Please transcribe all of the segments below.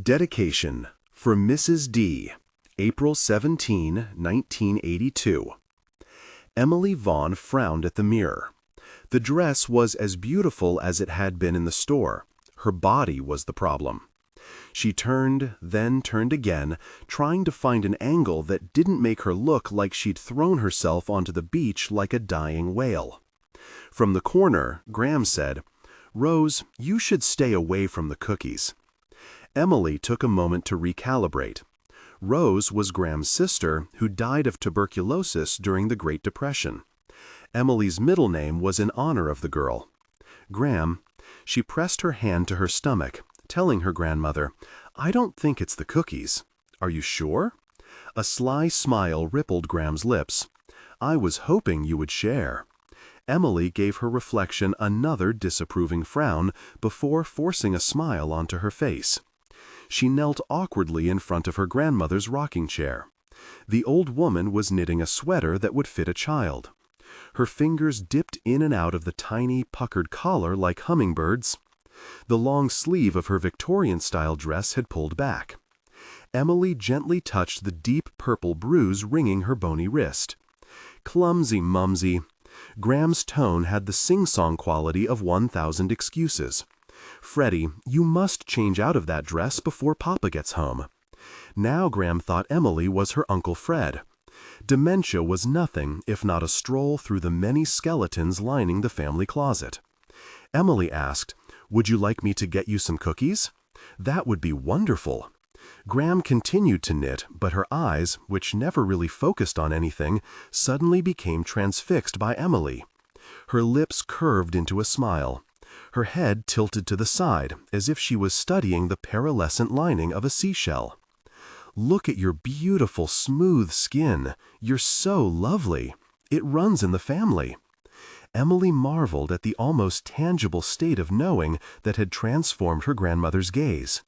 Dedication for Mrs. D. April 17, 1982. Emily Vaughn frowned at the mirror. The dress was as beautiful as it had been in the store. Her body was the problem. She turned, then turned again, trying to find an angle that didn't make her look like she'd thrown herself onto the beach like a dying whale. From the corner, Graham said, "Rose, you should stay away from the cookies." Emily took a moment to recalibrate. Rose was Graham's sister who died of tuberculosis during the Great Depression. Emily's middle name was in honor of the girl. Graham, she pressed her hand to her stomach, telling her grandmother, "I don't think it's the cookies." "Are you sure?" A sly smile rippled Graham's lips. "I was hoping you would share." Emily gave her reflection another disapproving frown before forcing a smile onto her face. She knelt awkwardly in front of her grandmother's rocking chair. The old woman was knitting a sweater that would fit a child. Her fingers dipped in and out of the tiny, puckered collar like hummingbirds. The long sleeve of her Victorian-style dress had pulled back. Emily gently touched the deep purple bruise ringing her bony wrist. "Clumsy mumsy." Graham's tone had the sing-song quality of 1,000 excuses. "Freddie, you must change out of that dress before Papa gets home." Now Graham thought Emily was her Uncle Fred. Dementia was nothing if not a stroll through the many skeletons lining the family closet. Emily asked, "Would you like me to get you some cookies?" "That would be wonderful." Graham continued to knit, but her eyes, which never really focused on anything, suddenly became transfixed by Emily. Her lips curved into a smile. Her head tilted to the side, as if she was studying the pearlescent lining of a seashell. "Look at your beautiful, smooth skin. You're so lovely. It runs in the family." Emily marveled at the almost tangible state of knowing that had transformed her grandmother's gaze.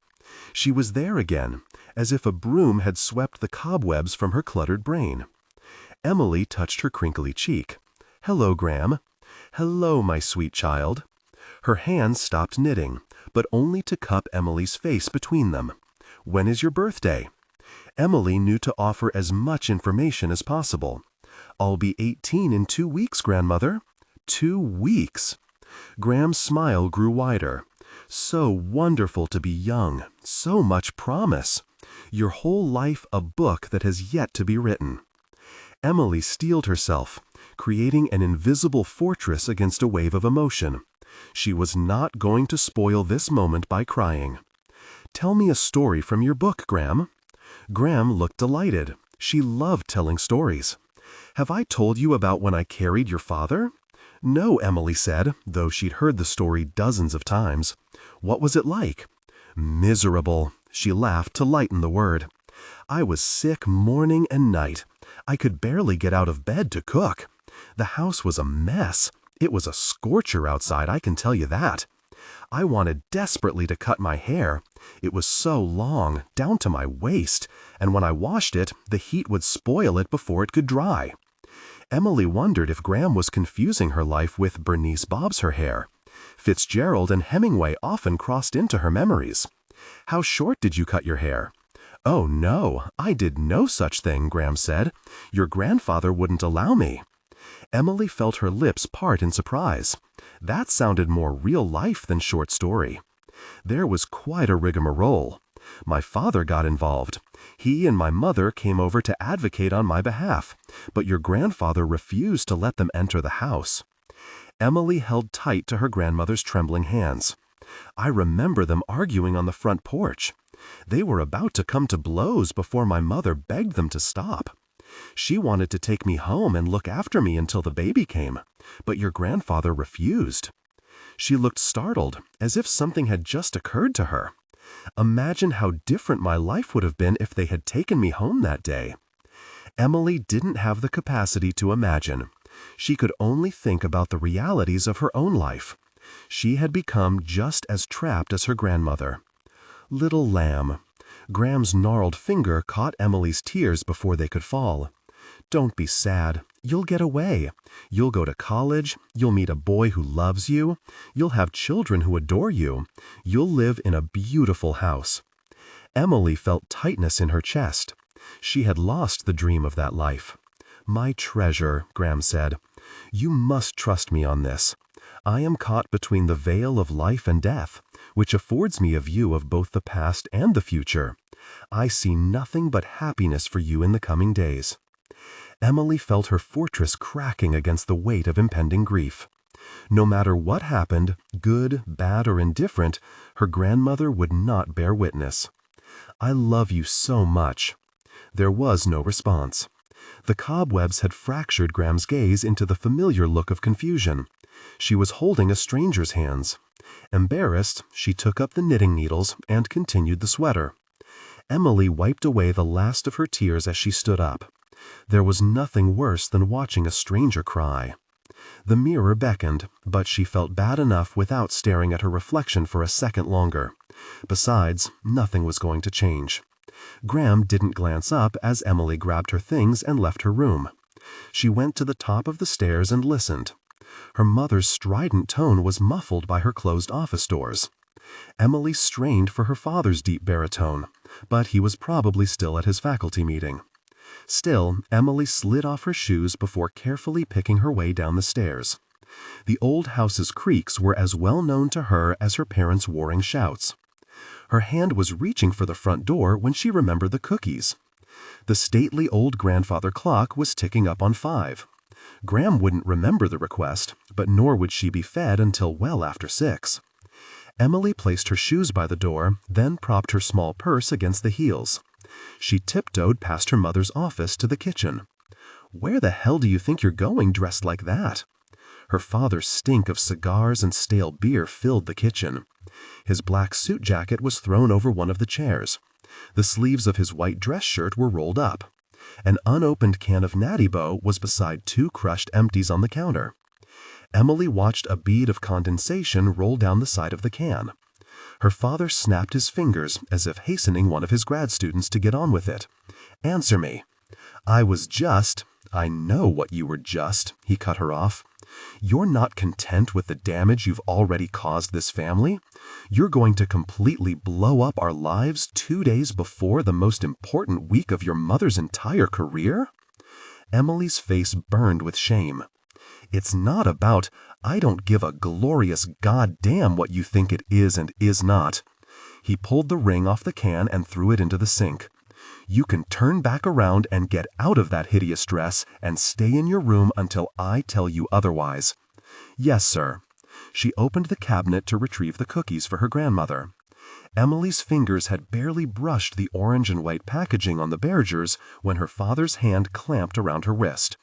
She was there again, as if a broom had swept the cobwebs from her cluttered brain. Emily touched her crinkly cheek. "Hello, Graham." "Hello, my sweet child." Her hands stopped knitting, but only to cup Emily's face between them. "When is your birthday?" Emily knew to offer as much information as possible. "I'll be 18 in 2 weeks, grandmother." 2 weeks! Graham's smile grew wider. "So wonderful to be young, so much promise. Your whole life a book that has yet to be written." Emily steeled herself, creating an invisible fortress against a wave of emotion. She was not going to spoil this moment by crying. "Tell me a story from your book, Graham." Graham looked delighted. She loved telling stories. "Have I told you about when I carried your father?" "No," Emily said, though she'd heard the story dozens of times. "What was it like?" "Miserable," she laughed to lighten the word. "I was sick morning and night. I could barely get out of bed to cook. The house was a mess. It was a scorcher outside, I can tell you that. I wanted desperately to cut my hair. It was so long, down to my waist, and when I washed it, the heat would spoil it before it could dry." Emily wondered if Graham was confusing her life with Bernice Bobs her hair. Fitzgerald and Hemingway often crossed into her memories. "How short did you cut your hair?" "Oh no, I did no such thing," Graham said. "Your grandfather wouldn't allow me." Emily felt her lips part in surprise. That sounded more real life than short story. "There was quite a rigmarole. My father got involved. He and my mother came over to advocate on my behalf, but your grandfather refused to let them enter the house." Emily held tight to her grandmother's trembling hands. "I remember them arguing on the front porch. They were about to come to blows before my mother begged them to stop. She wanted to take me home and look after me until the baby came, but your grandfather refused." She looked startled, as if something had just occurred to her. "Imagine how different my life would have been if they had taken me home that day." Emily didn't have the capacity to imagine. She could only think about the realities of her own life. She had become just as trapped as her grandmother. "Little lamb." Graham's gnarled finger caught Emily's tears before they could fall. "Don't be sad. You'll get away. You'll go to college. You'll meet a boy who loves you. You'll have children who adore you. You'll live in a beautiful house." Emily felt tightness in her chest. She had lost the dream of that life. "My treasure," Graham said, "you must trust me on this. I am caught between the veil of life and death, which affords me a view of both the past and the future. I see nothing but happiness for you in the coming days." Emily felt her fortress cracking against the weight of impending grief. No matter what happened, good, bad, or indifferent, her grandmother would not bear witness. "I love you so much." There was no response. The cobwebs had fractured Graham's gaze into the familiar look of confusion. She was holding a stranger's hands. Embarrassed, she took up the knitting needles and continued the sweater. Emily wiped away the last of her tears as she stood up. There was nothing worse than watching a stranger cry. The mirror beckoned, but she felt bad enough without staring at her reflection for a second longer. Besides, nothing was going to change. Graham didn't glance up as Emily grabbed her things and left her room. She went to the top of the stairs and listened. Her mother's strident tone was muffled by her closed office doors. Emily strained for her father's deep baritone, but he was probably still at his faculty meeting. Still, Emily slid off her shoes before carefully picking her way down the stairs. The old house's creaks were as well known to her as her parents' warring shouts. Her hand was reaching for the front door when she remembered the cookies. The stately old grandfather clock was ticking up on 5. Graham wouldn't remember the request, but nor would she be fed until well after 6. Emily placed her shoes by the door, then propped her small purse against the heels. She tiptoed past her mother's office to the kitchen. "Where the hell do you think you're going dressed like that?" Her father's stink of cigars and stale beer filled the kitchen. His black suit jacket was thrown over one of the chairs. The sleeves of his white dress shirt were rolled up. An unopened can of Natty Boh was beside 2 crushed empties on the counter. Emily watched a bead of condensation roll down the side of the can. Her father snapped his fingers as if hastening one of his grad students to get on with it. "Answer me." "I know what you were just," he cut her off. "You're not content with the damage you've already caused this family? You're going to completely blow up our lives 2 days before the most important week of your mother's entire career?" Emily's face burned with shame. "It's not about, I don't give a glorious goddamn what you think it is and is not." He pulled the ring off the can and threw it into the sink. "You can turn back around and get out of that hideous dress and stay in your room until I tell you otherwise." "Yes, sir." She opened the cabinet to retrieve the cookies for her grandmother. Emily's fingers had barely brushed the orange and white packaging on the Bergers when her father's hand clamped around her wrist.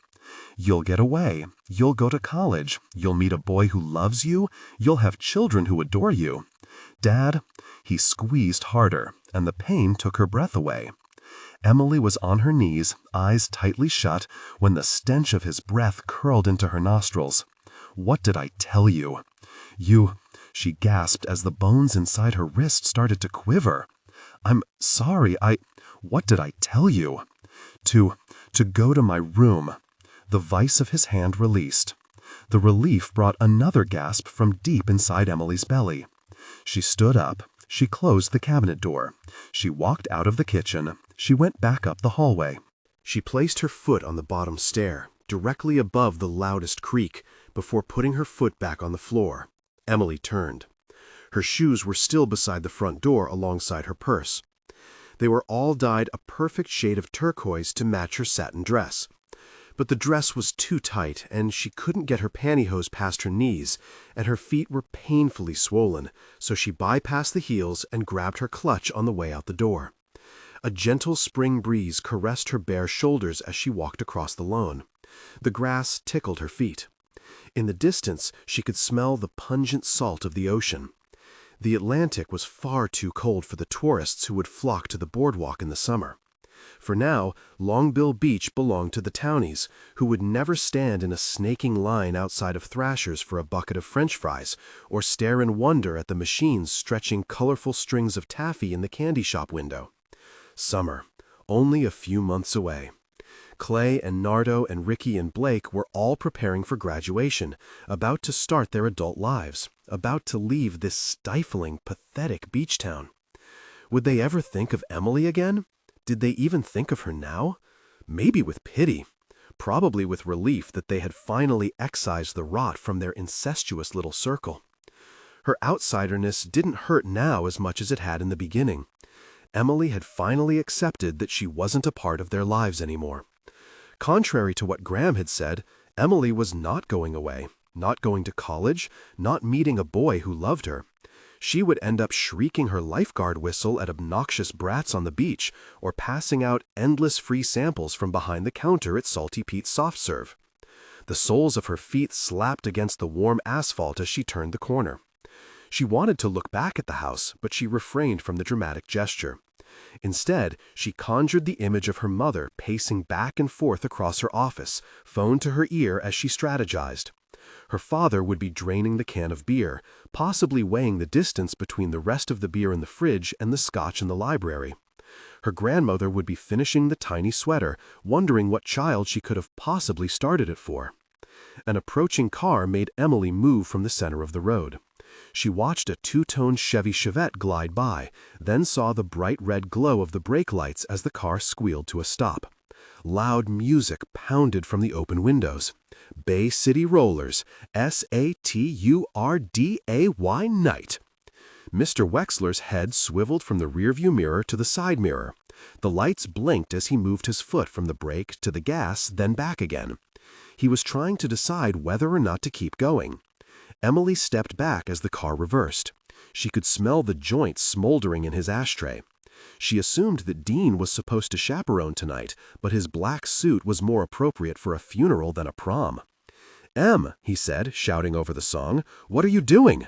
"You'll get away. You'll go to college. You'll meet a boy who loves you. You'll have children who adore you. Dad," he squeezed harder, and the pain took her breath away. Emily was on her knees, eyes tightly shut, when the stench of his breath curled into her nostrils. "What did I tell you?" She gasped as the bones inside her wrist started to quiver. "I'm sorry, what did I tell you?" To go to my room." The vice of his hand released. The relief brought another gasp from deep inside Emily's belly. She stood up. She closed the cabinet door. She walked out of the kitchen. She went back up the hallway. She placed her foot on the bottom stair, directly above the loudest creak, before putting her foot back on the floor. Emily turned. Her shoes were still beside the front door alongside her purse. They were all dyed a perfect shade of turquoise to match her satin dress. But the dress was too tight, and she couldn't get her pantyhose past her knees, and her feet were painfully swollen, so she bypassed the heels and grabbed her clutch on the way out the door. A gentle spring breeze caressed her bare shoulders as she walked across the lawn. The grass tickled her feet. In the distance, she could smell the pungent salt of the ocean. The Atlantic was far too cold for the tourists who would flock to the boardwalk in the summer. For now, Longbill Beach belonged to the townies, who would never stand in a snaking line outside of Thrasher's for a bucket of French fries, or stare in wonder at the machines stretching colorful strings of taffy in the candy shop window. Summer, only a few months away. Clay and Nardo and Ricky and Blake were all preparing for graduation, about to start their adult lives, about to leave this stifling, pathetic beach town. Would they ever think of Emily again? Did they even think of her now? Maybe with pity. Probably with relief that they had finally excised the rot from their incestuous little circle. Her outsiderness didn't hurt now as much as it had in the beginning. Emily had finally accepted that she wasn't a part of their lives anymore. Contrary to what Graham had said, Emily was not going away, not going to college, not meeting a boy who loved her. She would end up shrieking her lifeguard whistle at obnoxious brats on the beach or passing out endless free samples from behind the counter at Salty Pete's Soft Serve. The soles of her feet slapped against the warm asphalt as she turned the corner. She wanted to look back at the house, but she refrained from the dramatic gesture. Instead, she conjured the image of her mother pacing back and forth across her office, phone to her ear as she strategized. Her father would be draining the can of beer, possibly weighing the distance between the rest of the beer in the fridge and the scotch in the library. Her grandmother would be finishing the tiny sweater, wondering what child she could have possibly started it for. An approaching car made Emily move from the center of the road. She watched a two-tone Chevy Chevette glide by, then saw the bright red glow of the brake lights as the car squealed to a stop. Loud music pounded from the open windows. Bay City Rollers, Saturday night. Mr. Wexler's head swiveled from the rearview mirror to the side mirror. The lights blinked as he moved his foot from the brake to the gas, then back again. He was trying to decide whether or not to keep going. Emily stepped back as the car reversed. She could smell the joint smoldering in his ashtray. She assumed that Dean was supposed to chaperone tonight, but his black suit was more appropriate for a funeral than a prom. "Em," he said, shouting over the song, "what are you doing?"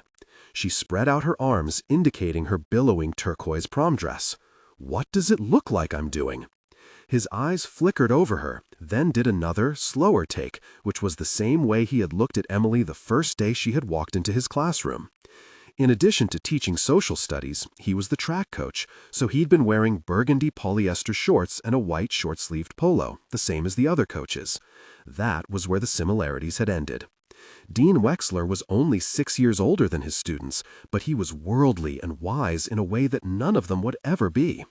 She spread out her arms, indicating her billowing turquoise prom dress. "What does it look like I'm doing?" His eyes flickered over her, then did another, slower take, which was the same way he had looked at Emily the first day she had walked into his classroom. In addition to teaching social studies, he was the track coach, so he'd been wearing burgundy polyester shorts and a white short-sleeved polo, the same as the other coaches. That was where the similarities had ended. Dean Wexler was only 6 years older than his students, but he was worldly and wise in a way that none of them would ever be.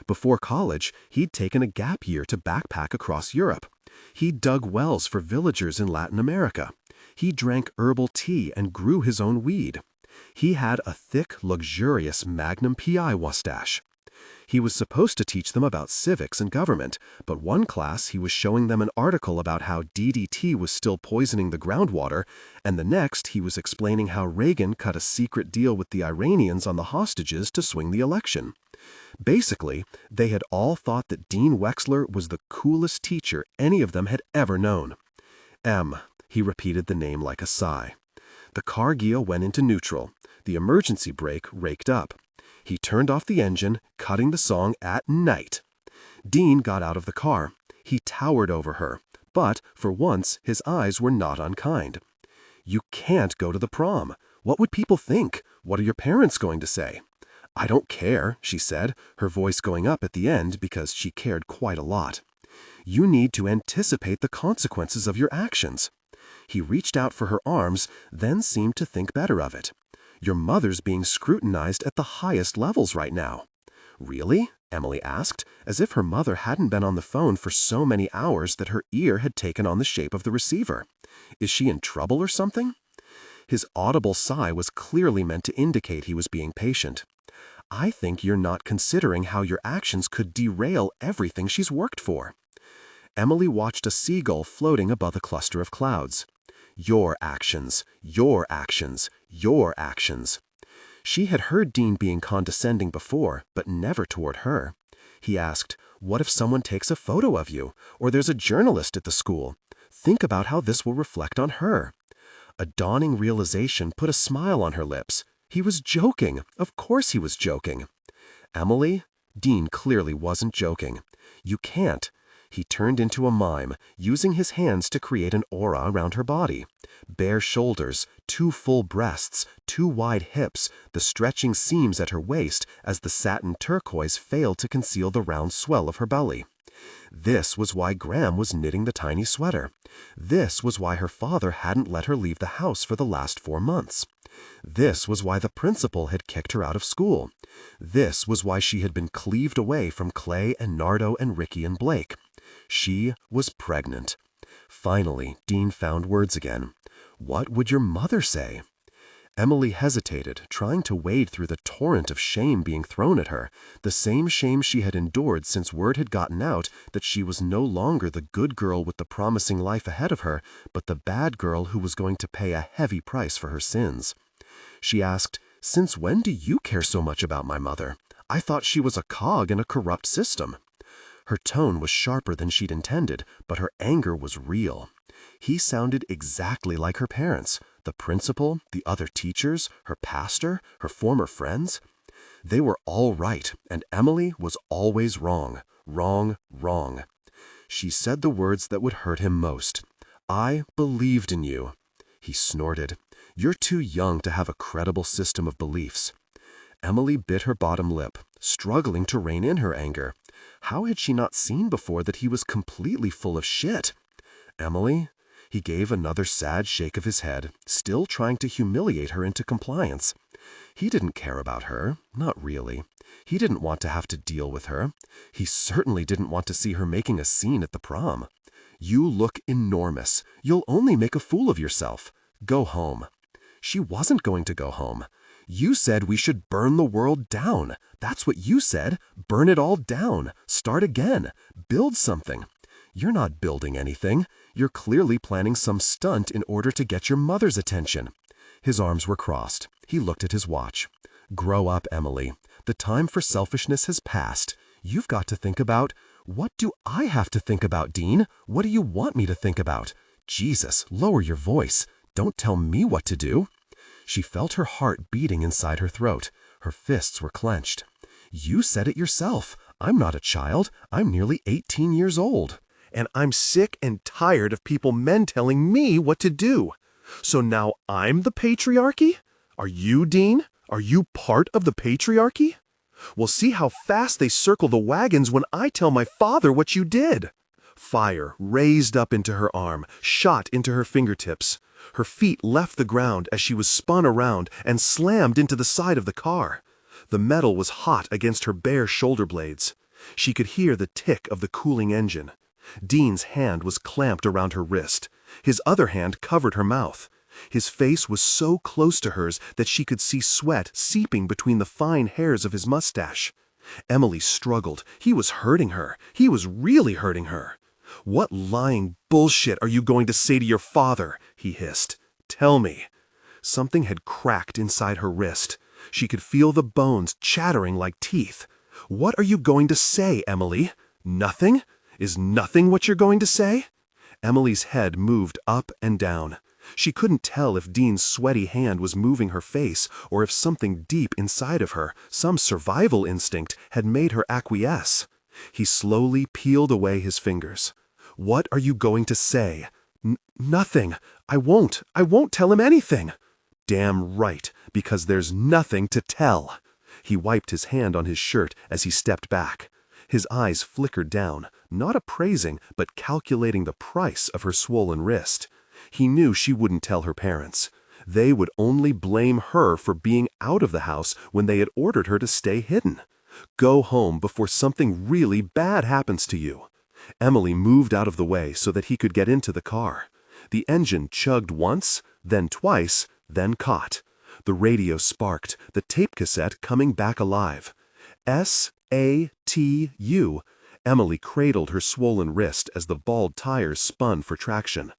Before college, he'd taken a gap year to backpack across Europe. He'd dug wells for villagers in Latin America. He drank herbal tea and grew his own weed. He had a thick, luxurious Magnum PI mustache. He was supposed to teach them about civics and government, but one class he was showing them an article about how DDT was still poisoning the groundwater, and the next he was explaining how Reagan cut a secret deal with the Iranians on the hostages to swing the election. Basically, they had all thought that Dean Wexler was the coolest teacher any of them had ever known. He repeated the name like a sigh. The Cargill went into neutral. The emergency brake raked up. He turned off the engine, cutting the song at night. Dean got out of the car. He towered over her, but, for once, his eyes were not unkind. "You can't go to the prom. What would people think? What are your parents going to say?" "I don't care," she said, her voice going up at the end because she cared quite a lot. "You need to anticipate the consequences of your actions." He reached out for her arms, then seemed to think better of it. "Your mother's being scrutinized at the highest levels right now." "Really?" Emily asked, as if her mother hadn't been on the phone for so many hours that her ear had taken on the shape of the receiver. "Is she in trouble or something?" His audible sigh was clearly meant to indicate he was being patient. "I think you're not considering how your actions could derail everything she's worked for." Emily watched a seagull floating above a cluster of clouds. "Your actions, your actions, your actions." She had heard Dean being condescending before, but never toward her. He asked, "What if someone takes a photo of you? Or there's a journalist at the school? Think about how this will reflect on her." A dawning realization put a smile on her lips. He was joking. Of course he was joking. "Emily?" Dean clearly wasn't joking. "You can't." He turned into a mime, using his hands to create an aura around her body. Bare shoulders, 2 full breasts, 2 wide hips, the stretching seams at her waist as the satin turquoise failed to conceal the round swell of her belly. This was why Graham was knitting the tiny sweater. This was why her father hadn't let her leave the house for the last 4 months. This was why the principal had kicked her out of school. This was why she had been cleaved away from Clay and Nardo and Ricky and Blake. She was pregnant. Finally, Dean found words again. What would your mother say? Emily hesitated, trying to wade through the torrent of shame being thrown at her, the same shame she had endured since word had gotten out that she was no longer the good girl with the promising life ahead of her, but the bad girl who was going to pay a heavy price for her sins. She asked, "Since when do you care so much about my mother? I thought she was a cog in a corrupt system." Her tone was sharper than she'd intended, but her anger was real. He sounded exactly like her parents, the principal, the other teachers, her pastor, her former friends. They were all right, and Emily was always wrong. Wrong, wrong. She said the words that would hurt him most. "I believed in you." He snorted. "You're too young to have a credible system of beliefs." Emily bit her bottom lip, struggling to rein in her anger. How had she not seen before that he was completely full of shit? "Emily?" He gave another sad shake of his head, still trying to humiliate her into compliance. He didn't care about her, not really. He didn't want to have to deal with her. He certainly didn't want to see her making a scene at the prom. "You look enormous. You'll only make a fool of yourself. Go home." She wasn't going to go home. "You said we should burn the world down. That's what you said. Burn it all down. Start again. Build something. You're not building anything. You're clearly planning some stunt in order to get your mother's attention." His arms were crossed. He looked at his watch. "Grow up, Emily. The time for selfishness has passed. You've got to think about, what do I have to think about, Dean? What do you want me to think about? Jesus, lower your voice. Don't tell me what to do." She felt her heart beating inside her throat. Her fists were clenched. "You said it yourself. I'm not a child. I'm nearly 18 years old. And I'm sick and tired of men telling me what to do. So now I'm the patriarchy? Are you, Dean? Are you part of the patriarchy? Well, see how fast they circle the wagons when I tell my father what you did." Fire raised up into her arm, shot into her fingertips. Her feet left the ground as she was spun around and slammed into the side of the car. The metal was hot against her bare shoulder blades. She could hear the tick of the cooling engine. Dean's hand was clamped around her wrist. His other hand covered her mouth. His face was so close to hers that she could see sweat seeping between the fine hairs of his mustache. Emily struggled. He was hurting her. He was really hurting her. "What lying bullshit are you going to say to your father?" he hissed. "Tell me." Something had cracked inside her wrist. She could feel the bones chattering like teeth. "What are you going to say, Emily? Nothing? Is nothing what you're going to say?" Emily's head moved up and down. She couldn't tell if Dean's sweaty hand was moving her face or if something deep inside of her, some survival instinct, had made her acquiesce. He slowly peeled away his fingers. "What are you going to say?" Nothing. I won't tell him anything." "Damn right, because there's nothing to tell." He wiped his hand on his shirt as he stepped back. His eyes flickered down, not appraising, but calculating the price of her swollen wrist. He knew she wouldn't tell her parents. They would only blame her for being out of the house when they had ordered her to stay hidden. Go home before something really bad happens to you. Emily moved out of the way so that he could get into the car. The engine chugged once, then twice, then caught. The radio sparked, the tape cassette coming back alive. S-A-T-U. Emily cradled her swollen wrist as the bald tires spun for traction.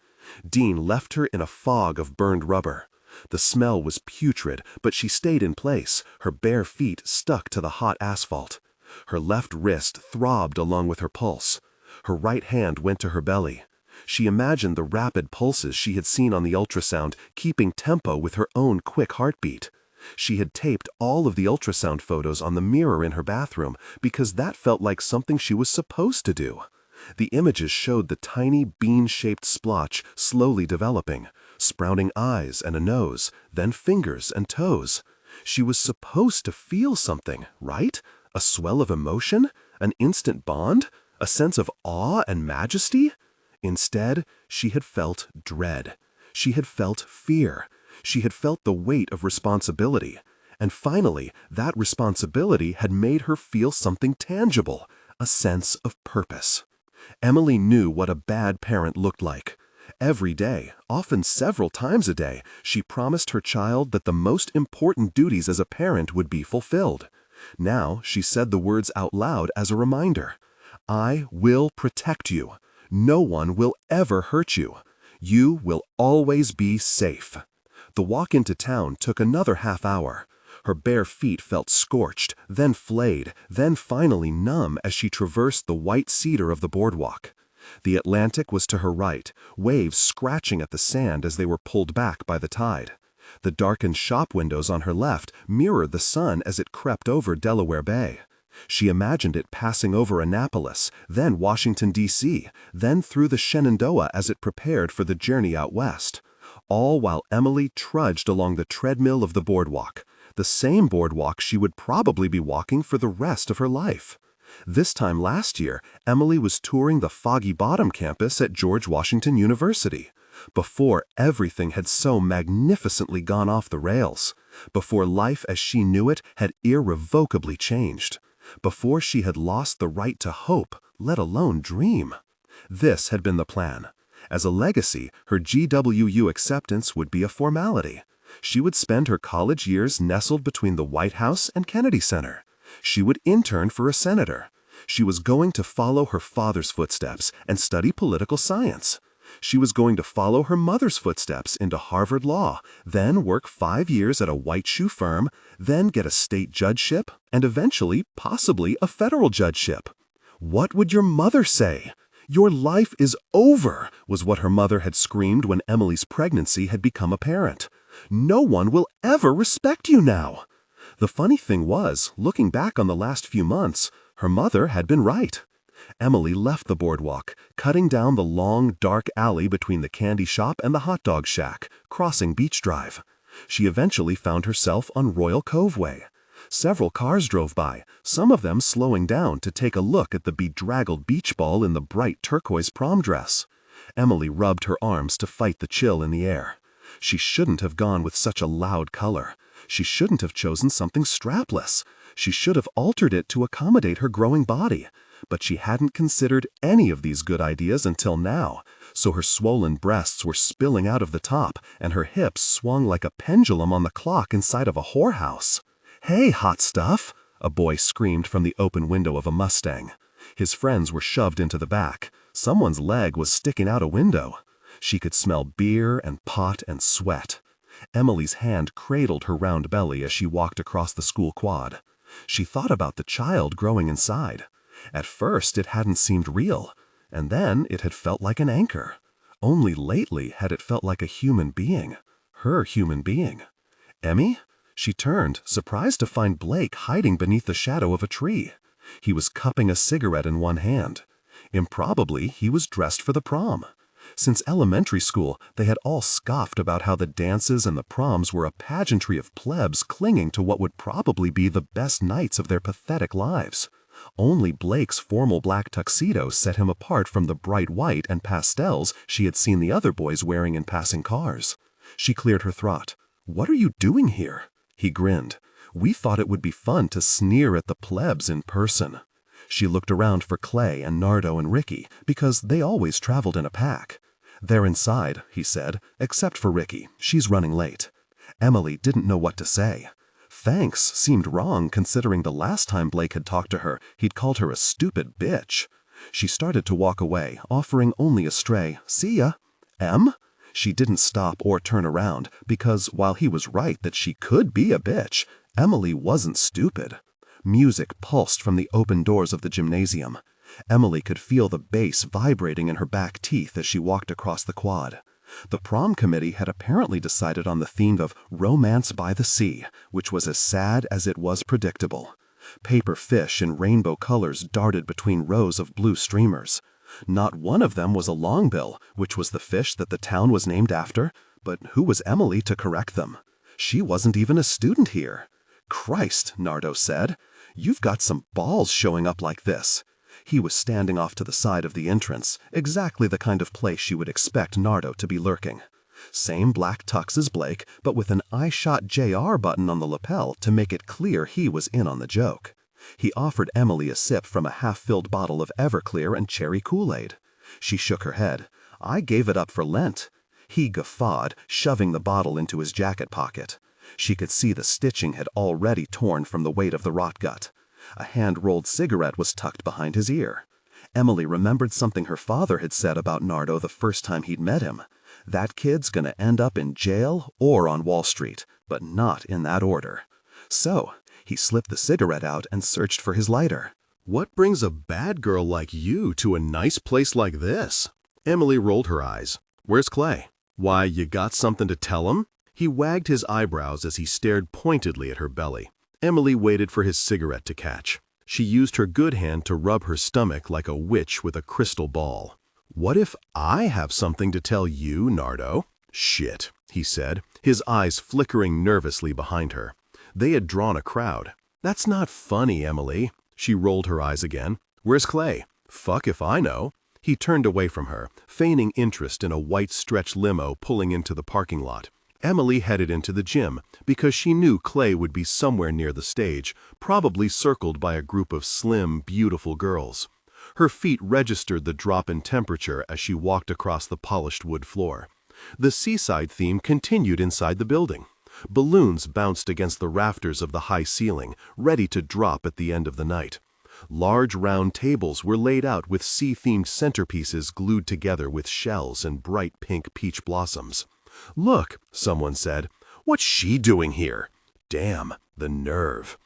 Dean left her in a fog of burned rubber. The smell was putrid, but she stayed in place, her bare feet stuck to the hot asphalt. Her left wrist throbbed along with her pulse. Her right hand went to her belly. She imagined the rapid pulses she had seen on the ultrasound keeping tempo with her own quick heartbeat. She had taped all of the ultrasound photos on the mirror in her bathroom because that felt like something she was supposed to do. The images showed the tiny bean-shaped splotch slowly developing, sprouting eyes and a nose, then fingers and toes. She was supposed to feel something, right? A swell of emotion? An instant bond? A sense of awe and majesty? Instead, she had felt dread. She had felt fear. She had felt the weight of responsibility, and finally, that responsibility had made her feel something tangible, a sense of purpose. Emily knew what a bad parent looked like. Every day, often several times a day, she promised her child that the most important duties as a parent would be fulfilled. Now she said the words out loud as a reminder. I will protect you. No one will ever hurt you. You will always be safe. The walk into town took another half hour. Her bare feet felt scorched, then flayed, then finally numb as she traversed the white cedar of the boardwalk. The Atlantic was to her right, waves scratching at the sand as they were pulled back by the tide. The darkened shop windows on her left mirrored the sun as it crept over Delaware Bay. She imagined it passing over Annapolis, then Washington, D.C., then through the Shenandoah as it prepared for the journey out west. All while Emily trudged along the treadmill of the boardwalk, the same boardwalk she would probably be walking for the rest of her life. This time last year, Emily was touring the Foggy Bottom campus at George Washington University. Before everything had so magnificently gone off the rails. Before life as she knew it had irrevocably changed. Before she had lost the right to hope, let alone dream. This had been the plan. As a legacy, her GWU acceptance would be a formality. She would spend her college years nestled between the White House and Kennedy Center. She would intern for a senator. She was going to follow her father's footsteps and study political science. She was going to follow her mother's footsteps into Harvard Law, then work 5 years at a white shoe firm, then get a state judgeship, and eventually, possibly, a federal judgeship. What would your mother say? Your life is over, was what her mother had screamed when Emily's pregnancy had become apparent. No one will ever respect you now. The funny thing was, looking back on the last few months, her mother had been right. Emily left the boardwalk, cutting down the long, dark alley between the candy shop and the hot dog shack, crossing Beach Drive. She eventually found herself on Royal Cove Way. Several cars drove by, some of them slowing down to take a look at the bedraggled beach ball in the bright turquoise prom dress. Emily rubbed her arms to fight the chill in the air. She shouldn't have gone with such a loud color. She shouldn't have chosen something strapless. She should have altered it to accommodate her growing body. But she hadn't considered any of these good ideas until now, so her swollen breasts were spilling out of the top, and her hips swung like a pendulum on the clock inside of a whorehouse. "Hey, hot stuff!" a boy screamed from the open window of a Mustang. His friends were shoved into the back. Someone's leg was sticking out a window. She could smell beer and pot and sweat. Emily's hand cradled her round belly as she walked across the school quad. She thought about the child growing inside. At first it hadn't seemed real, and then it had felt like an anchor. Only lately had it felt like a human being. Her human being. Emmy? She turned, surprised to find Blake hiding beneath the shadow of a tree. He was cupping a cigarette in one hand. Improbably, he was dressed for the prom. Since elementary school, they had all scoffed about how the dances and the proms were a pageantry of plebs clinging to what would probably be the best nights of their pathetic lives. Only Blake's formal black tuxedo set him apart from the bright white and pastels she had seen the other boys wearing in passing cars. She cleared her throat. "What are you doing here?" He grinned. "We thought it would be fun to sneer at the plebs in person." She looked around for Clay and Nardo and Ricky, because they always traveled in a pack. "They're inside," he said, "except for Ricky. She's running late." Emily didn't know what to say. Thanks seemed wrong considering the last time Blake had talked to her, he'd called her a stupid bitch. She started to walk away, offering only a stray, "See ya." "Em?" She didn't stop or turn around, because while he was right that she could be a bitch, Emily wasn't stupid. Music pulsed from the open doors of the gymnasium. Emily could feel the bass vibrating in her back teeth as she walked across the quad. The prom committee had apparently decided on the theme of Romance by the Sea, which was as sad as it was predictable. Paper fish in rainbow colors darted between rows of blue streamers. Not one of them was a longbill, which was the fish that the town was named after, but who was Emily to correct them? She wasn't even a student here. "Christ," Nardo said, "you've got some balls showing up like this." He was standing off to the side of the entrance, exactly the kind of place she would expect Nardo to be lurking. Same black tux as Blake, but with an I shot JR button on the lapel to make it clear he was in on the joke. He offered Emily a sip from a half-filled bottle of Everclear and cherry Kool-Aid. She shook her head. "I gave it up for Lent." He guffawed, shoving the bottle into his jacket pocket. She could see the stitching had already torn from the weight of the rot gut. A hand-rolled cigarette was tucked behind his ear. Emily remembered something her father had said about Nardo the first time he'd met him. That kid's gonna end up in jail or on Wall Street, but not in that order. So, he slipped the cigarette out and searched for his lighter. "What brings a bad girl like you to a nice place like this?" Emily rolled her eyes. "Where's Clay?" "Why, you got something to tell him?" He wagged his eyebrows as he stared pointedly at her belly. Emily waited for his cigarette to catch. She used her good hand to rub her stomach like a witch with a crystal ball. "What if I have something to tell you, Nardo?" "Shit," he said, his eyes flickering nervously behind her. They had drawn a crowd. "That's not funny, Emily." She rolled her eyes again. "Where's Clay?" "Fuck if I know." He turned away from her, feigning interest in a white stretch limo pulling into the parking lot. Emily headed into the gym because she knew Clay would be somewhere near the stage, probably circled by a group of slim, beautiful girls. Her feet registered the drop in temperature as she walked across the polished wood floor. The seaside theme continued inside the building. Balloons bounced against the rafters of the high ceiling, ready to drop at the end of the night. Large round tables were laid out with sea-themed centerpieces glued together with shells and bright pink peach blossoms. "Look," someone said. "What's she doing here?" Damn, the nerve.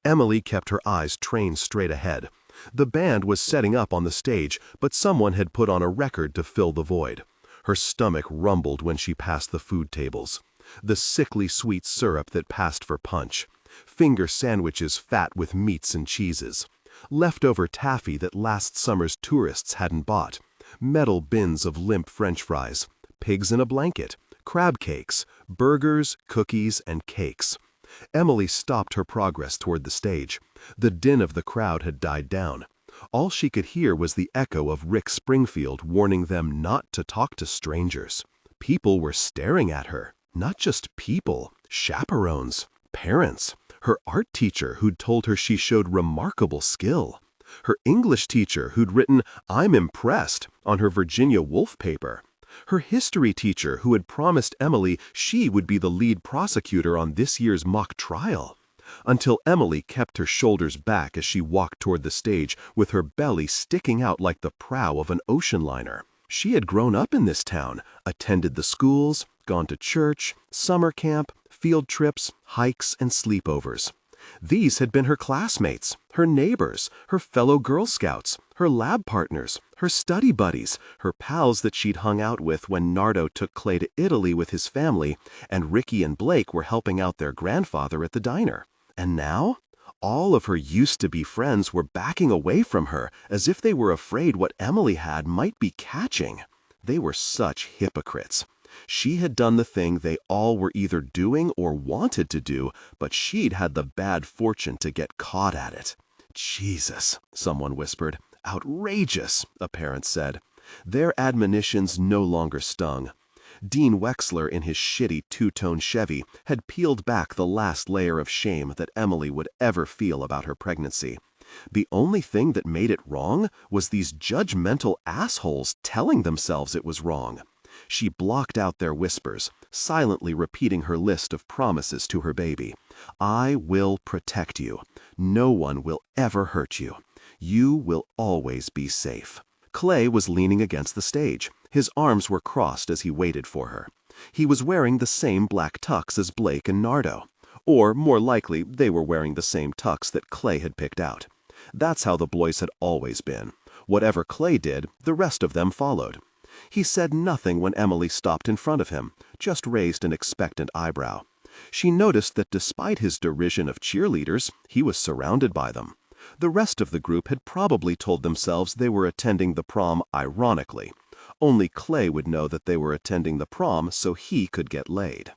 Emily kept her eyes trained straight ahead. The band was setting up on the stage, but someone had put on a record to fill the void. Her stomach rumbled when she passed the food tables. The sickly sweet syrup that passed for punch. Finger sandwiches fat with meats and cheeses. Leftover taffy that last summer's tourists hadn't bought. Metal bins of limp French fries. Pigs in a blanket. Crab cakes. Burgers, cookies, and cakes. Emily stopped her progress toward the stage. The din of the crowd had died down. All she could hear was the echo of Rick Springfield warning them not to talk to strangers. People were staring at her. Not just people, chaperones, parents, her art teacher who'd told her she showed remarkable skill, her English teacher who'd written "I'm impressed" on her Virginia Woolf paper, her history teacher who had promised Emily she would be the lead prosecutor on this year's mock trial. Until Emily kept her shoulders back as she walked toward the stage with her belly sticking out like the prow of an ocean liner. She had grown up in this town, attended the schools, gone to church, summer camp, field trips, hikes, and sleepovers. These had been her classmates, her neighbors, her fellow Girl Scouts, her lab partners, her study buddies, her pals that she'd hung out with when Nardo took Clay to Italy with his family, and Ricky and Blake were helping out their grandfather at the diner. And now? All of her used-to-be friends were backing away from her as if they were afraid what Emily had might be catching. They were such hypocrites. She had done the thing they all were either doing or wanted to do, but she'd had the bad fortune to get caught at it. "Jesus," someone whispered. "Outrageous," a parent said. Their admonitions no longer stung. Dean Wexler in his shitty two-tone Chevy had peeled back the last layer of shame that Emily would ever feel about her pregnancy. The only thing that made it wrong was these judgmental assholes telling themselves it was wrong. She blocked out their whispers, silently repeating her list of promises to her baby. "I will protect you. No one will ever hurt you. You will always be safe." Clay was leaning against the stage. His arms were crossed as he waited for her. He was wearing the same black tux as Blake and Nardo. Or, more likely, they were wearing the same tux that Clay had picked out. That's how the boys had always been. Whatever Clay did, the rest of them followed. He said nothing when Emily stopped in front of him, just raised an expectant eyebrow. She noticed that despite his derision of cheerleaders, he was surrounded by them. The rest of the group had probably told themselves they were attending the prom ironically. Only Clay would know that they were attending the prom so he could get laid.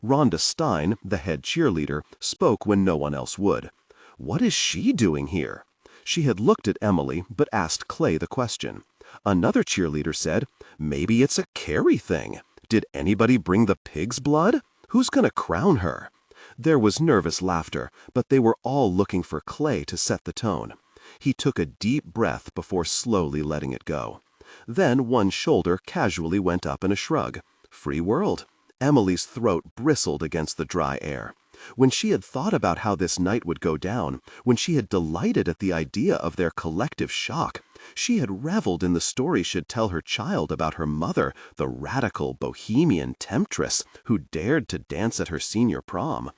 Rhonda Stein, the head cheerleader, spoke when no one else would. What is she doing here? She had looked at Emily but asked Clay the question. Another cheerleader said, "Maybe it's a Carrie thing. Did anybody bring the pig's blood? Who's gonna crown her? There was nervous laughter, but they were all looking for Clay to set the tone. He took a deep breath before slowly letting it go. Then one shoulder casually went up in a shrug. Free world. Emily's throat bristled against the dry air. When she had thought about how this night would go down, when she had delighted at the idea of their collective shock, she had reveled in the story she'd tell her child about her mother, the radical bohemian temptress who dared to dance at her senior prom.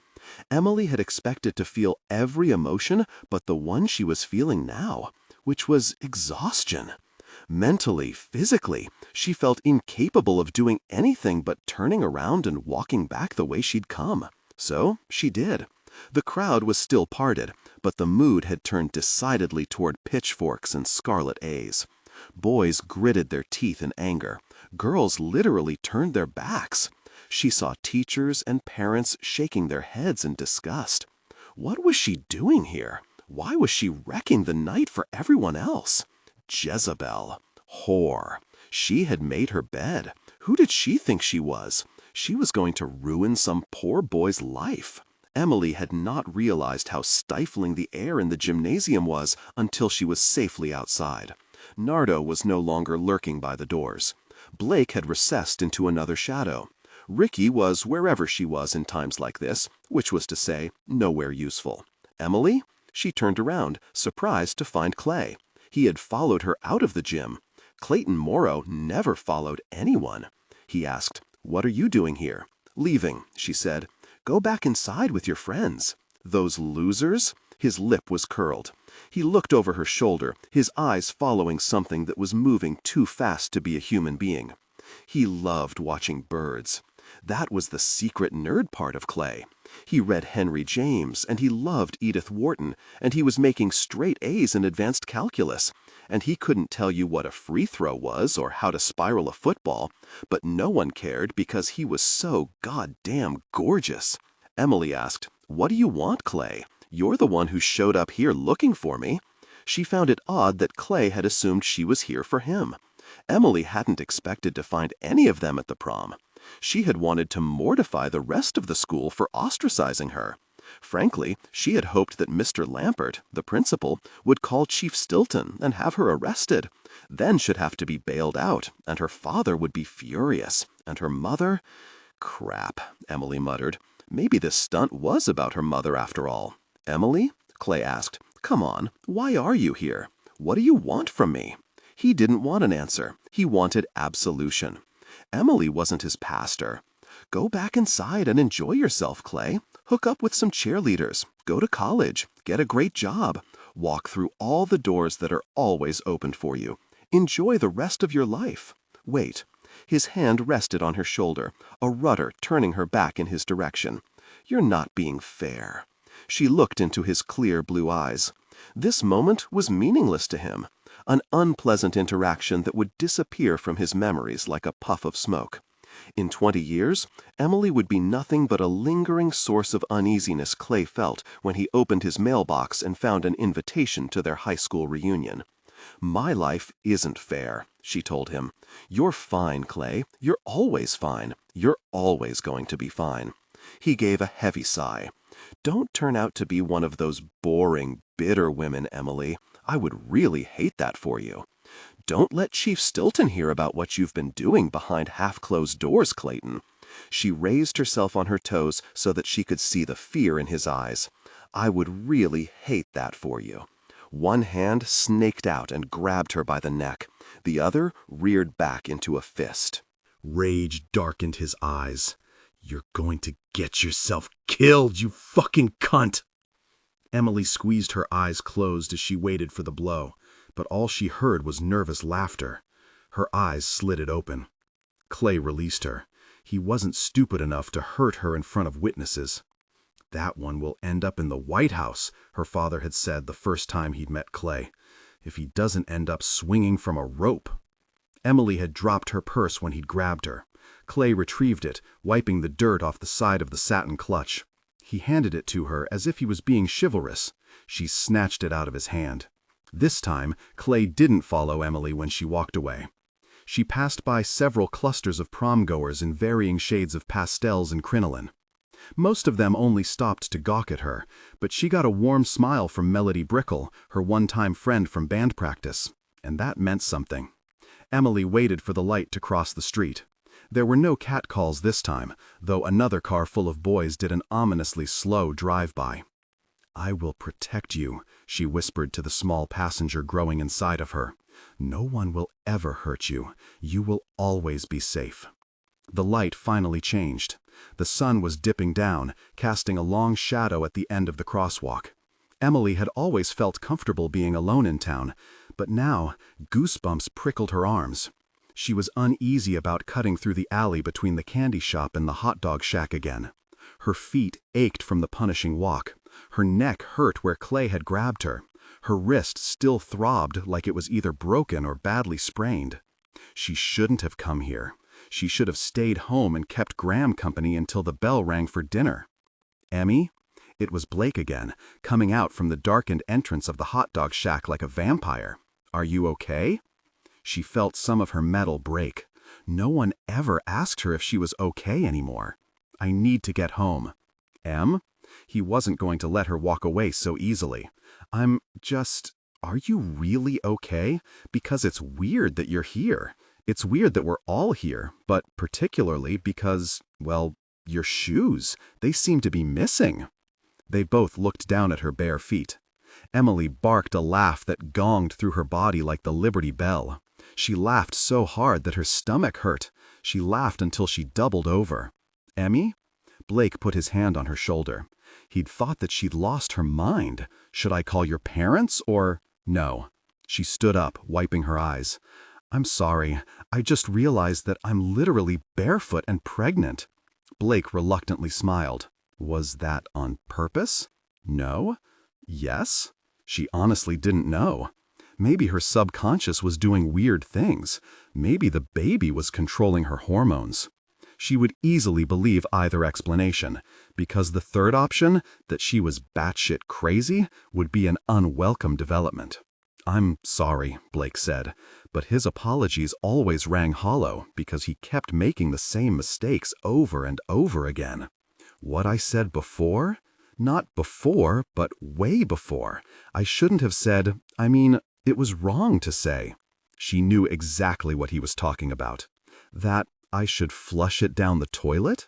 Emily had expected to feel every emotion but the one she was feeling now, which was exhaustion. Mentally, physically, she felt incapable of doing anything but turning around and walking back the way she'd come. So she did. The crowd was still parted, but the mood had turned decidedly toward pitchforks and scarlet A's. Boys gritted their teeth in anger. Girls literally turned their backs. She saw teachers and parents shaking their heads in disgust. What was she doing here? Why was she wrecking the night for everyone else? Jezebel. Whore. She had made her bed. Who did she think she was? She was going to ruin some poor boy's life. Emily had not realized how stifling the air in the gymnasium was until she was safely outside. Nardo was no longer lurking by the doors. Blake had recessed into another shadow. Ricky was wherever she was in times like this, which was to say, nowhere useful. Emily? She turned around, surprised to find Clay. He had followed her out of the gym. Clayton Morrow never followed anyone. He asked, "What are you doing here?" "Leaving," she said. "Go back inside with your friends." "Those losers?" His lip was curled. He looked over her shoulder, his eyes following something that was moving too fast to be a human being. He loved watching birds. That was the secret nerd part of Clay. He read Henry James, and he loved Edith Wharton, and he was making straight A's in advanced calculus. And he couldn't tell you what a free throw was or how to spiral a football, but no one cared because he was so goddamn gorgeous. Emily asked, "What do you want, Clay? You're the one who showed up here looking for me." She found it odd that Clay had assumed she was here for him. Emily hadn't expected to find any of them at the prom. She had wanted to mortify the rest of the school for ostracizing her. Frankly, she had hoped that Mr. Lampert, the principal, would call Chief Stilton and have her arrested. Then she'd have to be bailed out, and her father would be furious. And her mother? Crap, Emily muttered. Maybe this stunt was about her mother after all. "Emily?" Clay asked. "Come on, why are you here? What do you want from me?" He didn't want an answer. He wanted absolution. Emily wasn't his pastor. "Go back inside and enjoy yourself, Clay. Hook up with some cheerleaders. Go to college. Get a great job. Walk through all the doors that are always opened for you. Enjoy the rest of your life. Wait." His hand rested on her shoulder, a rudder turning her back in his direction. "You're not being fair." She looked into his clear blue eyes. This moment was meaningless to him. An unpleasant interaction that would disappear from his memories like a puff of smoke. In 20 years, Emily would be nothing but a lingering source of uneasiness Clay felt when he opened his mailbox and found an invitation to their high school reunion. "My life isn't fair," she told him. "You're fine, Clay. You're always fine. You're always going to be fine." He gave a heavy sigh. "Don't turn out to be one of those boring, bitter women, Emily. I would really hate that for you. Don't let Chief Stilton hear about what you've been doing behind half-closed doors, Clayton." She raised herself on her toes so that she could see the fear in his eyes. "I would really hate that for you." One hand snaked out and grabbed her by the neck. The other reared back into a fist. Rage darkened his eyes. "You're going to get yourself killed, you fucking cunt!" Emily squeezed her eyes closed as she waited for the blow, but all she heard was nervous laughter. Her eyes slitted open. Clay released her. He wasn't stupid enough to hurt her in front of witnesses. "That one will end up in the White House," her father had said the first time he'd met Clay, "if he doesn't end up swinging from a rope." Emily had dropped her purse when he'd grabbed her. Clay retrieved it, wiping the dirt off the side of the satin clutch. He handed it to her as if he was being chivalrous. She snatched it out of his hand. This time, Clay didn't follow Emily when she walked away. She passed by several clusters of prom-goers in varying shades of pastels and crinoline. Most of them only stopped to gawk at her, but she got a warm smile from Melody Brickle, her one-time friend from band practice, and that meant something. Emily waited for the light to cross the street. There were no catcalls this time, though another car full of boys did an ominously slow drive-by. "I will protect you," she whispered to the small passenger growing inside of her. "No one will ever hurt you. You will always be safe." The light finally changed. The sun was dipping down, casting a long shadow at the end of the crosswalk. Emily had always felt comfortable being alone in town, but now goosebumps prickled her arms. She was uneasy about cutting through the alley between the candy shop and the hot dog shack again. Her feet ached from the punishing walk. Her neck hurt where Clay had grabbed her. Her wrist still throbbed like it was either broken or badly sprained. She shouldn't have come here. She should have stayed home and kept Graham company until the bell rang for dinner. "Emmy?" It was Blake again, coming out from the darkened entrance of the hot dog shack like a vampire. "Are you okay?" She felt some of her metal break. No one ever asked her if she was okay anymore. "I need to get home." "Em?" He wasn't going to let her walk away so easily. "I'm just... Are you really okay? Because it's weird that you're here. It's weird that we're all here, but particularly because, well, your shoes, they seem to be missing." They both looked down at her bare feet. Emily barked a laugh that gonged through her body like the Liberty Bell. She laughed so hard that her stomach hurt. She laughed until she doubled over. "Emmy?" Blake put his hand on her shoulder. He'd thought that she'd lost her mind. "Should I call your parents or—" "No." She stood up, wiping her eyes. "I'm sorry. I just realized that I'm literally barefoot and pregnant." Blake reluctantly smiled. "Was that on purpose? No? Yes?" She honestly didn't know. Maybe her subconscious was doing weird things. Maybe the baby was controlling her hormones. She would easily believe either explanation, because the third option, that she was batshit crazy, would be an unwelcome development. "I'm sorry," Blake said, but his apologies always rang hollow because he kept making the same mistakes over and over again. "What I said before? Not before, but way before. I shouldn't have said, it was wrong to say." She knew exactly what he was talking about. That I should flush it down the toilet?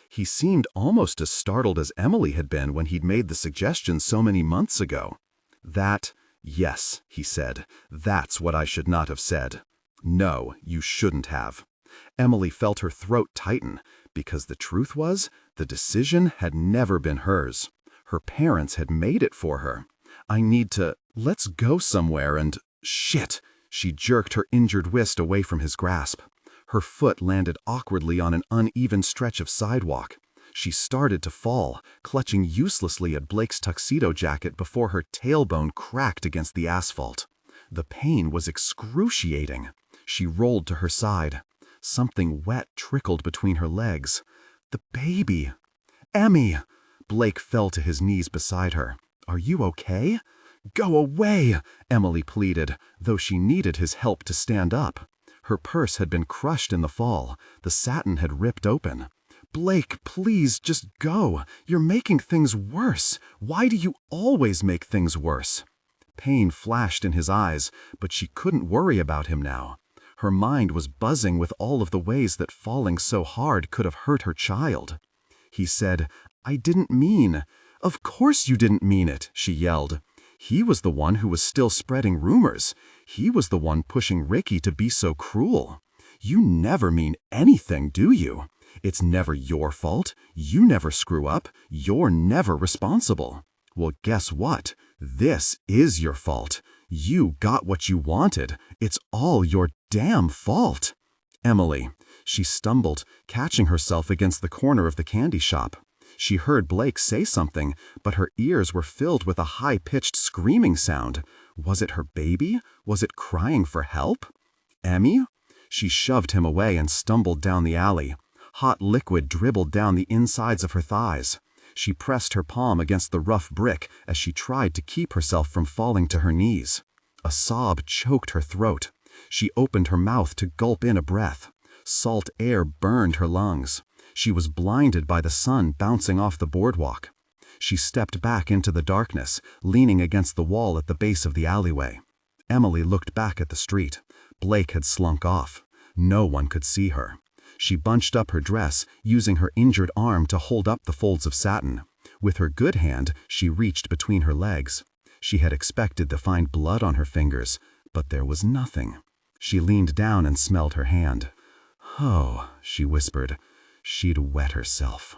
He seemed almost as startled as Emily had been when he'd made the suggestion so many months ago. "Yes," he said, "that's what I should not have said. No, you shouldn't have." Emily felt her throat tighten, because the truth was, the decision had never been hers. Her parents had made it for her. Let's go somewhere and... Shit! She jerked her injured wrist away from his grasp. Her foot landed awkwardly on an uneven stretch of sidewalk. She started to fall, clutching uselessly at Blake's tuxedo jacket before her tailbone cracked against the asphalt. The pain was excruciating. She rolled to her side. Something wet trickled between her legs. The baby! "Emmy!" Blake fell to his knees beside her. "Are you okay?" "Go away!" Emily pleaded, though she needed his help to stand up. Her purse had been crushed in the fall. The satin had ripped open. "Blake, please, just go. You're making things worse. Why do you always make things worse?" Pain flashed in his eyes, but she couldn't worry about him now. Her mind was buzzing with all of the ways that falling so hard could have hurt her child. He said, "I didn't mean." "Of course you didn't mean it," she yelled. He was the one who was still spreading rumors. He was the one pushing Ricky to be so cruel. "You never mean anything, do you? It's never your fault. You never screw up. You're never responsible." "Well, guess what? This is your fault. You got what you wanted. It's all your damn fault." "Emily." She stumbled, catching herself against the corner of the candy shop. She heard Blake say something, but her ears were filled with a high-pitched screaming sound. Was it her baby? Was it crying for help? "Emmy?" She shoved him away and stumbled down the alley. Hot liquid dribbled down the insides of her thighs. She pressed her palm against the rough brick as she tried to keep herself from falling to her knees. A sob choked her throat. She opened her mouth to gulp in a breath. Salt air burned her lungs. She was blinded by the sun bouncing off the boardwalk. She stepped back into the darkness, leaning against the wall at the base of the alleyway. Emily looked back at the street. Blake had slunk off. No one could see her. She bunched up her dress, using her injured arm to hold up the folds of satin. With her good hand, she reached between her legs. She had expected to find blood on her fingers, but there was nothing. She leaned down and smelled her hand. "Oh," she whispered. She'd wet herself.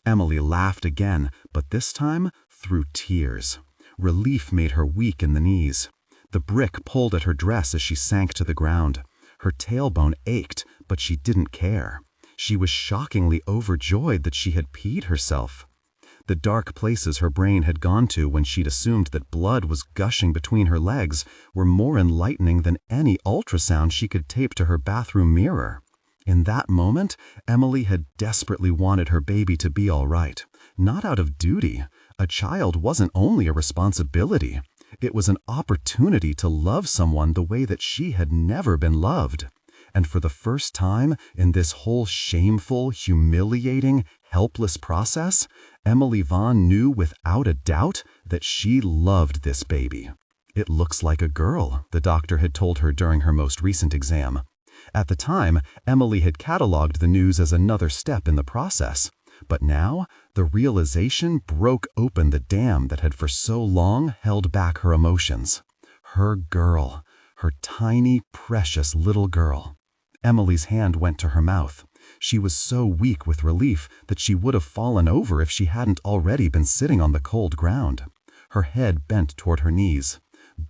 Emily laughed again, but this time through tears. Relief made her weak in the knees. The brick pulled at her dress as she sank to the ground. Her tailbone ached, but she didn't care. She was shockingly overjoyed that she had peed herself. The dark places her brain had gone to when she'd assumed that blood was gushing between her legs were more enlightening than any ultrasound she could tape to her bathroom mirror. In that moment, Emily had desperately wanted her baby to be all right. Not out of duty. A child wasn't only a responsibility. It was an opportunity to love someone the way that she had never been loved. And for the first time in this whole shameful, humiliating, helpless process, Emily Vaughn knew without a doubt that she loved this baby. "It looks like a girl," the doctor had told her during her most recent exam. At the time, Emily had cataloged the news as another step in the process. But now, the realization broke open the dam that had for so long held back her emotions. Her girl. Her tiny, precious little girl. Emily's hand went to her mouth. She was so weak with relief that she would have fallen over if she hadn't already been sitting on the cold ground. Her head bent toward her knees.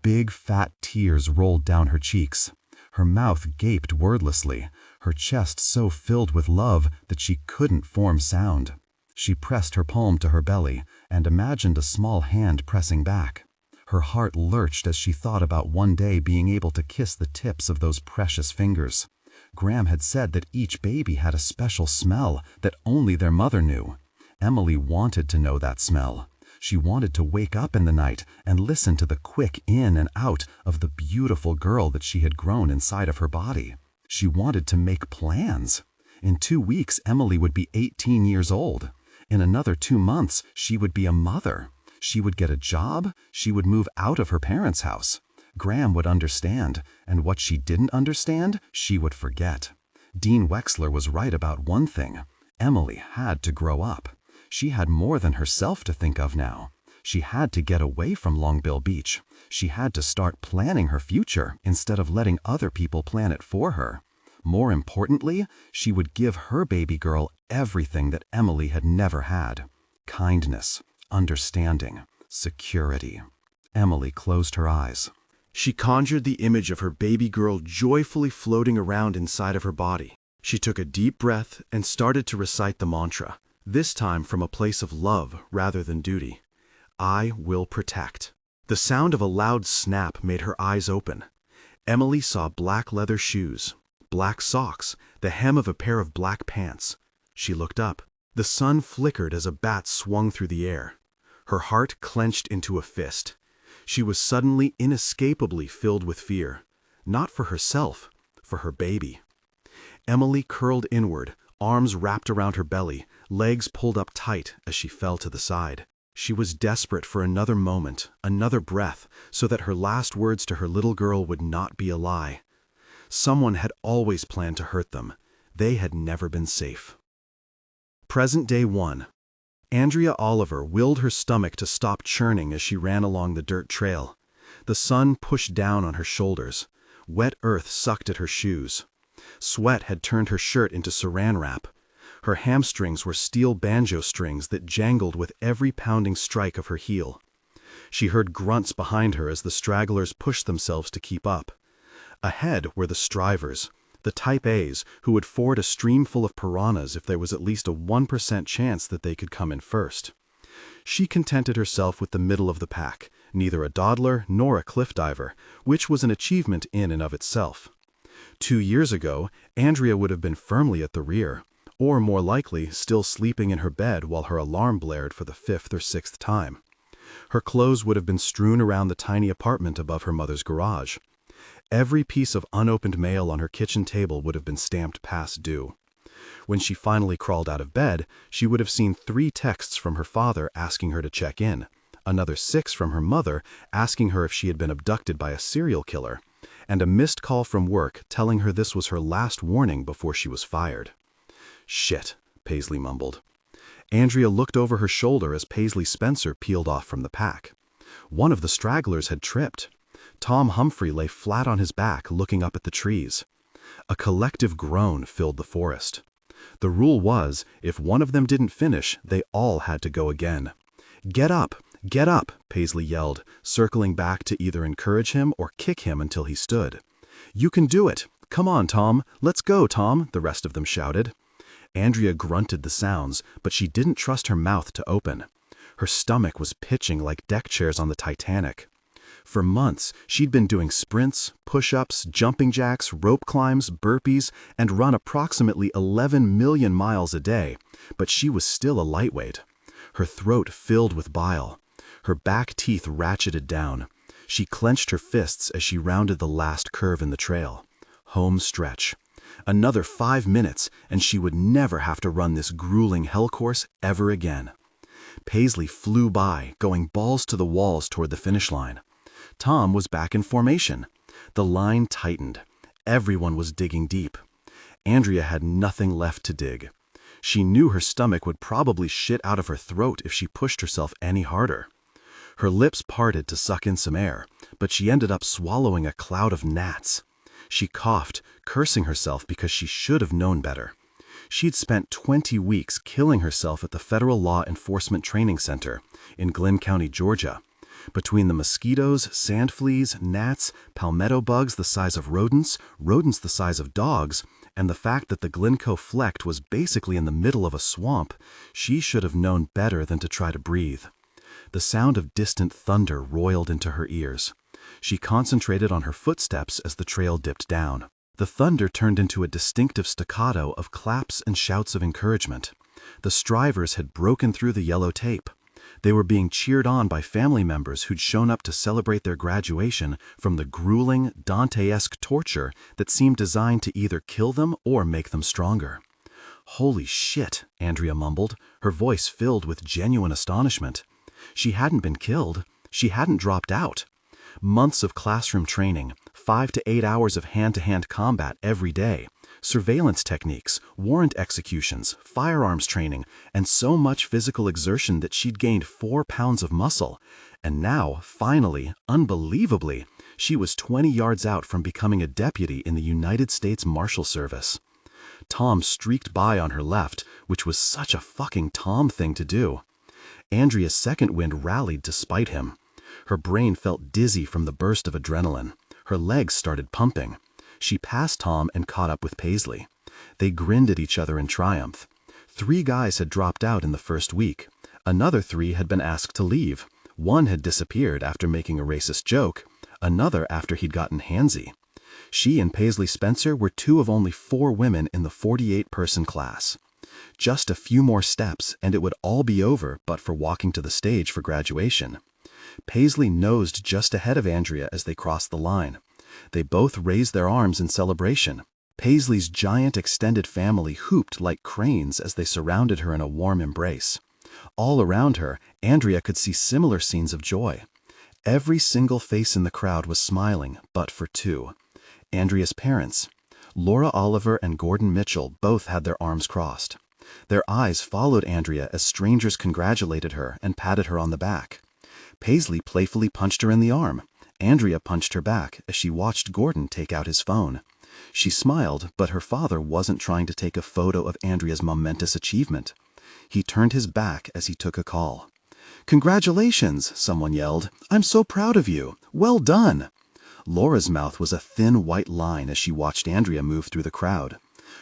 Big, fat tears rolled down her cheeks. Her mouth gaped wordlessly, her chest so filled with love that she couldn't form sound. She pressed her palm to her belly and imagined a small hand pressing back. Her heart lurched as she thought about one day being able to kiss the tips of those precious fingers. Graham had said that each baby had a special smell that only their mother knew. Emily wanted to know that smell. She wanted to wake up in the night and listen to the quick in and out of the beautiful girl that she had grown inside of her body. She wanted to make plans. In 2 weeks, Emily would be 18 years old. In another 2 months, she would be a mother. She would get a job. She would move out of her parents' house. Graham would understand, and what she didn't understand, she would forget. Dean Wexler was right about one thing. Emily had to grow up. She had more than herself to think of now. She had to get away from Longbill Beach. She had to start planning her future instead of letting other people plan it for her. More importantly, she would give her baby girl everything that Emily had never had. Kindness, understanding, security. Emily closed her eyes. She conjured the image of her baby girl joyfully floating around inside of her body. She took a deep breath and started to recite the mantra, this time from a place of love rather than duty. I will protect. The sound of a loud snap made her eyes open. Emily saw black leather shoes, black socks, the hem of a pair of black pants. She looked up. The sun flickered as a bat swung through the air. Her heart clenched into a fist. She was suddenly inescapably filled with fear. Not for herself, for her baby. Emily curled inward, arms wrapped around her belly, legs pulled up tight as she fell to the side. She was desperate for another moment, another breath, so that her last words to her little girl would not be a lie. Someone had always planned to hurt them. They had never been safe. Present day 1. Andrea Oliver willed her stomach to stop churning as she ran along the dirt trail. The sun pushed down on her shoulders. Wet earth sucked at her shoes. Sweat had turned her shirt into saran wrap. Her hamstrings were steel banjo strings that jangled with every pounding strike of her heel. She heard grunts behind her as the stragglers pushed themselves to keep up. Ahead were the strivers, the Type A's who would ford a stream full of piranhas if there was at least a 1% chance that they could come in first. She contented herself with the middle of the pack, neither a dawdler nor a cliff diver, which was an achievement in and of itself. 2 years ago, Andrea would have been firmly at the rear, or more likely, still sleeping in her bed while her alarm blared for the 5th or 6th time. Her clothes would have been strewn around the tiny apartment above her mother's garage. Every piece of unopened mail on her kitchen table would have been stamped past due. When she finally crawled out of bed, she would have seen 3 texts from her father asking her to check in, another 6 from her mother asking her if she had been abducted by a serial killer, and a missed call from work telling her this was her last warning before she was fired. "Shit," Paisley mumbled. Andrea looked over her shoulder as Paisley Spencer peeled off from the pack. One of the stragglers had tripped. Tom Humphrey lay flat on his back looking up at the trees. A collective groan filled the forest. The rule was, if one of them didn't finish, they all had to go again. "Get up! Get up!" Paisley yelled, circling back to either encourage him or kick him until he stood. "You can do it! Come on, Tom! Let's go, Tom!" the rest of them shouted. Andrea grunted the sounds, but she didn't trust her mouth to open. Her stomach was pitching like deck chairs on the Titanic. For months, she'd been doing sprints, push-ups, jumping jacks, rope climbs, burpees, and run approximately 11 million miles a day, but she was still a lightweight. Her throat filled with bile. Her back teeth ratcheted down. She clenched her fists as she rounded the last curve in the trail. Home stretch. Another 5 minutes, and she would never have to run this grueling hell course ever again. Paisley flew by, going balls to the walls toward the finish line. Tom was back in formation. The line tightened. Everyone was digging deep. Andrea had nothing left to dig. She knew her stomach would probably shit out of her throat if she pushed herself any harder. Her lips parted to suck in some air, but she ended up swallowing a cloud of gnats. She coughed, cursing herself because she should have known better. She'd spent 20 weeks killing herself at the Federal Law Enforcement Training Center in Glynn County, Georgia. Between the mosquitoes, sand fleas, gnats, palmetto bugs the size of rodents, rodents the size of dogs, and the fact that the Glencoe Flecht was basically in the middle of a swamp, she should have known better than to try to breathe. The sound of distant thunder roiled into her ears. She concentrated on her footsteps as the trail dipped down. The thunder turned into a distinctive staccato of claps and shouts of encouragement. The strivers had broken through the yellow tape. They were being cheered on by family members who'd shown up to celebrate their graduation from the grueling, Dante-esque torture that seemed designed to either kill them or make them stronger. "Holy shit," Andrea mumbled, her voice filled with genuine astonishment. She hadn't been killed. She hadn't dropped out. Months of classroom training, 5 to 8 hours of hand-to-hand combat every day, surveillance techniques, warrant executions, firearms training, and so much physical exertion that she'd gained 4 pounds of muscle. And now, finally, unbelievably, she was 20 yards out from becoming a deputy in the United States Marshal Service. Tom streaked by on her left, which was such a fucking Tom thing to do. Andrea's second wind rallied to spite him. Her brain felt dizzy from the burst of adrenaline. Her legs started pumping. She passed Tom and caught up with Paisley. They grinned at each other in triumph. 3 guys had dropped out in the first week. Another 3 had been asked to leave. One had disappeared after making a racist joke. Another after he'd gotten handsy. She and Paisley Spencer were 2 of only 4 women in the 48-person class. Just a few more steps and it would all be over but for walking to the stage for graduation. Paisley nosed just ahead of Andrea as they crossed the line. They both raised their arms in celebration. Paisley's giant extended family hooped like cranes as they surrounded her in a warm embrace. All around her, Andrea could see similar scenes of joy. Every single face in the crowd was smiling, but for 2. Andrea's parents. Laura Oliver and Gordon Mitchell both had their arms crossed. Their eyes followed Andrea as strangers congratulated her and patted her on the back. Paisley playfully punched her in the arm. Andrea punched her back as she watched Gordon take out his phone. She smiled, but her father wasn't trying to take a photo of Andrea's momentous achievement. He turned his back as he took a call. "Congratulations," someone yelled. "I'm so proud of you. Well done." Laura's mouth was a thin white line as she watched Andrea move through the crowd.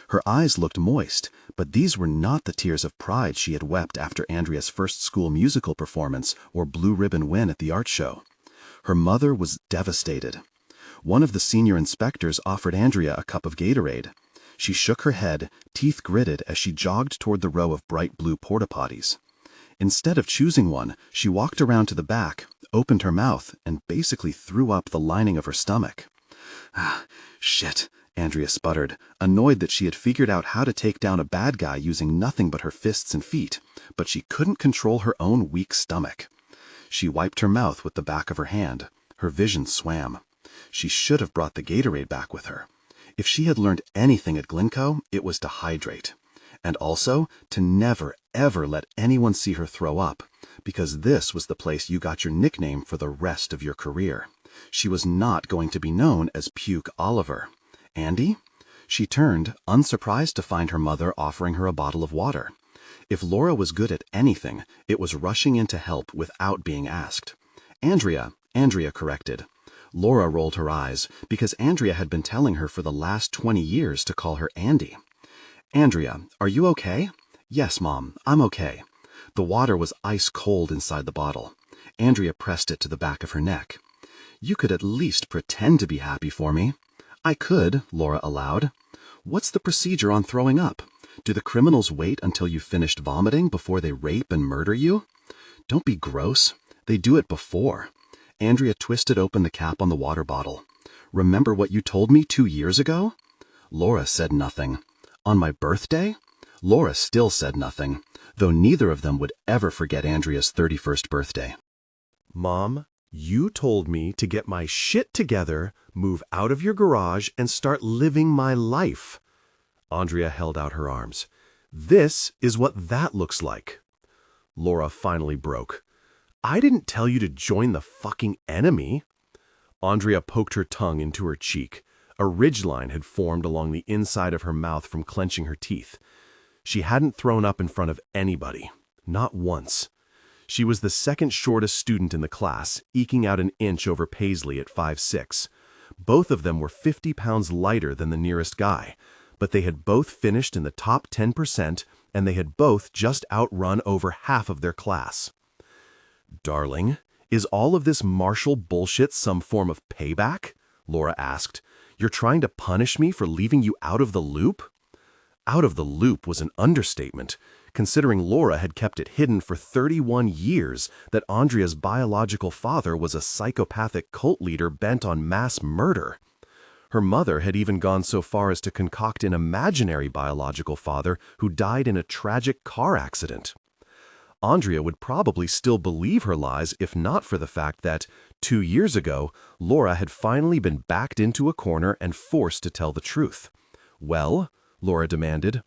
Her eyes looked moist, but these were not the tears of pride she had wept after Andrea's first school musical performance or blue ribbon win at the art show. Her mother was devastated. One of the senior inspectors offered Andrea a cup of Gatorade. She shook her head, teeth gritted as she jogged toward the row of bright blue porta potties. Instead of choosing one, she walked around to the back, opened her mouth, and basically threw up the lining of her stomach. Shit, Andrea sputtered, annoyed that she had figured out how to take down a bad guy using nothing but her fists and feet, but she couldn't control her own weak stomach. She wiped her mouth with the back of her hand. Her vision swam. She should have brought the Gatorade back with her. If she had learned anything at Glencoe, it was to hydrate. And also to never, ever let anyone see her throw up, because this was the place you got your nickname for the rest of your career. She was not going to be known as Puke Oliver. Andy? She turned, unsurprised to find her mother offering her a bottle of water. If Laura was good at anything, it was rushing in to help without being asked. Andrea corrected. Laura rolled her eyes, because Andrea had been telling her for the last 20 years to call her Andy. Andrea, are you okay? Yes, Mom, I'm okay. The water was ice cold inside the bottle. Andrea pressed it to the back of her neck. You could at least pretend to be happy for me. I could, Laura allowed. What's the procedure on throwing up? Do the criminals wait until you've finished vomiting before they rape and murder you? Don't be gross. They do it before. Andrea twisted open the cap on the water bottle. Remember what you told me 2 years ago? Laura said nothing. On my birthday? Laura still said nothing, though neither of them would ever forget Andrea's 31st birthday. Mom, you told me to get my shit together, move out of your garage, and start living my life. Andrea held out her arms. This is what that looks like. Laura finally broke. I didn't tell you to join the fucking enemy. Andrea poked her tongue into her cheek. A ridgeline had formed along the inside of her mouth from clenching her teeth. She hadn't thrown up in front of anybody. Not once. She was the second shortest student in the class, eking out an inch over Paisley at 5'6". Both of them were 50 pounds lighter than the nearest guy, but they had both finished in the top 10%, and they had both just outrun over half of their class. Darling, is all of this Marshal bullshit some form of payback? Laura asked. You're trying to punish me for leaving you out of the loop? Out of the loop was an understatement, considering Laura had kept it hidden for 31 years that Andrea's biological father was a psychopathic cult leader bent on mass murder. Her mother had even gone so far as to concoct an imaginary biological father who died in a tragic car accident. Andrea would probably still believe her lies if not for the fact that, 2 years ago, Laura had finally been backed into a corner and forced to tell the truth. Well, Laura demanded.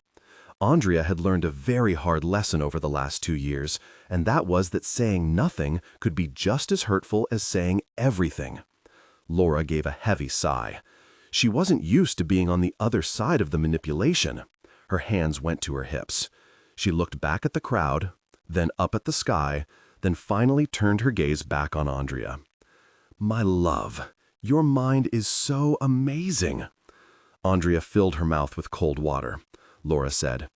Andrea had learned a very hard lesson over the last 2 years, and that was that saying nothing could be just as hurtful as saying everything. Laura gave a heavy sigh. She wasn't used to being on the other side of the manipulation. Her hands went to her hips. She looked back at the crowd, then up at the sky, then finally turned her gaze back on Andrea. My love, your mind is so amazing. Andrea filled her mouth with cold water. Laura said,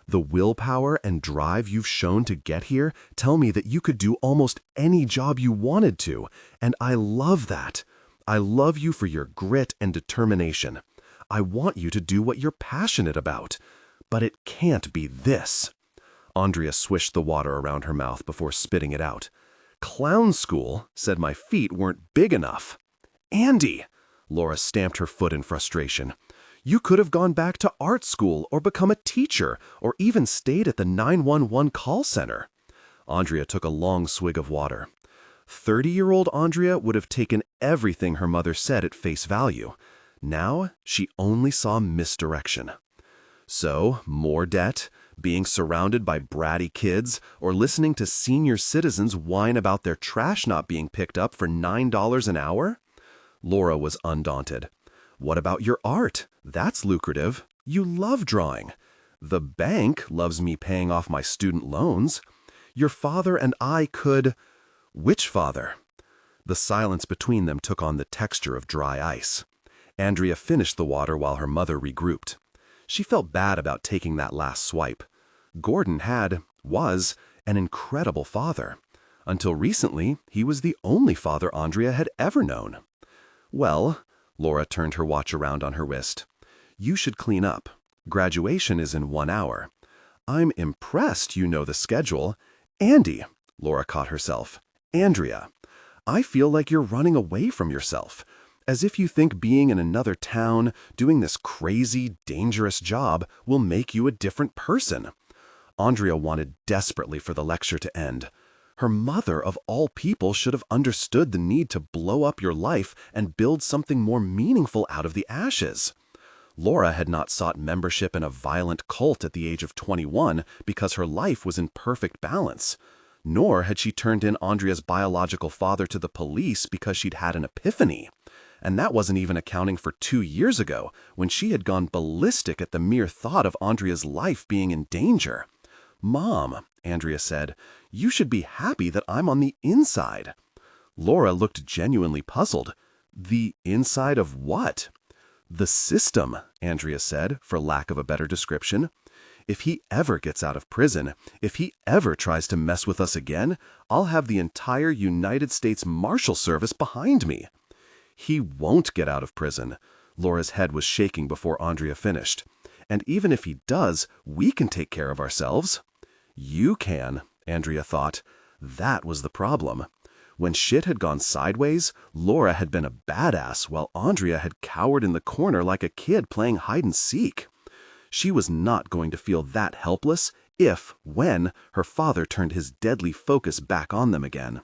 the willpower and drive you've shown to get here tell me that you could do almost any job you wanted to, and I love that. I love you for your grit and determination. I want you to do what you're passionate about. But it can't be this. Andrea swished the water around her mouth before spitting it out. Clown school said my feet weren't big enough. Andy! Laura stamped her foot in frustration. You could have gone back to art school or become a teacher or even stayed at the 911 call center. Andrea took a long swig of water. 30-year-old Andrea would have taken everything her mother said at face value. Now she only saw misdirection. So, more debt, being surrounded by bratty kids, or listening to senior citizens whine about their trash not being picked up for $9 an hour? Laura was undaunted. What about your art? That's lucrative. You love drawing. The bank loves me paying off my student loans. Your father and I could... Which father? The silence between them took on the texture of dry ice. Andrea finished the water while her mother regrouped. She felt bad about taking that last swipe. Gordon was, an incredible father. Until recently, he was the only father Andrea had ever known. Well, Laura turned her watch around on her wrist. You should clean up. Graduation is in 1 hour. I'm impressed you know the schedule. Andy, Laura caught herself. Andrea, I feel like you're running away from yourself. As if you think being in another town, doing this crazy, dangerous job, will make you a different person. Andrea wanted desperately for the lecture to end. Her mother, of all people, should have understood the need to blow up your life and build something more meaningful out of the ashes. Laura had not sought membership in a violent cult at the age of 21 because her life was in perfect balance. Nor had she turned in Andrea's biological father to the police because she'd had an epiphany. And that wasn't even accounting for 2 years ago, when she had gone ballistic at the mere thought of Andrea's life being in danger. "Mom," Andrea said, "you should be happy that I'm on the inside." Laura looked genuinely puzzled. "The inside of what?" "The system," Andrea said, for lack of a better description. "If he ever gets out of prison, if he ever tries to mess with us again, I'll have the entire United States Marshal Service behind me." "He won't get out of prison." Laura's head was shaking before Andrea finished. "And even if he does, we can take care of ourselves." "You can," Andrea thought. That was the problem. When shit had gone sideways, Laura had been a badass while Andrea had cowered in the corner like a kid playing hide-and-seek. She was not going to feel that helpless when her father turned his deadly focus back on them again.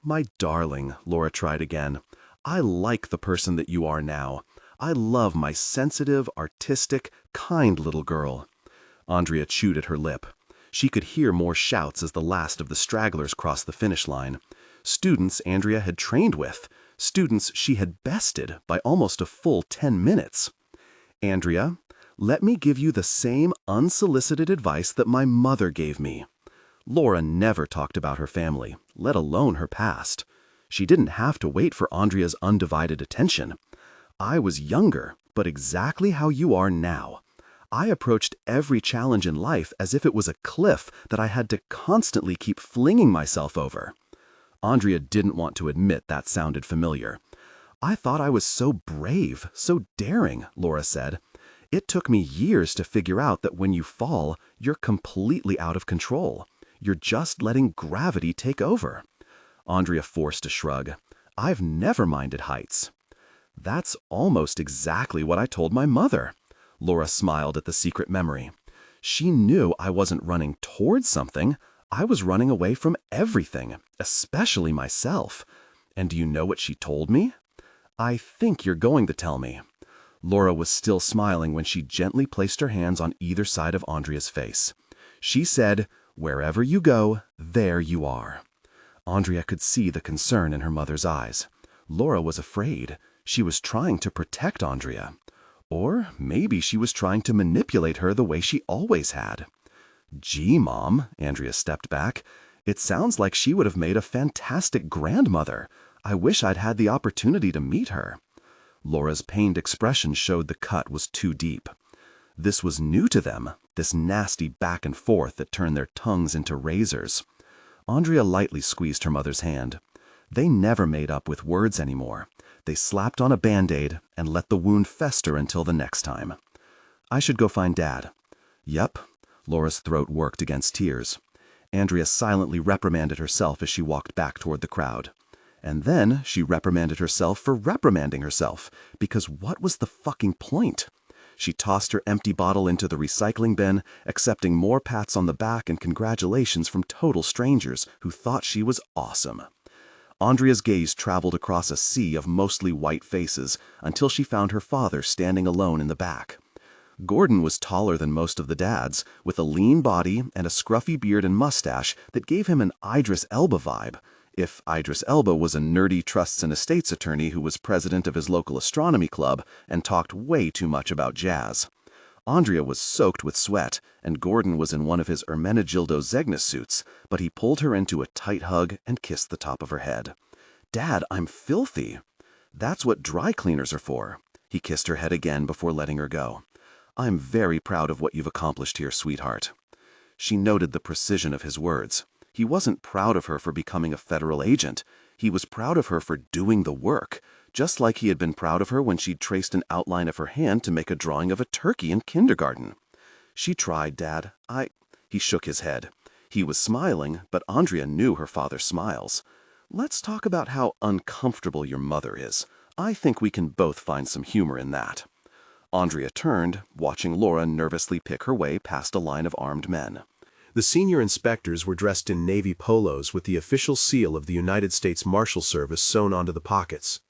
"My darling," Laura tried again, "I like the person that you are now. I love my sensitive, artistic, kind little girl." Andrea chewed at her lip. She could hear more shouts as the last of the stragglers crossed the finish line. Students Andrea had trained with. Students she had bested by almost a full 10 minutes. "Andrea, let me give you the same unsolicited advice that my mother gave me." Laura never talked about her family, let alone her past. She didn't have to wait for Andrea's undivided attention. "I was younger, but exactly how you are now. I approached every challenge in life as if it was a cliff that I had to constantly keep flinging myself over." Andrea didn't want to admit that sounded familiar. "I thought I was so brave, so daring," Laura said. "It took me years to figure out that when you fall, you're completely out of control. You're just letting gravity take over." Andrea forced a shrug. "I've never minded heights." "That's almost exactly what I told my mother." Laura smiled at the secret memory. "She knew I wasn't running towards something. I was running away from everything, especially myself. And do you know what she told me?" "I think you're going to tell me." Laura was still smiling when she gently placed her hands on either side of Andrea's face. She said, "Wherever you go, there you are." Andrea could see the concern in her mother's eyes. Laura was afraid. She was trying to protect Andrea. Or maybe she was trying to manipulate her the way she always had. "Gee, Mom," Andrea stepped back. "It sounds like she would have made a fantastic grandmother. I wish I'd had the opportunity to meet her." Laura's pained expression showed the cut was too deep. This was new to them, this nasty back and forth that turned their tongues into razors. Andrea lightly squeezed her mother's hand. They never made up with words anymore. They slapped on a Band-Aid and let the wound fester until the next time. "I should go find Dad." "Yep." Laura's throat worked against tears. Andrea silently reprimanded herself as she walked back toward the crowd. And then she reprimanded herself for reprimanding herself, because what was the fucking point? She tossed her empty bottle into the recycling bin, accepting more pats on the back and congratulations from total strangers who thought she was awesome. Andrea's gaze traveled across a sea of mostly white faces until she found her father standing alone in the back. Gordon was taller than most of the dads, with a lean body and a scruffy beard and mustache that gave him an Idris Elba vibe, if Idris Elba was a nerdy trusts and estates attorney who was president of his local astronomy club and talked way too much about jazz. Andrea was soaked with sweat, and Gordon was in one of his Ermenegildo Zegna suits, but he pulled her into a tight hug and kissed the top of her head. "Dad, I'm filthy." "That's what dry cleaners are for." He kissed her head again before letting her go. "I'm very proud of what you've accomplished here, sweetheart." She noted the precision of his words. He wasn't proud of her for becoming a federal agent. He was proud of her for doing the work, just like he had been proud of her when she'd traced an outline of her hand to make a drawing of a turkey in kindergarten. "She tried, Dad. He shook his head. He was smiling, but Andrea knew her father's smiles. "Let's talk about how uncomfortable your mother is. I think we can both find some humor in that." Andrea turned, watching Laura nervously pick her way past a line of armed men. The senior inspectors were dressed in navy polos with the official seal of the United States Marshal Service sewn onto the pockets.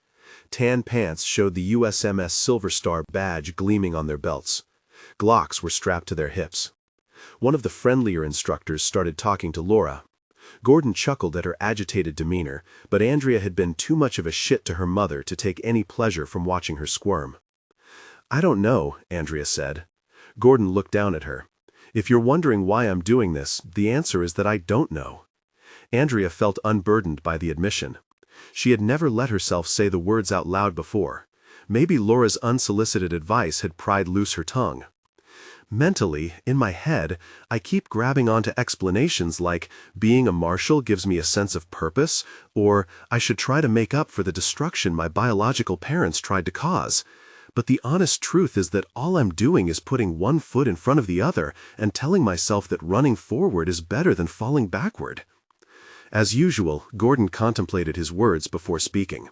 Tan pants showed the USMS Silver Star badge gleaming on their belts. Glocks were strapped to their hips. One of the friendlier instructors started talking to Laura. Gordon chuckled at her agitated demeanor, but Andrea had been too much of a shit to her mother to take any pleasure from watching her squirm. "I don't know," Andrea said. Gordon looked down at her. "If you're wondering why I'm doing this, the answer is that I don't know." Andrea felt unburdened by the admission. She had never let herself say the words out loud before. Maybe Laura's unsolicited advice had pried loose her tongue. Mentally, in my head, I keep grabbing onto explanations like, being a marshal gives me a sense of purpose, or I should try to make up for the destruction my biological parents tried to cause. But the honest truth is that all I'm doing is putting one foot in front of the other and telling myself that running forward is better than falling backward. As usual, Gordon contemplated his words before speaking.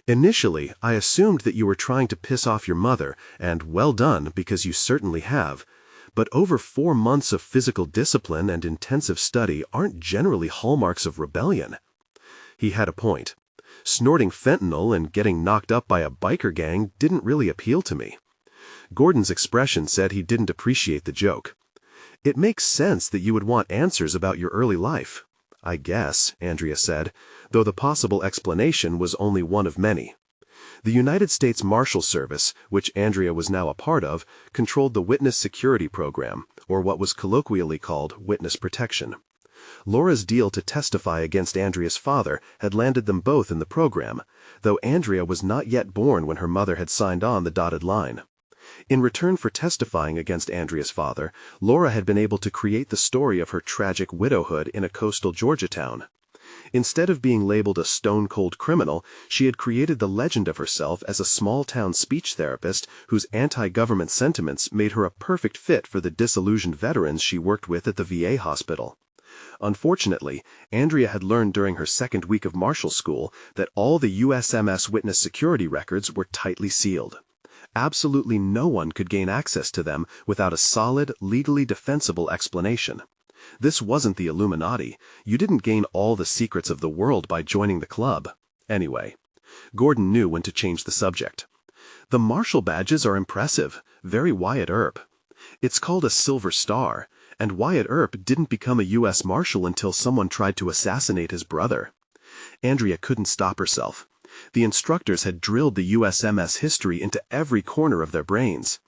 "Initially, I assumed that you were trying to piss off your mother, and well done, because you certainly have. But over 4 months of physical discipline and intensive study aren't generally hallmarks of rebellion." He had a point. Snorting fentanyl and getting knocked up by a biker gang didn't really appeal to me. Gordon's expression said he didn't appreciate the joke. "It makes sense that you would want answers about your early life." "I guess," Andrea said, though the possible explanation was only one of many. The United States Marshal Service, which Andrea was now a part of, controlled the Witness Security Program, or what was colloquially called witness protection. Laura's deal to testify against Andrea's father had landed them both in the program, though Andrea was not yet born when her mother had signed on the dotted line. In return for testifying against Andrea's father, Laura had been able to create the story of her tragic widowhood in a coastal Georgia town. Instead of being labeled a stone-cold criminal, she had created the legend of herself as a small-town speech therapist whose anti-government sentiments made her a perfect fit for the disillusioned veterans she worked with at the VA hospital. Unfortunately, Andrea had learned during her second week of marshal school that all the USMS witness security records were tightly sealed. Absolutely no one could gain access to them without a solid, legally defensible explanation. This wasn't the Illuminati. You didn't gain all the secrets of the world by joining the club. Anyway, Gordon knew when to change the subject. "The marshal badges are impressive, very Wyatt Earp. It's called a Silver Star, and Wyatt Earp didn't become a U.S. Marshal until someone tried to assassinate his brother." Andrea couldn't stop herself. The instructors had drilled the USMS history into every corner of their brains.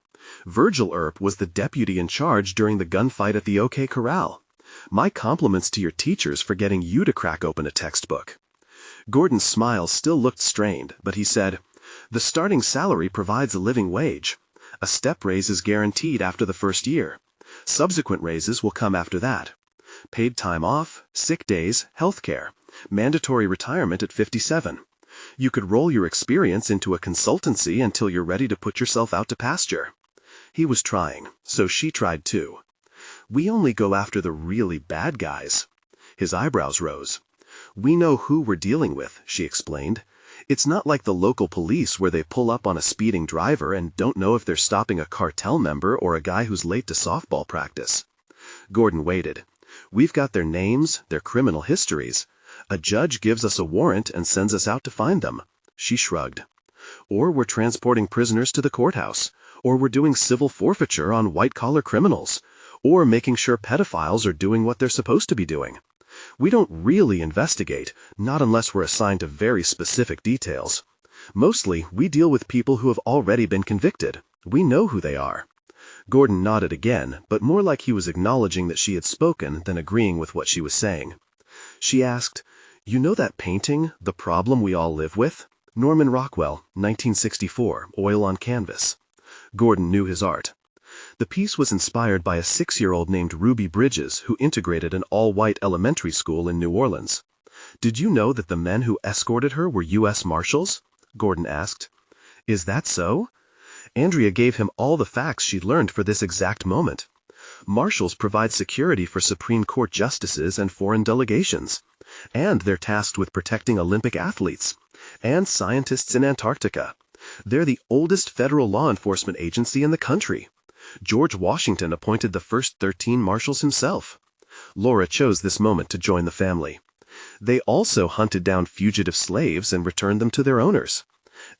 Virgil Earp was the deputy in charge during the gunfight at the OK Corral. My compliments to your teachers for getting you to crack open a textbook. Gordon's smile still looked strained, but he said, "The starting salary provides a living wage. A step raise is guaranteed after the first year. Subsequent raises will come after that. Paid time off, sick days, health care, mandatory retirement at 57. You could roll your experience into a consultancy until you're ready to put yourself out to pasture." He was trying, so she tried too. "We only go after the really bad guys." His eyebrows rose. "We know who we're dealing with," she explained. "It's not like the local police where they pull up on a speeding driver and don't know if they're stopping a cartel member or a guy who's late to softball practice." Gordon waited. "We've got their names, their criminal histories. A judge gives us a warrant and sends us out to find them." She shrugged. "Or we're transporting prisoners to the courthouse. Or we're doing civil forfeiture on white-collar criminals. Or making sure pedophiles are doing what they're supposed to be doing. We don't really investigate, not unless we're assigned to very specific details. Mostly, we deal with people who have already been convicted. We know who they are." Gordon nodded again, but more like he was acknowledging that she had spoken than agreeing with what she was saying. She asked, "You know that painting, The Problem We All Live With? Norman Rockwell, 1964, oil on canvas." Gordon knew his art. The piece was inspired by a 6-year-old named Ruby Bridges who integrated an all-white elementary school in New Orleans. "Did you know that the men who escorted her were U.S. Marshals?" Gordon asked. "Is that so?" Andrea gave him all the facts she'd learned for this exact moment. Marshals provide security for Supreme Court justices and foreign delegations. And they're tasked with protecting Olympic athletes. And scientists in Antarctica. They're the oldest federal law enforcement agency in the country. George Washington appointed the first 13 marshals himself. Laura chose this moment to join the family. They also hunted down fugitive slaves and returned them to their owners.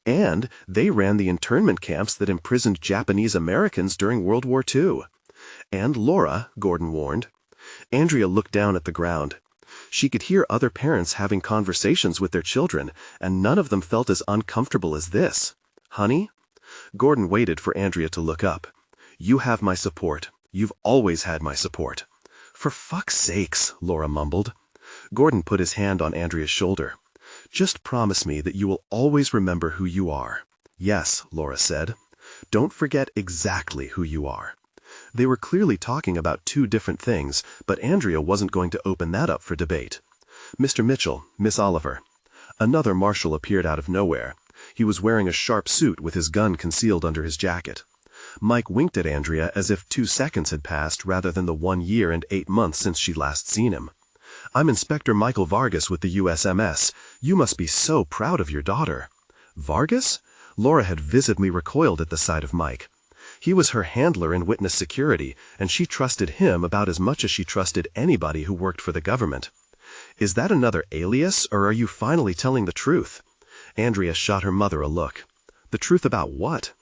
And they ran the internment camps that imprisoned Japanese Americans during World War II. And Laura, Gordon warned. Andrea looked down at the ground. She could hear other parents having conversations with their children, and none of them felt as uncomfortable as this. "Honey?" Gordon waited for Andrea to look up. "You have my support. You've always had my support." "For fuck's sakes," Laura mumbled. Gordon put his hand on Andrea's shoulder. "Just promise me that you will always remember who you are." "Yes," Laura said. "Don't forget exactly who you are." They were clearly talking about two different things, but Andrea wasn't going to open that up for debate. "Mr. Mitchell, Miss Oliver." Another marshal appeared out of nowhere. He was wearing a sharp suit with his gun concealed under his jacket. Mike winked at Andrea as if 2 seconds had passed rather than the 1 year and 8 months since she'd last seen him. "I'm Inspector Michael Vargas with the USMS. You must be so proud of your daughter." "Vargas?" Laura had visibly recoiled at the sight of Mike. He was her handler in witness security, and she trusted him about as much as she trusted anybody who worked for the government. "Is that another alias, or are you finally telling the truth?" Andrea shot her mother a look. "The truth about what?"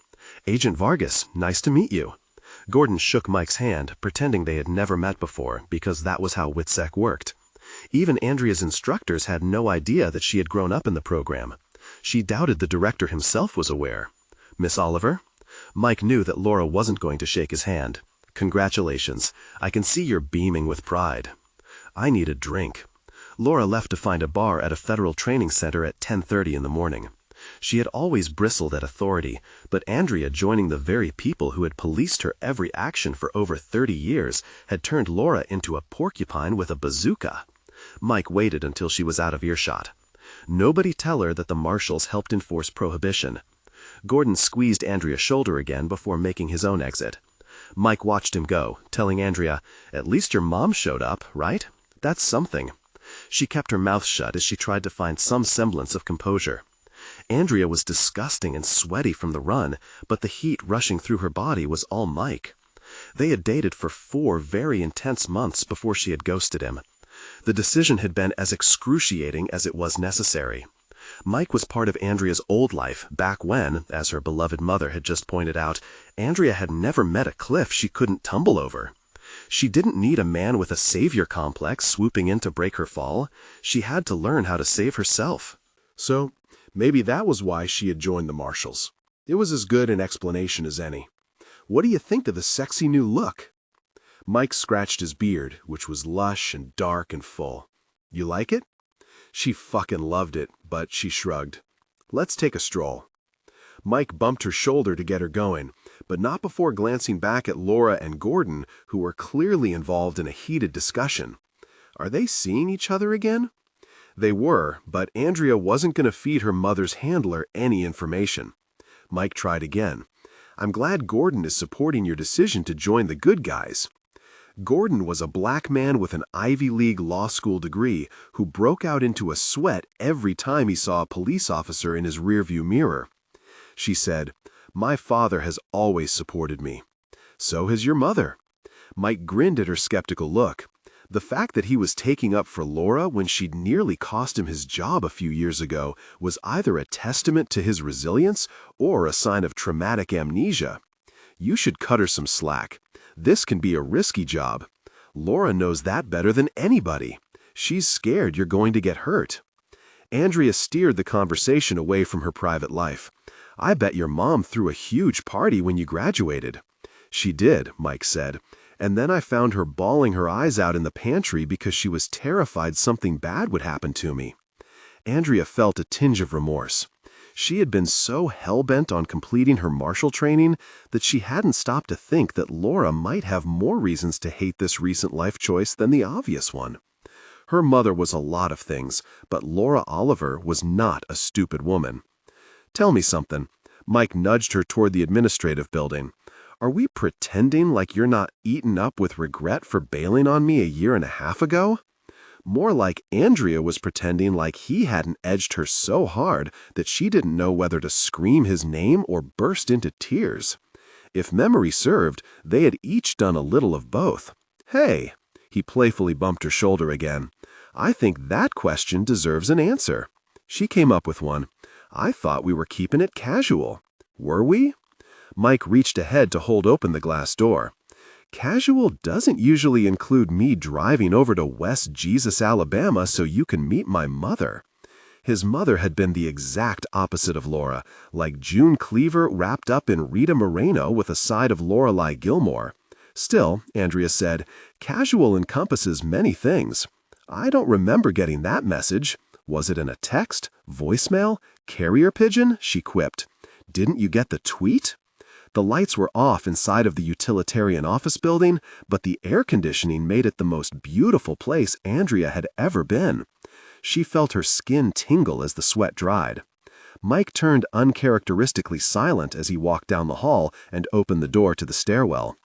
"Agent Vargas, nice to meet you." Gordon shook Mike's hand, pretending they had never met before, because that was how WITSEC worked. Even Andrea's instructors had no idea that she had grown up in the program. She doubted the director himself was aware. "Miss Oliver?" Mike knew that Laura wasn't going to shake his hand. "Congratulations. I can see you're beaming with pride." "I need a drink." Laura left to find a bar at a federal training center at 10:30 in the morning. She had always bristled at authority, but Andrea joining the very people who had policed her every action for over 30 years had turned Laura into a porcupine with a bazooka. Mike waited until she was out of earshot. Nobody tell her that the marshals helped enforce prohibition. Gordon squeezed Andrea's shoulder again before making his own exit. Mike watched him go, telling Andrea, "At least your mom showed up, right? That's something." She kept her mouth shut as she tried to find some semblance of composure. Andrea was disgusting and sweaty from the run, but the heat rushing through her body was all Mike. They had dated for 4 very intense months before she had ghosted him. The decision had been as excruciating as it was necessary. Mike was part of Andrea's old life back when, as her beloved mother had just pointed out, Andrea had never met a cliff she couldn't tumble over. She didn't need a man with a savior complex swooping in to break her fall. She had to learn how to save herself. So, maybe that was why she had joined the Marshals. It was as good an explanation as any. "What do you think of the sexy new look?" Mike scratched his beard, which was lush and dark and full. "You like it?" She fucking loved it, but she shrugged. "Let's take a stroll." Mike bumped her shoulder to get her going, but not before glancing back at Laura and Gordon, who were clearly involved in a heated discussion. Are they seeing each other again? They were, but Andrea wasn't going to feed her mother's handler any information. Mike tried again. "I'm glad Gordon is supporting your decision to join the good guys." Gordon was a black man with an Ivy League law school degree who broke out into a sweat every time he saw a police officer in his rearview mirror. She said, "My father has always supported me." "So has your mother." Mike grinned at her skeptical look. The fact that he was taking up for Laura when she'd nearly cost him his job a few years ago was either a testament to his resilience or a sign of traumatic amnesia. "You should cut her some slack. This can be a risky job. Laura knows that better than anybody. She's scared you're going to get hurt." Andrea steered the conversation away from her private life. "I bet your mom threw a huge party when you graduated." "She did," Mike said, "and then I found her bawling her eyes out in the pantry because she was terrified something bad would happen to me." Andrea felt a tinge of remorse. She had been so hell-bent on completing her marshal training that she hadn't stopped to think that Laura might have more reasons to hate this recent life choice than the obvious one. Her mother was a lot of things, but Laura Oliver was not a stupid woman. "Tell me something." Mike nudged her toward the administrative building. "Are we pretending like you're not eaten up with regret for bailing on me a year and a half ago?" More like Andrea was pretending like he hadn't edged her so hard that she didn't know whether to scream his name or burst into tears. If memory served, they had each done a little of both. "Hey," he playfully bumped her shoulder again, "I think that question deserves an answer." She came up with one. "I thought we were keeping it casual." "Were we?" Mike reached ahead to hold open the glass door. "Casual doesn't usually include me driving over to West Jesus, Alabama so you can meet my mother." His mother had been the exact opposite of Laura, like June Cleaver wrapped up in Rita Moreno with a side of Lorelei Gilmore. Still, Andrea said, casual encompasses many things. "I don't remember getting that message. Was it in a text, voicemail, carrier pigeon?" she quipped. "Didn't you get the tweet?" The lights were off inside of the utilitarian office building, but the air conditioning made it the most beautiful place Andrea had ever been. She felt her skin tingle as the sweat dried. Mike turned uncharacteristically silent as he walked down the hall and opened the door to the stairwell.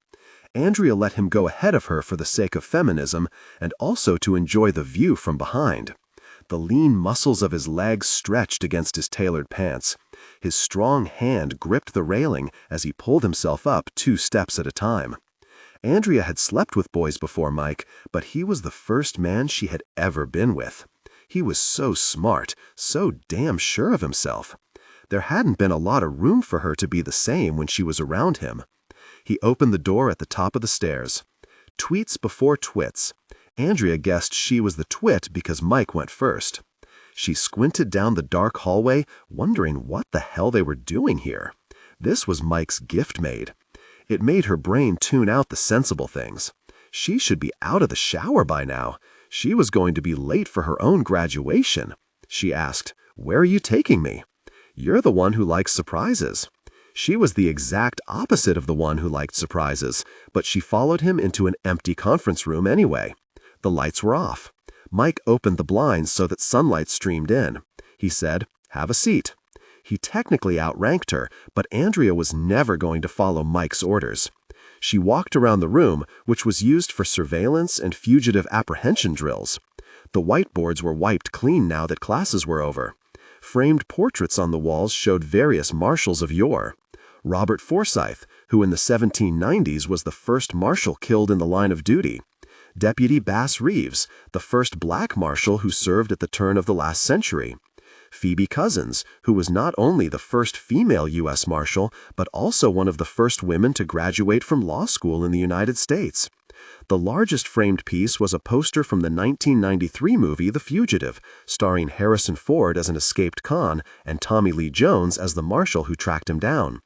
Andrea let him go ahead of her for the sake of feminism and also to enjoy the view from behind. The lean muscles of his legs stretched against his tailored pants. His strong hand gripped the railing as he pulled himself up 2 steps at a time. Andrea had slept with boys before Mike, but he was the first man she had ever been with. He was so smart, so damn sure of himself. There hadn't been a lot of room for her to be the same when she was around him. He opened the door at the top of the stairs. Tweets before twits. Andrea guessed she was the twit because Mike went first. She squinted down the dark hallway, wondering what the hell they were doing here. This was Mike's gift maid. It made her brain tune out the sensible things. She should be out of the shower by now. She was going to be late for her own graduation. She asked, "Where are you taking me?" "You're the one who likes surprises." She was the exact opposite of the one who liked surprises, but she followed him into an empty conference room anyway. The lights were off. Mike opened the blinds so that sunlight streamed in. He said, "Have a seat." He technically outranked her, but Andrea was never going to follow Mike's orders. She walked around the room, which was used for surveillance and fugitive apprehension drills. The whiteboards were wiped clean now that classes were over. Framed portraits on the walls showed various marshals of yore. Robert Forsyth, who in the 1790s was the first marshal killed in the line of duty. Deputy Bass Reeves, the first black marshal who served at the turn of the last century. Phoebe Couzens, who was not only the first female US Marshal, but also one of the first women to graduate from law school in the United States. The largest framed piece was a poster from the 1993 movie The Fugitive, starring Harrison Ford as an escaped con and Tommy Lee Jones as the marshal who tracked him down.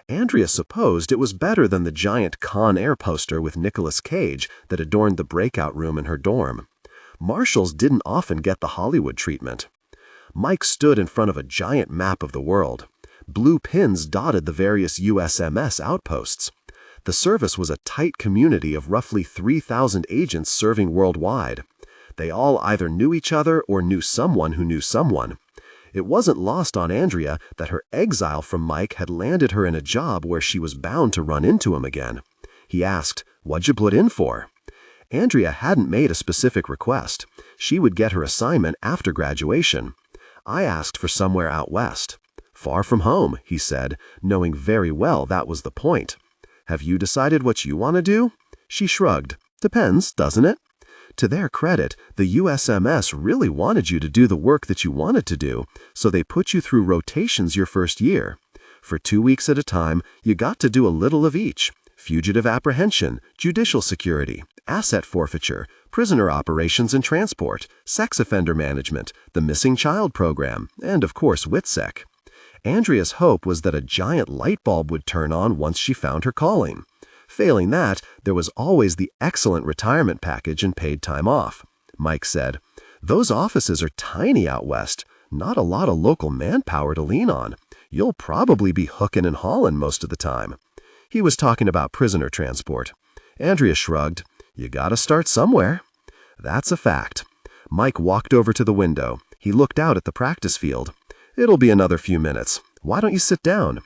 Andrea supposed it was better than the giant Con Air poster with Nicolas Cage that adorned the breakout room in her dorm. Marshals didn't often get the Hollywood treatment. Mike stood in front of a giant map of the world. Blue pins dotted the various USMS outposts. The service was a tight community of roughly 3,000 agents serving worldwide. They all either knew each other or knew someone who knew someone. It wasn't lost on Andrea that her exile from Mike had landed her in a job where she was bound to run into him again. He asked, "What'd you put in for?" Andrea hadn't made a specific request. She would get her assignment after graduation. "I asked for somewhere out west." "Far from home," he said, knowing very well that was the point. "Have you decided what you want to do?" She shrugged. "Depends, doesn't it?" To their credit, the USMS really wanted you to do the work that you wanted to do, so they put you through rotations your first year. For 2 weeks at a time, you got to do a little of each: fugitive apprehension, judicial security, asset forfeiture, prisoner operations and transport, sex offender management, the missing child program, and of course WITSEC. Andrea's hope was that a giant light bulb would turn on once she found her calling. Failing that, there was always the excellent retirement package and paid time off. Mike said, "Those offices are tiny out west, not a lot of local manpower to lean on. You'll probably be hooking and hauling most of the time." He was talking about prisoner transport. Andrea shrugged. "You gotta start somewhere." "That's a fact." Mike walked over to the window. He looked out at the practice field. "It'll be another few minutes. Why don't you sit down?"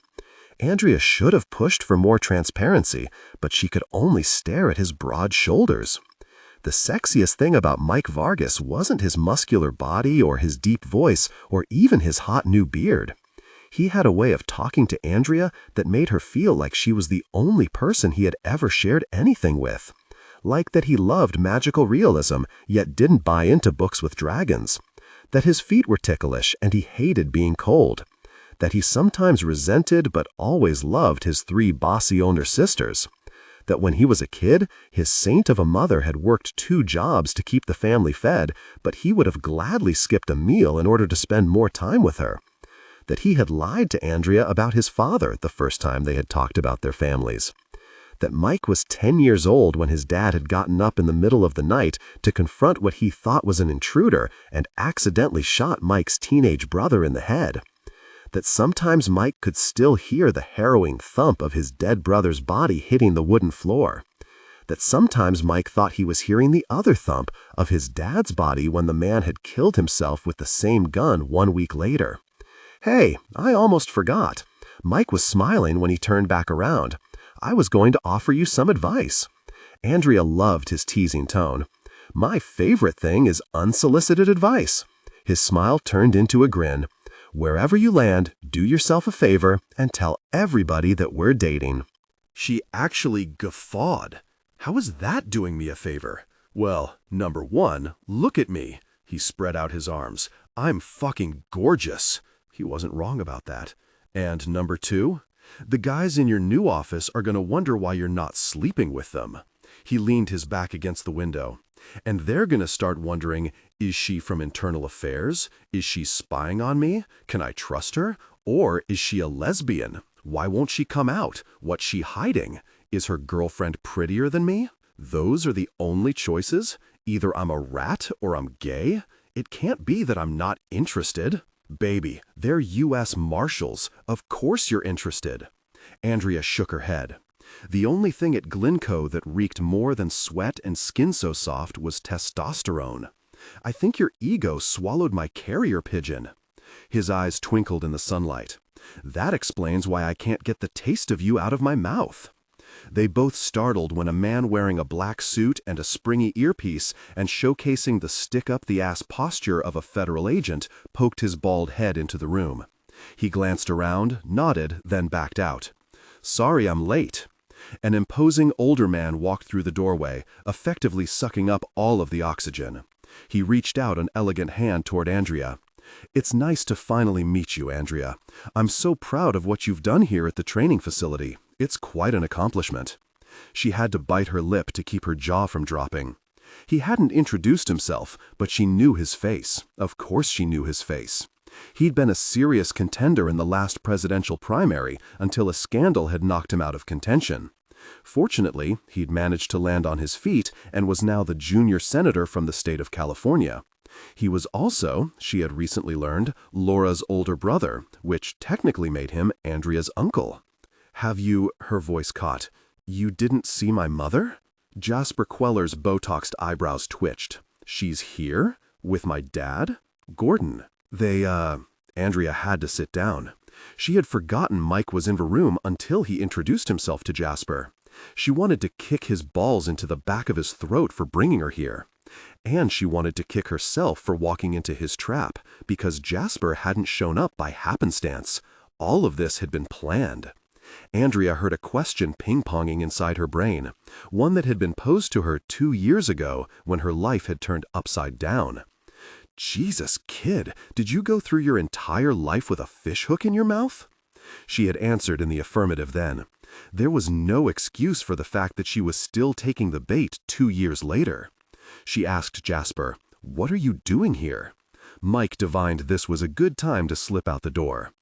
Andrea should have pushed for more transparency, but she could only stare at his broad shoulders. The sexiest thing about Mike Vargas wasn't his muscular body or his deep voice or even his hot new beard. He had a way of talking to Andrea that made her feel like she was the only person he had ever shared anything with. Like that he loved magical realism, yet didn't buy into books with dragons. That his feet were ticklish and he hated being cold. That he sometimes resented but always loved his 3 bossy owner sisters. That when he was a kid, his saint of a mother had worked 2 jobs to keep the family fed, but he would have gladly skipped a meal in order to spend more time with her. That he had lied to Andrea about his father the first time they had talked about their families. That Mike was 10 years old when his dad had gotten up in the middle of the night to confront what he thought was an intruder and accidentally shot Mike's teenage brother in the head. That sometimes Mike could still hear the harrowing thump of his dead brother's body hitting the wooden floor. That sometimes Mike thought he was hearing the other thump of his dad's body when the man had killed himself with the same gun 1 week later. Hey, I almost forgot. Mike was smiling when he turned back around. I was going to offer you some advice. Andrea loved his teasing tone. My favorite thing is unsolicited advice. His smile turned into a grin. Wherever you land, do yourself a favor and tell everybody that we're dating. She actually guffawed. How is that doing me a favor? Well, number 1, look at me. He spread out his arms. I'm fucking gorgeous. He wasn't wrong about that. And number 2, the guys in your new office are going to wonder why you're not sleeping with them. He leaned his back against the window. And they're going to start wondering, is she from internal affairs? Is she spying on me? Can I trust her? Or is she a lesbian? Why won't she come out? What's she hiding? Is her girlfriend prettier than me? Those are the only choices? Either I'm a rat or I'm gay? It can't be that I'm not interested. Baby, they're US Marshals. Of course you're interested. Andrea shook her head. The only thing at Glencoe that reeked more than sweat and skin so soft was testosterone. I think your ego swallowed my carrier pigeon. His eyes twinkled in the sunlight. That explains why I can't get the taste of you out of my mouth. They both startled when a man wearing a black suit and a springy earpiece and showcasing the stick-up-the-ass posture of a federal agent poked his bald head into the room. He glanced around, nodded, then backed out. Sorry I'm late. An imposing older man walked through the doorway, effectively sucking up all of the oxygen. He reached out an elegant hand toward Andrea. It's nice to finally meet you, Andrea. I'm so proud of what you've done here at the training facility. It's quite an accomplishment. She had to bite her lip to keep her jaw from dropping. He hadn't introduced himself, but she knew his face. Of course she knew his face. He'd been a serious contender in the last presidential primary until a scandal had knocked him out of contention. Fortunately, he'd managed to land on his feet and was now the junior senator from the state of California. He was also, she had recently learned, Laura's older brother, which technically made him Andrea's uncle. Have you, her voice caught, you didn't see my mother? Jasper Queller's Botoxed eyebrows twitched. She's here? With my dad? Gordon. Andrea had to sit down. She had forgotten Mike was in the room until he introduced himself to Jasper. She wanted to kick his balls into the back of his throat for bringing her here. And she wanted to kick herself for walking into his trap, because Jasper hadn't shown up by happenstance. All of this had been planned. Andrea heard a question ping-ponging inside her brain, one that had been posed to her 2 years ago when her life had turned upside down. Jesus, kid, did you go through your entire life with a fishhook in your mouth? She had answered in the affirmative then. There was no excuse for the fact that she was still taking the bait 2 years later. She asked Jasper, "What are you doing here?" Mike divined this was a good time to slip out the door.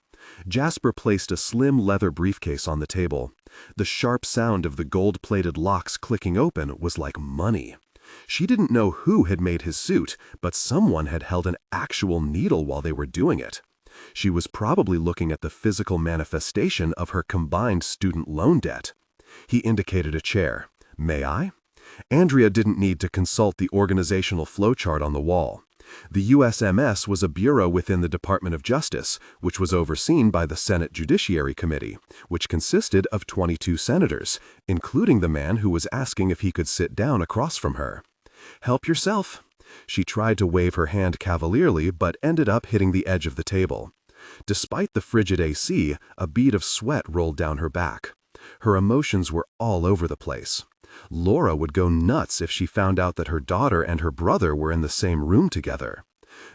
Jasper placed a slim leather briefcase on the table. The sharp sound of the gold-plated locks clicking open was like money. She didn't know who had made his suit, but someone had held an actual needle while they were doing it. She was probably looking at the physical manifestation of her combined student loan debt. He indicated a chair. "May I?" Andrea didn't need to consult the organizational flowchart on the wall. The USMS was a bureau within the Department of Justice, which was overseen by the Senate Judiciary Committee, which consisted of 22 senators, including the man who was asking if he could sit down across from her. "Help yourself." She tried to wave her hand cavalierly but ended up hitting the edge of the table. Despite the frigid AC, a bead of sweat rolled down her back. Her emotions were all over the place. Laura would go nuts if she found out that her daughter and her brother were in the same room together.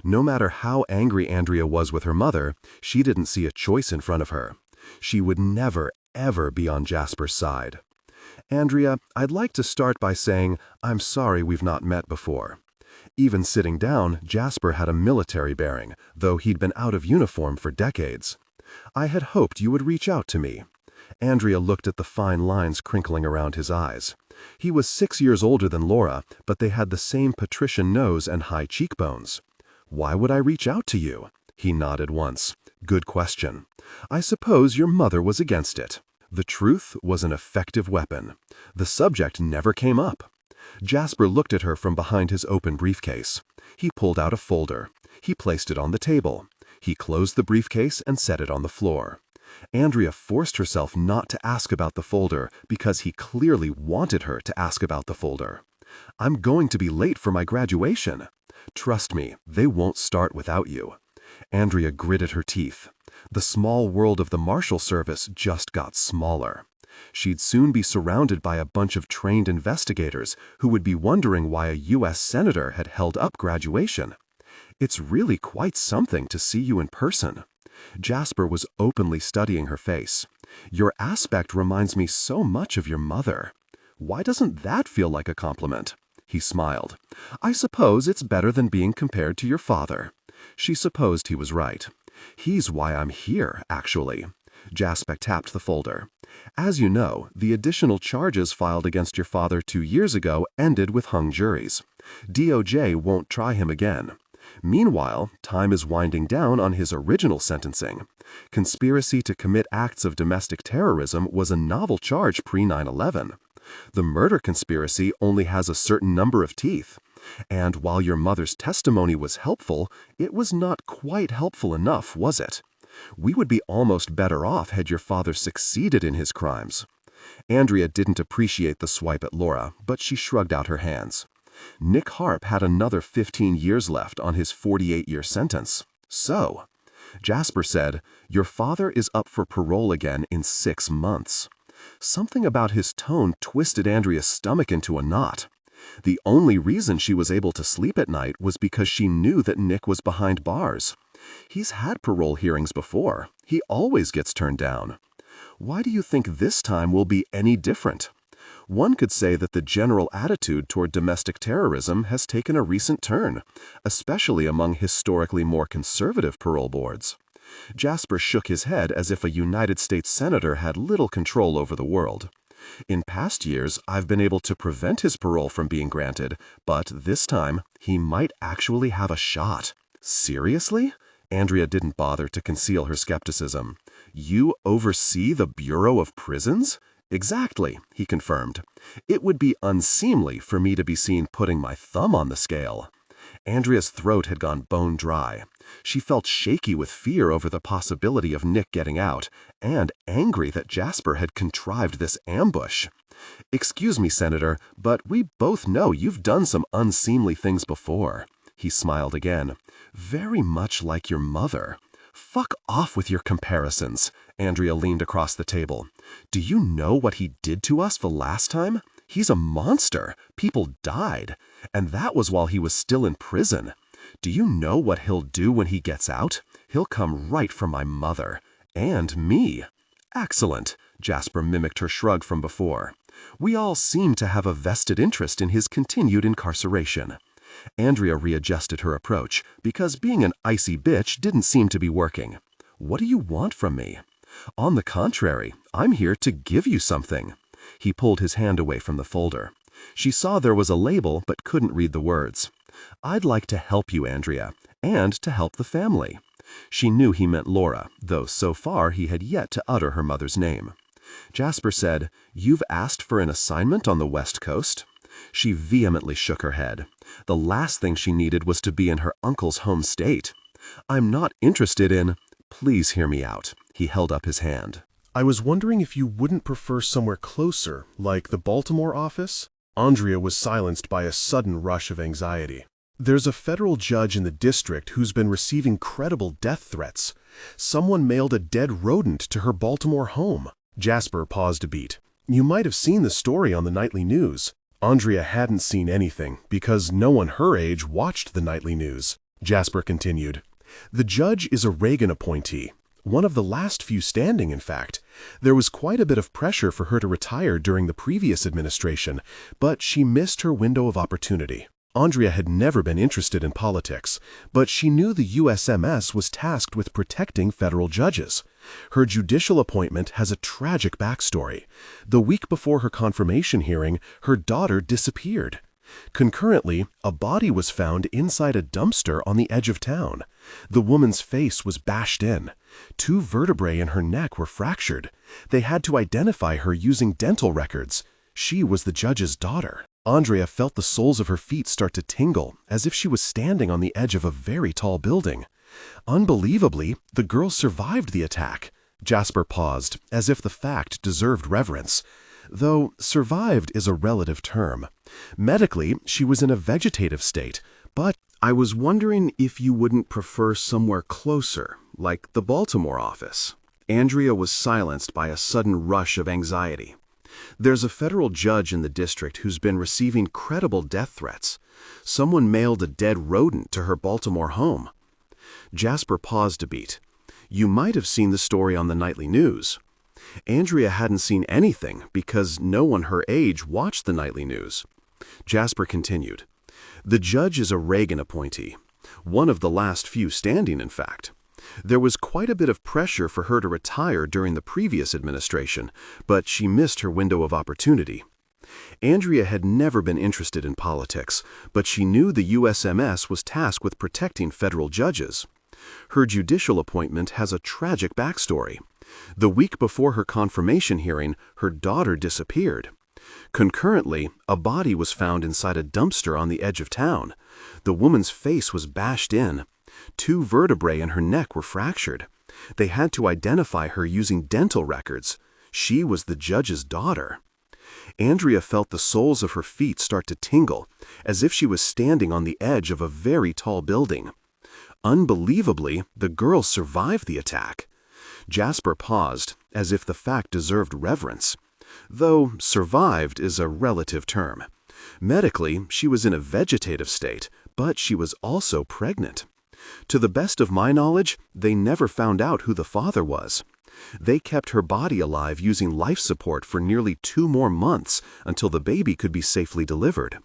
No matter how angry Andrea was with her mother, she didn't see a choice in front of her. She would never, ever be on Jasper's side. "Andrea, I'd like to start by saying I'm sorry we've not met before." Even sitting down, Jasper had a military bearing, though he'd been out of uniform for decades. "I had hoped you would reach out to me." Andrea looked at the fine lines crinkling around his eyes. He was 6 years older than Laura, but they had the same patrician nose and high cheekbones. "Why would I reach out to you?" He nodded once. "Good question. I suppose your mother was against it." The truth was an effective weapon. The subject never came up. Jasper looked at her from behind his open briefcase. He pulled out a folder. He placed it on the table. He closed the briefcase and set it on the floor. Andrea forced herself not to ask about the folder because he clearly wanted her to ask about the folder. "I'm going to be late for my graduation." "Trust me, they won't start without you." Andrea gritted her teeth. The small world of the Marshal Service just got smaller. She'd soon be surrounded by a bunch of trained investigators who would be wondering why a US Senator had held up graduation. "It's really quite something to see you in person." Jasper was openly studying her face. "Your aspect reminds me so much of your mother." "Why doesn't that feel like a compliment?" He smiled. "I suppose it's better than being compared to your father." She supposed he was right. "He's why I'm here, actually." Jasper tapped the folder. "As you know, the additional charges filed against your father 2 years ago ended with hung juries. DOJ won't try him again. Meanwhile, time is winding down on his original sentencing. Conspiracy to commit acts of domestic terrorism was a novel charge pre-9/11. The murder conspiracy only has a certain number of teeth. And while your mother's testimony was helpful, it was not quite helpful enough, was it? We would be almost better off had your father succeeded in his crimes." Andrea didn't appreciate the swipe at Laura, but she shrugged out her hands. Nick Harp had another 15 years left on his 48-year sentence. So, Jasper said, "Your father is up for parole again in 6 months." Something about his tone twisted Andrea's stomach into a knot. The only reason she was able to sleep at night was because she knew that Nick was behind bars. He's had parole hearings before. He always gets turned down. Why do you think this time will be any different? One could say that the general attitude toward domestic terrorism has taken a recent turn, especially among historically more conservative parole boards. Jasper shook his head as if a United States senator had little control over the world. "In past years, I've been able to prevent his parole from being granted, but this time, he might actually have a shot." "Seriously?" Andrea didn't bother to conceal her skepticism. "You oversee the Bureau of Prisons?" "Exactly," he confirmed. "It would be unseemly for me to be seen putting my thumb on the scale." Andrea's throat had gone bone dry. She felt shaky with fear over the possibility of Nick getting out, and angry that Jasper had contrived this ambush. "Excuse me, Senator, but we both know you've done some unseemly things before." He smiled again. "Very much like your mother." "Fuck off with your comparisons." Andrea leaned across the table. "Do you know what he did to us the last time? He's a monster. People died. And that was while he was still in prison. Do you know what he'll do when he gets out? He'll come right for my mother. And me." "Excellent." Jasper mimicked her shrug from before. "We all seem to have a vested interest in his continued incarceration." Andrea readjusted her approach, because being an icy bitch didn't seem to be working. "What do you want from me?" "On the contrary, I'm here to give you something." He pulled his hand away from the folder. She saw there was a label but couldn't read the words. "I'd like to help you, Andrea, and to help the family." She knew he meant Laura, though so far he had yet to utter her mother's name. Jasper said, "You've asked for an assignment on the West Coast?" She vehemently shook her head. The last thing she needed was to be in her uncle's home state. "I'm not interested in—" "Please hear me out." He held up his hand. "I was wondering if you wouldn't prefer somewhere closer, like the Baltimore office?" Andrea was silenced by a sudden rush of anxiety. There's a federal judge in the district who's been receiving credible death threats. Someone mailed a dead rodent to her Baltimore home. Jasper paused a beat. You might have seen the story on the nightly news. Andrea hadn't seen anything because no one her age watched the nightly news. Jasper continued. The judge is a Reagan appointee. One of the last few standing, in fact. There was quite a bit of pressure for her to retire during the previous administration, but she missed her window of opportunity. Andrea had never been interested in politics, but she knew the USMS was tasked with protecting federal judges. Her judicial appointment has a tragic backstory. The week before her confirmation hearing, her daughter disappeared. Concurrently, a body was found inside a dumpster on the edge of town. The woman's face was bashed in. 2 vertebrae in her neck were fractured. They had to identify her using dental records. She was the judge's daughter. Andrea felt the soles of her feet start to tingle, as if she was standing on the edge of a very tall building. Unbelievably, the girl survived the attack. Jasper paused, as if the fact deserved reverence. Though survived is a relative term. Medically, she was in a vegetative state, but I was wondering if you wouldn't prefer somewhere closer, like the Baltimore office. Andrea was silenced by a sudden rush of anxiety. There's a federal judge in the district who's been receiving credible death threats. Someone mailed a dead rodent to her Baltimore home. Jasper paused a beat. You might have seen the story on the nightly news. Andrea hadn't seen anything because no one her age watched the nightly news. Jasper continued. The judge is a Reagan appointee. One of the last few standing, in fact. There was quite a bit of pressure for her to retire during the previous administration, but she missed her window of opportunity. Andrea had never been interested in politics, but she knew the USMS was tasked with protecting federal judges. Her judicial appointment has a tragic backstory. The week before her confirmation hearing, her daughter disappeared. Concurrently, a body was found inside a dumpster on the edge of town. The woman's face was bashed in. 2 vertebrae in her neck were fractured. They had to identify her using dental records. She was the judge's daughter. Andrea felt the soles of her feet start to tingle, as if she was standing on the edge of a very tall building. Unbelievably, the girl survived the attack. Jasper paused, as if the fact deserved reverence. Though survived is a relative term. Medically, she was in a vegetative state, but she was also pregnant. To the best of my knowledge, they never found out who the father was. They kept her body alive using life support for nearly 2 more months until the baby could be safely delivered.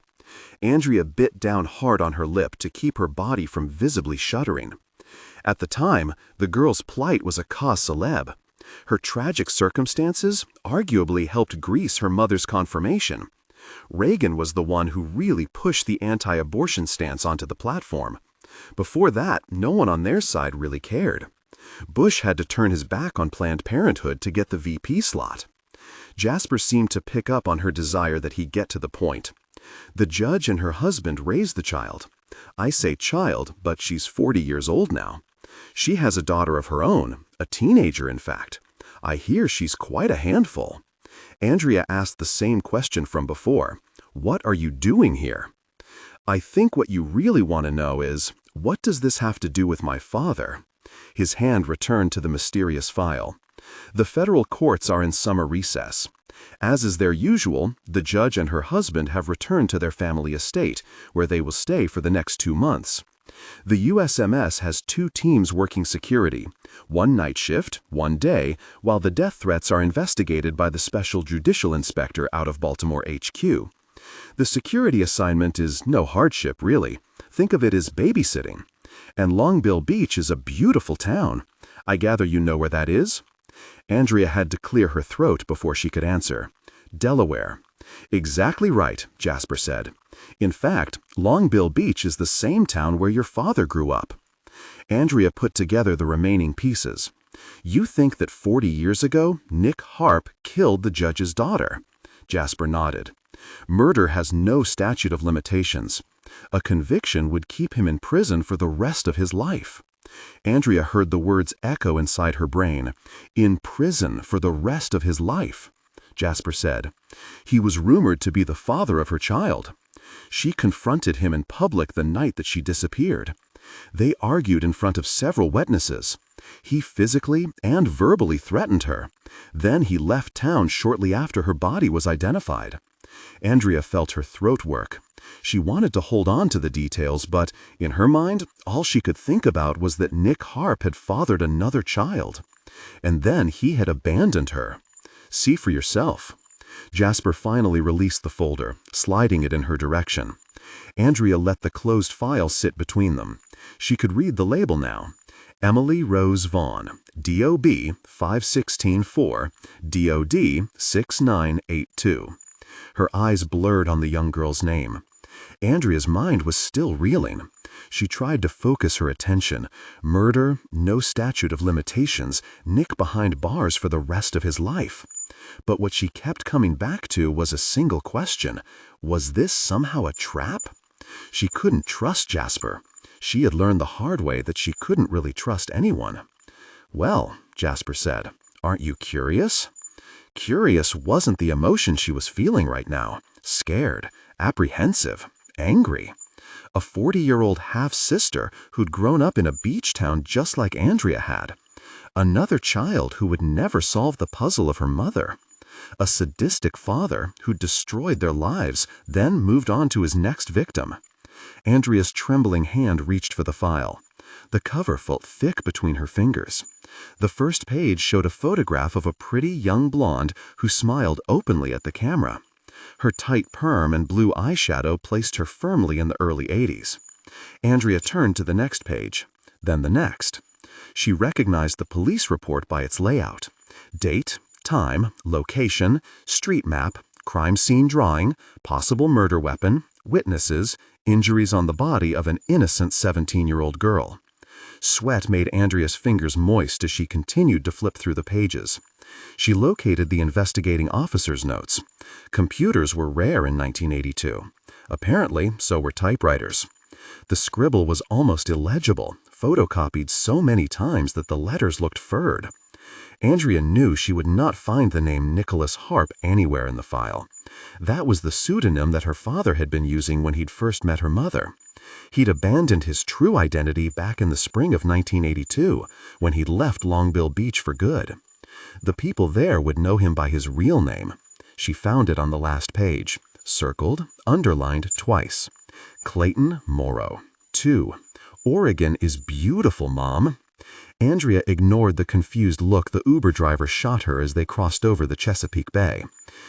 Andrea bit down hard on her lip to keep her body from visibly shuddering. At the time, the girl's plight was a cause célèbre. Her tragic circumstances arguably helped grease her mother's confirmation. Reagan was the one who really pushed the anti-abortion stance onto the platform. Before that, no one on their side really cared. Bush had to turn his back on Planned Parenthood to get the VP slot. Jasper seemed to pick up on her desire that he get to the point. The judge and her husband raised the child. I say child, but she's 40 years old now. She has a daughter of her own, a teenager in fact. I hear she's quite a handful. Andrea asked the same question from before. What are you doing here? I think what you really want to know is, what does this have to do with my father? His hand returned to the mysterious file. The federal courts are in summer recess. As is their usual, the judge and her husband have returned to their family estate, where they will stay for the next 2 months. The USMS has 2 teams working security, 1 night shift, 1 day, while the death threats are investigated by the Special Judicial Inspector out of Baltimore HQ. The security assignment is no hardship, really. Think of it as babysitting. And Longbill Beach is a beautiful town. I gather you know where that is? Andrea had to clear her throat before she could answer. Delaware. Exactly right, Jasper said. In fact, Longbill Beach is the same town where your father grew up. Andrea put together the remaining pieces. You think that 40 years ago, Nick Harp killed the judge's daughter? Jasper nodded. Murder has no statute of limitations. A conviction would keep him in prison for the rest of his life. Andrea heard the words echo inside her brain. In prison for the rest of his life. Jasper said. "He was rumored to be the father of her child. She confronted him in public the night that she disappeared. They argued in front of several witnesses. He physically and verbally threatened her. Then he left town shortly after her body was identified." Andrea felt her throat work. She wanted to hold on to the details, but in her mind, all she could think about was that Nick Harp had fathered another child. And then he had abandoned her. See for yourself. Jasper finally released the folder, sliding it in her direction. Andrea let the closed file sit between them. She could read the label now. Emily Rose Vaughn, DOB 5164, DOD 6982. Her eyes blurred on the young girl's name. Andrea's mind was still reeling. She tried to focus her attention. Murder, no statute of limitations, Nick behind bars for the rest of his life. But what she kept coming back to was a single question. Was this somehow a trap? She couldn't trust Jasper. She had learned the hard way that she couldn't really trust anyone. "Well," Jasper said, "aren't you curious?" Curious wasn't the emotion she was feeling right now. Scared, apprehensive, angry. A 40-year-old half-sister who'd grown up in a beach town just like Andrea had. Another child who would never solve the puzzle of her mother. A sadistic father who'd destroyed their lives, then moved on to his next victim. Andrea's trembling hand reached for the file. The cover felt thick between her fingers. The first page showed a photograph of a pretty young blonde who smiled openly at the camera. Her tight perm and blue eyeshadow placed her firmly in the early 80s. Andrea turned to the next page, then the next. She recognized the police report by its layout. Date, time, location, street map, crime scene drawing, possible murder weapon, witnesses, injuries on the body of an innocent 17-year-old girl. Sweat made Andrea's fingers moist as she continued to flip through the pages. She located the investigating officer's notes. Computers were rare in 1982. Apparently, so were typewriters. The scribble was almost illegible, photocopied so many times that the letters looked furred. Andrea knew she would not find the name Nicholas Harp anywhere in the file. That was the pseudonym that her father had been using when he'd first met her mother. He'd abandoned his true identity back in the spring of 1982, when he'd left Longbill Beach for good. The people there would know him by his real name. She found it on the last page, circled, underlined twice. Clayton Morrow. 2. Oregon is beautiful, Mom. Andrea ignored the confused look the Uber driver shot her as they crossed over the Chesapeake Bay.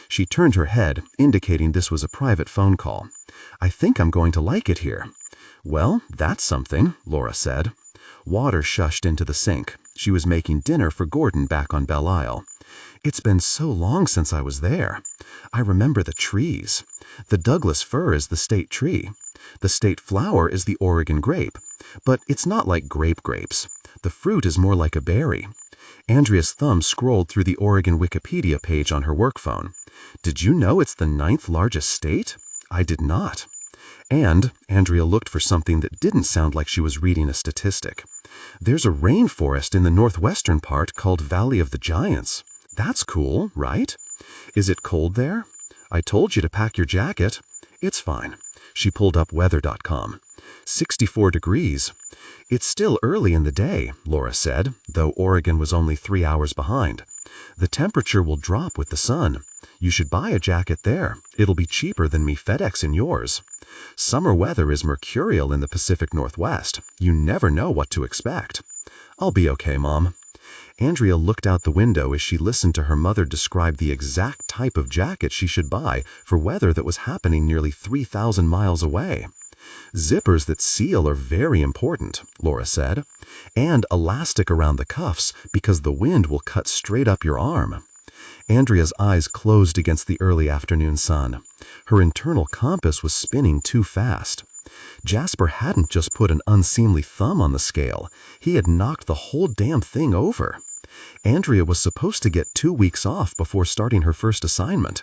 She turned her head, indicating this was a private phone call. "I think I'm going to like it here." "Well, that's something," Laura said. Water shushed into the sink. She was making dinner for Gordon back on Belle Isle. "It's been so long since I was there. I remember the trees. The Douglas fir is the state tree. The state flower is the Oregon grape. But it's not like grapes. The fruit is more like a berry." Andrea's thumb scrolled through the Oregon Wikipedia page on her work phone. "Did you know it's the 9th largest state? I did not." And Andrea looked for something that didn't sound like she was reading a statistic. "There's a rainforest in the northwestern part called Valley of the Giants. That's cool, right? Is it cold there? I told you to pack your jacket." "It's fine." She pulled up weather.com. 64 degrees. "It's still early in the day," Laura said, though Oregon was only 3 hours behind. "The temperature will drop with the sun. You should buy a jacket there. It'll be cheaper than me FedExing yours. Summer weather is mercurial in the Pacific Northwest. You never know what to expect." "I'll be okay, Mom." Andrea looked out the window as she listened to her mother describe the exact type of jacket she should buy for weather that was happening nearly 3,000 miles away. "Zippers that seal are very important," Laura said, "and elastic around the cuffs because the wind will cut straight up your arm." Andrea's eyes closed against the early afternoon sun. Her internal compass was spinning too fast. Jasper hadn't just put an unseemly thumb on the scale. He had knocked the whole damn thing over. Andrea was supposed to get 2 weeks off before starting her first assignment.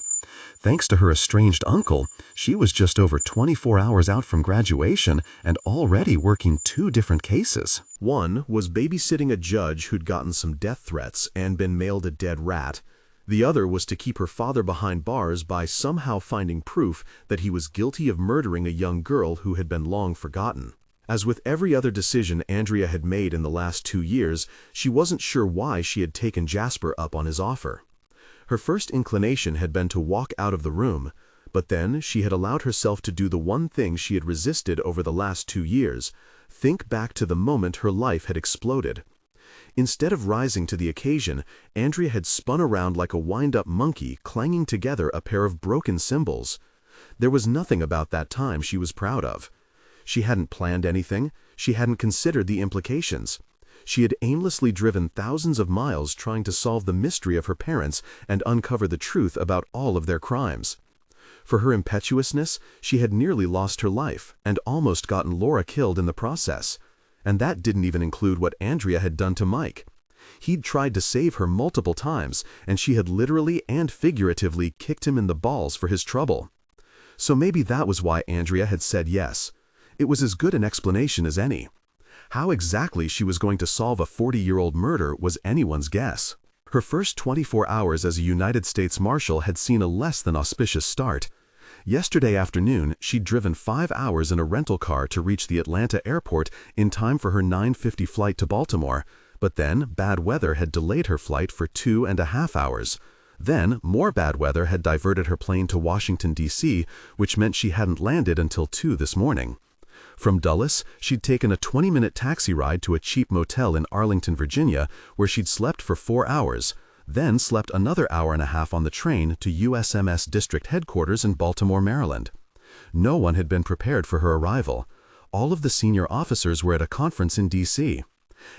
Thanks to her estranged uncle, she was just over 24 hours out from graduation and already working 2 different cases. One was babysitting a judge who'd gotten some death threats and been mailed a dead rat, The other was to keep her father behind bars by somehow finding proof that he was guilty of murdering a young girl who had been long forgotten. As with every other decision Andrea had made in the last 2 years, she wasn't sure why she had taken Jasper up on his offer. Her first inclination had been to walk out of the room, but then she had allowed herself to do the one thing she had resisted over the last 2 years: think back to the moment her life had exploded. Instead of rising to the occasion, Andrea had spun around like a wind-up monkey, clanging together a pair of broken cymbals. There was nothing about that time she was proud of. She hadn't planned anything. She hadn't considered the implications. She had aimlessly driven thousands of miles trying to solve the mystery of her parents and uncover the truth about all of their crimes. For her impetuousness, she had nearly lost her life and almost gotten Laura killed in the process. And that didn't even include what Andrea had done to Mike. He'd tried to save her multiple times, and she had literally and figuratively kicked him in the balls for his trouble. So maybe that was why Andrea had said yes. It was as good an explanation as any. How exactly she was going to solve a 40-year-old murder was anyone's guess. Her first 24 hours as a United States Marshal had seen a less than auspicious start. Yesterday afternoon, she'd driven 5 hours in a rental car to reach the Atlanta airport in time for her 9:50 flight to Baltimore, but then bad weather had delayed her flight for 2.5 hours. Then, more bad weather had diverted her plane to Washington, D.C., which meant she hadn't landed until 2 this morning. From Dulles, she'd taken a 20-minute taxi ride to a cheap motel in Arlington, Virginia, where she'd slept for 4 hours, then slept another hour and a half on the train to USMS District Headquarters in Baltimore, Maryland. No one had been prepared for her arrival. All of the senior officers were at a conference in D.C.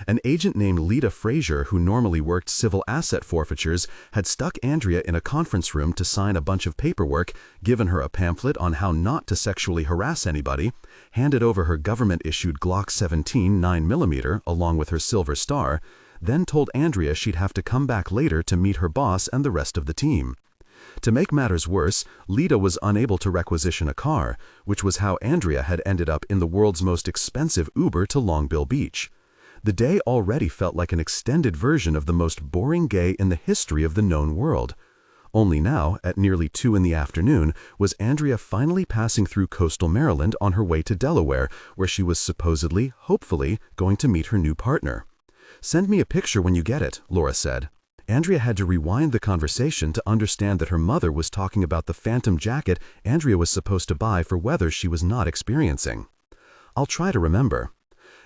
An agent named Lita Frazier, who normally worked civil asset forfeitures, had stuck Andrea in a conference room to sign a bunch of paperwork, given her a pamphlet on how not to sexually harass anybody, handed over her government-issued Glock 17 9mm along with her Silver Star, then told Andrea she'd have to come back later to meet her boss and the rest of the team. To make matters worse, Lita was unable to requisition a car, which was how Andrea had ended up in the world's most expensive Uber to Longbill Beach. The day already felt like an extended version of the most boring day in the history of the known world. Only now, at nearly 2 in the afternoon, was Andrea finally passing through coastal Maryland on her way to Delaware, where she was supposedly, hopefully, going to meet her new partner. "Send me a picture when you get it," Laura said. Andrea had to rewind the conversation to understand that her mother was talking about the phantom jacket Andrea was supposed to buy for weather she was not experiencing. "I'll try to remember."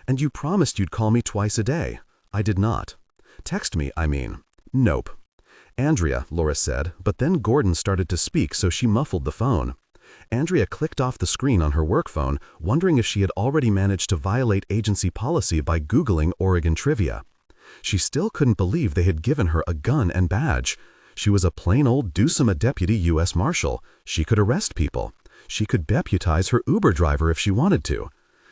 "And you promised you'd call me twice a day." "I did not." "Text me, I mean." "Nope." "Andrea," Laura said, but then Gordon started to speak, so she muffled the phone. Andrea clicked off the screen on her work phone, wondering if she had already managed to violate agency policy by Googling Oregon trivia. She still couldn't believe they had given her a gun and badge. She was a plain old deucema deputy US Marshal. She could arrest people. She could deputize her Uber driver if she wanted to.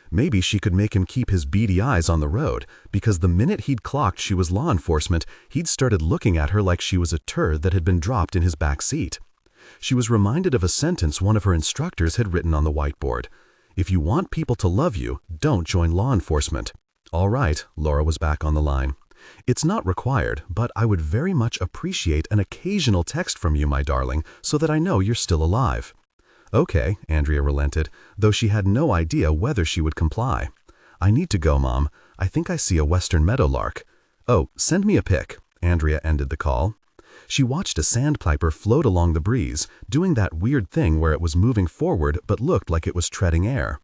Maybe she could make him keep his beady eyes on the road, because the minute he'd clocked she was law enforcement, he'd started looking at her like she was a turd that had been dropped in his back seat. She was reminded of a sentence one of her instructors had written on the whiteboard. "If you want people to love you, don't join law enforcement." "All right," Laura was back on the line. "It's not required, but I would very much appreciate an occasional text from you, my darling, so that I know you're still alive." "Okay," Andrea relented, though she had no idea whether she would comply. "I need to go, Mom. I think I see a western meadowlark." "Oh, send me a pic." Andrea ended the call. She watched a sandpiper float along the breeze, doing that weird thing where it was moving forward but looked like it was treading air.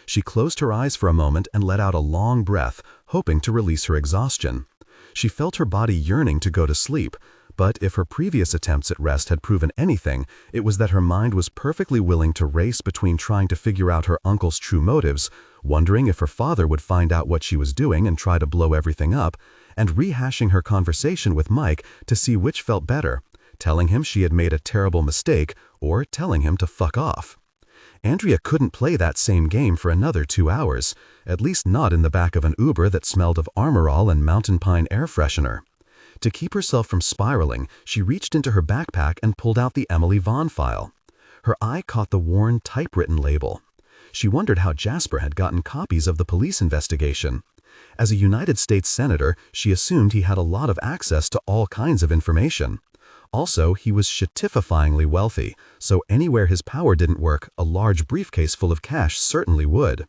She closed her eyes for a moment and let out a long breath, hoping to release her exhaustion. She felt her body yearning to go to sleep, but if her previous attempts at rest had proven anything, it was that her mind was perfectly willing to race between trying to figure out her uncle's true motives, wondering if her father would find out what she was doing and try to blow everything up, and rehashing her conversation with Mike to see which felt better, telling him she had made a terrible mistake or telling him to fuck off. Andrea couldn't play that same game for another 2 hours, at least not in the back of an Uber that smelled of Armor All and mountain pine air freshener. To keep herself from spiraling, she reached into her backpack and pulled out the Emily Vaughn file. Her eye caught the worn, typewritten label. She wondered how Jasper had gotten copies of the police investigation. As a United States Senator, she assumed he had a lot of access to all kinds of information. Also, he was shatifyingly wealthy, so anywhere his power didn't work, a large briefcase full of cash certainly would.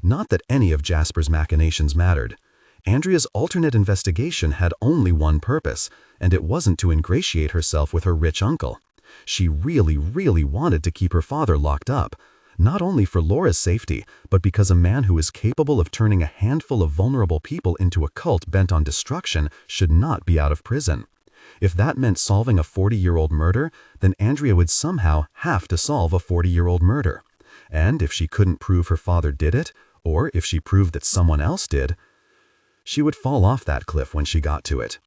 Not that any of Jasper's machinations mattered. Andrea's alternate investigation had only one purpose, and it wasn't to ingratiate herself with her rich uncle. She really, really wanted to keep her father locked up, not only for Laura's safety, but because a man who is capable of turning a handful of vulnerable people into a cult bent on destruction should not be out of prison. If that meant solving a 40-year-old murder, then Andrea would somehow have to solve a 40-year-old murder. And if she couldn't prove her father did it, or if she proved that someone else did, she would fall off that cliff when she got to it.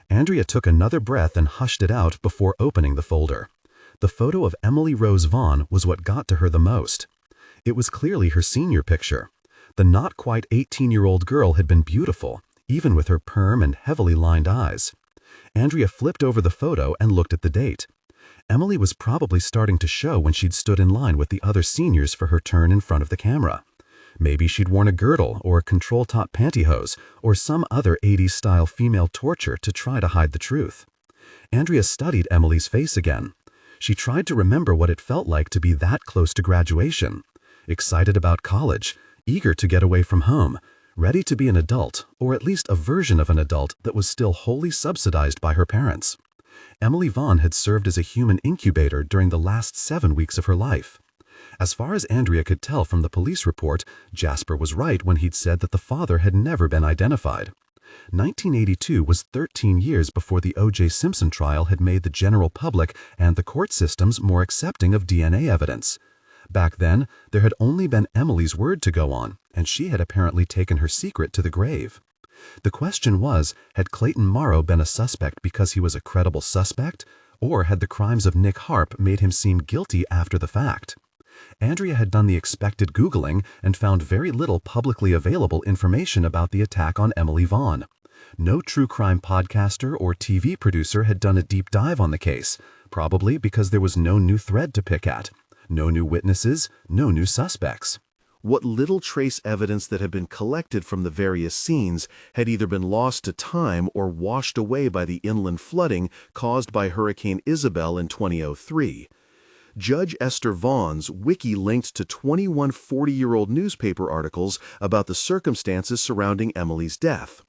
Andrea took another breath and hushed it out before opening the folder. The photo of Emily Rose Vaughn was what got to her the most. It was clearly her senior picture. The not quite 18-year-old girl had been beautiful, even with her perm and heavily lined eyes. Andrea flipped over the photo and looked at the date. Emily was probably starting to show when she'd stood in line with the other seniors for her turn in front of the camera. Maybe she'd worn a girdle or a control-top pantyhose or some other 80s-style female torture to try to hide the truth. Andrea studied Emily's face again. She tried to remember what it felt like to be that close to graduation, excited about college, eager to get away from home, ready to be an adult, or at least a version of an adult that was still wholly subsidized by her parents. Emily Vaughn had served as a human incubator during the last 7 weeks of her life. As far as Andrea could tell from the police report, Jasper was right when he'd said that the father had never been identified. 1982 was 13 years before the O.J. Simpson trial had made the general public and the court systems more accepting of DNA evidence. Back then, there had only been Emily's word to go on, and she had apparently taken her secret to the grave. The question was, had Clayton Morrow been a suspect because he was a credible suspect, or had the crimes of Nick Harp made him seem guilty after the fact? Andrea had done the expected Googling and found very little publicly available information about the attack on Emily Vaughn. No true crime podcaster or TV producer had done a deep dive on the case, probably because there was no new thread to pick at, no new witnesses, no new suspects. What little trace evidence that had been collected from the various scenes had either been lost to time or washed away by the inland flooding caused by Hurricane Isabel in 2003. Judge Esther Vaughn's wiki linked to 21 40-year-old newspaper articles about the circumstances surrounding Emily's death.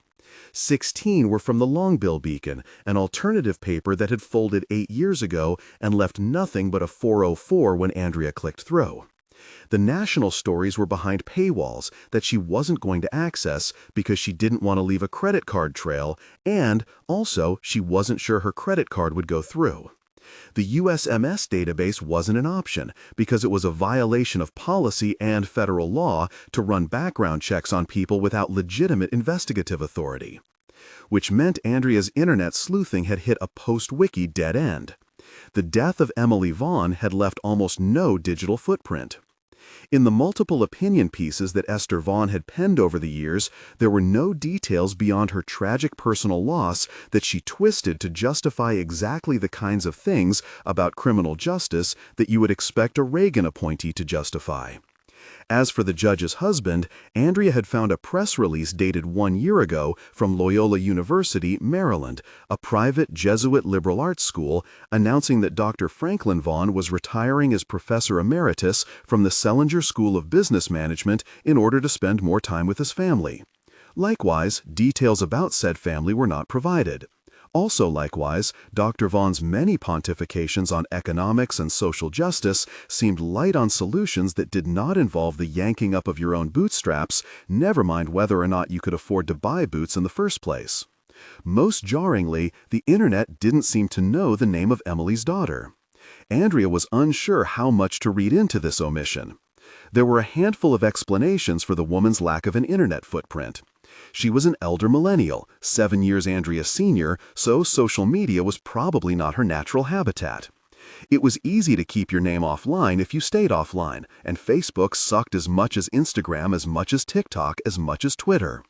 16 were from the Longbill Beacon, an alternative paper that had folded 8 years ago and left nothing but a 404 when Andrea clicked through. The national stories were behind paywalls that she wasn't going to access because she didn't want to leave a credit card trail, and also she wasn't sure her credit card would go through. The USMS database wasn't an option because it was a violation of policy and federal law to run background checks on people without legitimate investigative authority. Which meant Andrea's internet sleuthing had hit a post-wiki dead end. The death of Emily Vaughn had left almost no digital footprint. In the multiple opinion pieces that Esther Vaughn had penned over the years, there were no details beyond her tragic personal loss that she twisted to justify exactly the kinds of things about criminal justice that you would expect a Reagan appointee to justify. As for the judge's husband, Andrea had found a press release dated 1 year ago from Loyola University, Maryland, a private Jesuit liberal arts school, announcing that Dr. Franklin Vaughn was retiring as professor emeritus from the Selinger School of Business Management in order to spend more time with his family. Likewise, details about said family were not provided. Also likewise, Dr. Vaughn's many pontifications on economics and social justice seemed light on solutions that did not involve the yanking up of your own bootstraps, never mind whether or not you could afford to buy boots in the first place. Most jarringly, the internet didn't seem to know the name of Emily's daughter. Andrea was unsure how much to read into this omission. There were a handful of explanations for the woman's lack of an internet footprint. She was an elder millennial, 7 years Andrea's senior, so social media was probably not her natural habitat. It was easy to keep your name offline if you stayed offline, and Facebook sucked as much as Instagram, as much as TikTok, as much as Twitter.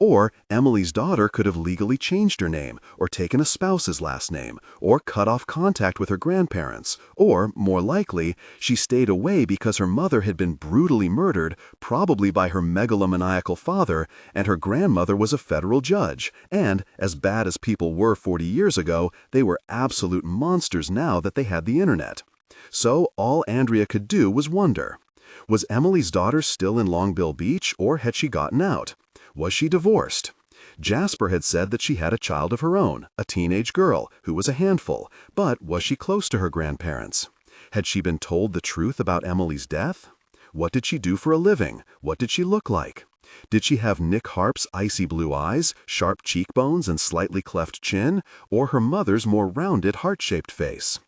Or Emily's daughter could have legally changed her name, or taken a spouse's last name, or cut off contact with her grandparents, or, more likely, she stayed away because her mother had been brutally murdered, probably by her megalomaniacal father, and her grandmother was a federal judge, and, as bad as people were 40 years ago, they were absolute monsters now that they had the internet. So all Andrea could do was wonder. Was Emily's daughter still in Longbill Beach, or had she gotten out? Was she divorced? Jasper had said that she had a child of her own, a teenage girl, who was a handful, but was she close to her grandparents? Had she been told the truth about Emily's death? What did she do for a living? What did she look like? Did she have Nick Harp's icy blue eyes, sharp cheekbones, and slightly cleft chin, or her mother's more rounded, heart-shaped face?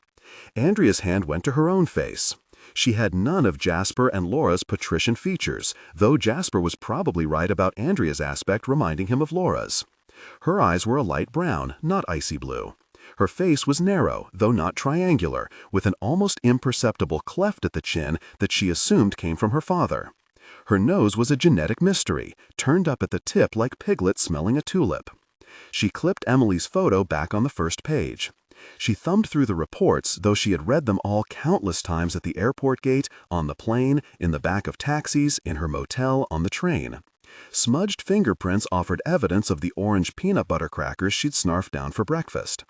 Andrea's hand went to her own face. She had none of Jasper and Laura's patrician features, though Jasper was probably right about Andrea's aspect reminding him of Laura's. Her eyes were a light brown, not icy blue. Her face was narrow, though not triangular, with an almost imperceptible cleft at the chin that she assumed came from her father. Her nose was a genetic mystery, turned up at the tip like Piglet smelling a tulip. She clipped Emily's photo back on the first page. She thumbed through the reports, though she had read them all countless times at the airport gate, on the plane, in the back of taxis, in her motel, on the train. Smudged fingerprints offered evidence of the orange peanut butter crackers she'd snarfed down for breakfast.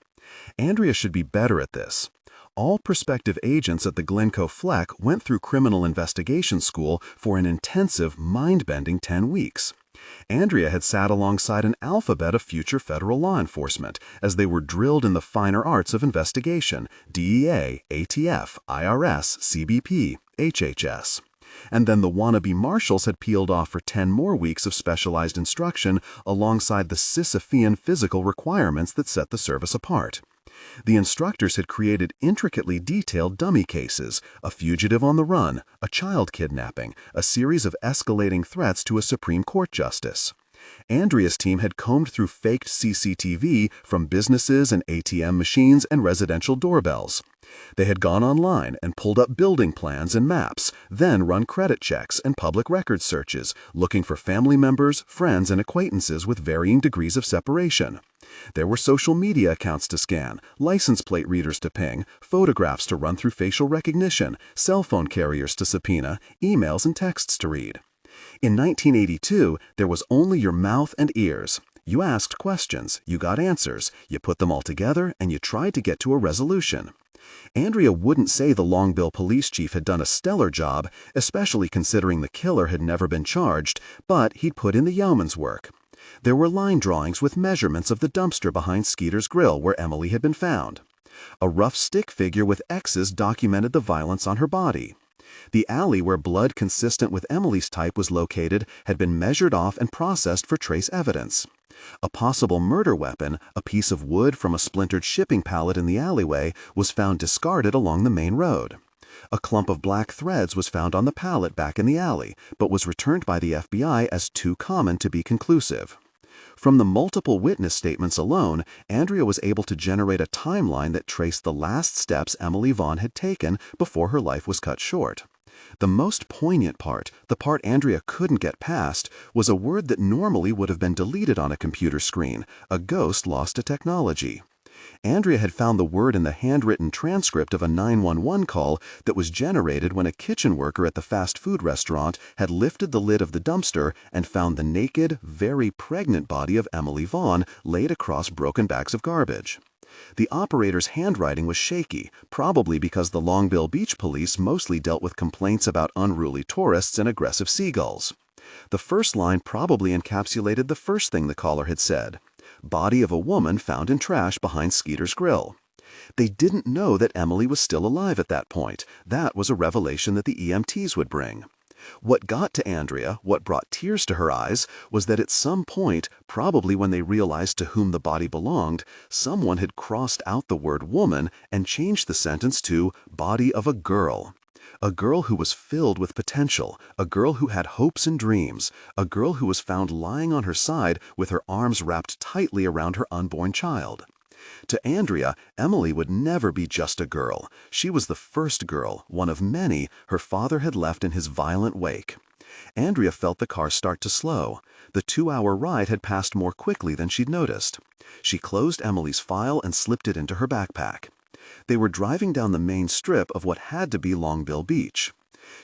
Andrea should be better at this. All prospective agents at the Glencoe Fleck went through criminal investigation school for an intensive, mind-bending 10 weeks. Andrea had sat alongside an alphabet of future federal law enforcement as they were drilled in the finer arts of investigation: DEA, ATF, IRS, CBP, HHS. And then the wannabe marshals had peeled off for 10 more weeks of specialized instruction alongside the Sisyphean physical requirements that set the service apart. The instructors had created intricately detailed dummy cases: a fugitive on the run, a child kidnapping, a series of escalating threats to a Supreme Court justice. Andrea's team had combed through faked CCTV from businesses and ATM machines and residential doorbells. They had gone online and pulled up building plans and maps, then run credit checks and public record searches, looking for family members, friends, and acquaintances with varying degrees of separation. There were social media accounts to scan, license plate readers to ping, photographs to run through facial recognition, cell phone carriers to subpoena, emails and texts to read. In 1982, there was only your mouth and ears. You asked questions, you got answers, you put them all together, and you tried to get to a resolution. Andrea wouldn't say the Longbill police chief had done a stellar job, especially considering the killer had never been charged, but he'd put in the yeoman's work. There were line drawings with measurements of the dumpster behind Skeeter's Grill where Emily had been found. A rough stick figure with X's documented the violence on her body. The alley where blood consistent with Emily's type was located had been measured off and processed for trace evidence. A possible murder weapon, a piece of wood from a splintered shipping pallet in the alleyway, was found discarded along the main road. A clump of black threads was found on the pallet back in the alley, but was returned by the FBI as too common to be conclusive. From the multiple witness statements alone, Andrea was able to generate a timeline that traced the last steps Emily Vaughn had taken before her life was cut short. The most poignant part, the part Andrea couldn't get past, was a word that normally would have been deleted on a computer screen: a ghost lost to technology. Andrea had found the word in the handwritten transcript of a 911 call that was generated when a kitchen worker at the fast food restaurant had lifted the lid of the dumpster and found the naked, very pregnant body of Emily Vaughn laid across broken bags of garbage. The operator's handwriting was shaky, probably because the Longbill Beach police mostly dealt with complaints about unruly tourists and aggressive seagulls. The first line probably encapsulated the first thing the caller had said: body of a woman found in trash behind Skeeter's Grill. They didn't know that Emily was still alive at that point. That was a revelation that the EMTs would bring. What got to Andrea, what brought tears to her eyes, was that at some point, probably when they realized to whom the body belonged, someone had crossed out the word woman and changed the sentence to body of a girl. A girl who was filled with potential, a girl who had hopes and dreams, a girl who was found lying on her side with her arms wrapped tightly around her unborn child. To Andrea, Emily would never be just a girl. She was the first girl, one of many, her father had left in his violent wake. Andrea felt the car start to slow. The 2-hour ride had passed more quickly than she'd noticed. She closed Emily's file and slipped it into her backpack. They were driving down the main strip of what had to be Longbill Beach.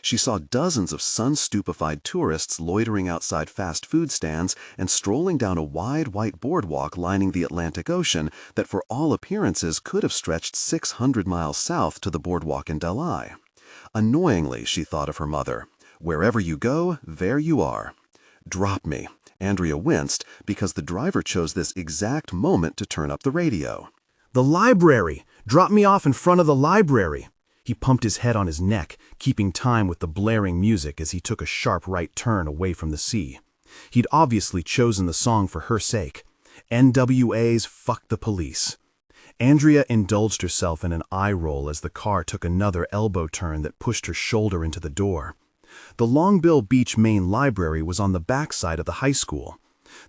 She saw dozens of sun-stupefied tourists loitering outside fast food stands and strolling down a wide white boardwalk lining the Atlantic Ocean that for all appearances could have stretched 600 miles south to the boardwalk in Delhi. Annoyingly, she thought of her mother. Wherever you go, there you are. Drop me. Andrea winced because the driver chose this exact moment to turn up the radio. The library! Drop me off in front of the library! He pumped his head on his neck, keeping time with the blaring music as he took a sharp right turn away from the sea. He'd obviously chosen the song for her sake. NWA's Fuck the Police. Andrea indulged herself in an eye roll as the car took another elbow turn that pushed her shoulder into the door. The Longbill Beach main library was on the backside of the high school.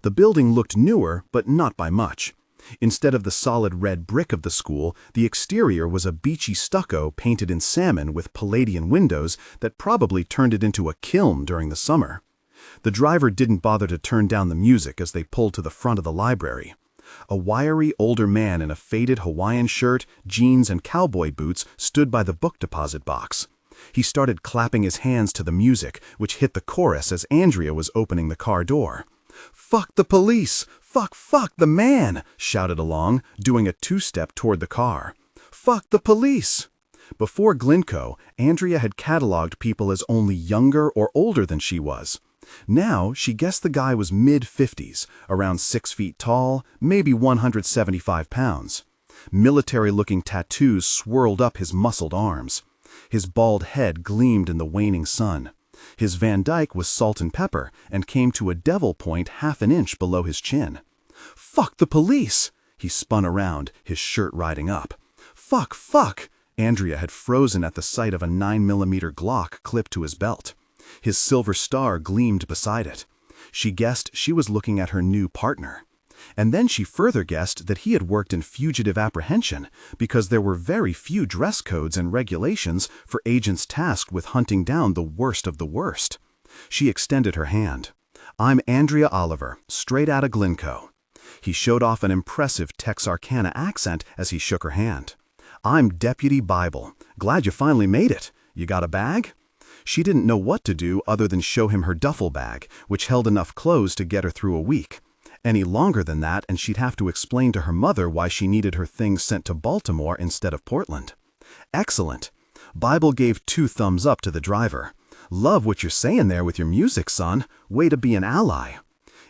The building looked newer, but not by much. Instead of the solid red brick of the school, the exterior was a beachy stucco painted in salmon with Palladian windows that probably turned it into a kiln during the summer. The driver didn't bother to turn down the music as they pulled to the front of the library. A wiry older man in a faded Hawaiian shirt, jeans, and cowboy boots stood by the book deposit box. He started clapping his hands to the music, which hit the chorus as Andrea was opening the car door. "Fuck the police! Fuck the man!" shouted along, doing a two-step toward the car. "Fuck the police!" Before Glencoe, Andrea had cataloged people as only younger or older than she was. Now, she guessed the guy was mid-50s, around 6 feet tall, maybe 175 pounds. Military-looking tattoos swirled up his muscled arms. His bald head gleamed in the waning sun. His Van Dyke was salt and pepper and came to a devil point half an inch below his chin. "Fuck the police!" He spun around, his shirt riding up. Fuck! Andrea had frozen at the sight of a 9mm Glock clipped to his belt. His silver star gleamed beside it. She guessed she was looking at her new partner. And then she further guessed that he had worked in fugitive apprehension because there were very few dress codes and regulations for agents tasked with hunting down the worst of the worst. She extended her hand. "I'm Andrea Oliver, straight out of Glencoe." He showed off an impressive Texarkana accent as he shook her hand. "I'm Deputy Bible. Glad you finally made it. You got a bag?" She didn't know what to do other than show him her duffel bag, which held enough clothes to get her through a week. Any longer than that and she'd have to explain to her mother why she needed her things sent to Baltimore instead of Portland. "Excellent." Bible gave 2 thumbs up to the driver. "Love what you're saying there with your music, son. Way to be an ally."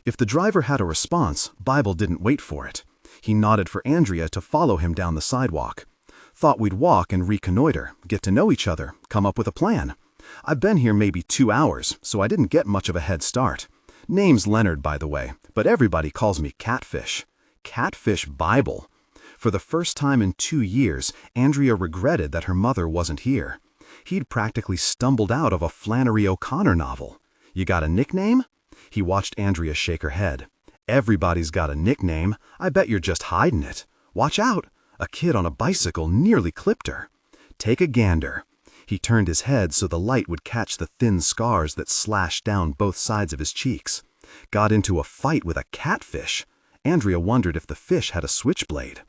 If the driver had a response, Bible didn't wait for it. He nodded for Andrea to follow him down the sidewalk. "Thought we'd walk and reconnoiter, get to know each other, come up with a plan. I've been here maybe 2 hours, so I didn't get much of a head start. Name's Leonard, by the way, but everybody calls me Catfish." Catfish Bible. For the first time in 2 years, Andrea regretted that her mother wasn't here. He'd practically stumbled out of a Flannery O'Connor novel. "You got a nickname?" He watched Andrea shake her head. "Everybody's got a nickname. I bet you're just hiding it. Watch out! A kid on a bicycle nearly clipped her." "Take a gander." He turned his head so the light would catch the thin scars that slashed down both sides of his cheeks. "Got into a fight with a catfish." Andrea wondered if the fish had a switchblade.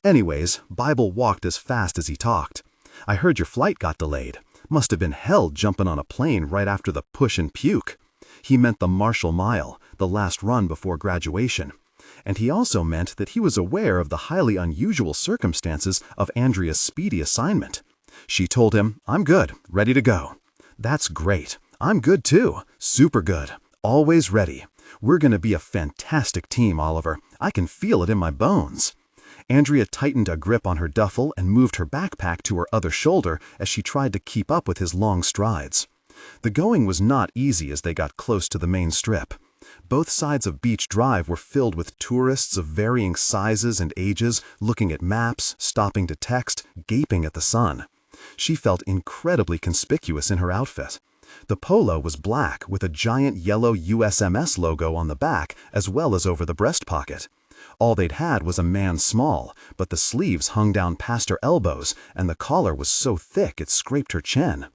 Anyways, Bible walked as fast as he talked. "I heard your flight got delayed. Must have been hell jumping on a plane right after the push and puke." He meant the Marshall Mile, the last run before graduation. And he also meant that he was aware of the highly unusual circumstances of Andrea's speedy assignment. She told him, "I'm good, ready to go." "That's great. I'm good too. Super good. Always ready. We're going to be a fantastic team, Oliver. I can feel it in my bones." Andrea tightened a grip on her duffel and moved her backpack to her other shoulder as she tried to keep up with his long strides. The going was not easy as they got close to the main strip. Both sides of Beach Drive were filled with tourists of varying sizes and ages, looking at maps, stopping to text, gaping at the sun. She felt incredibly conspicuous in her outfit. The polo was black with a giant yellow USMS logo on the back as well as over the breast pocket. All they'd had was a man's small, but the sleeves hung down past her elbows and the collar was so thick it scraped her chin.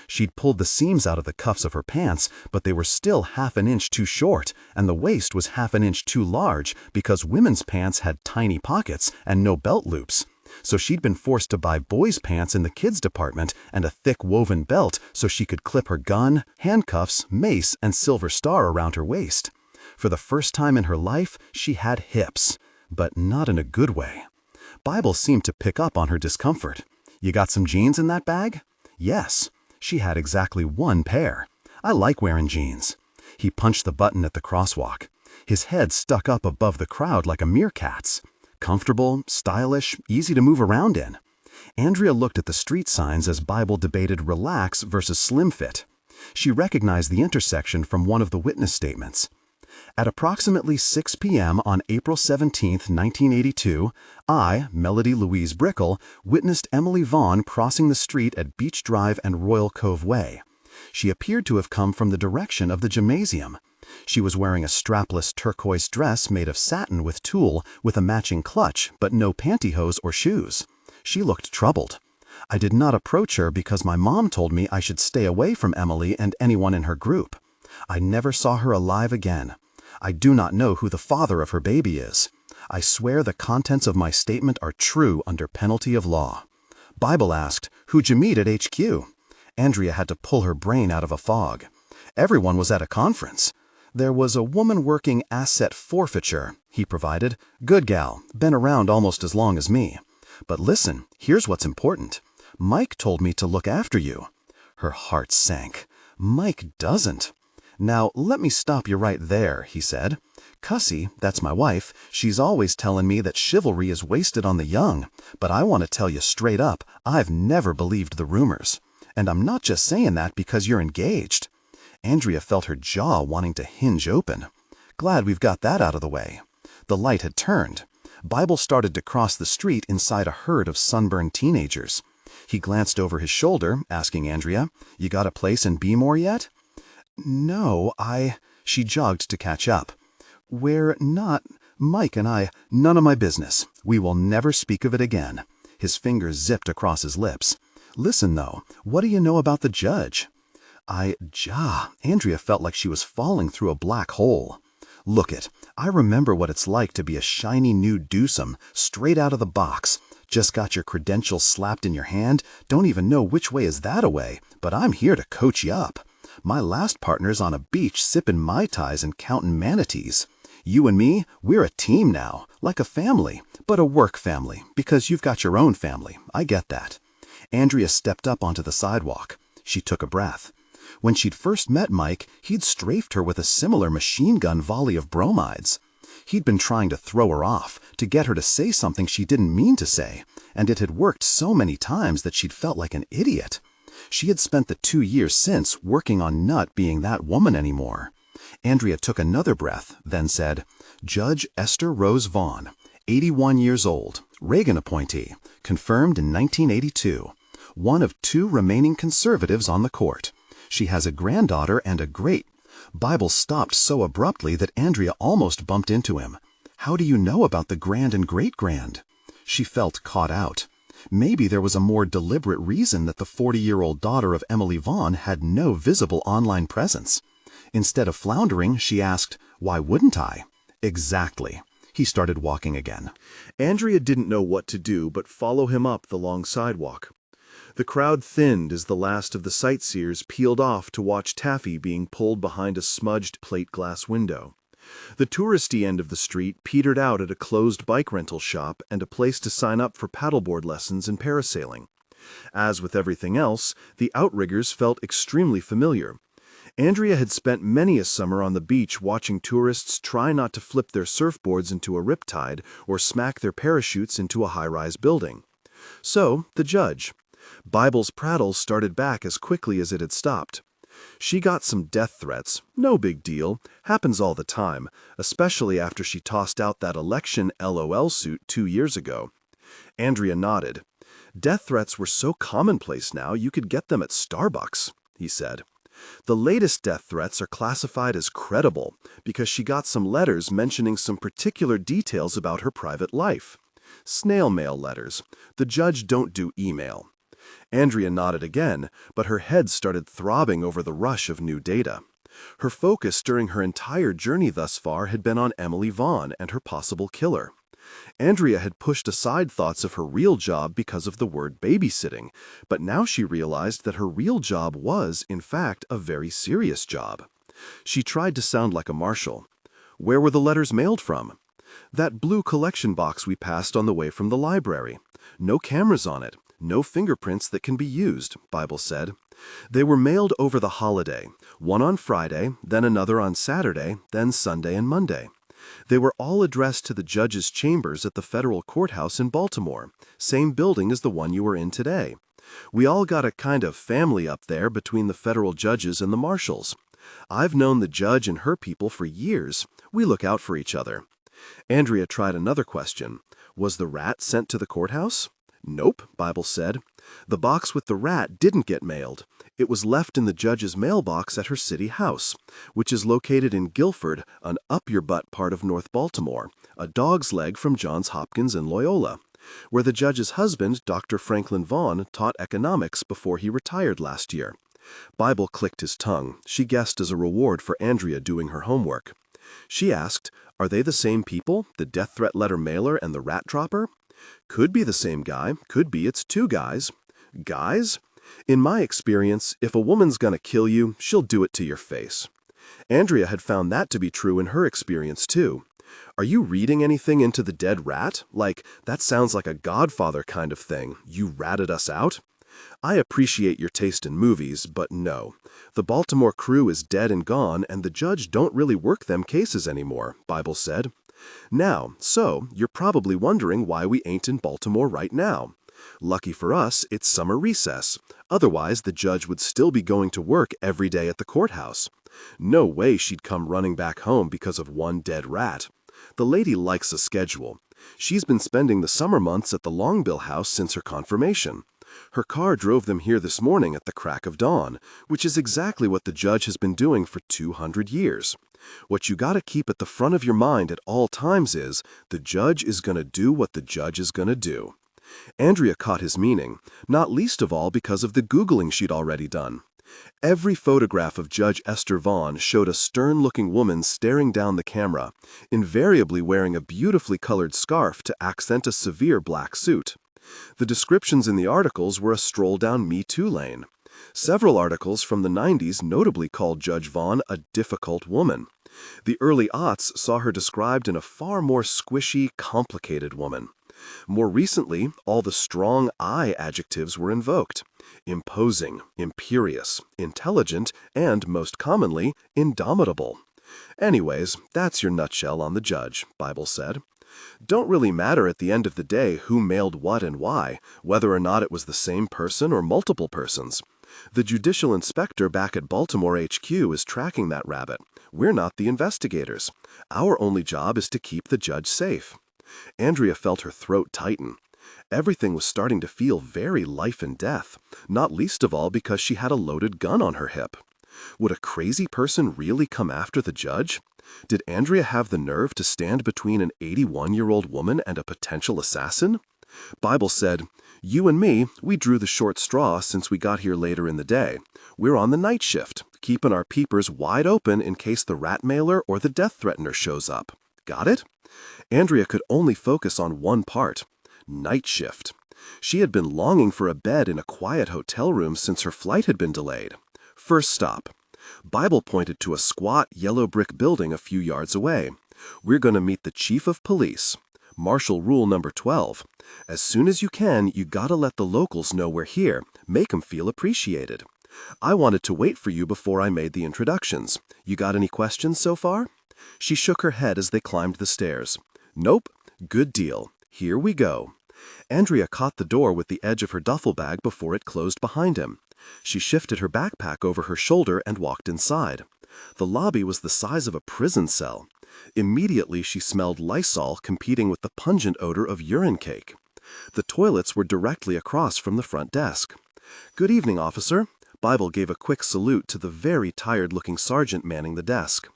She'd pulled the seams out of the cuffs of her pants, but they were still half an inch too short, and the waist was half an inch too large because women's pants had tiny pockets and no belt loops. So she'd been forced to buy boys' pants in the kids' department and a thick woven belt so she could clip her gun, handcuffs, mace, and silver star around her waist. For the first time in her life, she had hips, but not in a good way. Bible seemed to pick up on her discomfort. "You got some jeans in that bag?" "Yes." She had exactly one pair. "I like wearing jeans." He punched the button at the crosswalk. His head stuck up above the crowd like a meerkat's. Comfortable, stylish, easy to move around in. Andrea looked at the street signs as Bible debated relax versus slim fit. She recognized the intersection from one of the witness statements. At approximately 6 p.m. on April 17, 1982, I, Melody Louise Brickell, witnessed Emily Vaughn crossing the street at Beach Drive and Royal Cove Way. She appeared to have come from the direction of the gymnasium. She was wearing a strapless turquoise dress made of satin with tulle with a matching clutch, but no pantyhose or shoes. She looked troubled. I did not approach her because my mom told me I should stay away from Emily and anyone in her group. I never saw her alive again. I do not know who the father of her baby is. I swear the contents of my statement are true under penalty of law. Bible asked, "Who'd you meet at HQ?" Andrea had to pull her brain out of a fog. Everyone was at a conference. There was a woman working asset forfeiture, he provided. Good gal, been around almost as long as me. But listen, here's what's important. Mike told me to look after you. Her heart sank. Mike doesn't. Now, let me stop you right there, he said. Cussie, that's my wife, she's always telling me that chivalry is wasted on the young, but I want to tell you straight up, I've never believed the rumors. And I'm not just saying that because you're engaged. Andrea felt her jaw wanting to hinge open. Glad we've got that out of the way. The light had turned. Bible started to cross the street inside a herd of sunburned teenagers. He glanced over his shoulder, asking Andrea, "You got a place in Beemore yet?" "No, She jogged to catch up. "We're not, Mike and I, none of my business. We will never speak of it again." His fingers zipped across his lips. "Listen, though, what do you know about the judge?" Andrea felt like she was falling through a black hole. "Look it, I remember what it's like to be a shiny new dewsome, straight out of the box. Just got your credentials slapped in your hand, don't even know which way is that away, but I'm here to coach you up. My last partner's on a beach sipping Mai Tais and counting manatees. You and me, we're a team now, like a family, but a work family, because you've got your own family, I get that." Andrea stepped up onto the sidewalk. She took a breath. When she'd first met Mike, he'd strafed her with a similar machine gun volley of bromides. He'd been trying to throw her off, to get her to say something she didn't mean to say, and it had worked so many times that she'd felt like an idiot. She had spent the 2 years since working on not being that woman anymore. Andrea took another breath, then said, "Judge Esther Rose Vaughn, 81 years old, Reagan appointee, confirmed in 1982, one of 2 remaining conservatives on the court. She has a granddaughter and a great—" Bible stopped so abruptly that Andrea almost bumped into him. "How do you know about the grand and great-grand?" She felt caught out. Maybe there was a more deliberate reason that the 40-year-old daughter of Emily Vaughn had no visible online presence. Instead of floundering, she asked, "Why wouldn't I?" "Exactly." He started walking again. Andrea didn't know what to do but follow him up the long sidewalk. The crowd thinned as the last of the sightseers peeled off to watch Taffy being pulled behind a smudged plate glass window. The touristy end of the street petered out at a closed bike rental shop and a place to sign up for paddleboard lessons and parasailing. As with everything else, the outriggers felt extremely familiar. Andrea had spent many a summer on the beach watching tourists try not to flip their surfboards into a riptide or smack their parachutes into a high-rise building. So, the judge. Bible's prattle started back as quickly as it had stopped. She got some death threats, no big deal, happens all the time, especially after she tossed out that election LOL suit 2 years ago. Andrea nodded. Death threats were so commonplace now you could get them at Starbucks, he said. The latest death threats are classified as credible because she got some letters mentioning some particular details about her private life. Snail mail letters. The judge don't do email. Andrea nodded again, but her head started throbbing over the rush of new data. Her focus during her entire journey thus far had been on Emily Vaughn and her possible killer. Andrea had pushed aside thoughts of her real job because of the word babysitting, but now she realized that her real job was, in fact, a very serious job. She tried to sound like a marshal. Where were the letters mailed from? That blue collection box we passed on the way from the library. No cameras on it, no fingerprints that can be used, Bible said. They were mailed over the holiday, one on Friday, then another on Saturday, then Sunday and Monday. They were all addressed to the judge's chambers at the federal courthouse in Baltimore, same building as the one you were in today. We all got a kind of family up there between the federal judges and the marshals. I've known the judge and her people for years. We look out for each other. Andrea tried another question. Was the rat sent to the courthouse? Nope, Bible said. The box with the rat didn't get mailed. It was left in the judge's mailbox at her city house, which is located in Guilford, an up-your-butt part of North Baltimore, a dog's leg from Johns Hopkins in Loyola, where the judge's husband, Dr. Franklin Vaughn, taught economics before he retired last year. Bible clicked his tongue, she guessed as a reward for Andrea doing her homework. She asked, are they the same people, the death threat letter mailer and the rat dropper? Could be the same guy, could be it's two guys. Guys? In my experience, if a woman's gonna kill you, she'll do it to your face. Andrea had found that to be true in her experience too. Are you reading anything into the dead rat? Like, that sounds like a Godfather kind of thing. You ratted us out? I appreciate your taste in movies, but no. The Baltimore crew is dead and gone, and the judge don't really work them cases anymore, Bible said. Now, so, you're probably wondering why we ain't in Baltimore right now. Lucky for us, it's summer recess. Otherwise, the judge would still be going to work every day at the courthouse. No way she'd come running back home because of one dead rat. The lady likes a schedule. She's been spending the summer months at the Longbill house since her confirmation. Her car drove them here this morning at the crack of dawn, which is exactly what the judge has been doing for 200 years. What you gotta keep at the front of your mind at all times is, the judge is gonna do what the judge is gonna do. Andrea caught his meaning, not least of all because of the Googling she'd already done. Every photograph of Judge Esther Vaughn showed a stern-looking woman staring down the camera, invariably wearing a beautifully colored scarf to accent a severe black suit. The descriptions in the articles were a stroll down Me Too lane. Several articles from the 90s notably called Judge Vaughn a difficult woman. The early aughts saw her described in a far more squishy, complicated woman. More recently, all the strong I adjectives were invoked. Imposing, imperious, intelligent, and, most commonly, indomitable. Anyways, that's your nutshell on the judge, Bible said. Don't really matter at the end of the day who mailed what and why, whether or not it was the same person or multiple persons. The judicial inspector back at Baltimore HQ is tracking that rabbit. We're not the investigators. Our only job is to keep the judge safe. Andrea felt her throat tighten. Everything was starting to feel very life and death, not least of all because she had a loaded gun on her hip. Would a crazy person really come after the judge? Did Andrea have the nerve to stand between an 81-year-old woman and a potential assassin? Bible said, you and me, we drew the short straw since we got here later in the day. We're on the night shift, keeping our peepers wide open in case the rat mailer or the death threatener shows up. Got it? Andrea could only focus on one part. Night shift. She had been longing for a bed in a quiet hotel room since her flight had been delayed. First stop. Bible pointed to a squat yellow brick building a few yards away. We're going to meet the chief of police. Marshal Rule number 12. As soon as you can, you gotta let the locals know we're here. Make 'em feel appreciated. I wanted to wait for you before I made the introductions. You got any questions so far? She shook her head as they climbed the stairs. Nope. Good deal. Here we go. Andrea caught the door with the edge of her duffel bag before it closed behind him. She shifted her backpack over her shoulder and walked inside. The lobby was the size of a prison cell. Immediately she smelled Lysol competing with the pungent odor of urine cake. The toilets were directly across from the front desk. Good evening, officer. Bible gave a quick salute to the very tired-looking sergeant manning the desk.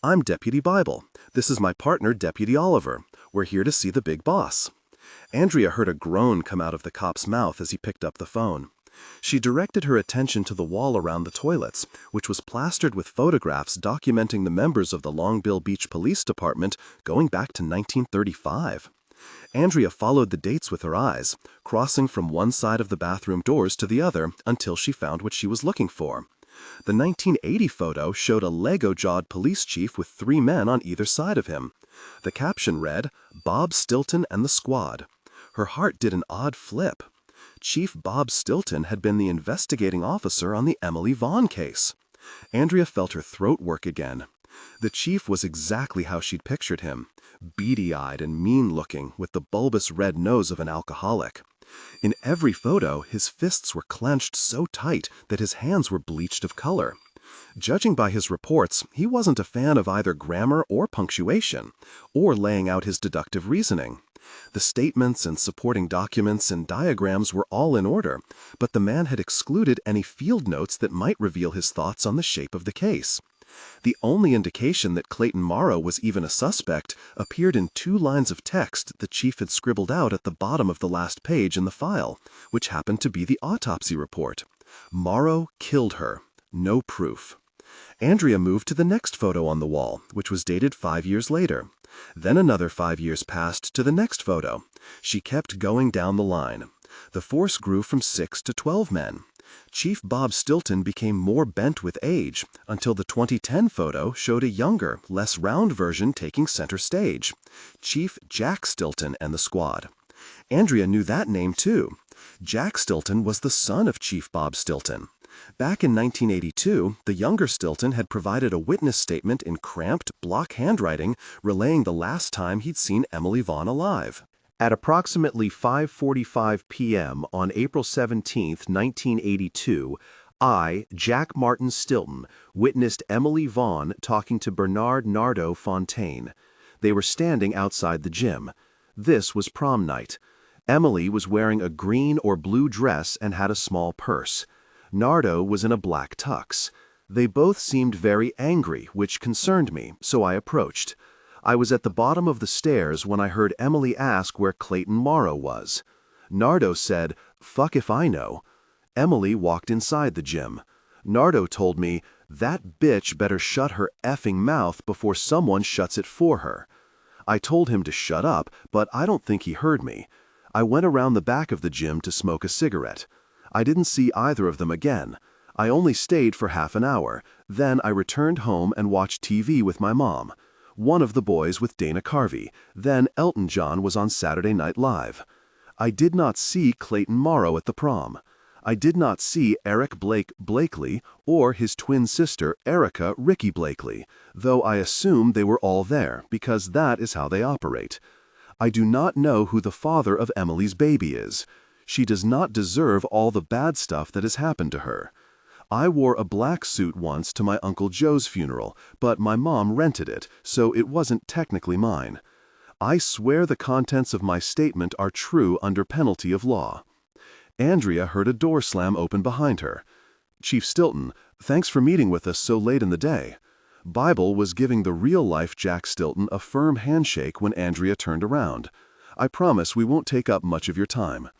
I'm Deputy Bible. This is my partner, Deputy Oliver. We're here to see the big boss. Andrea heard a groan come out of the cop's mouth as he picked up the phone. She directed her attention to the wall around the toilets, which was plastered with photographs documenting the members of the Longbill Beach Police Department going back to 1935. Andrea followed the dates with her eyes, crossing from one side of the bathroom doors to the other until she found what she was looking for. The 1980 photo showed a Lego-jawed police chief with 3 men on either side of him. The caption read, "Bob Stilton and the Squad." Her heart did an odd flip. Chief Bob Stilton had been the investigating officer on the Emily Vaughn case. Andrea felt her throat work again. The chief was exactly how she'd pictured him, beady-eyed and mean-looking with the bulbous red nose of an alcoholic. In every photo, his fists were clenched so tight that his hands were bleached of color. Judging by his reports, he wasn't a fan of either grammar or punctuation, or laying out his deductive reasoning. The statements and supporting documents and diagrams were all in order, but the man had excluded any field notes that might reveal his thoughts on the shape of the case. The only indication that Clayton Morrow was even a suspect appeared in 2 lines of text the chief had scribbled out at the bottom of the last page in the file, which happened to be the autopsy report. Morrow killed her. No proof. Andrea moved to the next photo on the wall, which was dated 5 years later. Then another 5 years passed to the next photo. She kept going down the line. The force grew from 6 to 12 men. Chief Bob Stilton became more bent with age, until the 2010 photo showed a younger, less round version taking center stage. Chief Jack Stilton and the Squad. Andrea knew that name too. Jack Stilton was the son of Chief Bob Stilton. Back in 1982, the younger Stilton had provided a witness statement in cramped, block handwriting relaying the last time he'd seen Emily Vaughn alive. At approximately 5:45 p.m. on April 17, 1982, I, Jack Martin Stilton, witnessed Emily Vaughn talking to Bernard Nardo Fontaine. They were standing outside the gym. This was prom night. Emily was wearing a green or blue dress and had a small purse. Nardo was in a black tux. They both seemed very angry, which concerned me, so I approached. I was at the bottom of the stairs when I heard Emily ask where Clayton Morrow was. Nardo said, "Fuck if I know." Emily walked inside the gym. Nardo told me, "That bitch better shut her effing mouth before someone shuts it for her." I told him to shut up, but I don't think he heard me. I went around the back of the gym to smoke a cigarette. I didn't see either of them again. I only stayed for half an hour. Then I returned home and watched TV with my mom. One of the boys with Dana Carvey. Then Elton John was on Saturday Night Live. I did not see Clayton Morrow at the prom. I did not see Eric Blake Blakely or his twin sister Erica Ricky Blakely, though I assume they were all there because that is how they operate. I do not know who the father of Emily's baby is. She does not deserve all the bad stuff that has happened to her. I wore a black suit once to my Uncle Joe's funeral, but my mom rented it, so it wasn't technically mine. I swear the contents of my statement are true under penalty of law. Andrea heard a door slam open behind her. "Chief Stilton, thanks for meeting with us so late in the day." Bible was giving the real-life Jack Stilton a firm handshake when Andrea turned around. "I promise we won't take up much of your time."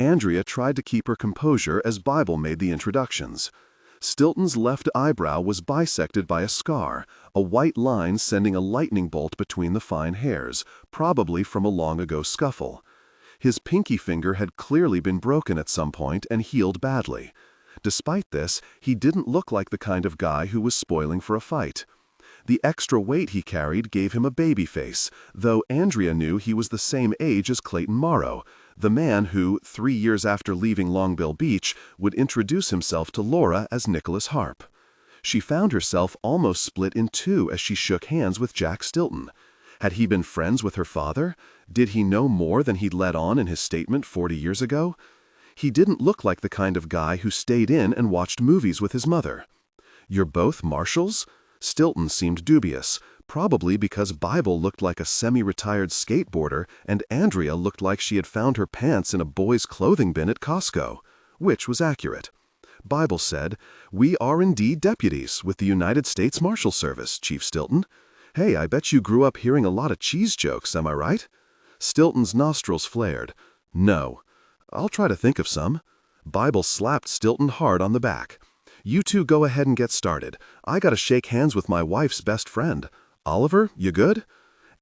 Andrea tried to keep her composure as Bible made the introductions. Stilton's left eyebrow was bisected by a scar, a white line sending a lightning bolt between the fine hairs, probably from a long-ago scuffle. His pinky finger had clearly been broken at some point and healed badly. Despite this, he didn't look like the kind of guy who was spoiling for a fight. The extra weight he carried gave him a baby face, though Andrea knew he was the same age as Clayton Morrow, the man who, 3 years after leaving Longbill Beach, would introduce himself to Laura as Nicholas Harp. She found herself almost split in two as she shook hands with Jack Stilton. Had he been friends with her father? Did he know more than he'd let on in his statement 40 years ago? He didn't look like the kind of guy who stayed in and watched movies with his mother. "You're both marshals?" Stilton seemed dubious, probably because Bible looked like a semi-retired skateboarder and Andrea looked like she had found her pants in a boy's clothing bin at Costco, which was accurate. Bible said, "We are indeed deputies with the United States Marshal Service, Chief Stilton. Hey, I bet you grew up hearing a lot of cheese jokes, am I right?" Stilton's nostrils flared. "No. I'll try to think of some." Bible slapped Stilton hard on the back. "You two go ahead and get started. I gotta shake hands with my wife's best friend. Oliver, you good?"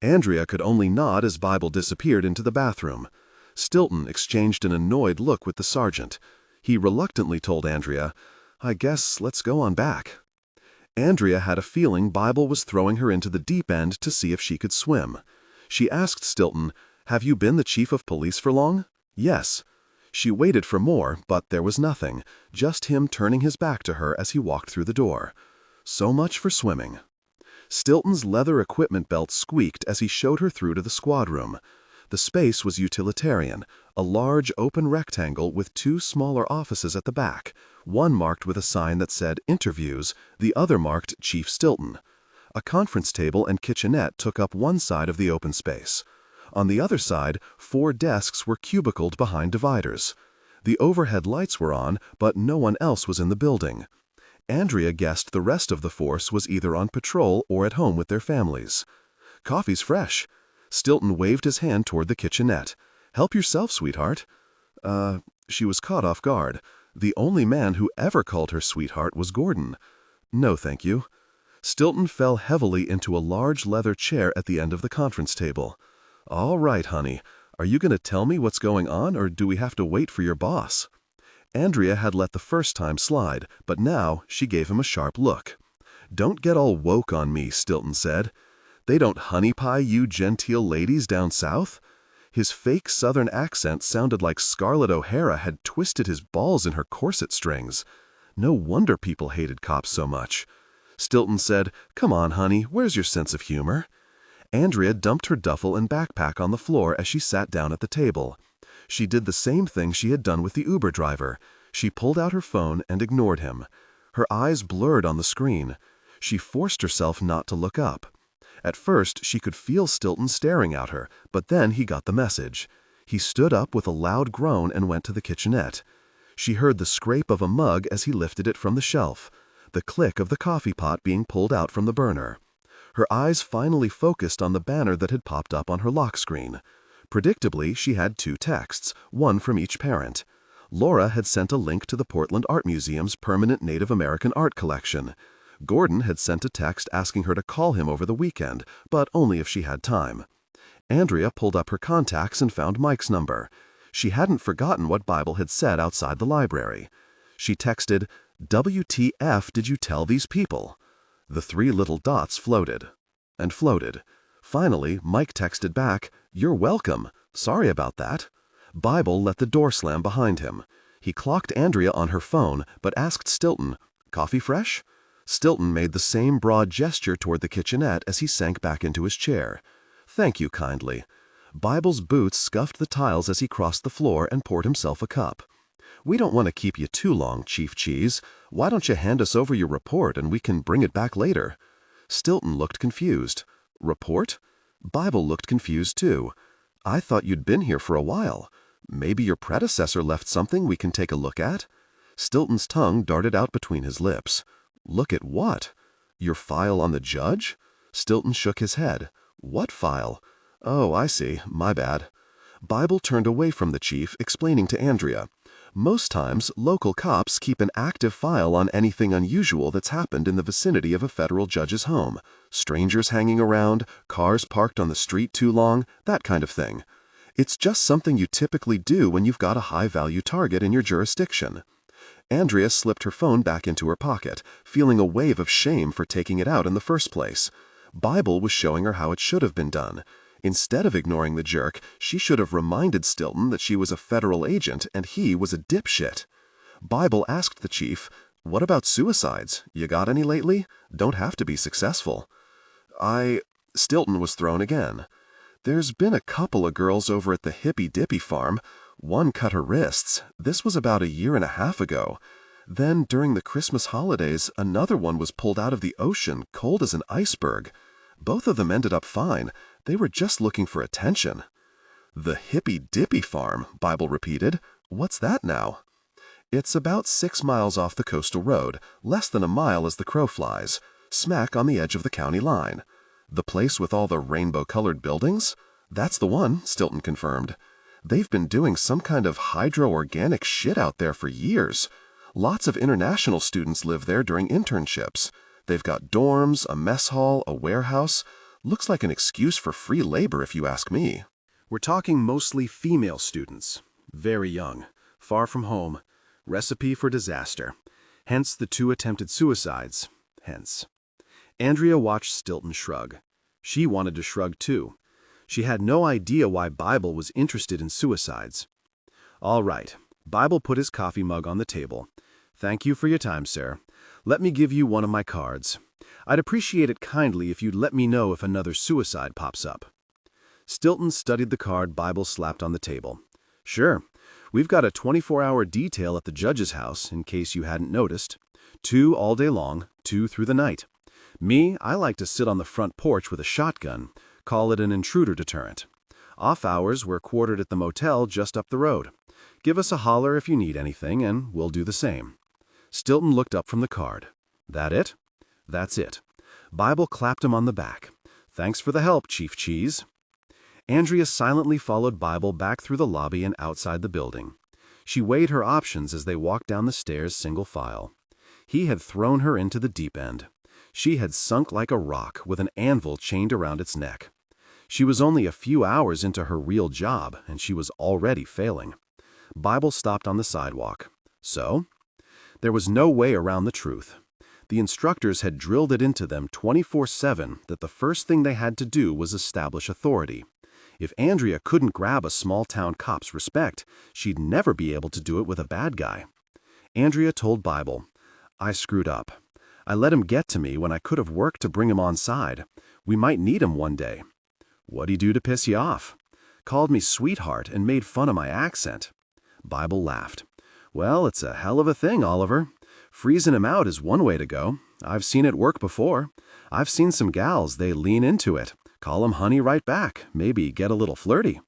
Andrea could only nod as Bible disappeared into the bathroom. Stilton exchanged an annoyed look with the sergeant. He reluctantly told Andrea, "I guess let's go on back." Andrea had a feeling Bible was throwing her into the deep end to see if she could swim. She asked Stilton, "Have you been the chief of police for long?" "Yes." She waited for more, but there was nothing, just him turning his back to her as he walked through the door. So much for swimming. Stilton's leather equipment belt squeaked as he showed her through to the squad room. The space was utilitarian, a large open rectangle with two smaller offices at the back, one marked with a sign that said Interviews, the other marked Chief Stilton. A conference table and kitchenette took up one side of the open space. On the other side, 4 desks were cubicled behind dividers. The overhead lights were on, but no one else was in the building. Andrea guessed the rest of the force was either on patrol or at home with their families. "Coffee's fresh." Stilton waved his hand toward the kitchenette. "Help yourself, sweetheart." She was caught off guard. The only man who ever called her sweetheart was Gordon. "No, thank you." Stilton fell heavily into a large leather chair at the end of the conference table. "All right, honey. Are you going to tell me what's going on, or do we have to wait for your boss?" Andrea had let the first time slide, but now she gave him a sharp look. "Don't get all woke on me," Stilton said. "They don't honey pie you genteel ladies down south?" His fake southern accent sounded like Scarlett O'Hara had twisted his balls in her corset strings. No wonder people hated cops so much. Stilton said, "Come on, honey, where's your sense of humor?" Andrea dumped her duffel and backpack on the floor as she sat down at the table. She did the same thing she had done with the Uber driver. She pulled out her phone and ignored him. Her eyes blurred on the screen. She forced herself not to look up. At first, she could feel Stilton staring at her, but then he got the message. He stood up with a loud groan and went to the kitchenette. She heard the scrape of a mug as he lifted it from the shelf, the click of the coffee pot being pulled out from the burner. Her eyes finally focused on the banner that had popped up on her lock screen. Predictably, she had 2 texts, one from each parent. Laura had sent a link to the Portland Art Museum's permanent Native American art collection. Gordon had sent a text asking her to call him over the weekend, but only if she had time. Andrea pulled up her contacts and found Mike's number. She hadn't forgotten what Bible had said outside the library. She texted, "WTF did you tell these people?" The 3 little dots floated and floated. Finally, Mike texted back, "You're welcome. Sorry about that." Bible let the door slam behind him. He clocked Andrea on her phone, but asked Stilton, "Coffee fresh?" Stilton made the same broad gesture toward the kitchenette as he sank back into his chair. "Thank you kindly." Bible's boots scuffed the tiles as he crossed the floor and poured himself a cup. "We don't want to keep you too long, Chief Cheese. Why don't you hand us over your report and we can bring it back later?" Stilton looked confused. "Report?" Bible looked confused too. "I thought you'd been here for a while. Maybe your predecessor left something we can take a look at?" Stilton's tongue darted out between his lips. "Look at what? Your file on the judge?" Stilton shook his head. "What file? Oh, I see. My bad." Bible turned away from the chief, explaining to Andrea, "Most times, local cops keep an active file on anything unusual that's happened in the vicinity of a federal judge's home. Strangers hanging around, cars parked on the street too long, that kind of thing. It's just something you typically do when you've got a high-value target in your jurisdiction." Andrea slipped her phone back into her pocket, feeling a wave of shame for taking it out in the first place. Bible was showing her how it should have been done. Instead of ignoring the jerk, she should have reminded Stilton that she was a federal agent and he was a dipshit. Bible asked the chief, "What about suicides? You got any lately? Don't have to be successful." Stilton was thrown again. "There's been a couple of girls over at the Hippy Dippy farm. One cut her wrists. This was about 1.5 years ago. Then, during the Christmas holidays, another one was pulled out of the ocean, cold as an iceberg. Both of them ended up fine. They were just looking for attention." "The Hippy Dippy farm," Bible repeated. "What's that now?" "It's about 6 miles off the coastal road, less than a mile as the crow flies, smack on the edge of the county line." "The place with all the rainbow-colored buildings?" That's the one, Stilton confirmed. They've been doing some kind of hydro-organic shit out there for years. Lots of international students live there during internships. They've got dorms, a mess hall, a warehouse. Looks like an excuse for free labor if you ask me. We're talking mostly female students. Very young, far from home. Recipe for disaster. Hence the 2 attempted suicides. Hence. Andrea watched Stilton shrug. She wanted to shrug too. She had no idea why Bible was interested in suicides. All right. Bible put his coffee mug on the table. Thank you for your time, sir. Let me give you one of my cards. I'd appreciate it kindly if you'd let me know if another suicide pops up. Stilton studied the card Bible slapped on the table. Sure. We've got a 24-hour detail at the judge's house, in case you hadn't noticed. 2 all day long, 2 through the night. Me, I like to sit on the front porch with a shotgun. Call it an intruder deterrent. Off hours, we're quartered at the motel just up the road. Give us a holler if you need anything, and we'll do the same. Stilton looked up from the card. That it? That's it. Bible clapped him on the back. Thanks for the help, Chief Cheese. Andrea silently followed Bible back through the lobby and outside the building. She weighed her options as they walked down the stairs single file. He had thrown her into the deep end. She had sunk like a rock with an anvil chained around its neck. She was only a few hours into her real job, and she was already failing. Bible stopped on the sidewalk. So? There was no way around the truth. The instructors had drilled it into them 24/7 that the first thing they had to do was establish authority. If Andrea couldn't grab a small-town cop's respect, she'd never be able to do it with a bad guy. Andrea told Bible, I screwed up. I let him get to me when I could have worked to bring him on side. We might need him one day. What'd he do to piss you off? Called me sweetheart and made fun of my accent. Bible laughed. Well, it's a hell of a thing, Oliver. Freezing him out is one way to go. I've seen it work before. I've seen some gals, they lean into it. Call him honey right back, maybe get a little flirty.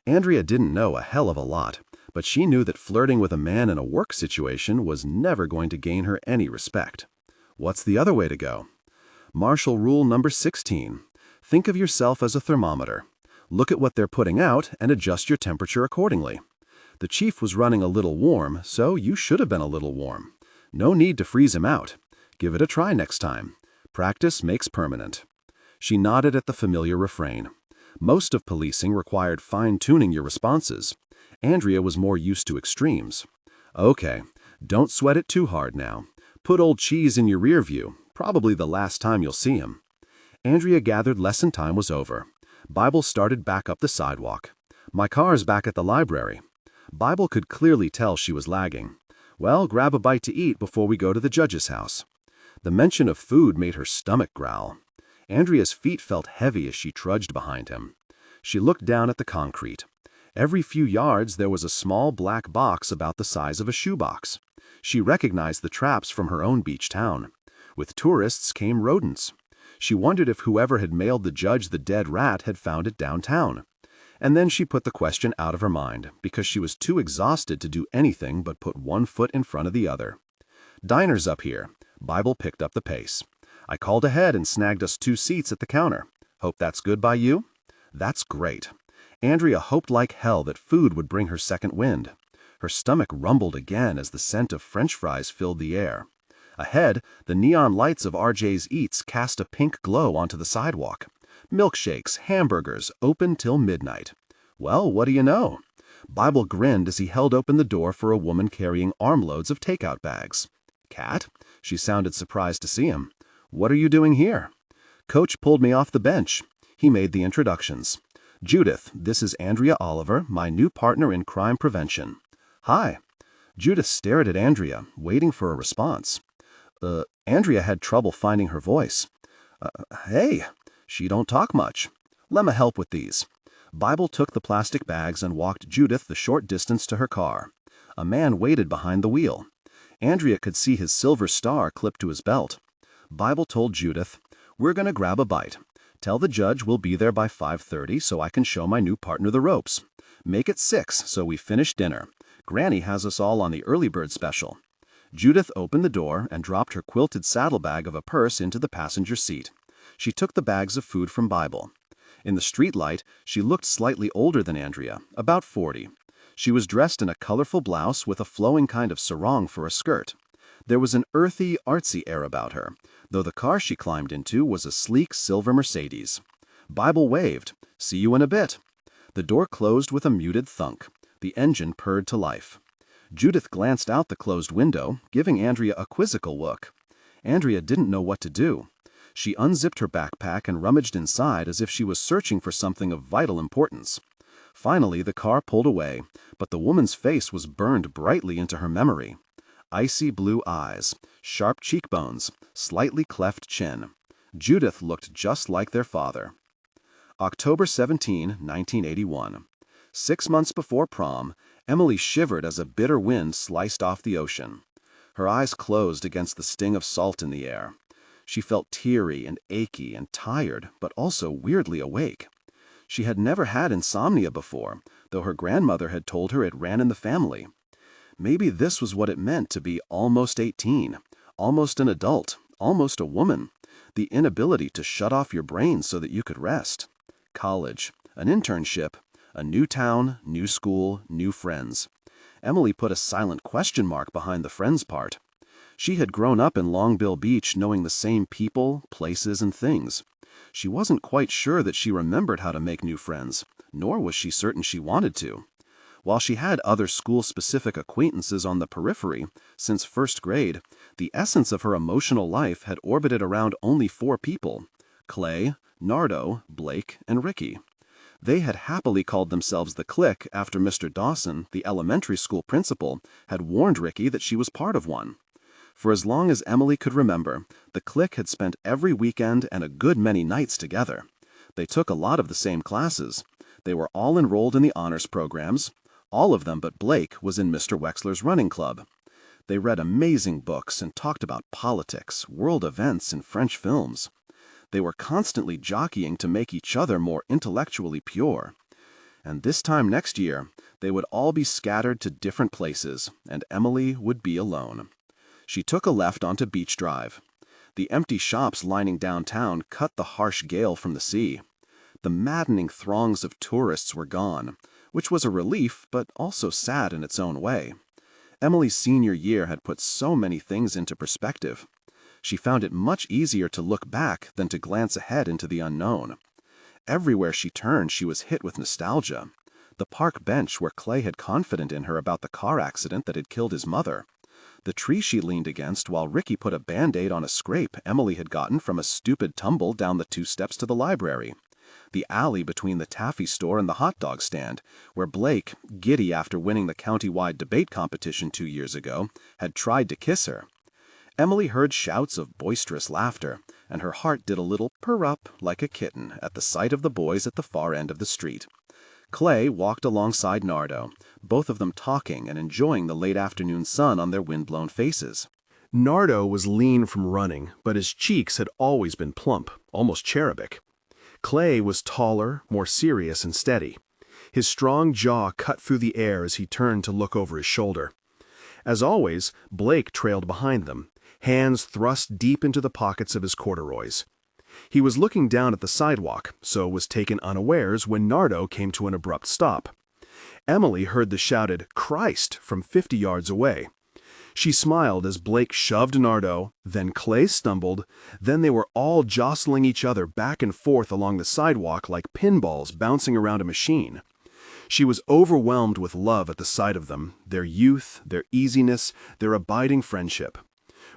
Andrea didn't know a hell of a lot, but she knew that flirting with a man in a work situation was never going to gain her any respect. What's the other way to go? Marshal Rule number 16. Think of yourself as a thermometer. Look at what they're putting out and adjust your temperature accordingly. The chief was running a little warm, so you should have been a little warm. No need to freeze him out. Give it a try next time. Practice makes permanent. She nodded at the familiar refrain. Most of policing required fine-tuning your responses. Andrea was more used to extremes. Okay, don't sweat it too hard now. Put old Cheese in your rear view, probably the last time you'll see him. Andrea gathered lesson time was over. Bible started back up the sidewalk. My car's back at the library. Bible could clearly tell she was lagging. Well, grab a bite to eat before we go to the judge's house. The mention of food made her stomach growl. Andrea's feet felt heavy as she trudged behind him. She looked down at the concrete. Every few yards there was a small black box about the size of a shoebox. She recognized the traps from her own beach town. With tourists came rodents. She wondered if whoever had mailed the judge the dead rat had found it downtown. And then she put the question out of her mind because she was too exhausted to do anything but put one foot in front of the other. Diner's up here. Bible picked up the pace. I called ahead and snagged us 2 seats at the counter. Hope that's good by you? That's great. Andrea hoped like hell that food would bring her second wind. Her stomach rumbled again as the scent of French fries filled the air. Ahead, the neon lights of RJ's Eats cast a pink glow onto the sidewalk. Milkshakes, hamburgers, open till midnight. Well, what do you know? Bible grinned as he held open the door for a woman carrying armloads of takeout bags. Cat? She sounded surprised to see him. What are you doing here? Coach pulled me off the bench. He made the introductions. Judith, this is Andrea Oliver, my new partner in crime prevention. Hi. Judith stared at Andrea, waiting for a response. Andrea had trouble finding her voice. Hey, she don't talk much. Lemma help with these. Bible took the plastic bags and walked Judith the short distance to her car. A man waited behind the wheel. Andrea could see his silver star clipped to his belt. Bible told Judith, we're going to grab a bite. Tell the judge we'll be there by 5:30 so I can show my new partner the ropes. Make it 6 so we finish dinner. Granny has us all on the early bird special. Judith opened the door and dropped her quilted saddlebag of a purse into the passenger seat. She took the bags of food from Bible. In the streetlight, she looked slightly older than Andrea, about 40. She was dressed in a colorful blouse with a flowing kind of sarong for a skirt. There was an earthy, artsy air about her, though the car she climbed into was a sleek silver Mercedes. Bible waved, "See you in a bit." The door closed with a muted thunk. The engine purred to life. Judith glanced out the closed window, giving Andrea a quizzical look. Andrea didn't know what to do. She unzipped her backpack and rummaged inside as if she was searching for something of vital importance. Finally, the car pulled away, but the woman's face was burned brightly into her memory. Icy blue eyes, sharp cheekbones, slightly cleft chin. Judith looked just like their father. October 17, 1981. 6 months before prom, Emily shivered as a bitter wind sliced off the ocean. Her eyes closed against the sting of salt in the air. She felt teary and achy and tired, but also weirdly awake. She had never had insomnia before, though her grandmother had told her it ran in the family. Maybe this was what it meant to be almost 18, almost an adult, almost a woman. The inability to shut off your brain so that you could rest. College, an internship, a new town, new school, new friends. Emily put a silent question mark behind the friends part. She had grown up in Longbill Beach knowing the same people, places, and things. She wasn't quite sure that she remembered how to make new friends, nor was she certain she wanted to. While she had other school-specific acquaintances on the periphery, since first grade, the essence of her emotional life had orbited around only 4 people: Clay, Nardo, Blake, and Ricky. They had happily called themselves the clique after Mr. Dawson, the elementary school principal, had warned Ricky that she was part of one. For as long as Emily could remember, the clique had spent every weekend and a good many nights together. They took a lot of the same classes. They were all enrolled in the honors programs. All of them but Blake was in Mr. Wexler's running club. They read amazing books and talked about politics, world events, and French films. They were constantly jockeying to make each other more intellectually pure. And this time next year, they would all be scattered to different places, and Emily would be alone. She took a left onto Beach Drive. The empty shops lining downtown cut the harsh gale from the sea. The maddening throngs of tourists were gone, which was a relief but also sad in its own way. Emily's senior year had put so many things into perspective. She found it much easier to look back than to glance ahead into the unknown. Everywhere she turned, she was hit with nostalgia. The park bench where Clay had confided in her about the car accident that had killed his mother. The tree she leaned against while Ricky put a Band-Aid on a scrape Emily had gotten from a stupid tumble down the 2 steps to the library. The alley between the taffy store and the hot dog stand, where Blake, giddy after winning the county-wide debate competition 2 years ago, had tried to kiss her. Emily heard shouts of boisterous laughter, and her heart did a little purr-up like a kitten at the sight of the boys at the far end of the street. Clay walked alongside Nardo, both of them talking and enjoying the late afternoon sun on their wind-blown faces. Nardo was lean from running, but his cheeks had always been plump, almost cherubic. Clay was taller, more serious and steady. His strong jaw cut through the air as he turned to look over his shoulder. As always, Blake trailed behind them, hands thrust deep into the pockets of his corduroys. He was looking down at the sidewalk, so was taken unawares when Nardo came to an abrupt stop. Emily heard the shouted "Christ" from 50 yards away. She smiled as Blake shoved Nardo, then Clay stumbled, then they were all jostling each other back and forth along the sidewalk like pinballs bouncing around a machine. She was overwhelmed with love at the sight of them, their youth, their easiness, their abiding friendship.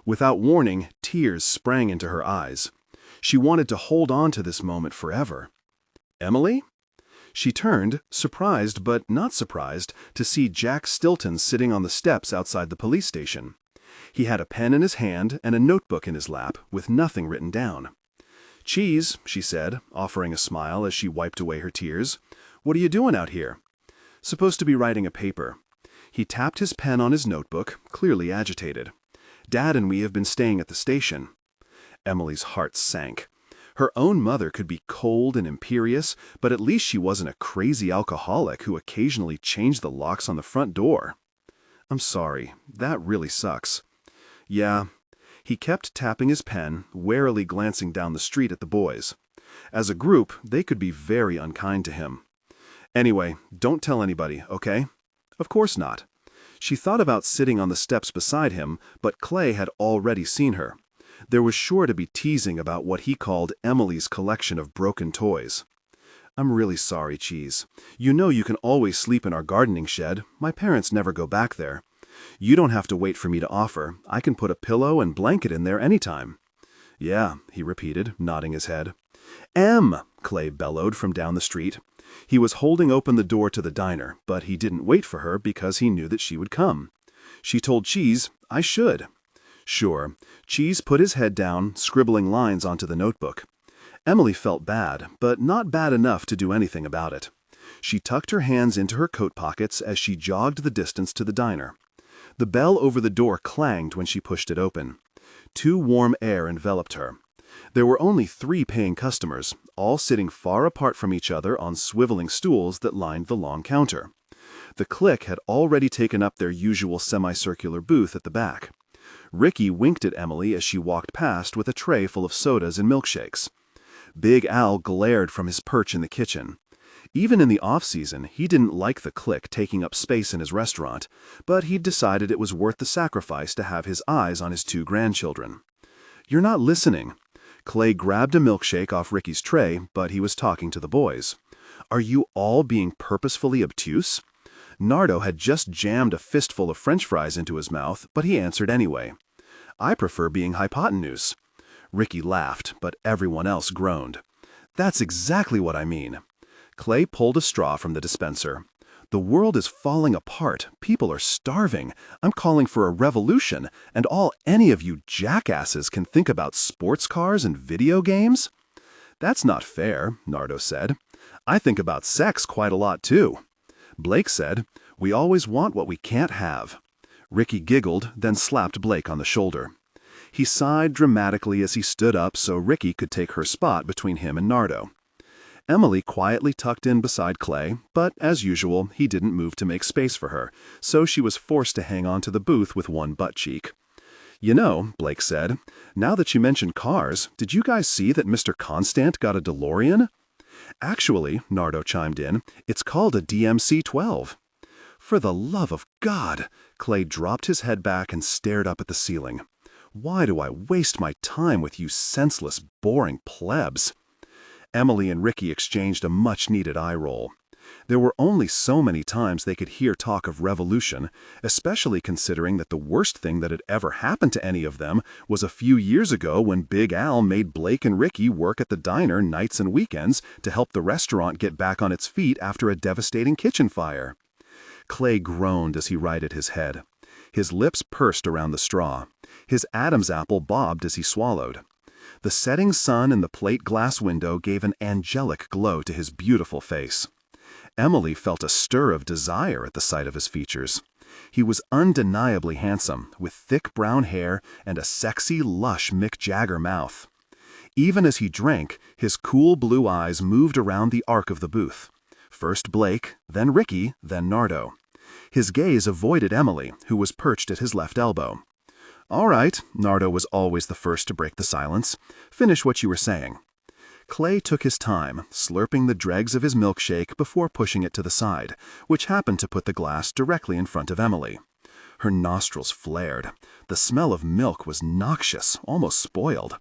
Without warning, tears sprang into her eyes. She wanted to hold on to this moment forever. Emily? She turned, surprised but not surprised, to see Jack Stilton sitting on the steps outside the police station. He had a pen in his hand and a notebook in his lap, with nothing written down. "Cheese," she said, offering a smile as she wiped away her tears. "What are you doing out here?" "Supposed to be writing a paper." He tapped his pen on his notebook, clearly agitated. "Dad and we have been staying at the station." Emily's heart sank. Her own mother could be cold and imperious, but at least she wasn't a crazy alcoholic who occasionally changed the locks on the front door. "I'm sorry. That really sucks." "Yeah." He kept tapping his pen, warily glancing down the street at the boys. As a group, they could be very unkind to him. Anyway, don't tell anybody, okay? Of course not. She thought about sitting on the steps beside him, but Clay had already seen her. There was sure to be teasing about what he called Emily's collection of broken toys. I'm really sorry, Cheese. You know you can always sleep in our gardening shed. My parents never go back there. You don't have to wait for me to offer. I can put a pillow and blanket in there anytime. Yeah, he repeated, nodding his head. Em! Clay bellowed from down the street. He was holding open the door to the diner, but he didn't wait for her because he knew that she would come. She told Cheese, I should. Sure. Cheese put his head down, scribbling lines onto the notebook. Emily felt bad, but not bad enough to do anything about it. She tucked her hands into her coat pockets as she jogged the distance to the diner. The bell over the door clanged when she pushed it open. Too warm air enveloped her. There were only 3 paying customers, all sitting far apart from each other on swiveling stools that lined the long counter. The clique had already taken up their usual semicircular booth at the back. Ricky winked at Emily as she walked past with a tray full of sodas and milkshakes. Big Al glared from his perch in the kitchen. Even in the off-season, he didn't like the clique taking up space in his restaurant, but he'd decided it was worth the sacrifice to have his eyes on his 2 grandchildren. You're not listening. Clay grabbed a milkshake off Ricky's tray, but he was talking to the boys. Are you all being purposefully obtuse? Nardo had just jammed a fistful of French fries into his mouth, but he answered anyway. I prefer being hypotenuse. Ricky laughed, but everyone else groaned. That's exactly what I mean. Clay pulled a straw from the dispenser. The world is falling apart. People are starving. I'm calling for a revolution, and all any of you jackasses can think about sports cars and video games? That's not fair, Nardo said. I think about sex quite a lot too. Blake said, we always want what we can't have. Ricky giggled, then slapped Blake on the shoulder. He sighed dramatically as he stood up so Ricky could take her spot between him and Nardo. Emily quietly tucked in beside Clay, but as usual, he didn't move to make space for her, so she was forced to hang on to the booth with one butt cheek. You know, Blake said, now that you mentioned cars, did you guys see that Mr. Constant got a DeLorean? Actually, Nardo chimed in, it's called a DMC-12. For the love of God! Clay dropped his head back and stared up at the ceiling. Why do I waste my time with you senseless, boring plebs? Emily and Ricky exchanged a much-needed eye roll. There were only so many times they could hear talk of revolution, especially considering that the worst thing that had ever happened to any of them was a few years ago when Big Al made Blake and Ricky work at the diner nights and weekends to help the restaurant get back on its feet after a devastating kitchen fire. Clay groaned as he righted his head. His lips pursed around the straw. His Adam's apple bobbed as he swallowed. The setting sun in the plate glass window gave an angelic glow to his beautiful face. Emily felt a stir of desire at the sight of his features. He was undeniably handsome, with thick brown hair and a sexy, lush Mick Jagger mouth. Even as he drank, his cool blue eyes moved around the arc of the booth. First Blake, then Ricky, then Nardo. His gaze avoided Emily, who was perched at his left elbow. All right, Nardo was always the first to break the silence. Finish what you were saying. Clay took his time, slurping the dregs of his milkshake before pushing it to the side, which happened to put the glass directly in front of Emily. Her nostrils flared. The smell of milk was noxious, almost spoiled.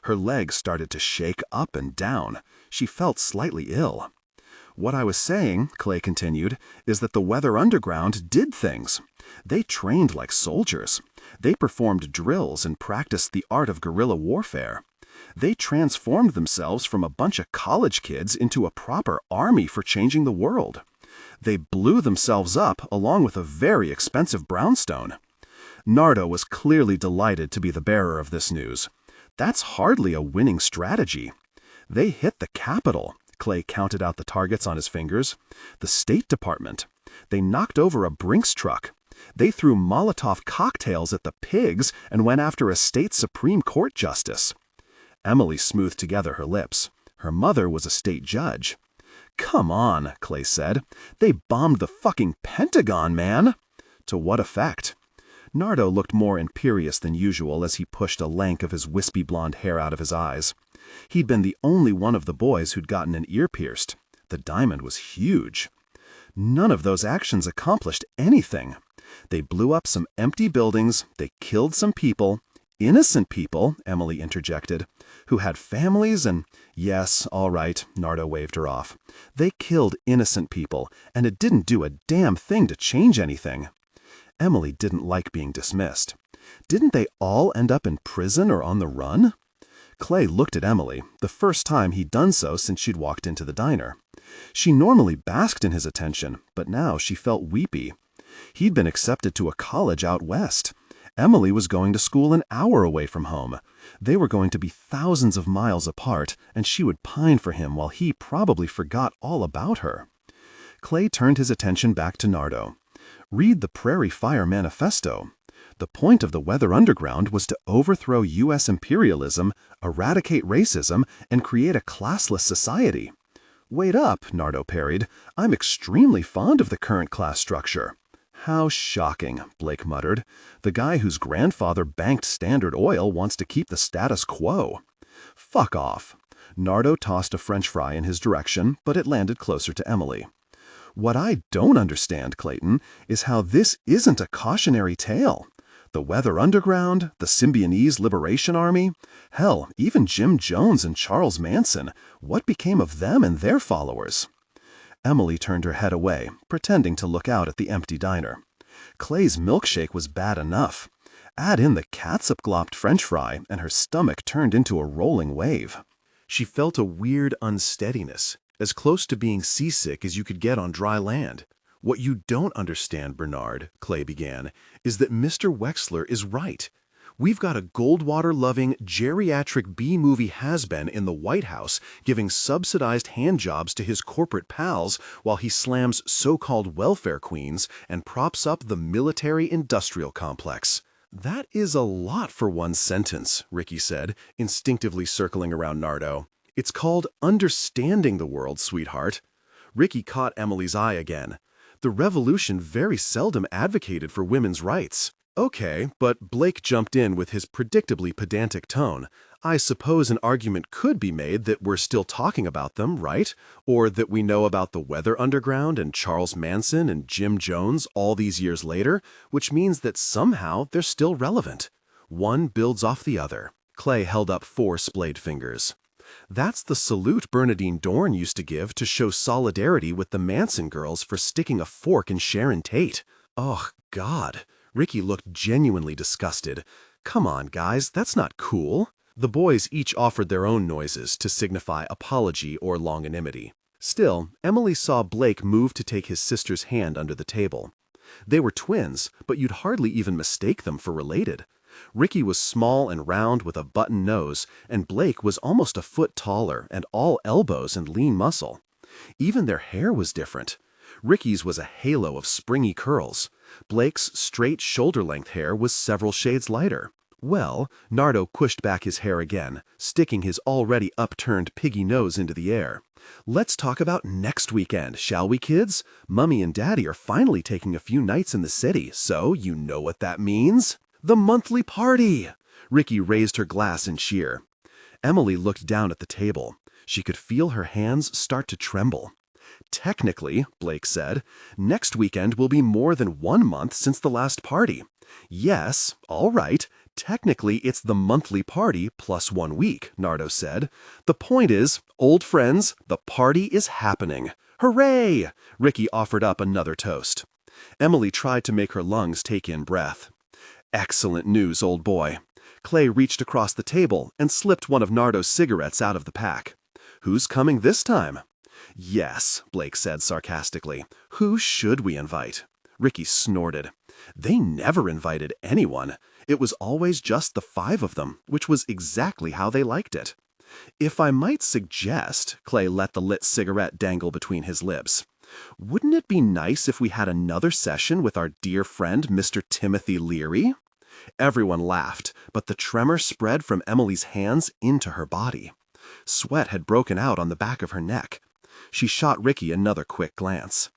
Her legs started to shake up and down. She felt slightly ill. What I was saying, Clay continued, is that the Weather Underground did things. They trained like soldiers. They performed drills and practiced the art of guerrilla warfare. They transformed themselves from a bunch of college kids into a proper army for changing the world. They blew themselves up along with a very expensive brownstone. Nardo was clearly delighted to be the bearer of this news. That's hardly a winning strategy. They hit the Capitol. Clay counted out the targets on his fingers. The State Department. They knocked over a Brinks truck. They threw Molotov cocktails at the pigs and went after a state Supreme Court justice. Emily smoothed together her lips. Her mother was a state judge. Come on, Clay said. They bombed the fucking Pentagon, man. To what effect? Nardo looked more imperious than usual as he pushed a lank of his wispy blonde hair out of his eyes. He'd been the only one of the boys who'd gotten an ear pierced. The diamond was huge. None of those actions accomplished anything. They blew up some empty buildings, they killed some people, innocent people, Emily interjected, who had families and— Yes, all right, Nardo waved her off. They killed innocent people, and it didn't do a damn thing to change anything. Emily didn't like being dismissed. Didn't they all end up in prison or on the run? Clay looked at Emily, the first time he'd done so since she'd walked into the diner. She normally basked in his attention, but now she felt weepy. He'd been accepted to a college out west. Emily was going to school an hour away from home. They were going to be thousands of miles apart, and she would pine for him while he probably forgot all about her. Clay turned his attention back to Nardo. Read the Prairie Fire Manifesto. The point of the Weather Underground was to overthrow U.S. imperialism, eradicate racism, and create a classless society. Wait up, Nardo parried. I'm extremely fond of the current class structure. How shocking, Blake muttered. The guy whose grandfather banked Standard Oil wants to keep the status quo. Fuck off. Nardo tossed a French fry in his direction, but it landed closer to Emily. What I don't understand, Clayton, is how this isn't a cautionary tale. The Weather Underground, the Symbionese Liberation Army, hell, even Jim Jones and Charles Manson, what became of them and their followers? Emily turned her head away, pretending to look out at the empty diner. Clay's milkshake was bad enough. Add in the catsup-glopped French fry, and her stomach turned into a rolling wave. She felt a weird unsteadiness, as close to being seasick as you could get on dry land. What you don't understand, Bernard, Clay began, is that Mr. Wexler is right. We've got a Goldwater-loving, geriatric B-movie has-been in the White House giving subsidized handjobs to his corporate pals while he slams so-called welfare queens and props up the military-industrial complex. That is a lot for one sentence, Ricky said, instinctively circling around Nardo. It's called understanding the world, sweetheart. Ricky caught Emily's eye again. The revolution very seldom advocated for women's rights. Okay, but Blake jumped in with his predictably pedantic tone. I suppose an argument could be made that we're still talking about them, right? Or that we know about the Weather Underground and Charles Manson and Jim Jones all these years later, which means that somehow they're still relevant. One builds off the other. Clay held up 4 splayed fingers. That's the salute Bernadine Dorn used to give to show solidarity with the Manson girls for sticking a fork in Sharon Tate. Oh, God. Ricky looked genuinely disgusted. Come on, guys, that's not cool. The boys each offered their own noises to signify apology or longanimity. Still, Emily saw Blake move to take his sister's hand under the table. They were twins, but you'd hardly even mistake them for related. Ricky was small and round with a button nose, and Blake was almost a foot taller and all elbows and lean muscle. Even their hair was different. Ricky's was a halo of springy curls. Blake's straight shoulder-length hair was several shades lighter. Well, Nardo pushed back his hair again, sticking his already upturned piggy nose into the air. Let's talk about next weekend, shall we, kids? Mummy and Daddy are finally taking a few nights in the city, so you know what that means? The monthly party! Ricky raised her glass in cheer. Emily looked down at the table. She could feel her hands start to tremble. Technically, Blake said, next weekend will be more than 1 month since the last party. Yes, all right, technically it's the monthly party plus 1 week, Nardo said. The point is, old friends, the party is happening. Hooray! Ricky offered up another toast. Emily tried to make her lungs take in breath. Excellent news, old boy. Clay reached across the table and slipped one of Nardo's cigarettes out of the pack. Who's coming this time? Yes, Blake said sarcastically. Who should we invite? Ricky snorted. They never invited anyone. It was always just the 5 of them, which was exactly how they liked it. If I might suggest, Clay let the lit cigarette dangle between his lips. Wouldn't it be nice if we had another session with our dear friend, Mr. Timothy Leary? Everyone laughed, but the tremor spread from Emily's hands into her body. Sweat had broken out on the back of her neck. She shot Ricky another quick glance.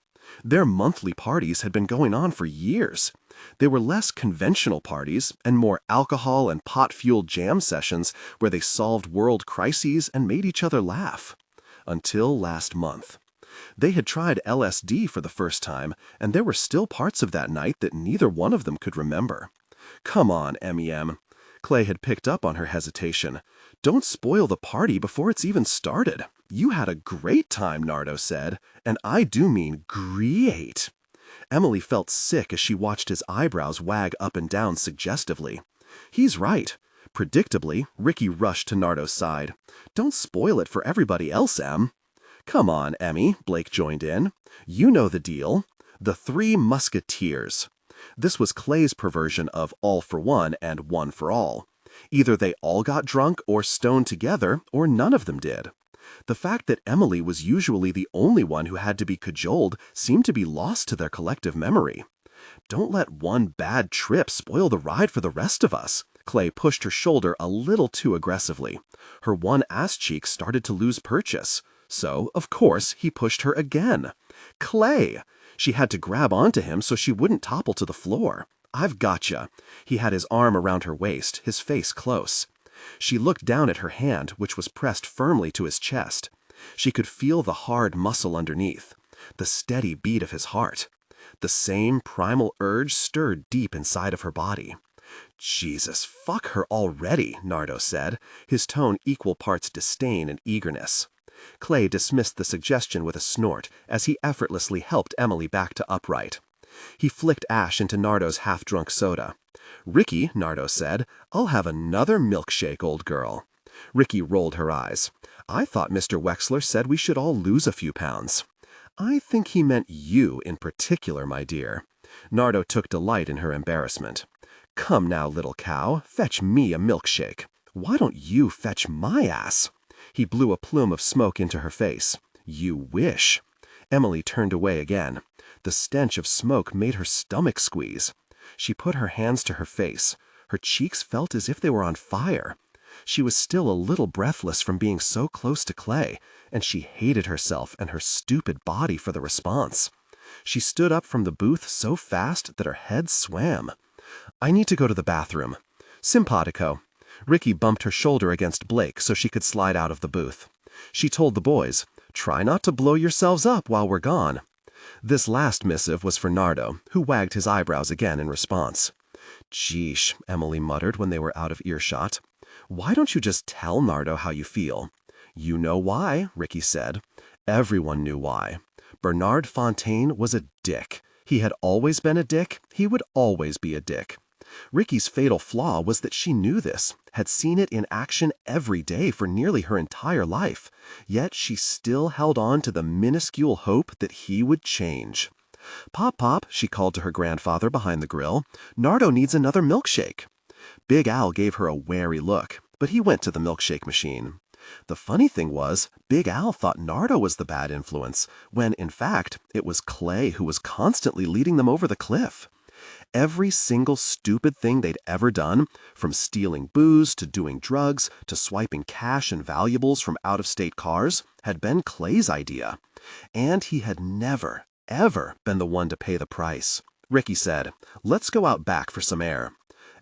Their monthly parties had been going on for years. They were less conventional parties and more alcohol and pot-fueled jam sessions where they solved world crises and made each other laugh. Until last month. They had tried LSD for the first time, and there were still parts of that night that neither one of them could remember. Come on, MEM. Clay had picked up on her hesitation. Don't spoil the party before it's even started. You had a great time, Nardo said, and I do mean great. Emily felt sick as she watched his eyebrows wag up and down suggestively. He's right. Predictably, Ricky rushed to Nardo's side. Don't spoil it for everybody else, Em. Come on, Emmy, Blake joined in. You know the deal. The Three Musketeers. This was Clay's perversion of all for one and one for all. Either they all got drunk or stoned together, or none of them did. The fact that Emily was usually the only one who had to be cajoled seemed to be lost to their collective memory. Don't let one bad trip spoil the ride for the rest of us. Clay pushed her shoulder a little too aggressively. Her one ass cheek started to lose purchase. So, of course, he pushed her again. Clay! She had to grab onto him so she wouldn't topple to the floor. I've gotcha. He had his arm around her waist, his face close. She looked down at her hand, which was pressed firmly to his chest. She could feel the hard muscle underneath, the steady beat of his heart. The same primal urge stirred deep inside of her body. Jesus, fuck her already, Nardo said, his tone equal parts disdain and eagerness. Clay dismissed the suggestion with a snort as he effortlessly helped Emily back to upright. He flicked ash into Nardo's half-drunk soda. Ricky, Nardo said, I'll have another milkshake, old girl. Ricky rolled her eyes. I thought Mr. Wexler said we should all lose a few pounds. I think he meant you in particular, my dear. Nardo took delight in her embarrassment. Come now, little cow, fetch me a milkshake. Why don't you fetch my ass? He blew a plume of smoke into her face. You wish. Emily turned away again. The stench of smoke made her stomach squeeze. She put her hands to her face. Her cheeks felt as if they were on fire. She was still a little breathless from being so close to Clay, and she hated herself and her stupid body for the response. She stood up from the booth so fast that her head swam. I need to go to the bathroom. Simpatico. Ricky bumped her shoulder against Blake so she could slide out of the booth. She told the boys, try not to blow yourselves up while we're gone. This last missive was for Nardo, who wagged his eyebrows again in response. Geesh, Emily muttered when they were out of earshot. Why don't you just tell Nardo how you feel? You know why, Ricky said. Everyone knew why. Bernard Fontaine was a dick. He had always been a dick. He would always be a dick. Ricky's fatal flaw was that she knew this, had seen it in action every day for nearly her entire life, yet she still held on to the minuscule hope that he would change. Pop, Pop, she called to her grandfather behind the grill, Nardo needs another milkshake. Big Al gave her a wary look, but he went to the milkshake machine. The funny thing was, Big Al thought Nardo was the bad influence, when, in fact, it was Clay who was constantly leading them over the cliff. Every single stupid thing they'd ever done, from stealing booze to doing drugs to swiping cash and valuables from out-of-state cars, had been Clay's idea. And he had never, ever been the one to pay the price. Ricky said, let's go out back for some air.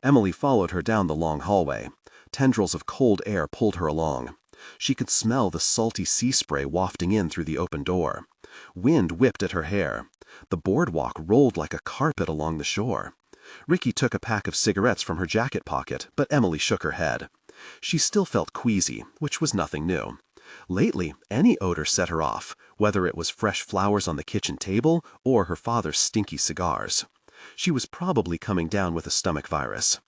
Emily followed her down the long hallway. Tendrils of cold air pulled her along. She could smell the salty sea spray wafting in through the open door. Wind whipped at her hair. The boardwalk rolled like a carpet along the shore. Ricky took a pack of cigarettes from her jacket pocket, but Emily shook her head. She still felt queasy, which was nothing new. Lately, any odor set her off, whether it was fresh flowers on the kitchen table or her father's stinky cigars. She was probably coming down with a stomach virus.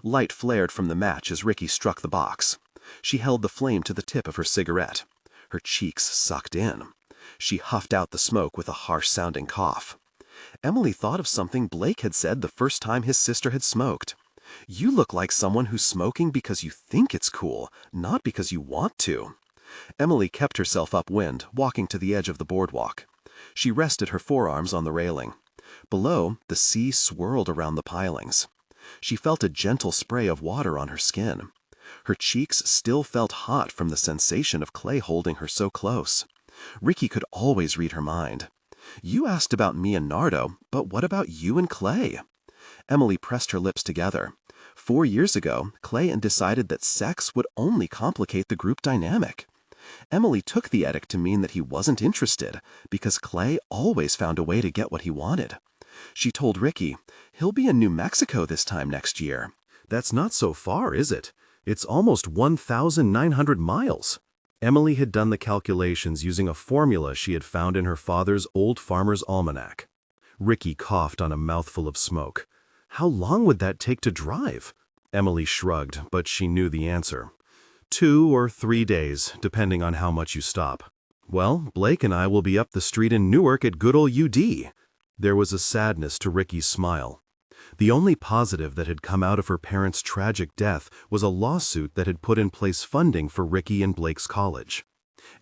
Light flared from the match as Ricky struck the box. She held the flame to the tip of her cigarette. Her cheeks sucked in. She huffed out the smoke with a harsh-sounding cough. Emily thought of something Blake had said the first time his sister had smoked. You look like someone who's smoking because you think it's cool, not because you want to. Emily kept herself upwind, walking to the edge of the boardwalk. She rested her forearms on the railing. Below, the sea swirled around the pilings. She felt a gentle spray of water on her skin. Her cheeks still felt hot from the sensation of Clay holding her so close. Ricky could always read her mind. You asked about me and Nardo, but what about you and Clay? Emily pressed her lips together. 4 years ago, Clay decided that sex would only complicate the group dynamic. Emily took the edict to mean that he wasn't interested, because Clay always found a way to get what he wanted. She told Ricky, he'll be in New Mexico this time next year. That's not so far, is it? It's almost 1,900 miles. Emily had done the calculations using a formula she had found in her father's old farmer's almanac. Ricky coughed on a mouthful of smoke. How long would that take to drive? Emily shrugged, but she knew the answer. 2 or 3 days, depending on how much you stop. Well, Blake and I will be up the street in Newark at good old UD. There was a sadness to Ricky's smile. The only positive that had come out of her parents' tragic death was a lawsuit that had put in place funding for Ricky and Blake's college.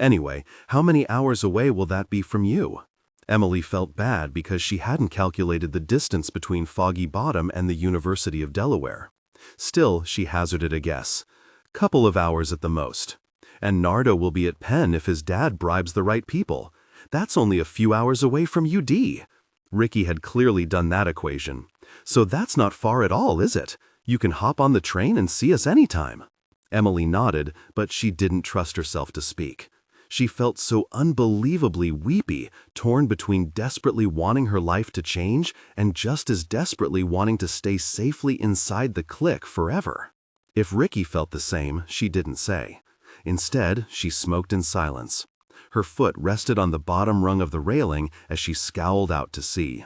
Anyway, how many hours away will that be from you? Emily felt bad because she hadn't calculated the distance between Foggy Bottom and the University of Delaware. Still, she hazarded a guess. Couple of hours at the most. And Nardo will be at Penn if his dad bribes the right people. That's only a few hours away from UD. Ricky had clearly done that equation. So that's not far at all, is it? You can hop on the train and see us anytime. Emily nodded, but she didn't trust herself to speak. She felt so unbelievably weepy, torn between desperately wanting her life to change and just as desperately wanting to stay safely inside the clique forever. If Ricky felt the same, she didn't say. Instead, she smoked in silence. Her foot rested on the bottom rung of the railing as she scowled out to sea.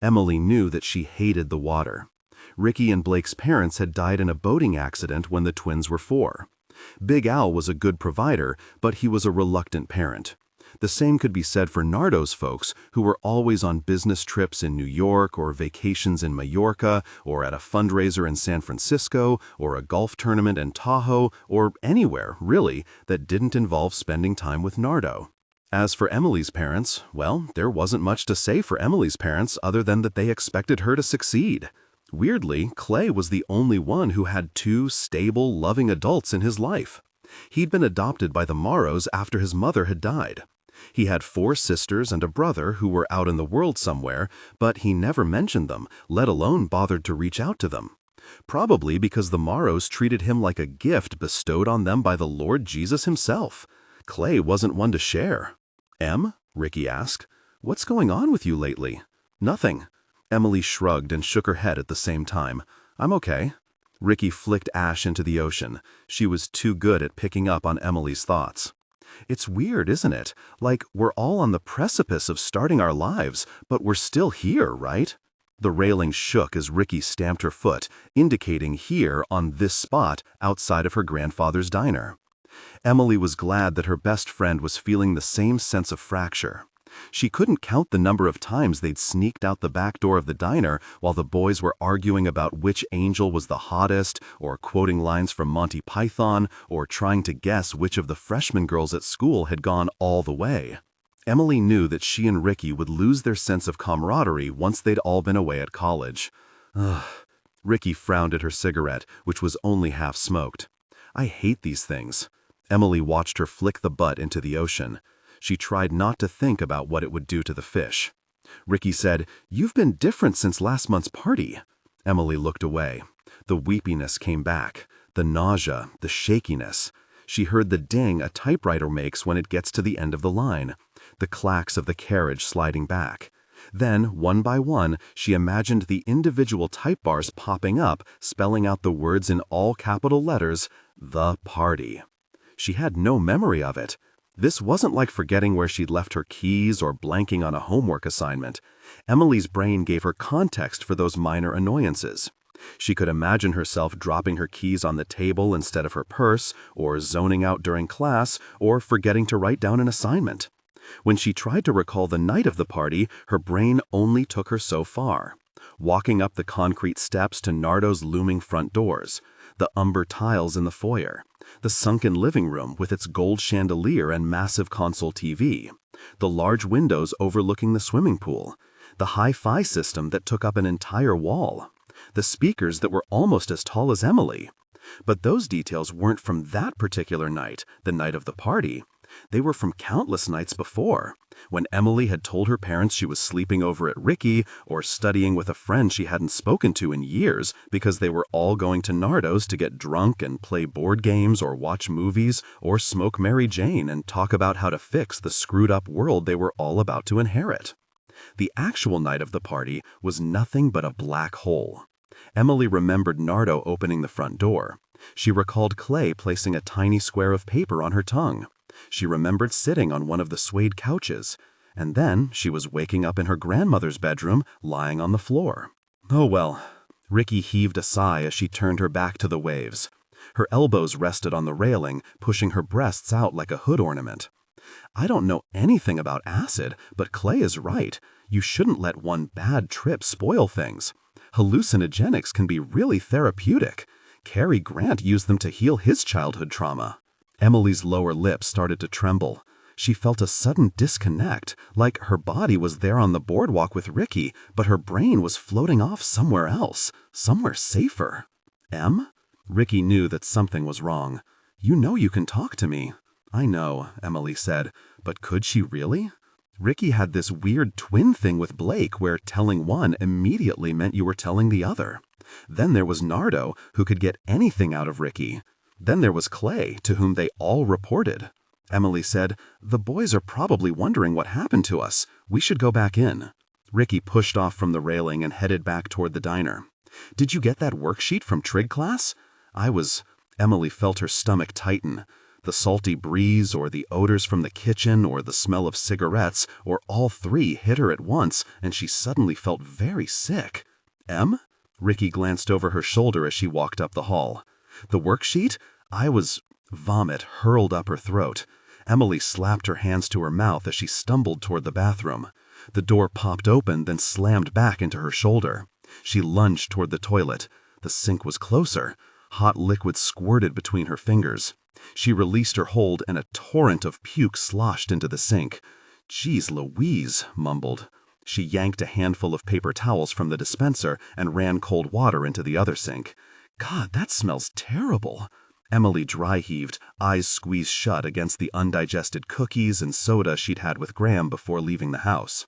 Emily knew that she hated the water. Ricky and Blake's parents had died in a boating accident when the twins were 4. Big Al was a good provider, but he was a reluctant parent. The same could be said for Nardo's folks, who were always on business trips in New York or vacations in Mallorca or at a fundraiser in San Francisco or a golf tournament in Tahoe or anywhere, really, that didn't involve spending time with Nardo. As for Emily's parents, well, there wasn't much to say for Emily's parents other than that they expected her to succeed. Weirdly, Clay was the only one who had 2 stable, loving adults in his life. He'd been adopted by the Morrows after his mother had died. He had 4 sisters and a brother who were out in the world somewhere, but he never mentioned them, let alone bothered to reach out to them. Probably because the Morrows treated him like a gift bestowed on them by the Lord Jesus himself. Clay wasn't one to share. "Em?" Ricky asked. "What's going on with you lately?" "Nothing." Emily shrugged and shook her head at the same time. "I'm okay." Ricky flicked ash into the ocean. She was too good at picking up on Emily's thoughts. "It's weird, isn't it? Like, we're all on the precipice of starting our lives, but we're still here, right?" The railing shook as Ricky stamped her foot, indicating here on this spot outside of her grandfather's diner. Emily was glad that her best friend was feeling the same sense of fracture. She couldn't count the number of times they'd sneaked out the back door of the diner while the boys were arguing about which angel was the hottest, or quoting lines from Monty Python, or trying to guess which of the freshman girls at school had gone all the way. Emily knew that she and Ricky would lose their sense of camaraderie once they'd all been away at college. Ugh. Ricky frowned at her cigarette, which was only half smoked. "I hate these things." Emily watched her flick the butt into the ocean. She tried not to think about what it would do to the fish. Ricky said, "You've been different since last month's party." Emily looked away. The weepiness came back, the nausea, the shakiness. She heard the ding a typewriter makes when it gets to the end of the line, the clacks of the carriage sliding back. Then, one by one, she imagined the individual type bars popping up, spelling out the words in all capital letters, "The Party." She had no memory of it. This wasn't like forgetting where she'd left her keys or blanking on a homework assignment. Emily's brain gave her context for those minor annoyances. She could imagine herself dropping her keys on the table instead of her purse, or zoning out during class, or forgetting to write down an assignment. When she tried to recall the night of the party, her brain only took her so far. Walking up the concrete steps to Nardo's looming front doors, the umber tiles in the foyer, the sunken living room with its gold chandelier and massive console TV, the large windows overlooking the swimming pool, the hi-fi system that took up an entire wall, the speakers that were almost as tall as Emily. But those details weren't from that particular night, the night of the party. They were from countless nights before, when Emily had told her parents she was sleeping over at Ricky or studying with a friend she hadn't spoken to in years because they were all going to Nardo's to get drunk and play board games or watch movies or smoke Mary Jane and talk about how to fix the screwed-up world they were all about to inherit. The actual night of the party was nothing but a black hole. Emily remembered Nardo opening the front door. She recalled Clay placing a tiny square of paper on her tongue. She remembered sitting on one of the suede couches. And then she was waking up in her grandmother's bedroom, lying on the floor. Oh well. Ricky heaved a sigh as she turned her back to the waves. Her elbows rested on the railing, pushing her breasts out like a hood ornament. I don't know anything about acid, but Clay is right. You shouldn't let one bad trip spoil things. Hallucinogenics can be really therapeutic. Cary Grant used them to heal his childhood trauma. Emily's lower lip started to tremble. She felt a sudden disconnect, like her body was there on the boardwalk with Ricky, but her brain was floating off somewhere else, somewhere safer. Em? Ricky knew that something was wrong. You know you can talk to me. I know, Emily said, but could she really? Ricky had this weird twin thing with Blake where telling one immediately meant you were telling the other. Then there was Nardo, who could get anything out of Ricky. Then there was Clay, to whom they all reported. Emily said, "The boys are probably wondering what happened to us. We should go back in." Ricky pushed off from the railing and headed back toward the diner. "Did you get that worksheet from trig class?" Emily felt her stomach tighten. The salty breeze or the odors from the kitchen or the smell of cigarettes or all three hit her at once and she suddenly felt very sick. "Em?" Ricky glanced over her shoulder as she walked up the hall. "The worksheet? Vomit hurled up her throat. Emily slapped her hands to her mouth as she stumbled toward the bathroom. The door popped open, then slammed back into her shoulder. She lunged toward the toilet. The sink was closer. Hot liquid squirted between her fingers. She released her hold and a torrent of puke sloshed into the sink. "Geez Louise," mumbled. She yanked a handful of paper towels from the dispenser and ran cold water into the other sink. "God, that smells terrible." Emily dry-heaved, eyes squeezed shut against the undigested cookies and soda she'd had with Graham before leaving the house.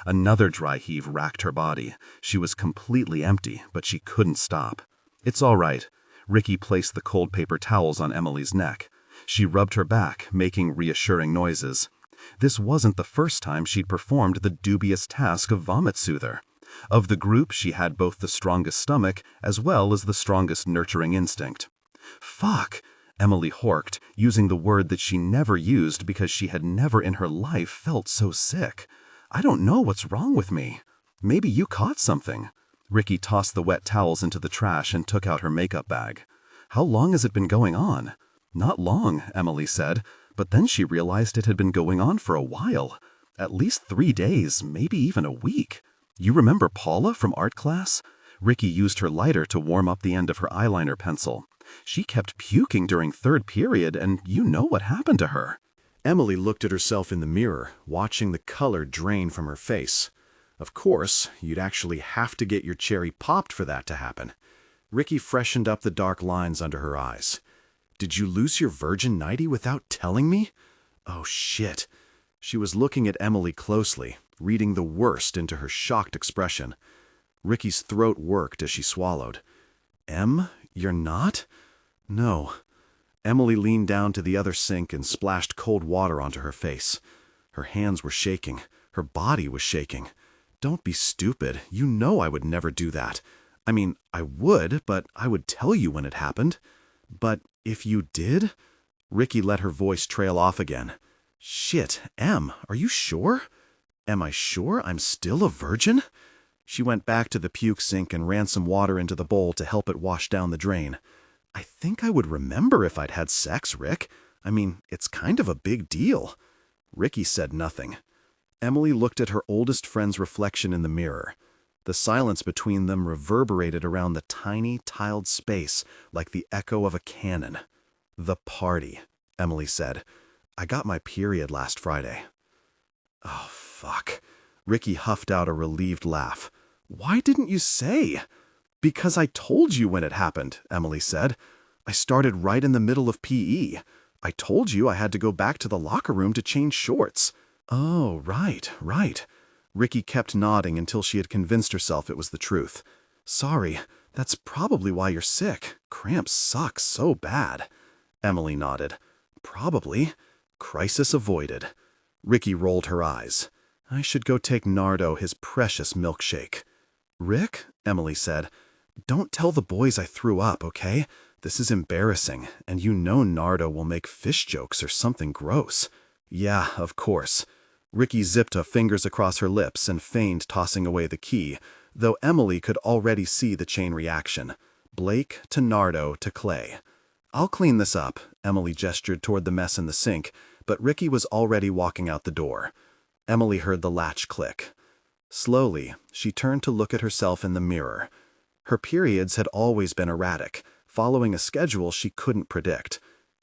Another dry heave racked her body. She was completely empty, but she couldn't stop. "It's all right." Ricky placed the cold paper towels on Emily's neck. She rubbed her back, making reassuring noises. This wasn't the first time she'd performed the dubious task of vomit-soother. Of the group, she had both the strongest stomach as well as the strongest nurturing instinct. "Fuck," Emily horked, using the word that she never used because she had never in her life felt so sick. "I don't know what's wrong with me. Maybe you caught something." Ricky tossed the wet towels into the trash and took out her makeup bag. "How long has it been going on?" "Not long," Emily said, but then she realized it had been going on for a while. At least 3 days, maybe even a week. "You remember Paula from art class?" Ricky used her lighter to warm up the end of her eyeliner pencil. "She kept puking during third period, and you know what happened to her." Emily looked at herself in the mirror, watching the color drain from her face. Of course, you'd actually have to get your cherry popped for that to happen. Ricky freshened up the dark lines under her eyes. "Did you lose your virgin nightie without telling me?" Oh shit. She was looking at Emily closely, reading the worst into her shocked expression. Ricky's throat worked as she swallowed. "Em, you're not?" "No." Emily leaned down to the other sink and splashed cold water onto her face. Her hands were shaking. Her body was shaking. "Don't be stupid. You know I would never do that. I mean, I would, but I would tell you when it happened." "But if you did?" Ricky let her voice trail off again. "Shit, Em, are you sure? Am I sure I'm still a virgin?" She went back to the puke sink and ran some water into the bowl to help it wash down the drain. "I think I would remember if I'd had sex, Rick. I mean, it's kind of a big deal." Ricky said nothing. Emily looked at her oldest friend's reflection in the mirror. The silence between them reverberated around the tiny, tiled space like the echo of a cannon. "The party," Emily said. "I got my period last Friday." "Oh, fuck." Ricky huffed out a relieved laugh. "Why didn't you say?" "Because I told you when it happened," Emily said. "I started right in the middle of PE. I told you I had to go back to the locker room to change shorts." "Oh, right, right." Ricky kept nodding until she had convinced herself it was the truth. "Sorry, that's probably why you're sick. Cramps suck so bad." Emily nodded. "Probably." Crisis avoided. Ricky rolled her eyes. "I should go take Nardo his precious milkshake." "Rick," Emily said, "don't tell the boys I threw up, okay? This is embarrassing, and you know Nardo will make fish jokes or something gross." "Yeah, of course." Ricky zipped her fingers across her lips and feigned tossing away the key, though Emily could already see the chain reaction. Blake to Nardo to Clay. "I'll clean this up," Emily gestured toward the mess in the sink, but Ricky was already walking out the door. Emily heard the latch click. Slowly, she turned to look at herself in the mirror. Her periods had always been erratic, following a schedule she couldn't predict.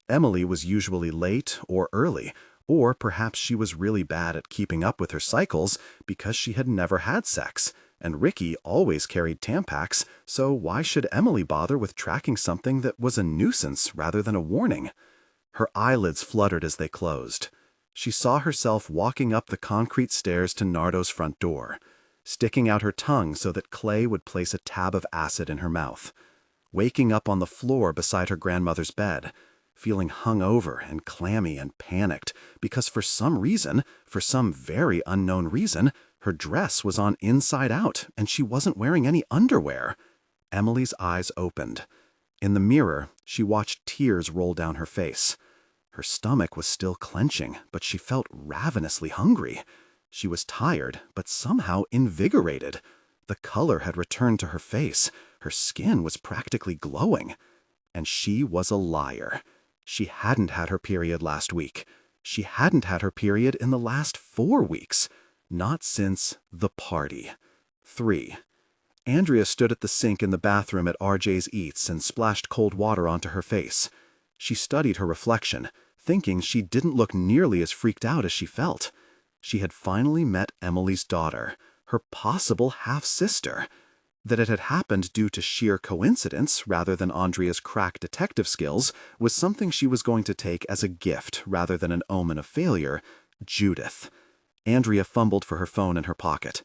Emily was usually late or early, or perhaps she was really bad at keeping up with her cycles because she had never had sex, and Ricky always carried Tampax, so why should Emily bother with tracking something that was a nuisance rather than a warning? Her eyelids fluttered as they closed. She saw herself walking up the concrete stairs to Nardo's front door, sticking out her tongue so that Clay would place a tab of acid in her mouth, waking up on the floor beside her grandmother's bed, feeling hungover and clammy and panicked because for some reason, for some very unknown reason, her dress was on inside out and she wasn't wearing any underwear. Emily's eyes opened. In the mirror, she watched tears roll down her face. Her stomach was still clenching, but she felt ravenously hungry. She was tired, but somehow invigorated. The color had returned to her face. Her skin was practically glowing. And she was a liar. She hadn't had her period last week. She hadn't had her period in the last 4 weeks. Not since the party. 3. Andrea stood at the sink in the bathroom at RJ's Eats and splashed cold water onto her face. She studied her reflection, thinking she didn't look nearly as freaked out as she felt. She had finally met Emily's daughter, her possible half-sister. That it had happened due to sheer coincidence rather than Andrea's crack detective skills was something she was going to take as a gift rather than an omen of failure. Judith. Andrea fumbled for her phone in her pocket.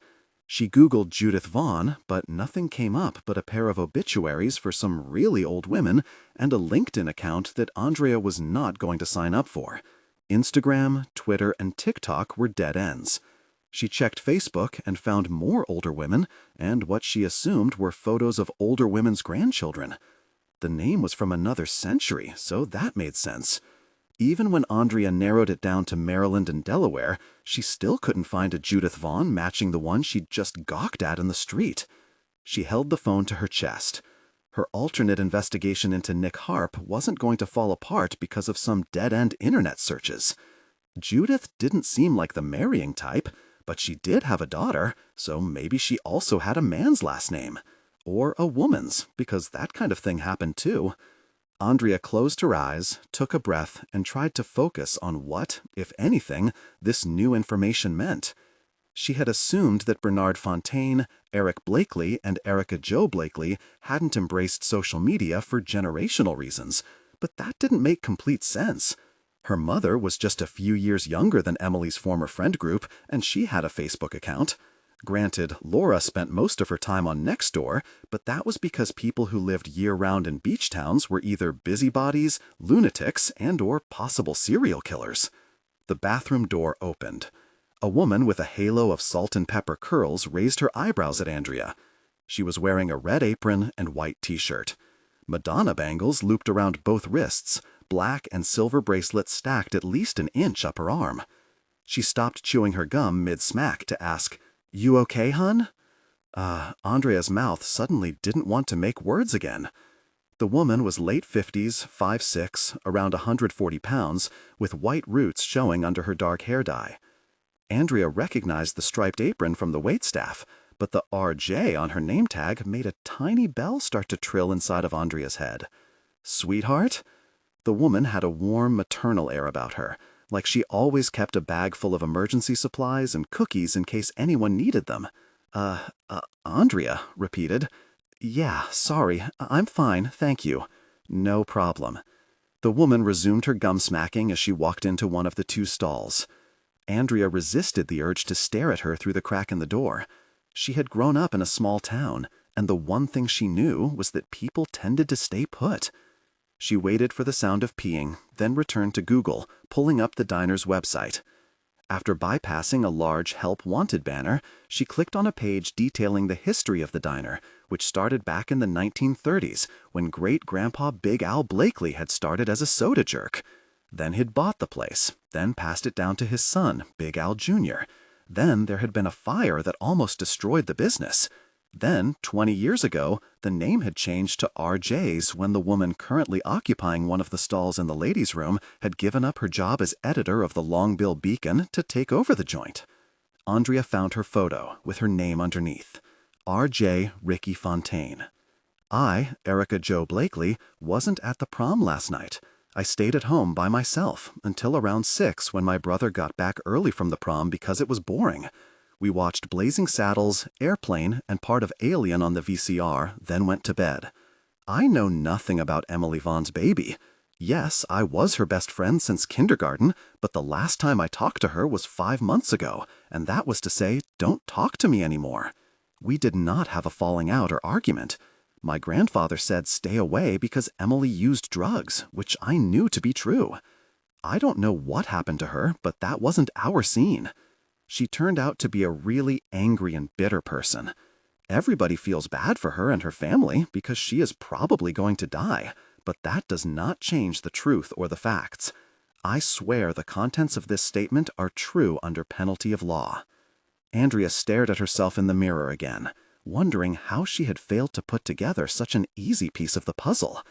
She Googled Judith Vaughn, but nothing came up but a pair of obituaries for some really old women and a LinkedIn account that Andrea was not going to sign up for. Instagram, Twitter, and TikTok were dead ends. She checked Facebook and found more older women and what she assumed were photos of older women's grandchildren. The name was from another century, so that made sense. Even when Andrea narrowed it down to Maryland and Delaware, she still couldn't find a Judith Vaughn matching the one she'd just gawked at in the street. She held the phone to her chest. Her alternate investigation into Nick Harp wasn't going to fall apart because of some dead-end internet searches. Judith didn't seem like the marrying type, but she did have a daughter, so maybe she also had a man's last name. Or a woman's, because that kind of thing happened too. Andrea closed her eyes, took a breath, and tried to focus on what, if anything, this new information meant. She had assumed that Bernard Fontaine, Eric Blakely, and Erica Jo Blakely hadn't embraced social media for generational reasons, but that didn't make complete sense. Her mother was just a few years younger than Emily's former friend group, and she had a Facebook account. Granted, Laura spent most of her time on Nextdoor, but that was because people who lived year-round in beach towns were either busybodies, lunatics, and/or possible serial killers. The bathroom door opened. A woman with a halo of salt and pepper curls raised her eyebrows at Andrea. She was wearing a red apron and white t-shirt. Madonna bangles looped around both wrists, black and silver bracelets stacked at least an inch up her arm. She stopped chewing her gum mid-smack to ask, "You okay, hun?" Andrea's mouth suddenly didn't want to make words again. The woman was late 50s, 5'6", around 140 pounds, with white roots showing under her dark hair dye. Andrea recognized the striped apron from the waitstaff, but the RJ on her name tag made a tiny bell start to trill inside of Andrea's head. "Sweetheart?" The woman had a warm maternal air about her, like she always kept a bag full of emergency supplies and cookies in case anyone needed them. Andrea repeated. "Yeah, sorry, I'm fine, thank you." "No problem." The woman resumed her gum smacking as she walked into one of the two stalls. Andrea resisted the urge to stare at her through the crack in the door. She had grown up in a small town, and the one thing she knew was that people tended to stay put. She waited for the sound of peeing, then returned to Google, pulling up the diner's website. After bypassing a large Help Wanted banner, she clicked on a page detailing the history of the diner, which started back in the 1930s when great-grandpa Big Al Blakely had started as a soda jerk. Then he'd bought the place, then passed it down to his son, Big Al Jr. Then there had been a fire that almost destroyed the business. Then, 20 years ago, the name had changed to RJ's when the woman currently occupying one of the stalls in the ladies' room had given up her job as editor of the Longbill Beacon to take over the joint. Andrea found her photo, with her name underneath. RJ Ricky Fontaine. I, Erica Jo Blakely, wasn't at the prom last night. I stayed at home by myself until around 6 when my brother got back early from the prom because it was boring. We watched Blazing Saddles, Airplane, and part of Alien on the VCR, then went to bed. I know nothing about Emily Vaughn's baby. Yes, I was her best friend since kindergarten, but the last time I talked to her was 5 months ago, and that was to say, don't talk to me anymore. We did not have a falling out or argument. My grandfather said stay away because Emily used drugs, which I knew to be true. I don't know what happened to her, but that wasn't our scene. She turned out to be a really angry and bitter person. Everybody feels bad for her and her family because she is probably going to die, but that does not change the truth or the facts. I swear the contents of this statement are true under penalty of law. Andrea stared at herself in the mirror again, wondering how she had failed to put together such an easy piece of the puzzle.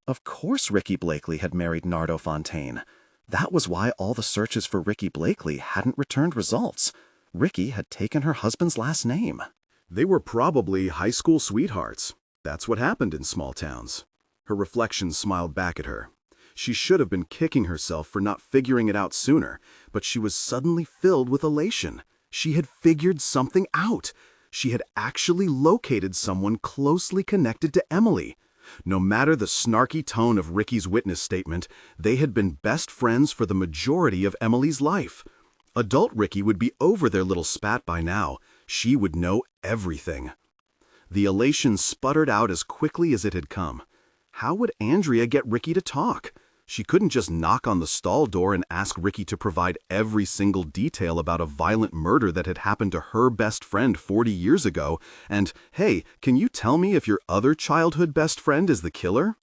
Of course Ricky Blakely had married Nardo Fontaine. That was why all the searches for Ricky Blakely hadn't returned results. Ricky had taken her husband's last name. They were probably high school sweethearts. That's what happened in small towns. Her reflection smiled back at her. She should have been kicking herself for not figuring it out sooner, but she was suddenly filled with elation. She had figured something out. She had actually located someone closely connected to Emily. No matter the snarky tone of Ricky's witness statement, they had been best friends for the majority of Emily's life. Adult Ricky would be over their little spat by now. She would know everything. The elation sputtered out as quickly as it had come. How would Andrea get Ricky to talk? She couldn't just knock on the stall door and ask Ricky to provide every single detail about a violent murder that had happened to her best friend 40 years ago, and, hey, can you tell me if your other childhood best friend is the killer?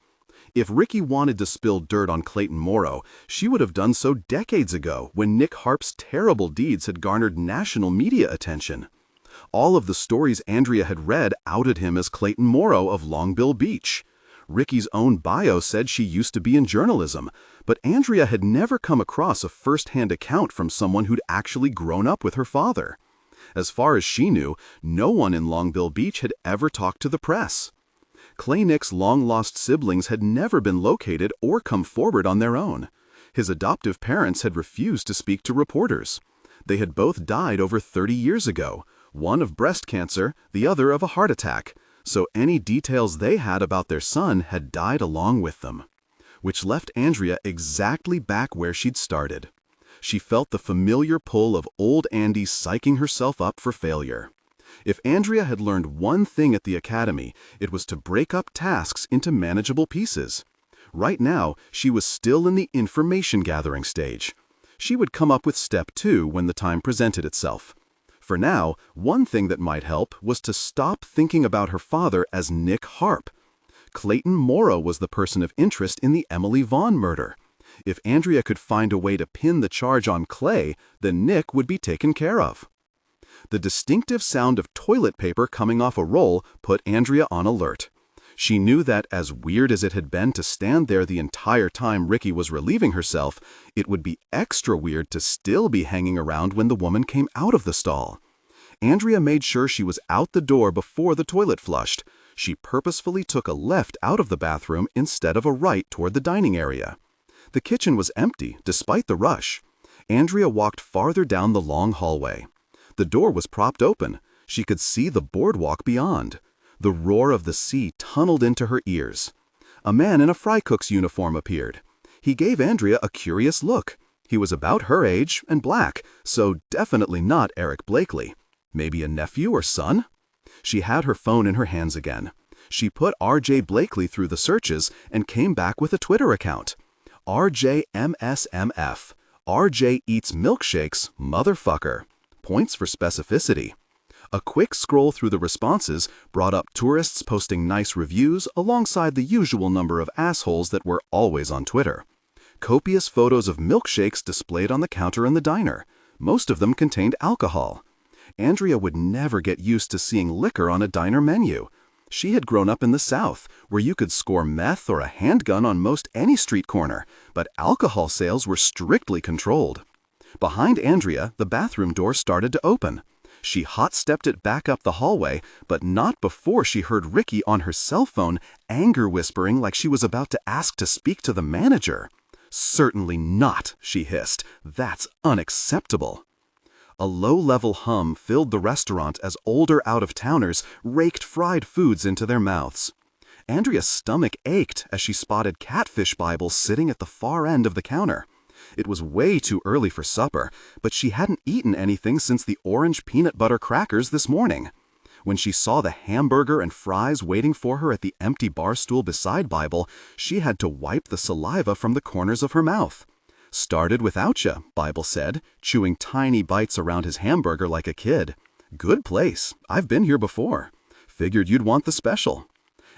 If Ricky wanted to spill dirt on Clayton Morrow, she would have done so decades ago when Nick Harp's terrible deeds had garnered national media attention. All of the stories Andrea had read outed him as Clayton Morrow of Longbill Beach. Ricky's own bio said she used to be in journalism, but Andrea had never come across a first-hand account from someone who'd actually grown up with her father. As far as she knew, no one in Longbill Beach had ever talked to the press. Clay Nick's long-lost siblings had never been located or come forward on their own. His adoptive parents had refused to speak to reporters. They had both died over 30 years ago, one of breast cancer, the other of a heart attack, so any details they had about their son had died along with them. Which left Andrea exactly back where she'd started. She felt the familiar pull of old Andy psyching herself up for failure. If Andrea had learned one thing at the academy, it was to break up tasks into manageable pieces. Right now, she was still in the information-gathering stage. She would come up with step 2 when the time presented itself. For now, one thing that might help was to stop thinking about her father as Nick Harp. Clayton Morrow was the person of interest in the Emily Vaughn murder. If Andrea could find a way to pin the charge on Clay, then Nick would be taken care of. The distinctive sound of toilet paper coming off a roll put Andrea on alert. She knew that, as weird as it had been to stand there the entire time Ricky was relieving herself, it would be extra weird to still be hanging around when the woman came out of the stall. Andrea made sure she was out the door before the toilet flushed. She purposefully took a left out of the bathroom instead of a right toward the dining area. The kitchen was empty, despite the rush. Andrea walked farther down the long hallway. The door was propped open. She could see the boardwalk beyond. The roar of the sea tunneled into her ears. A man in a fry cook's uniform appeared. He gave Andrea a curious look. He was about her age and black, so definitely not Eric Blakely. Maybe a nephew or son? She had her phone in her hands again. She put R.J. Blakely through the searches and came back with a Twitter account. RJMSMF. RJ eats milkshakes, motherfucker. Points for specificity. A quick scroll through the responses brought up tourists posting nice reviews alongside the usual number of assholes that were always on Twitter. Copious photos of milkshakes displayed on the counter in the diner. Most of them contained alcohol. Andrea would never get used to seeing liquor on a diner menu. She had grown up in the South, where you could score meth or a handgun on most any street corner, but alcohol sales were strictly controlled. Behind Andrea, the bathroom door started to open. She hot-stepped it back up the hallway, but not before she heard Ricky on her cell phone anger whispering like she was about to ask to speak to the manager. "Certainly not," she hissed. "That's unacceptable." A low-level hum filled the restaurant as older out-of-towners raked fried foods into their mouths. Andrea's stomach ached as she spotted Catfish Bible sitting at the far end of the counter. It was way too early for supper, but she hadn't eaten anything since the orange peanut butter crackers this morning. When she saw the hamburger and fries waiting for her at the empty bar stool beside Bible, she had to wipe the saliva from the corners of her mouth. "Started without ya," Bible said, chewing tiny bites around his hamburger like a kid. "Good place. I've been here before. Figured you'd want the special."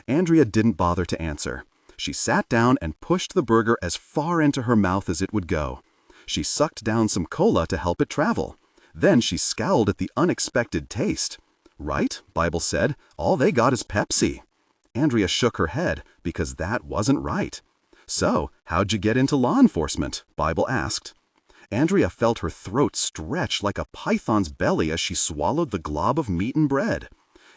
Andrea didn't bother to answer. She sat down and pushed the burger as far into her mouth as it would go. She sucked down some cola to help it travel. Then she scowled at the unexpected taste. "Right," Bible said, "all they got is Pepsi." Andrea shook her head, because that wasn't right. "So, how'd you get into law enforcement?" Bible asked. Andrea felt her throat stretch like a python's belly as she swallowed the glob of meat and bread.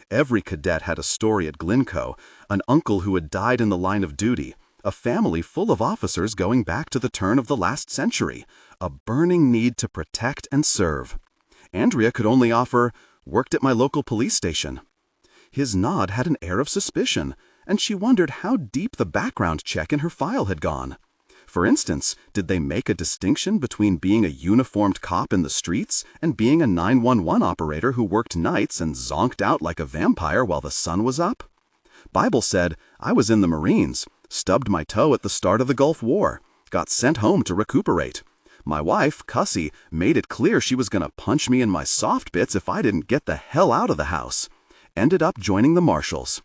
Every cadet had a story at Glencoe, an uncle who had died in the line of duty, a family full of officers going back to the turn of the last century, a burning need to protect and serve. Andrea could only offer, "Worked at my local police station." His nod had an air of suspicion, and she wondered how deep the background check in her file had gone. For instance, did they make a distinction between being a uniformed cop in the streets and being a 911 operator who worked nights and zonked out like a vampire while the sun was up? Bible said, "I was in the Marines, stubbed my toe at the start of the Gulf War, got sent home to recuperate. My wife, Cussie, made it clear she was going to punch me in my soft bits if I didn't get the hell out of the house. Ended up joining the Marshals."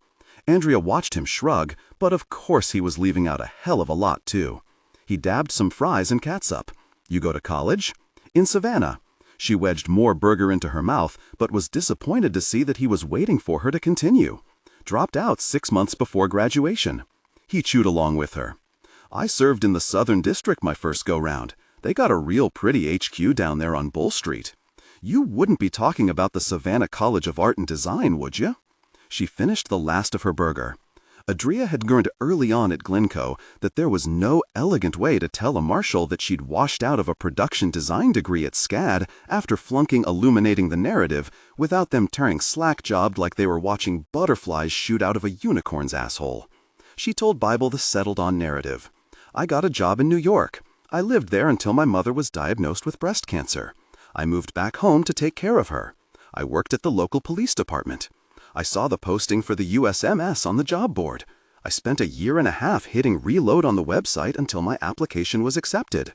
Andrea watched him shrug, but of course he was leaving out a hell of a lot too. He dabbed some fries and catsup. "You go to college?" "In Savannah." She wedged more burger into her mouth, but was disappointed to see that he was waiting for her to continue. "Dropped out 6 months before graduation." He chewed along with her. "I served in the Southern District my first go-round. They got a real pretty HQ down there on Bull Street. You wouldn't be talking about the Savannah College of Art and Design, would you?" She finished the last of her burger. Andrea had learned early on at Glencoe that there was no elegant way to tell a marshal that she'd washed out of a production design degree at SCAD after flunking illuminating the narrative without them turning slack-jobbed like they were watching butterflies shoot out of a unicorn's asshole. She told Bible the settled-on narrative. "I got a job in New York. I lived there until my mother was diagnosed with breast cancer. I moved back home to take care of her. I worked at the local police department. I saw the posting for the USMS on the job board. I spent a year and a half hitting reload on the website until my application was accepted."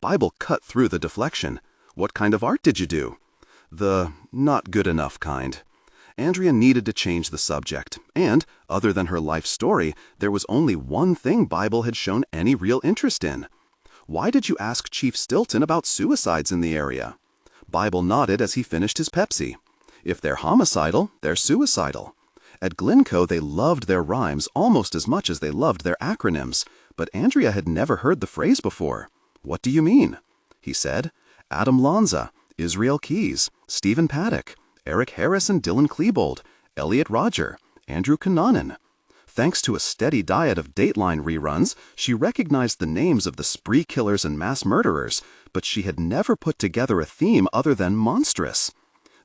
Bible cut through the deflection. "What kind of art did you do?" "The not good enough kind." Andrea needed to change the subject, and, other than her life story, there was only one thing Bible had shown any real interest in. "Why did you ask Chief Stilton about suicides in the area?" Bible nodded as he finished his Pepsi. "If they're homicidal, they're suicidal." At Glencoe, they loved their rhymes almost as much as they loved their acronyms, but Andrea had never heard the phrase before. "What do you mean?" He said, "Adam Lanza, Israel Keyes, Stephen Paddock, Eric Harris and Dylan Klebold, Elliot Rodger, Andrew Cunanan." Thanks to a steady diet of Dateline reruns, she recognized the names of the spree killers and mass murderers, but she had never put together a theme other than monstrous.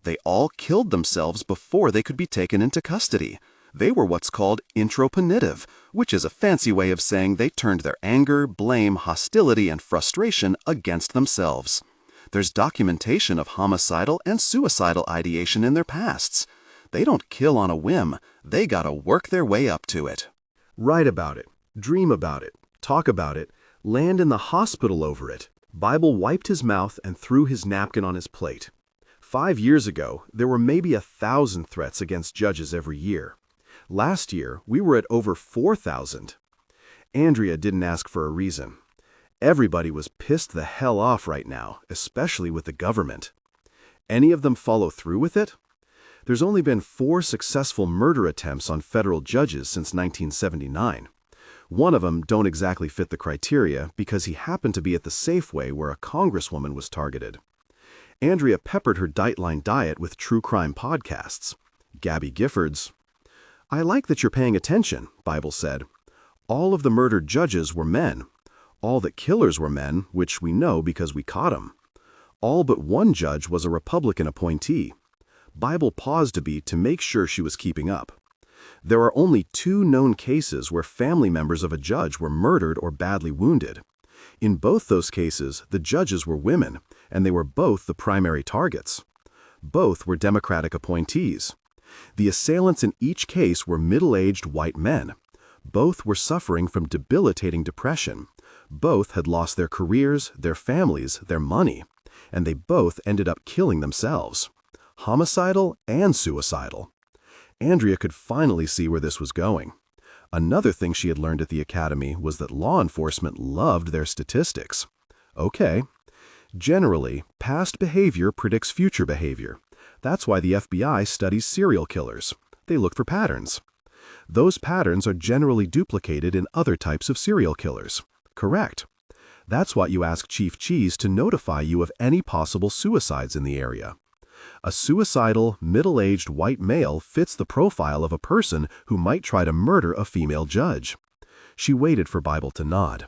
They all killed themselves before they could be taken into custody. They were what's called intropenitive, which is a fancy way of saying they turned their anger, blame, hostility, and frustration against themselves. There's documentation of homicidal and suicidal ideation in their pasts. They don't kill on a whim. They gotta work their way up to it. Write about it, dream about it, talk about it, land in the hospital over it. Bible wiped his mouth and threw his napkin on his plate. 5 years ago, there were maybe 1,000 threats against judges every year. Last year, we were at over 4,000. Andrea didn't ask for a reason. Everybody was pissed the hell off right now, especially with the government. Any of them follow through with it? There's only been 4 successful murder attempts on federal judges since 1979. One of them don't exactly fit the criteria because he happened to be at the Safeway where a congresswoman was targeted. Andrea peppered her Dateline diet with true crime podcasts. Gabby Giffords. "I like that you're paying attention," Bible said. "All of the murdered judges were men. All the killers were men, which we know because we caught them. All but one judge was a Republican appointee." Bible paused a beat to make sure she was keeping up. There are only 2 known cases where family members of a judge were murdered or badly wounded. In both those cases, the judges were women, and they were both the primary targets. Both were Democratic appointees. The assailants in each case were middle-aged white men. Both were suffering from debilitating depression. Both had lost their careers, their families, their money, and they both ended up killing themselves. Homicidal and suicidal. Andrea could finally see where this was going. Another thing she had learned at the academy was that law enforcement loved their statistics. Okay. Generally, past behavior predicts future behavior. That's why the FBI studies serial killers. They look for patterns. Those patterns are generally duplicated in other types of serial killers. Correct. That's why you ask Chief Cheese to notify you of any possible suicides in the area. A suicidal, middle-aged white male fits the profile of a person who might try to murder a female judge. She waited for Bible to nod.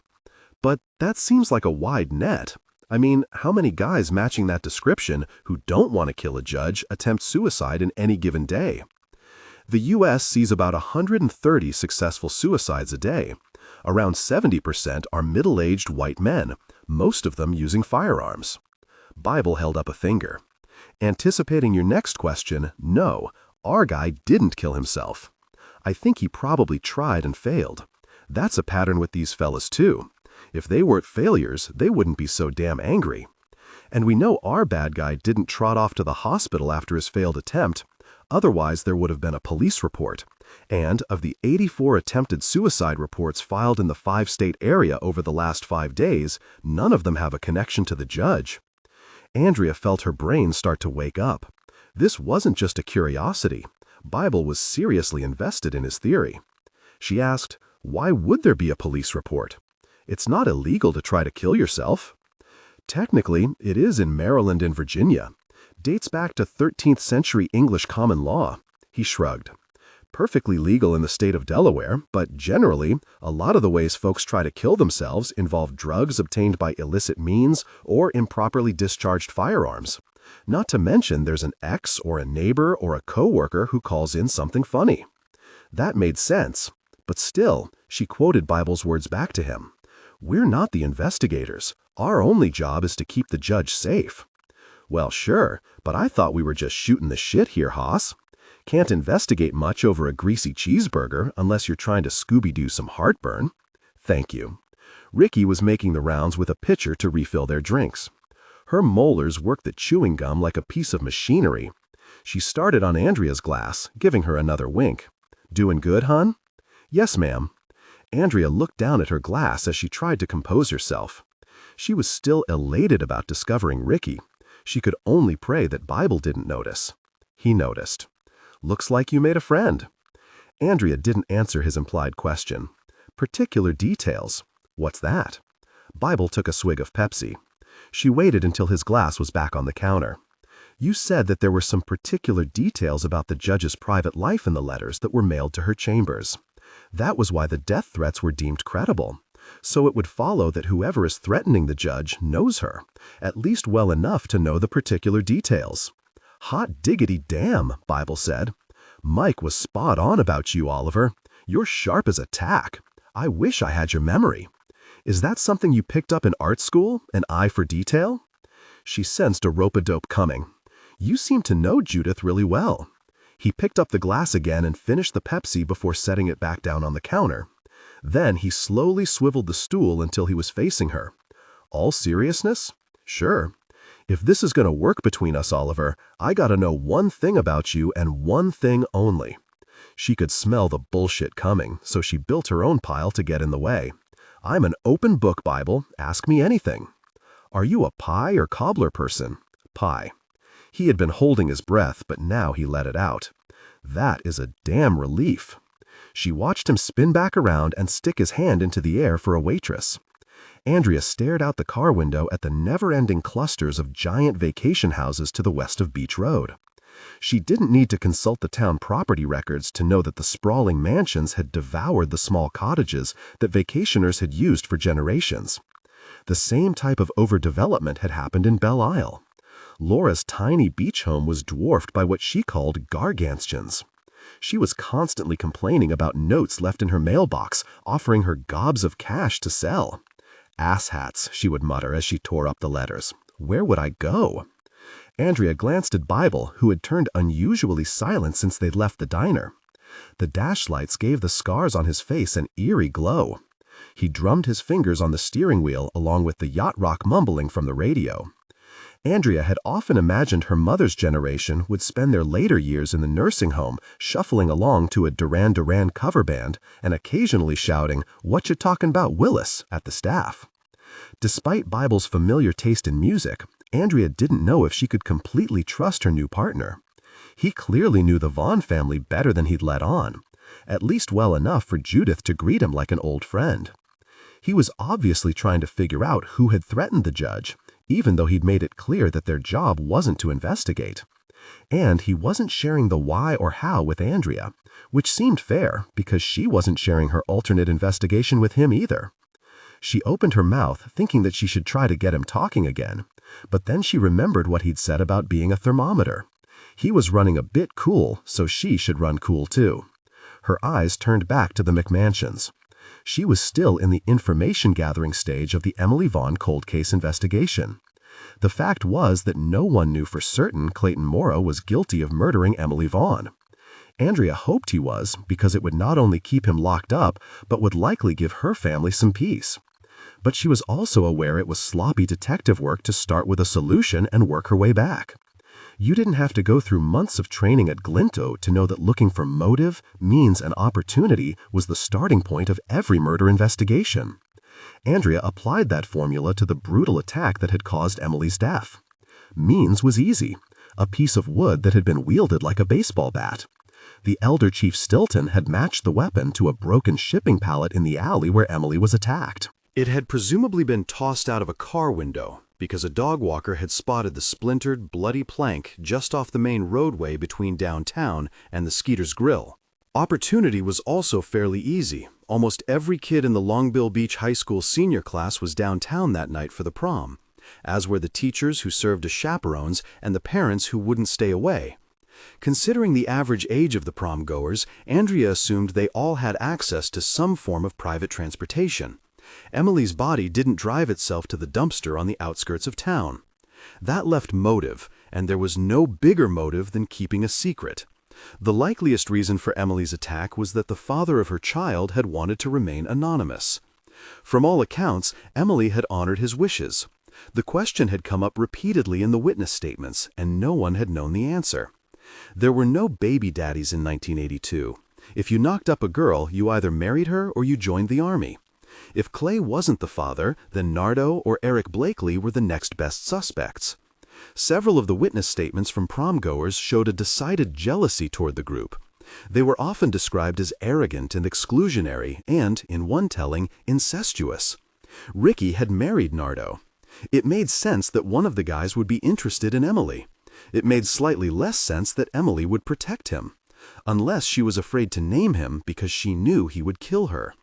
But that seems like a wide net. I mean, how many guys matching that description who don't want to kill a judge attempt suicide in any given day? The U.S. sees about 130 successful suicides a day. Around 70% are middle-aged white men, most of them using firearms. Bible held up a finger. Anticipating your next question, no, our guy didn't kill himself. I think he probably tried and failed. That's a pattern with these fellas too. If they weren't failures, they wouldn't be so damn angry. And we know our bad guy didn't trot off to the hospital after his failed attempt. Otherwise, there would have been a police report. And of the 84 attempted suicide reports filed in the 5-state area over the last 5 days, none of them have a connection to the judge. Andrea felt her brain start to wake up. This wasn't just a curiosity. Bible was seriously invested in his theory. She asked, why would there be a police report? It's not illegal to try to kill yourself. Technically, it is in Maryland and Virginia. Dates back to 13th century English common law. He shrugged. Perfectly legal in the state of Delaware, but generally, a lot of the ways folks try to kill themselves involve drugs obtained by illicit means or improperly discharged firearms. Not to mention there's an ex or a neighbor or a coworker who calls in something funny. That made sense, but still, she quoted Bible's words back to him. We're not the investigators. Our only job is to keep the judge safe. Well, sure, but I thought we were just shooting the shit here, Hoss. Can't investigate much over a greasy cheeseburger unless you're trying to Scooby-Doo some heartburn. Thank you. Ricky was making the rounds with a pitcher to refill their drinks. Her molars worked the chewing gum like a piece of machinery. She started on Andrea's glass, giving her another wink. Doing good, hon? Yes, ma'am. Andrea looked down at her glass as she tried to compose herself. She was still elated about discovering Ricky. She could only pray that Bible didn't notice. He noticed. Looks like you made a friend. Andrea didn't answer his implied question. Particular details. What's that? Bible took a swig of Pepsi. She waited until his glass was back on the counter. You said that there were some particular details about the judge's private life in the letters that were mailed to her chambers. That was why the death threats were deemed credible. So it would follow that whoever is threatening the judge knows her, at least well enough to know the particular details. Hot diggity damn, Bible said. Mike was spot on about you, Oliver. You're sharp as a tack. I wish I had your memory. Is that something you picked up in art school, an eye for detail? She sensed a rope-a-dope coming. You seem to know Judith really well. He picked up the glass again and finished the Pepsi before setting it back down on the counter. Then he slowly swiveled the stool until he was facing her. All seriousness? Sure. If this is going to work between us, Oliver, I gotta know one thing about you and one thing only. She could smell the bullshit coming, so she built her own pile to get in the way. I'm an open book Bible, ask me anything. Are you a pie or cobbler person? Pie. He had been holding his breath, but now he let it out. That is a damn relief. She watched him spin back around and stick his hand into the air for a waitress. Andrea stared out the car window at the never-ending clusters of giant vacation houses to the west of Beach Road. She didn't need to consult the town property records to know that the sprawling mansions had devoured the small cottages that vacationers had used for generations. The same type of overdevelopment had happened in Belle Isle. Laura's tiny beach home was dwarfed by what she called gargantuans. She was constantly complaining about notes left in her mailbox, offering her gobs of cash to sell. Asshats, she would mutter as she tore up the letters. Where would I go? Andrea glanced at Bible, who had turned unusually silent since they'd left the diner. The dash lights gave the scars on his face an eerie glow. He drummed his fingers on the steering wheel along with the yacht rock mumbling from the radio. Andrea had often imagined her mother's generation would spend their later years in the nursing home shuffling along to a Duran Duran cover band and occasionally shouting, "What you talking about, Willis?" at the staff. Despite Bible's familiar taste in music, Andrea didn't know if she could completely trust her new partner. He clearly knew the Vaughn family better than he'd let on, at least well enough for Judith to greet him like an old friend. He was obviously trying to figure out who had threatened the judge, even though he'd made it clear that their job wasn't to investigate. And he wasn't sharing the why or how with Andrea, which seemed fair because she wasn't sharing her alternate investigation with him either. She opened her mouth, thinking that she should try to get him talking again, but then she remembered what he'd said about being a thermometer. He was running a bit cool, so she should run cool too. Her eyes turned back to the McMansions. She was still in the information-gathering stage of the Emily Vaughn cold case investigation. The fact was that no one knew for certain Clayton Morrow was guilty of murdering Emily Vaughn. Andrea hoped he was, because it would not only keep him locked up, but would likely give her family some peace. But she was also aware it was sloppy detective work to start with a solution and work her way back. You didn't have to go through months of training at Glinto to know that looking for motive, means, and opportunity was the starting point of every murder investigation. Andrea applied that formula to the brutal attack that had caused Emily's death. Means was easy, a piece of wood that had been wielded like a baseball bat. The elder Chief Stilton had matched the weapon to a broken shipping pallet in the alley where Emily was attacked. It had presumably been tossed out of a car window because a dog walker had spotted the splintered, bloody plank just off the main roadway between downtown and the Skeeter's Grill. Opportunity was also fairly easy. Almost every kid in the Longbill Beach High School senior class was downtown that night for the prom, as were the teachers who served as chaperones and the parents who wouldn't stay away. Considering the average age of the prom goers, Andrea assumed they all had access to some form of private transportation. Emily's body didn't drive itself to the dumpster on the outskirts of town. That left motive, and there was no bigger motive than keeping a secret. The likeliest reason for Emily's attack was that the father of her child had wanted to remain anonymous. From all accounts, Emily had honored his wishes. The question had come up repeatedly in the witness statements, and no one had known the answer. There were no baby daddies in 1982. If you knocked up a girl, you either married her or you joined the army. If Clay wasn't the father, then Nardo or Eric Blakely were the next best suspects. Several of the witness statements from prom-goers showed a decided jealousy toward the group. They were often described as arrogant and exclusionary and, in one telling, incestuous. Ricky had married Nardo. It made sense that one of the guys would be interested in Emily. It made slightly less sense that Emily would protect him, unless she was afraid to name him because she knew he would kill her.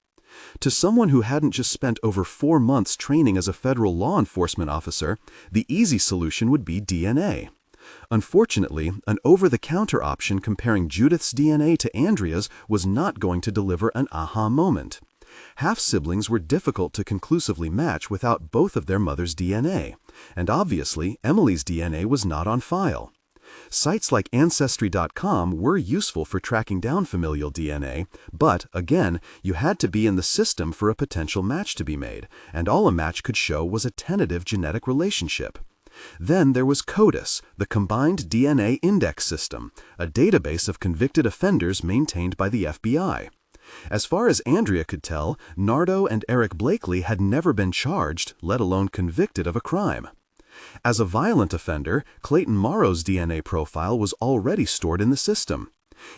To someone who hadn't just spent over 4 months training as a federal law enforcement officer, the easy solution would be DNA. Unfortunately, an over-the-counter option comparing Judith's DNA to Andrea's was not going to deliver an aha moment. Half-siblings were difficult to conclusively match without both of their mother's DNA, and obviously Emily's DNA was not on file. Sites like Ancestry.com were useful for tracking down familial DNA, but, again, you had to be in the system for a potential match to be made, and all a match could show was a tentative genetic relationship. Then there was CODIS, the Combined DNA Index System, a database of convicted offenders maintained by the FBI. As far as Andrea could tell, Nardo and Eric Blakely had never been charged, let alone convicted of a crime. As a violent offender, Clayton Morrow's DNA profile was already stored in the system.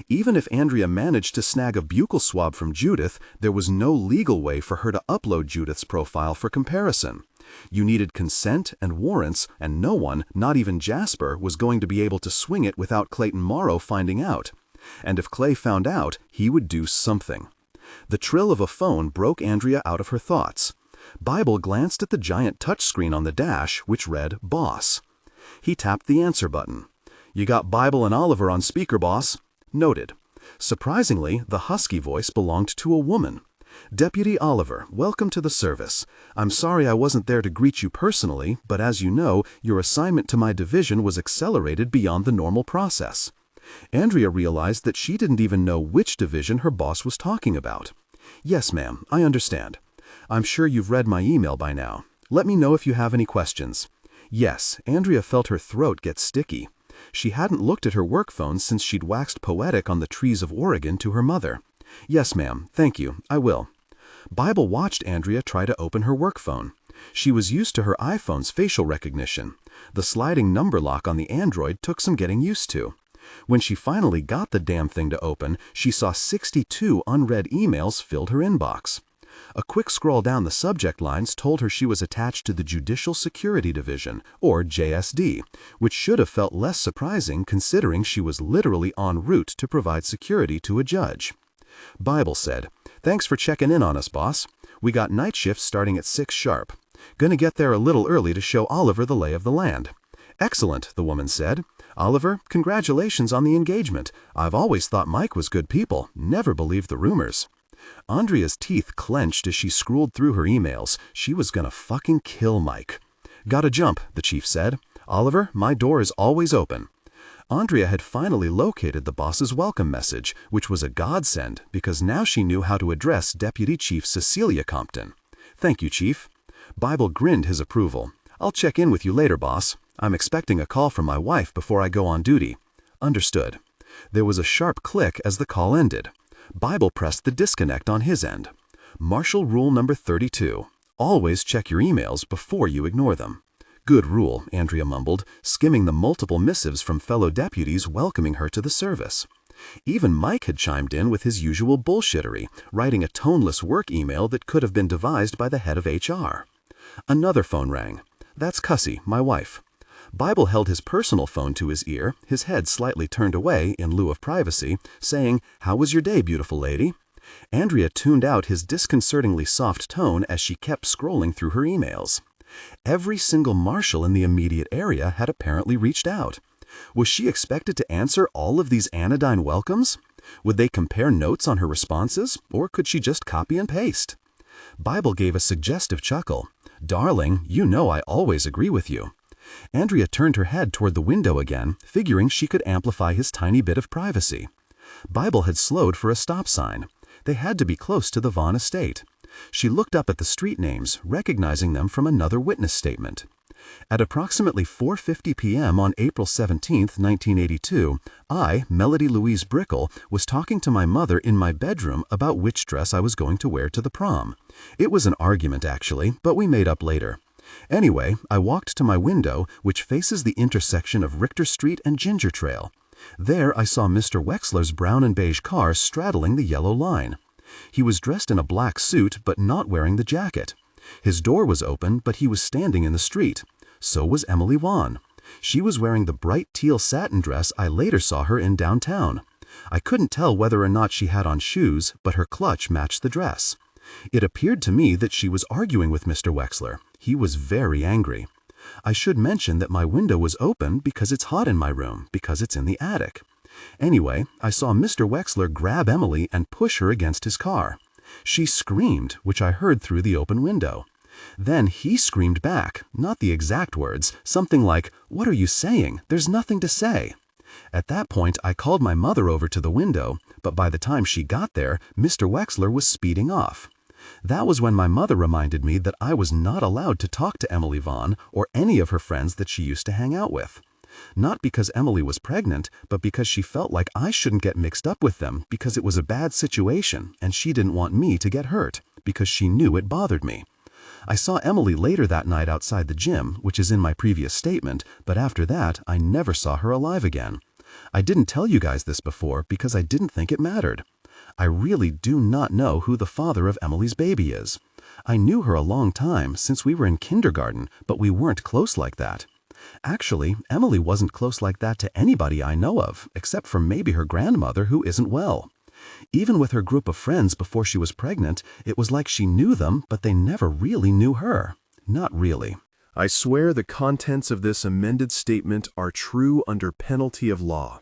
Even if Andrea managed to snag a buccal swab from Judith, there was no legal way for her to upload Judith's profile for comparison. You needed consent and warrants, and no one, not even Jasper, was going to be able to swing it without Clayton Morrow finding out. And if Clay found out, he would do something. The trill of a phone broke Andrea out of her thoughts. Bible glanced at the giant touchscreen on the dash, which read, "Boss." He tapped the answer button. "You got Bible and Oliver on speaker, boss." Noted. Surprisingly, the husky voice belonged to a woman. "Deputy Oliver, welcome to the service. I'm sorry I wasn't there to greet you personally, but as you know, your assignment to my division was accelerated beyond the normal process." Andrea realized that she didn't even know which division her boss was talking about. "Yes, ma'am, I understand. I'm sure you've read my email by now. Let me know if you have any questions." Yes, Andrea felt her throat get sticky. She hadn't looked at her work phone since she'd waxed poetic on the trees of Oregon to her mother. "Yes, ma'am, thank you, I will." Bible watched Andrea try to open her work phone. She was used to her iPhone's facial recognition. The sliding number lock on the Android took some getting used to. When she finally got the damn thing to open, she saw 62 unread emails filled her inbox. A quick scroll down the subject lines told her she was attached to the Judicial Security Division, or JSD, which should have felt less surprising considering she was literally en route to provide security to a judge. Bible said, "Thanks for checking in on us, boss. We got night shifts starting at 6 sharp. Gonna get there a little early to show Oliver the lay of the land." "Excellent," the woman said. "Oliver, congratulations on the engagement. I've always thought Mike was good people, never believed the rumors." Andrea's teeth clenched as she scrolled through her emails. She was gonna fucking kill Mike. "Gotta jump," the chief said. "Oliver, my door is always open." Andrea had finally located the boss's welcome message, which was a godsend because now she knew how to address Deputy Chief Cecilia Compton. "Thank you, Chief." Bible grinned his approval. "I'll check in with you later, boss. I'm expecting a call from my wife before I go on duty." "Understood." There was a sharp click as the call ended. Bible pressed the disconnect on his end. Marshal Rule number 32. Always check your emails before you ignore them. Good rule, Andrea mumbled, skimming the multiple missives from fellow deputies welcoming her to the service. Even Mike had chimed in with his usual bullshittery, writing a toneless work email that could have been devised by the head of HR. Another phone rang. "That's Cussie, my wife." Bible held his personal phone to his ear, his head slightly turned away in lieu of privacy, saying, "How was your day, beautiful lady?" Andrea tuned out his disconcertingly soft tone as she kept scrolling through her emails. Every single marshal in the immediate area had apparently reached out. Was she expected to answer all of these anodyne welcomes? Would they compare notes on her responses, or could she just copy and paste? Bible gave a suggestive chuckle. "Darling, you know I always agree with you." Andrea turned her head toward the window again, figuring she could amplify his tiny bit of privacy. Bible had slowed for a stop sign. They had to be close to the Vaughn estate. She looked up at the street names, recognizing them from another witness statement. At approximately 4:50 p.m. on April 17, 1982, I, Melody Louise Brickle, was talking to my mother in my bedroom about which dress I was going to wear to the prom. It was an argument, actually, but we made up later. Anyway, I walked to my window, which faces the intersection of Richter Street and Ginger Trail. There I saw Mr. Wexler's brown and beige car straddling the yellow line. He was dressed in a black suit, but not wearing the jacket. His door was open, but he was standing in the street. So was Emily Vaughn. She was wearing the bright teal satin dress I later saw her in downtown. I couldn't tell whether or not she had on shoes, but her clutch matched the dress. It appeared to me that she was arguing with Mr. Wexler. He was very angry. I should mention that my window was open because it's hot in my room, because it's in the attic. Anyway, I saw Mr. Wexler grab Emily and push her against his car. She screamed, which I heard through the open window. Then he screamed back, not the exact words, something like, "What are you saying? There's nothing to say." At that point, I called my mother over to the window, but by the time she got there, Mr. Wexler was speeding off. That was when my mother reminded me that I was not allowed to talk to Emily Vaughn or any of her friends that she used to hang out with. Not because Emily was pregnant, but because she felt like I shouldn't get mixed up with them because it was a bad situation and she didn't want me to get hurt, because she knew it bothered me. I saw Emily later that night outside the gym, which is in my previous statement, but after that, I never saw her alive again. I didn't tell you guys this before because I didn't think it mattered. I really do not know who the father of Emily's baby is. I knew her a long time, since we were in kindergarten, but we weren't close like that. Actually, Emily wasn't close like that to anybody I know of, except for maybe her grandmother who isn't well. Even with her group of friends before she was pregnant, it was like she knew them, but they never really knew her. Not really. I swear the contents of this amended statement are true under penalty of law.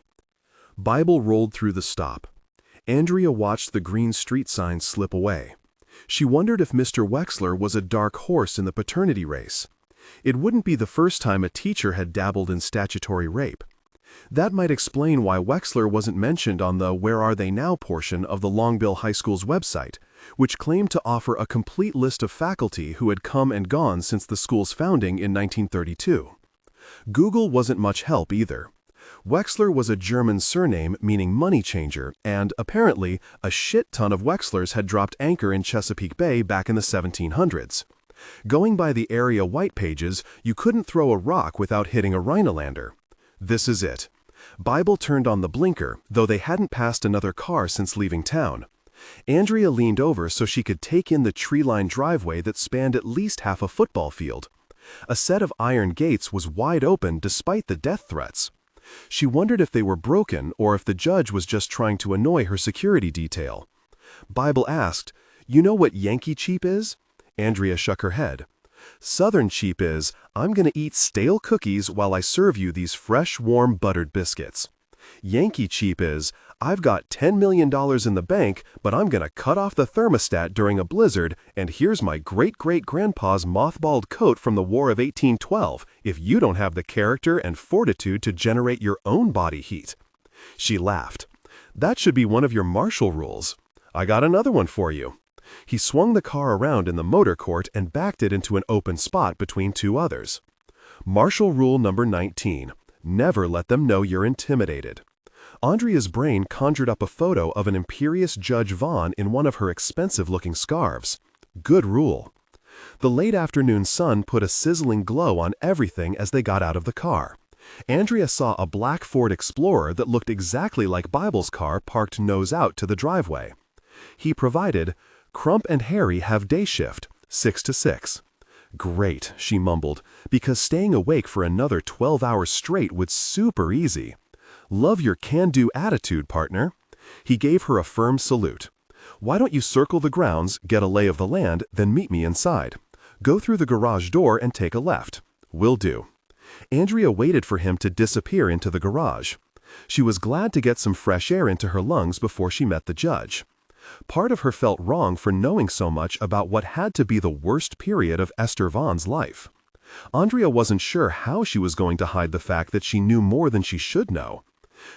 Bible rolled through the stop. Andrea watched the green street sign slip away. She wondered if Mr. Wexler was a dark horse in the paternity race. It wouldn't be the first time a teacher had dabbled in statutory rape. That might explain why Wexler wasn't mentioned on the Where Are They Now portion of the Longbill High School's website, which claimed to offer a complete list of faculty who had come and gone since the school's founding in 1932. Google wasn't much help either. Wexler was a German surname meaning money changer, and apparently a shit ton of Wexlers had dropped anchor in Chesapeake Bay back in the 1700s. Going by the area white pages, you couldn't throw a rock without hitting a Rhinelander. This is it. Bible turned on the blinker, though they hadn't passed another car since leaving town. Andrea leaned over so she could take in the tree-lined driveway that spanned at least half a football field. A set of iron gates was wide open despite the death threats. She wondered if they were broken or if the judge was just trying to annoy her security detail. Bible asked, "You know what Yankee cheap is?" Andrea shook her head. "Southern cheap is, I'm gonna eat stale cookies while I serve you these fresh, warm, buttered biscuits. Yankee cheap is, I've got $10 million in the bank, but I'm gonna cut off the thermostat during a blizzard, and here's my great-great-grandpa's mothballed coat from the War of 1812, if you don't have the character and fortitude to generate your own body heat." She laughed. "That should be one of your Marshal rules. I got another one for you." He swung the car around in the motor court and backed it into an open spot between two others. Marshal Rule number 19. Never let them know you're intimidated. Andrea's brain conjured up a photo of an imperious Judge Vaughn in one of her expensive-looking scarves. Good rule. The late afternoon sun put a sizzling glow on everything as they got out of the car. Andrea saw a black Ford Explorer that looked exactly like Bible's car parked nose out to the driveway. He provided, "Crump and Harry have day shift, 6 to 6. "Great," she mumbled, because staying awake for another 12 hours straight was super easy. "Love your can-do attitude, partner." He gave her a firm salute. "Why don't you circle the grounds, get a lay of the land, then meet me inside. Go through the garage door and take a left." "Will do." Andrea waited for him to disappear into the garage. She was glad to get some fresh air into her lungs before she met the judge. Part of her felt wrong for knowing so much about what had to be the worst period of Esther Vaughn's life. Andrea wasn't sure how she was going to hide the fact that she knew more than she should know.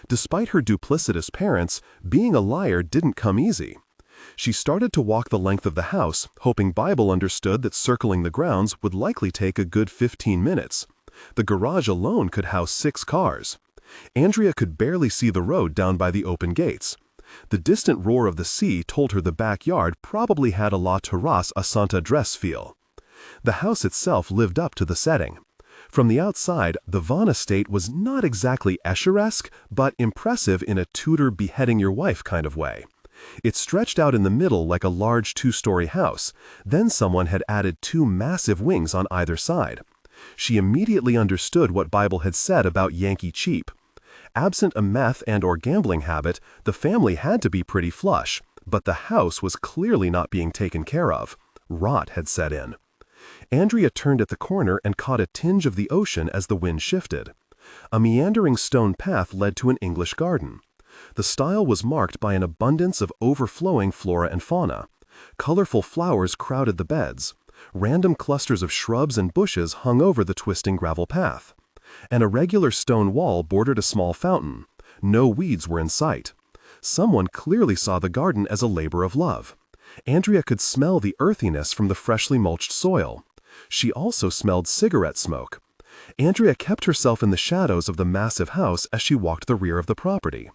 Despite her duplicitous parents, being a liar didn't come easy. She started to walk the length of the house, hoping Bible understood that circling the grounds would likely take a good 15 minutes. The garage alone could house 6 cars. Andrea could barely see the road down by the open gates. The distant roar of the sea told her the backyard probably had a La Terrasse à Saint-Adresse feel. The house itself lived up to the setting. From the outside, the Vaughn estate was not exactly Escher-esque, but impressive in a Tudor beheading-your-wife kind of way. It stretched out in the middle like a large 2-story house. Then someone had added 2 massive wings on either side. She immediately understood what Bible had said about Yankee cheap. Absent a meth and/or gambling habit, the family had to be pretty flush, but the house was clearly not being taken care of. Rot had set in. Andrea turned at the corner and caught a tinge of the ocean as the wind shifted. A meandering stone path led to an English garden. The style was marked by an abundance of overflowing flora and fauna. Colorful flowers crowded the beds. Random clusters of shrubs and bushes hung over the twisting gravel path. An irregular stone wall bordered a small fountain. No weeds were in sight. Someone clearly saw the garden as a labor of love. Andrea could smell the earthiness from the freshly mulched soil. She also smelled cigarette smoke. Andrea kept herself in the shadows of the massive house as she walked the rear of the property.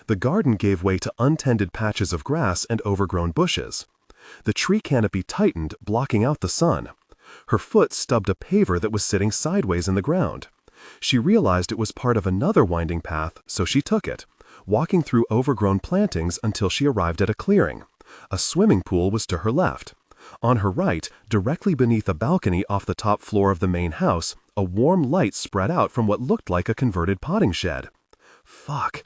The garden gave way to untended patches of grass and overgrown bushes. The tree canopy tightened, blocking out the sun. Her foot stubbed a paver that was sitting sideways in the ground. She realized it was part of another winding path, so she took it, walking through overgrown plantings until she arrived at a clearing. A swimming pool was to her left. On her right, directly beneath a balcony off the top floor of the main house, a warm light spread out from what looked like a converted potting shed. Fuck.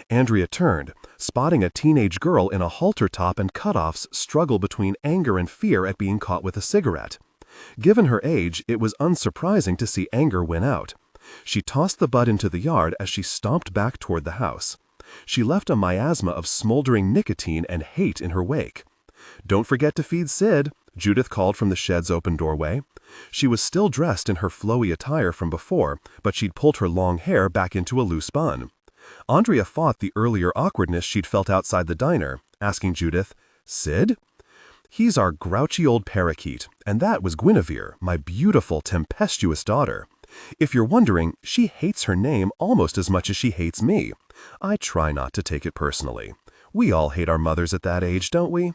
Andrea turned, spotting a teenage girl in a halter top and cutoffs struggle between anger and fear at being caught with a cigarette. Given her age, it was unsurprising to see anger win out. She tossed the butt into the yard as she stomped back toward the house. She left a miasma of smoldering nicotine and hate in her wake. "Don't forget to feed Sid," Judith called from the shed's open doorway. She was still dressed in her flowy attire from before, but she'd pulled her long hair back into a loose bun. Andrea fought the earlier awkwardness she'd felt outside the diner, asking Judith, "Sid?" "He's our grouchy old parakeet, and that was Guinevere, my beautiful, tempestuous daughter. If you're wondering, she hates her name almost as much as she hates me. I try not to take it personally. We all hate our mothers at that age, don't we?"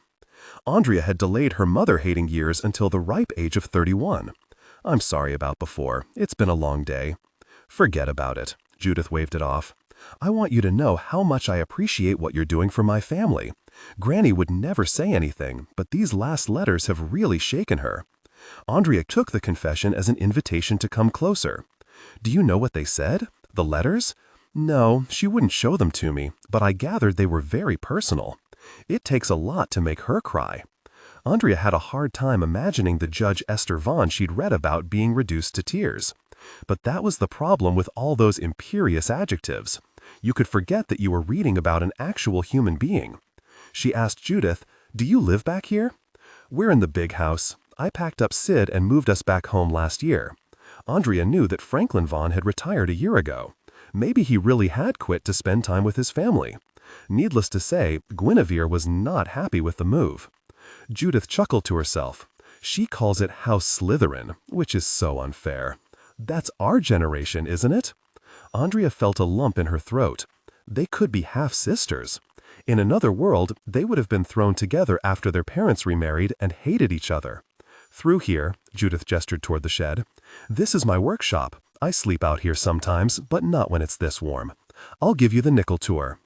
Andrea had delayed her mother-hating years until the ripe age of 31. "I'm sorry about before. It's been a long day." "Forget about it." Judith waved it off. "I want you to know how much I appreciate what you're doing for my family. Granny would never say anything, but these last letters have really shaken her." Andrea took the confession as an invitation to come closer. "Do you know what they said? The letters?" "No, she wouldn't show them to me, but I gathered they were very personal. It takes a lot to make her cry." Andrea had a hard time imagining the Judge Esther Vaughn she'd read about being reduced to tears. But that was the problem with all those imperious adjectives. You could forget that you were reading about an actual human being. She asked Judith, "Do you live back here?" "We're in the big house. I packed up Sid and moved us back home last year." Andrea knew that Franklin Vaughn had retired a year ago. Maybe he really had quit to spend time with his family. Needless to say, Guinevere was not happy with the move. Judith chuckled to herself. She calls it House Slytherin, which is so unfair. That's our generation, isn't it? Andrea felt a lump in her throat. They could be half-sisters. In another world, they would have been thrown together after their parents remarried and hated each other. "Through here," Judith gestured toward the shed. "This is my workshop. I sleep out here sometimes, but not when it's this warm. I'll give you the nickel tour."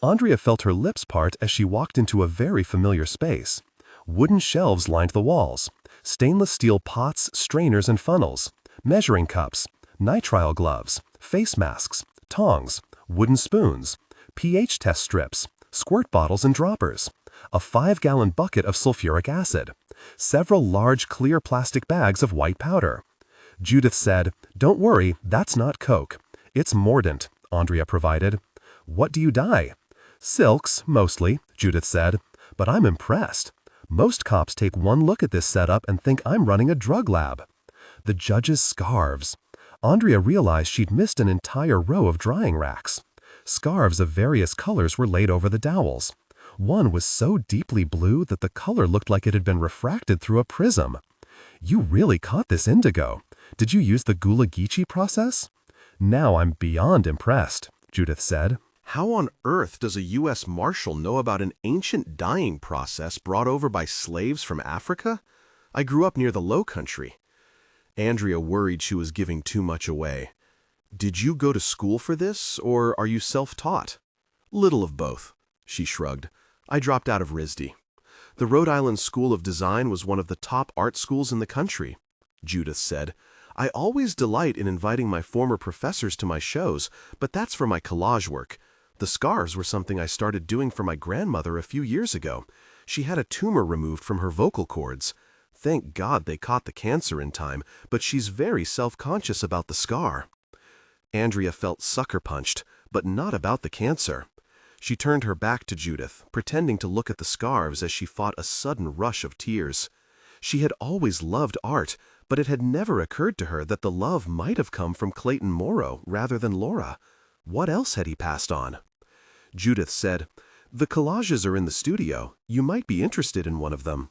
Andrea felt her lips part as she walked into a very familiar space. Wooden shelves lined the walls. Stainless steel pots, strainers, and funnels. Measuring cups. Nitrile gloves. Face masks. Tongs. Wooden spoons. pH test strips. Squirt bottles and droppers. A 5-gallon bucket of sulfuric acid. Several large clear plastic bags of white powder. Judith said, "Don't worry, that's not Coke. It's mordant," Andrea provided. "What do you dye?" "Silks, mostly," Judith said. "But I'm impressed. Most cops take one look at this setup and think I'm running a drug lab." The judge's scarves. Andrea realized she'd missed an entire row of drying racks. Scarves of various colors were laid over the dowels. One was so deeply blue that the color looked like it had been refracted through a prism. "You really caught this indigo. Did you use the Gula-Geechee process?" "Now I'm beyond impressed," Judith said. How on earth does a US Marshal know about an ancient dyeing process brought over by slaves from Africa? I grew up near the Low Country. Andrea worried she was giving too much away. "Did you go to school for this, or are you self-taught?" "Little of both," she shrugged. "I dropped out of RISD. The Rhode Island School of Design was one of the top art schools in the country." Judith said, "I always delight in inviting my former professors to my shows, but that's for my collage work. The scarves were something I started doing for my grandmother a few years ago. She had a tumor removed from her vocal cords. Thank God they caught the cancer in time, but she's very self-conscious about the scar." Andrea felt sucker-punched, but not about the cancer. She turned her back to Judith, pretending to look at the scarves as she fought a sudden rush of tears. She had always loved art, but it had never occurred to her that the love might have come from Clayton Morrow rather than Laura. What else had he passed on? Judith said, "The collages are in the studio. You might be interested in one of them."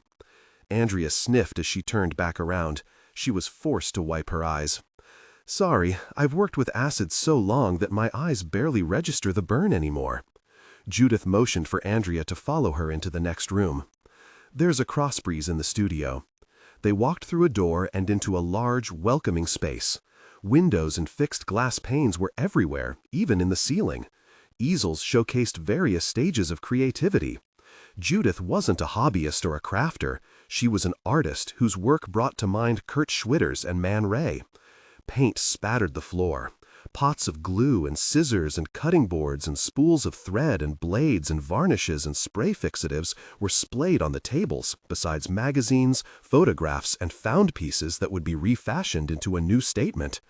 Andrea sniffed as she turned back around. She was forced to wipe her eyes. "Sorry, I've worked with acid so long that my eyes barely register the burn anymore." Judith motioned for Andrea to follow her into the next room. "There's a crossbreeze in the studio." They walked through a door and into a large, welcoming space. Windows and fixed glass panes were everywhere, even in the ceiling. Easels showcased various stages of creativity. Judith wasn't a hobbyist or a crafter. She was an artist whose work brought to mind Kurt Schwitters and Man Ray. Paint spattered the floor. Pots of glue and scissors and cutting boards and spools of thread and blades and varnishes and spray fixatives were splayed on the tables, besides magazines, photographs, and found pieces that would be refashioned into a new statement.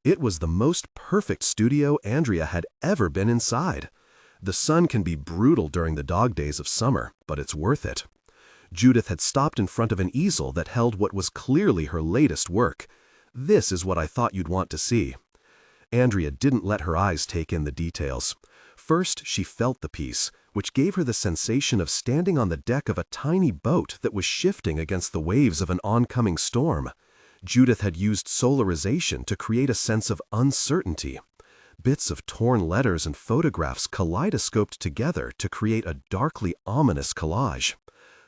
It was the most perfect studio Andrea had ever been inside. The sun can be brutal during the dog days of summer, but it's worth it. Judith had stopped in front of an easel that held what was clearly her latest work. "This is what I thought you'd want to see." Andrea didn't let her eyes take in the details. First, she felt the piece, which gave her the sensation of standing on the deck of a tiny boat that was shifting against the waves of an oncoming storm. Judith had used solarization to create a sense of uncertainty. Bits of torn letters and photographs kaleidoscoped together to create a darkly ominous collage.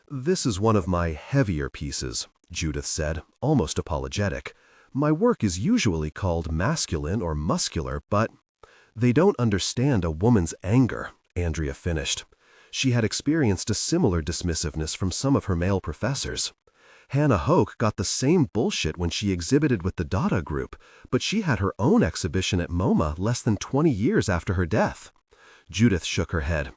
"This is one of my heavier pieces," Judith said, almost apologetic. "My work is usually called masculine or muscular, but—" "They don't understand a woman's anger," Andrea finished. She had experienced a similar dismissiveness from some of her male professors. Hannah Hoke got the same bullshit when she exhibited with the Dada group, but she had her own exhibition at MoMA less than 20 years after her death. Judith shook her head.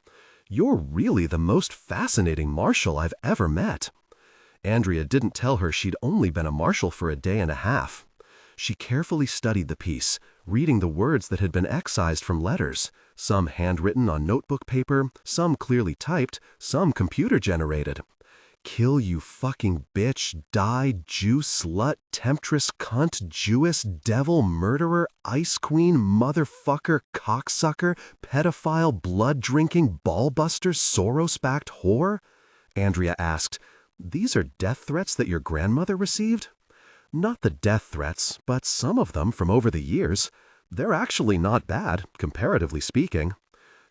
"You're really the most fascinating marshal I've ever met." Andrea didn't tell her she'd only been a marshal for a day and a half. She carefully studied the piece, reading the words that had been excised from letters, some handwritten on notebook paper, some clearly typed, some computer-generated. "Kill you fucking bitch, die, Jew, slut, temptress, cunt, Jewess, devil, murderer, ice queen, motherfucker, cocksucker, pedophile, blood-drinking, ballbuster, Soros-backed whore?" Andrea asked, "These are death threats that your grandmother received?" "Not the death threats, but some of them from over the years. They're actually not bad, comparatively speaking."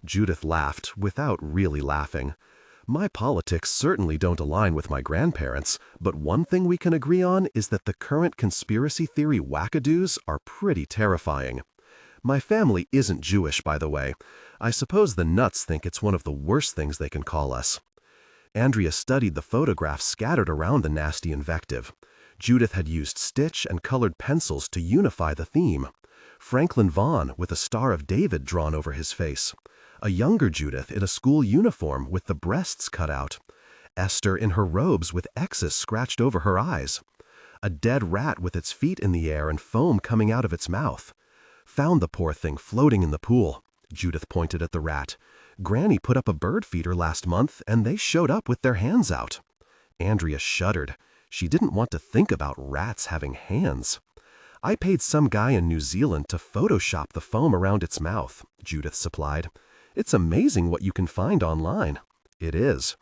Judith laughed, without really laughing. "My politics certainly don't align with my grandparents', but one thing we can agree on is that the current conspiracy theory wackadoos are pretty terrifying. My family isn't Jewish, by the way. I suppose the nuts think it's one of the worst things they can call us." Andrea studied the photographs scattered around the nasty invective. Judith had used stitch and colored pencils to unify the theme. Franklin Vaughn with a Star of David drawn over his face. A younger Judith in a school uniform with the breasts cut out. Esther in her robes with X's scratched over her eyes. A dead rat with its feet in the air and foam coming out of its mouth. "Found the poor thing floating in the pool." Judith pointed at the rat. "Granny put up a bird feeder last month and they showed up with their hands out." Andrea shuddered. She didn't want to think about rats having hands. "I paid some guy in New Zealand to Photoshop the foam around its mouth," Judith supplied. "It's amazing what you can find online." It is.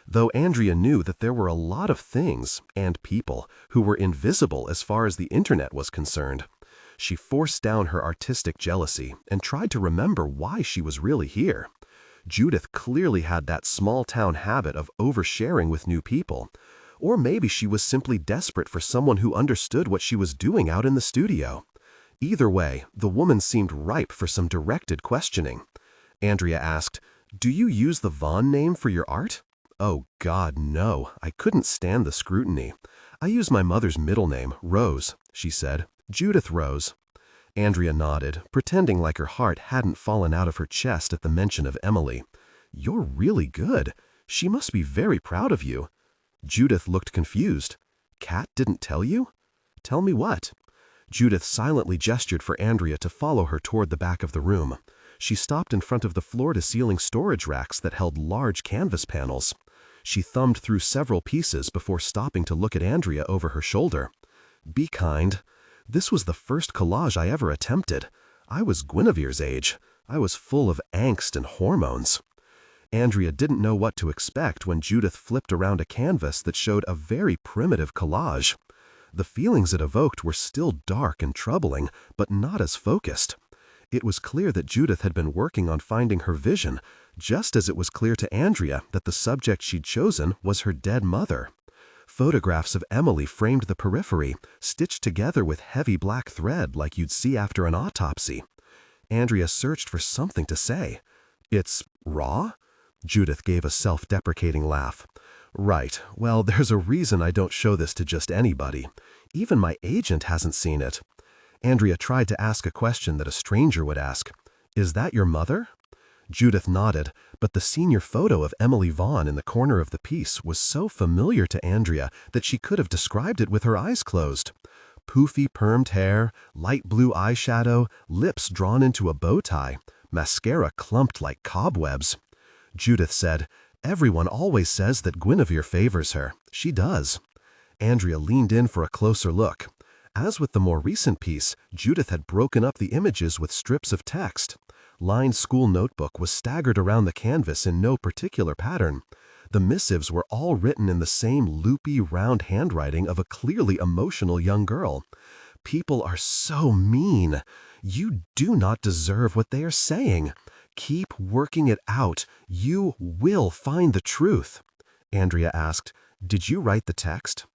Though Andrea knew that there were a lot of things, and people, who were invisible as far as the internet was concerned. She forced down her artistic jealousy and tried to remember why she was really here. Judith clearly had that small-town habit of oversharing with new people. Or maybe she was simply desperate for someone who understood what she was doing out in the studio. Either way, the woman seemed ripe for some directed questioning. Andrea asked, "Do you use the Vaughn name for your art?" "Oh God, no. I couldn't stand the scrutiny. I use my mother's middle name, Rose," she said. "Judith Rose." Andrea nodded, pretending like her heart hadn't fallen out of her chest at the mention of Emily. "You're really good. She must be very proud of you." Judith looked confused. Kat didn't tell you?" "Tell me what?" Judith silently gestured for Andrea to follow her toward the back of the room. She stopped in front of the floor-to-ceiling storage racks that held large canvas panels. She thumbed through several pieces before stopping to look at Andrea over her shoulder. "Be kind. This was the first collage I ever attempted. I was Guinevere's age. I was full of angst and hormones." Andrea didn't know what to expect when Judith flipped around a canvas that showed a very primitive collage. The feelings it evoked were still dark and troubling, but not as focused. It was clear that Judith had been working on finding her vision, just as it was clear to Andrea that the subject she'd chosen was her dead mother. Photographs of Emily framed the periphery, stitched together with heavy black thread like you'd see after an autopsy. Andrea searched for something to say. "It's raw?" Judith gave a self-deprecating laugh. "Right. Well, there's a reason I don't show this to just anybody. Even my agent hasn't seen it." Andrea tried to ask a question that a stranger would ask. "Is that your mother?" Judith nodded, but the senior photo of Emily Vaughn in the corner of the piece was so familiar to Andrea that she could have described it with her eyes closed. Poofy permed hair, light blue eyeshadow, lips drawn into a bow tie, mascara clumped like cobwebs. Judith said, "Everyone always says that Guinevere favors her. She does." Andrea leaned in for a closer look. As with the more recent piece, Judith had broken up the images with strips of text. Lined school notebook was staggered around the canvas in no particular pattern. The missives were all written in the same loopy, round handwriting of a clearly emotional young girl. "People are so mean. You do not deserve what they are saying. Keep working it out. You will find the truth." Andrea asked, "Did you write the text?"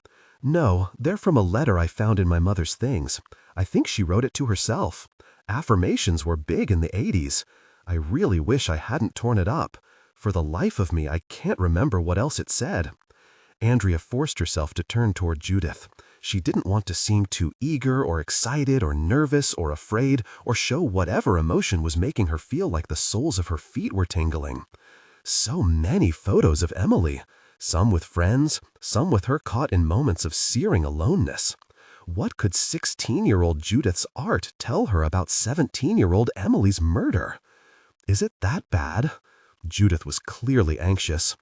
"No, they're from a letter I found in my mother's things. I think she wrote it to herself. Affirmations were big in the 80s. I really wish I hadn't torn it up. For the life of me, I can't remember what else it said." Andrea forced herself to turn toward Judith. She didn't want to seem too eager or excited or nervous or afraid or show whatever emotion was making her feel like the soles of her feet were tingling. So many photos of Emily. Some with friends, some with her caught in moments of searing aloneness. What could 16-year-old Judith's art tell her about 17-year-old Emily's murder? Is it that bad? Judith was clearly anxious.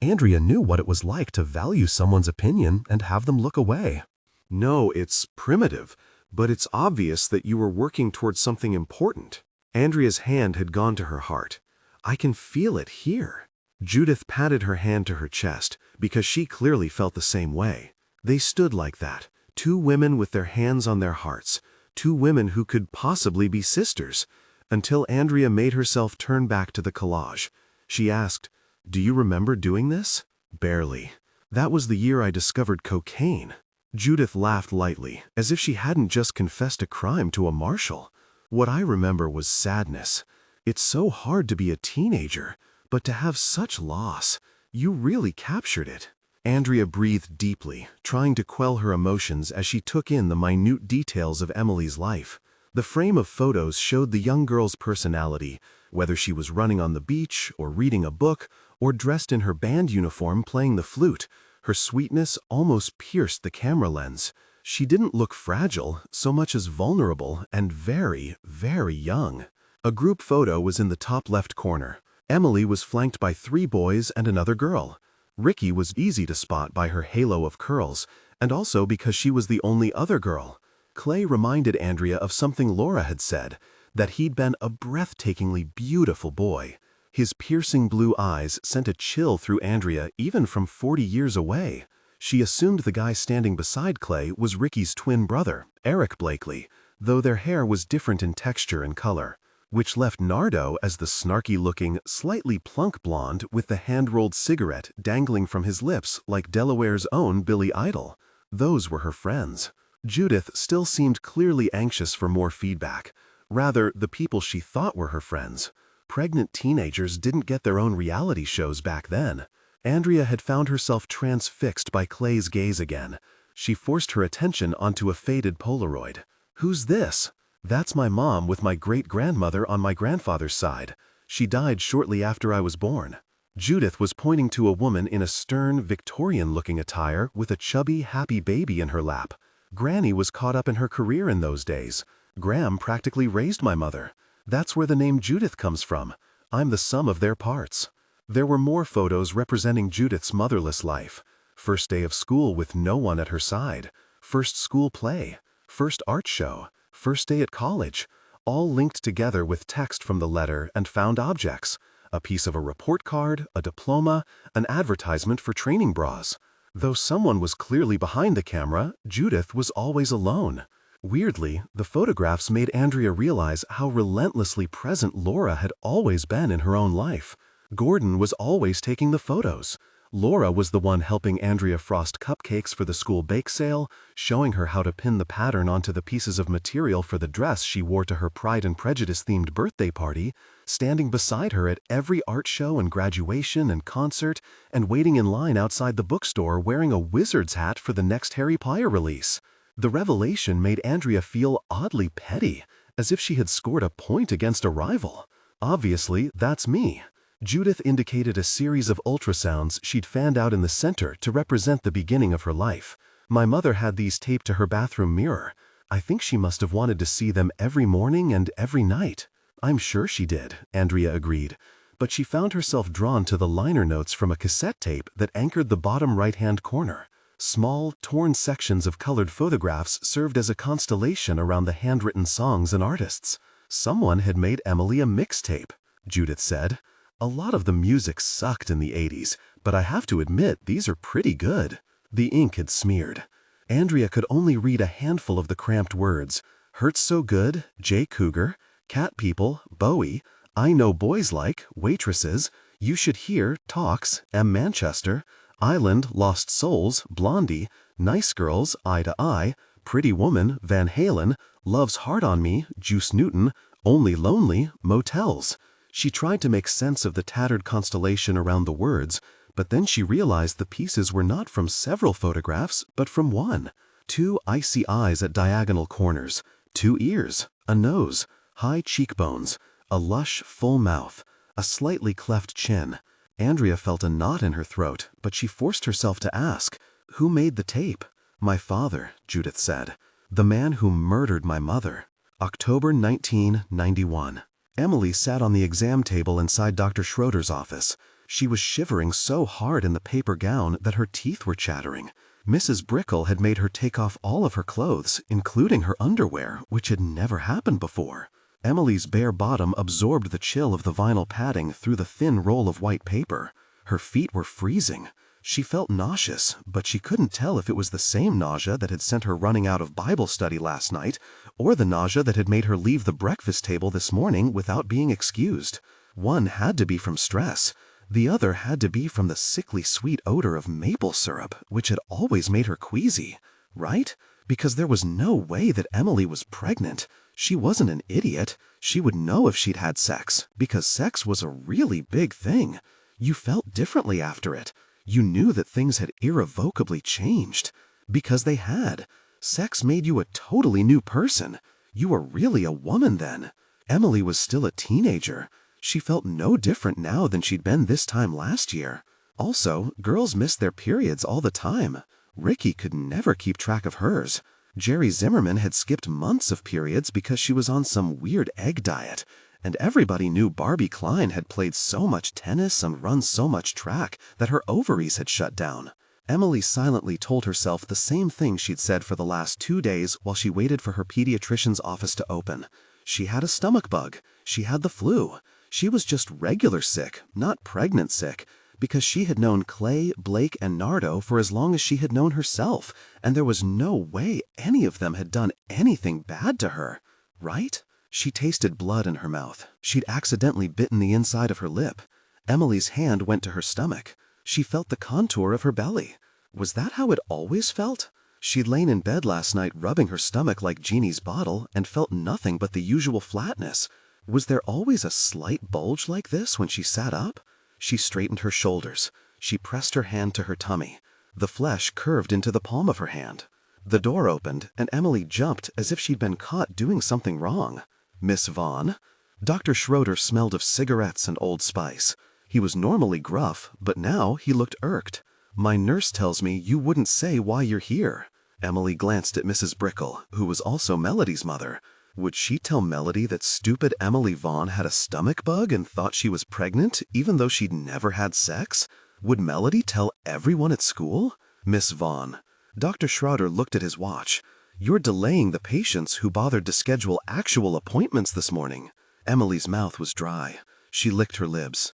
Andrea knew what it was like to value someone's opinion and have them look away. "No, it's primitive, but it's obvious that you were working towards something important." Andrea's hand had gone to her heart. "I can feel it here." Judith patted her hand to her chest, because she clearly felt the same way. They stood like that, two women with their hands on their hearts, two women who could possibly be sisters, until Andrea made herself turn back to the collage. She asked, "Do you remember doing this?" "Barely. That was the year I discovered cocaine." Judith laughed lightly, as if she hadn't just confessed a crime to a marshal. "What I remember was sadness. It's so hard to be a teenager, but to have such loss, you really captured it." Andrea breathed deeply, trying to quell her emotions as she took in the minute details of Emily's life. The frame of photos showed the young girl's personality, whether she was running on the beach or reading a book or dressed in her band uniform playing the flute. Her sweetness almost pierced the camera lens. She didn't look fragile so much as vulnerable and very, very young. A group photo was in the top left corner. Emily was flanked by 3 boys and another girl. Ricky was easy to spot by her halo of curls, and also because she was the only other girl. Clay reminded Andrea of something Laura had said, that he'd been a breathtakingly beautiful boy. His piercing blue eyes sent a chill through Andrea even from 40 years away. She assumed the guy standing beside Clay was Ricky's twin brother, Eric Blakely, though their hair was different in texture and color, which left Nardo as the snarky-looking, slightly plunk blonde with the hand-rolled cigarette dangling from his lips like Delaware's own Billy Idol. Those were her friends. Judith still seemed clearly anxious for more feedback. Rather, the people she thought were her friends. Pregnant teenagers didn't get their own reality shows back then. Andrea had found herself transfixed by Clay's gaze again. She forced her attention onto a faded Polaroid. "Who's this?" "That's my mom with my great-grandmother on my grandfather's side. She died shortly after I was born." Judith was pointing to a woman in a stern, Victorian-looking attire with a chubby, happy baby in her lap. Granny was caught up in her career in those days. Graham practically raised my mother. That's where the name Judith comes from. I'm the sum of their parts. There were more photos representing Judith's motherless life. First day of school with no one at her side. First school play. First art show. First day at college. All linked together with text from the letter and found objects. A piece of a report card, a diploma, an advertisement for training bras. Though someone was clearly behind the camera, Judith was always alone. Weirdly, the photographs made Andrea realize how relentlessly present Laura had always been in her own life. Gordon was always taking the photos. Laura was the one helping Andrea frost cupcakes for the school bake sale, showing her how to pin the pattern onto the pieces of material for the dress she wore to her Pride and Prejudice-themed birthday party, standing beside her at every art show and graduation and concert, and waiting in line outside the bookstore wearing a wizard's hat for the next Harry Potter release. The revelation made Andrea feel oddly petty, as if she had scored a point against a rival. Obviously, that's me. Judith indicated a series of ultrasounds she'd fanned out in the center to represent the beginning of her life. My mother had these taped to her bathroom mirror. I think she must have wanted to see them every morning and every night. I'm sure she did, Andrea agreed. But she found herself drawn to the liner notes from a cassette tape that anchored the bottom right-hand corner. Small, torn sections of colored photographs served as a constellation around the handwritten songs and artists. Someone had made Emily a mixtape, Judith said. A lot of the music sucked in the 80s, but I have to admit these are pretty good. The ink had smeared. Andrea could only read a handful of the cramped words. Hurts So Good, Jay Cougar, Cat People, Bowie, I Know Boys Like, Waitresses, You Should Hear, Talks, M. Manchester, Island, Lost Souls, Blondie, Nice Girls, Eye to Eye, Pretty Woman, Van Halen, Love's Hard on Me, Juice Newton, Only Lonely, Motels. She tried to make sense of the tattered constellation around the words, but then she realized the pieces were not from several photographs, but from one. 2 icy eyes at diagonal corners, 2 ears, a nose, high cheekbones, a lush, full mouth, a slightly cleft chin. Andrea felt a knot in her throat, but she forced herself to ask, "Who made the tape?" "My father," Judith said. "The man who murdered my mother." October 1991. Emily sat on the exam table inside Dr. Schroeder's office. She was shivering so hard in the paper gown that her teeth were chattering. Mrs. Brickell had made her take off all of her clothes, including her underwear, which had never happened before. Emily's bare bottom absorbed the chill of the vinyl padding through the thin roll of white paper. Her feet were freezing. She felt nauseous, but she couldn't tell if it was the same nausea that had sent her running out of Bible study last night, or the nausea that had made her leave the breakfast table this morning without being excused. One had to be from stress. The other had to be from the sickly sweet odor of maple syrup, which had always made her queasy. Right? Because there was no way that Emily was pregnant. She wasn't an idiot. She would know if she'd had sex, because sex was a really big thing. You felt differently after it. You knew that things had irrevocably changed. Because they had. Sex made you a totally new person. You were really a woman then. Emily was still a teenager. She felt no different now than she'd been this time last year. Also, girls miss their periods all the time. Ricky could never keep track of hers. Jerry Zimmerman had skipped months of periods because she was on some weird egg diet. And everybody knew Barbie Klein had played so much tennis and run so much track that her ovaries had shut down. Emily silently told herself the same thing she'd said for the last 2 days while she waited for her pediatrician's office to open. She had a stomach bug. She had the flu. She was just regular sick, not pregnant sick, because she had known Clay, Blake, and Nardo for as long as she had known herself, and there was no way any of them had done anything bad to her. Right? She tasted blood in her mouth. She'd accidentally bitten the inside of her lip. Emily's hand went to her stomach. She felt the contour of her belly. Was that how it always felt? She'd lain in bed last night rubbing her stomach like Jeannie's bottle and felt nothing but the usual flatness. Was there always a slight bulge like this when she sat up? She straightened her shoulders. She pressed her hand to her tummy. The flesh curved into the palm of her hand. The door opened, and Emily jumped as if she'd been caught doing something wrong. "Miss Vaughn?" Dr. Schroeder smelled of cigarettes and Old Spice. He was normally gruff, but now he looked irked. "My nurse tells me you wouldn't say why you're here." Emily glanced at Mrs. Brickle, who was also Melody's mother. Would she tell Melody that stupid Emily Vaughn had a stomach bug and thought she was pregnant, even though she'd never had sex? Would Melody tell everyone at school? "Miss Vaughn." Dr. Schroeder looked at his watch. "You're delaying the patients who bothered to schedule actual appointments this morning." Emily's mouth was dry. She licked her lips.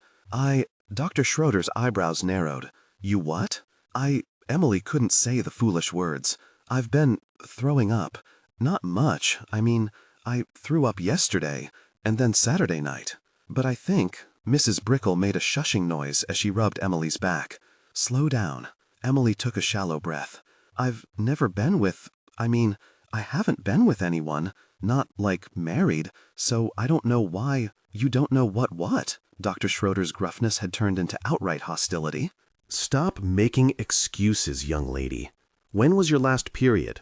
Dr. Schroeder's eyebrows narrowed. "You what?" Emily couldn't say the foolish words. "I've been throwing up. Not much. I threw up yesterday, and then Saturday night. But I think—" Mrs. Brickle made a shushing noise as she rubbed Emily's back. "Slow down." Emily took a shallow breath. "I've never been I haven't been with anyone, not like married, so I don't know why." "You don't know what?" Dr. Schroeder's gruffness had turned into outright hostility. "Stop making excuses, young lady. When was your last period?"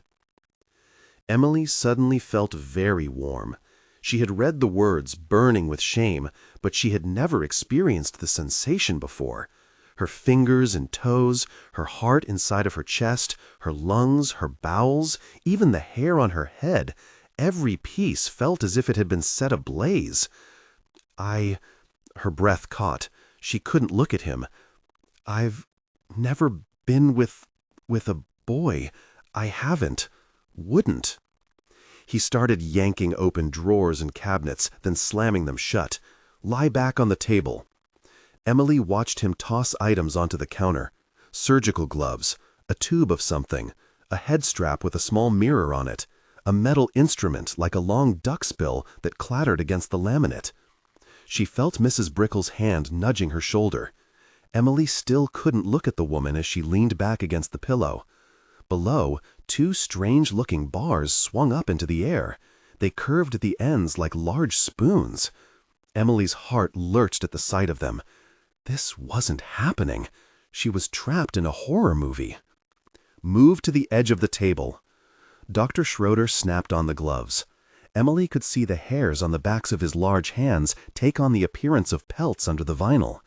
Emily suddenly felt very warm. She had read the words burning with shame, but she had never experienced the sensation before. Her fingers and toes, her heart inside of her chest, her lungs, her bowels, even the hair on her head, every piece felt as if it had been set ablaze. Her breath caught. She couldn't look at him. "I've never been with a boy. I haven't. Wouldn't." He started yanking open drawers and cabinets, then slamming them shut. "Lie back on the table." Emily watched him toss items onto the counter. Surgical gloves, a tube of something, a head strap with a small mirror on it, a metal instrument like a long duck's bill that clattered against the laminate. She felt Mrs. Brickle's hand nudging her shoulder. Emily still couldn't look at the woman as she leaned back against the pillow. Below, two strange-looking bars swung up into the air. They curved at the ends like large spoons. Emily's heart lurched at the sight of them. This wasn't happening. She was trapped in a horror movie. "Move to the edge of the table." Dr. Schroeder snapped on the gloves. Emily could see the hairs on the backs of his large hands take on the appearance of pelts under the vinyl.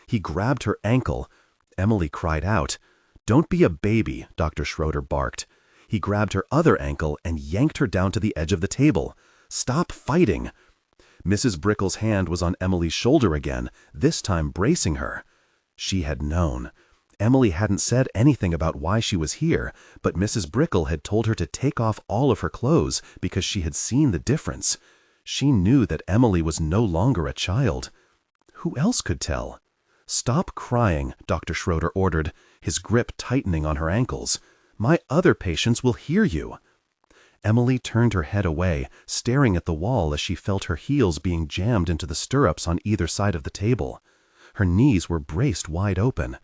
He grabbed her ankle. Emily cried out. "Don't be a baby," Dr. Schroeder barked. He grabbed her other ankle and yanked her down to the edge of the table. "Stop fighting." Mrs. Brickle's hand was on Emily's shoulder again, this time bracing her. She had known. Emily hadn't said anything about why she was here, but Mrs. Brickle had told her to take off all of her clothes because she had seen the difference. She knew that Emily was no longer a child. Who else could tell? "Stop crying," Dr. Schroeder ordered, his grip tightening on her ankles. "My other patients will hear you." Emily turned her head away, staring at the wall as she felt her heels being jammed into the stirrups on either side of the table. Her knees were braced wide open.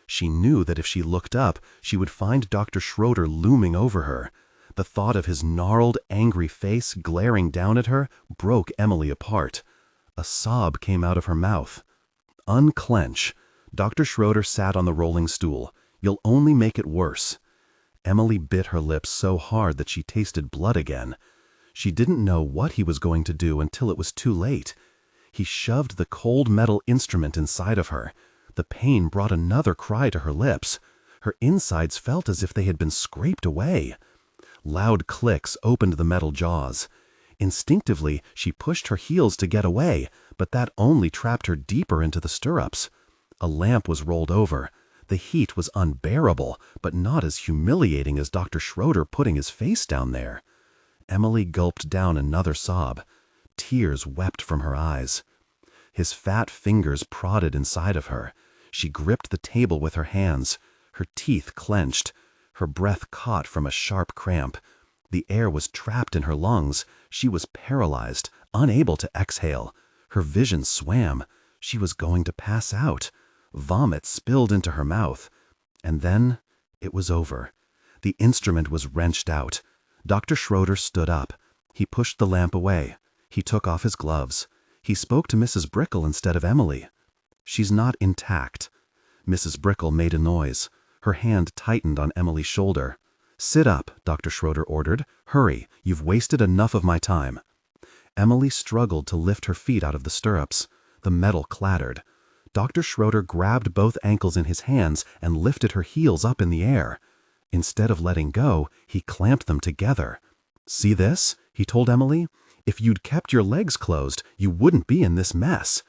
She knew that if she looked up, she would find Dr. Schroeder looming over her. The thought of his gnarled, angry face glaring down at her broke Emily apart. A sob came out of her mouth. "Unclench." Dr. Schroeder sat on the rolling stool. "You'll only make it worse." Emily bit her lips so hard that she tasted blood again. She didn't know what he was going to do until it was too late. He shoved the cold metal instrument inside of her. The pain brought another cry to her lips. Her insides felt as if they had been scraped away. Loud clicks opened the metal jaws. Instinctively, she pushed her heels to get away, but that only trapped her deeper into the stirrups. A lamp was rolled over. The heat was unbearable, but not as humiliating as Dr. Schroeder putting his face down there. Emily gulped down another sob. Tears wept from her eyes. His fat fingers prodded inside of her. She gripped the table with her hands. Her teeth clenched. Her breath caught from a sharp cramp. The air was trapped in her lungs. She was paralyzed, unable to exhale. Her vision swam. She was going to pass out. Vomit spilled into her mouth. And then it was over. The instrument was wrenched out. Dr. Schroeder stood up. He pushed the lamp away. He took off his gloves. He spoke to Mrs. Brickle instead of Emily. "She's not intact." Mrs. Brickle made a noise. Her hand tightened on Emily's shoulder. "Sit up," Dr. Schroeder ordered. "Hurry, you've wasted enough of my time." Emily struggled to lift her feet out of the stirrups. The metal clattered. Dr. Schroeder grabbed both ankles in his hands and lifted her heels up in the air. Instead of letting go, he clamped them together. "See this?" he told Emily. "If you'd kept your legs closed, you wouldn't be in this mess."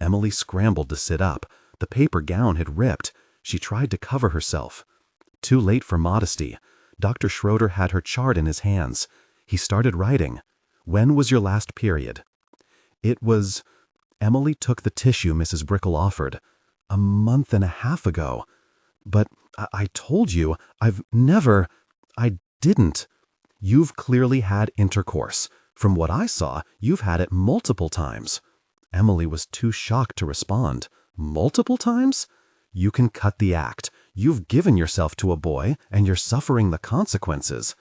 Emily scrambled to sit up. The paper gown had ripped. She tried to cover herself. Too late for modesty. Dr. Schroeder had her chart in his hands. He started writing. "When was your last period?" "It was—" Emily took the tissue Mrs. Brickle offered. "A month and a half ago." "But I told you, I've never—" "I didn't. You've clearly had intercourse. From what I saw, you've had it multiple times." Emily was too shocked to respond. "Multiple times? You can cut the act. You've given yourself to a boy, and you're suffering the consequences."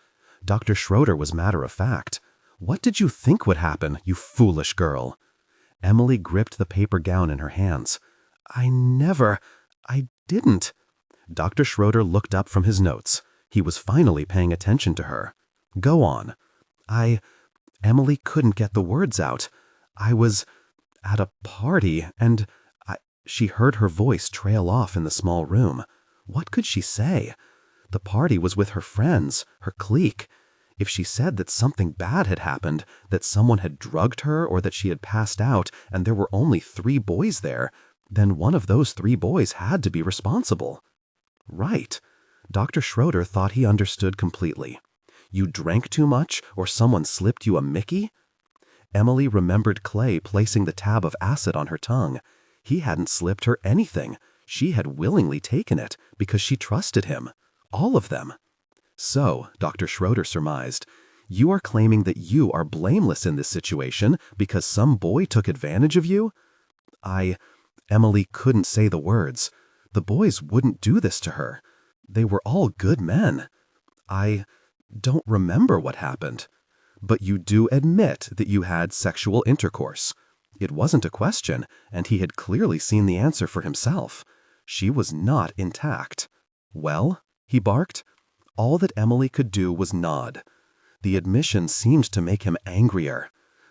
Dr. Schroeder was matter-of-fact. "What did you think would happen, you foolish girl?" Emily gripped the paper gown in her hands. I didn't." Dr. Schroeder looked up from his notes. He was finally paying attention to her. "Go on." Emily couldn't get the words out. "I was at a party, and She heard her voice trail off in the small room. What could she say? The party was with her friends, her clique. If she said that something bad had happened, that someone had drugged her or that she had passed out and there were only 3 boys there, then one of those 3 boys had to be responsible. Right. Dr. Schroeder thought he understood completely. You drank too much, or someone slipped you a Mickey? Emily remembered Clay placing the tab of acid on her tongue. He hadn't slipped her anything. She had willingly taken it because she trusted him. All of them. So, Dr. Schroeder surmised, you are claiming that you are blameless in this situation because some boy took advantage of you? Emily couldn't say the words. The boys wouldn't do this to her. They were all good men. I don't remember what happened. But you do admit that you had sexual intercourse. It wasn't a question, and he had clearly seen the answer for himself. She was not intact. Well, he barked. All that Emily could do was nod. The admission seemed to make him angrier.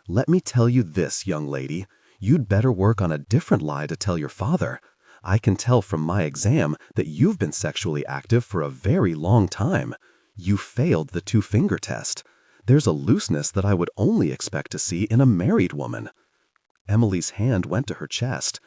Let me tell you this, young lady. You'd better work on a different lie to tell your father. I can tell from my exam that you've been sexually active for a very long time. You failed the 2-finger test. There's a looseness that I would only expect to see in a married woman. Emily's hand went to her chest.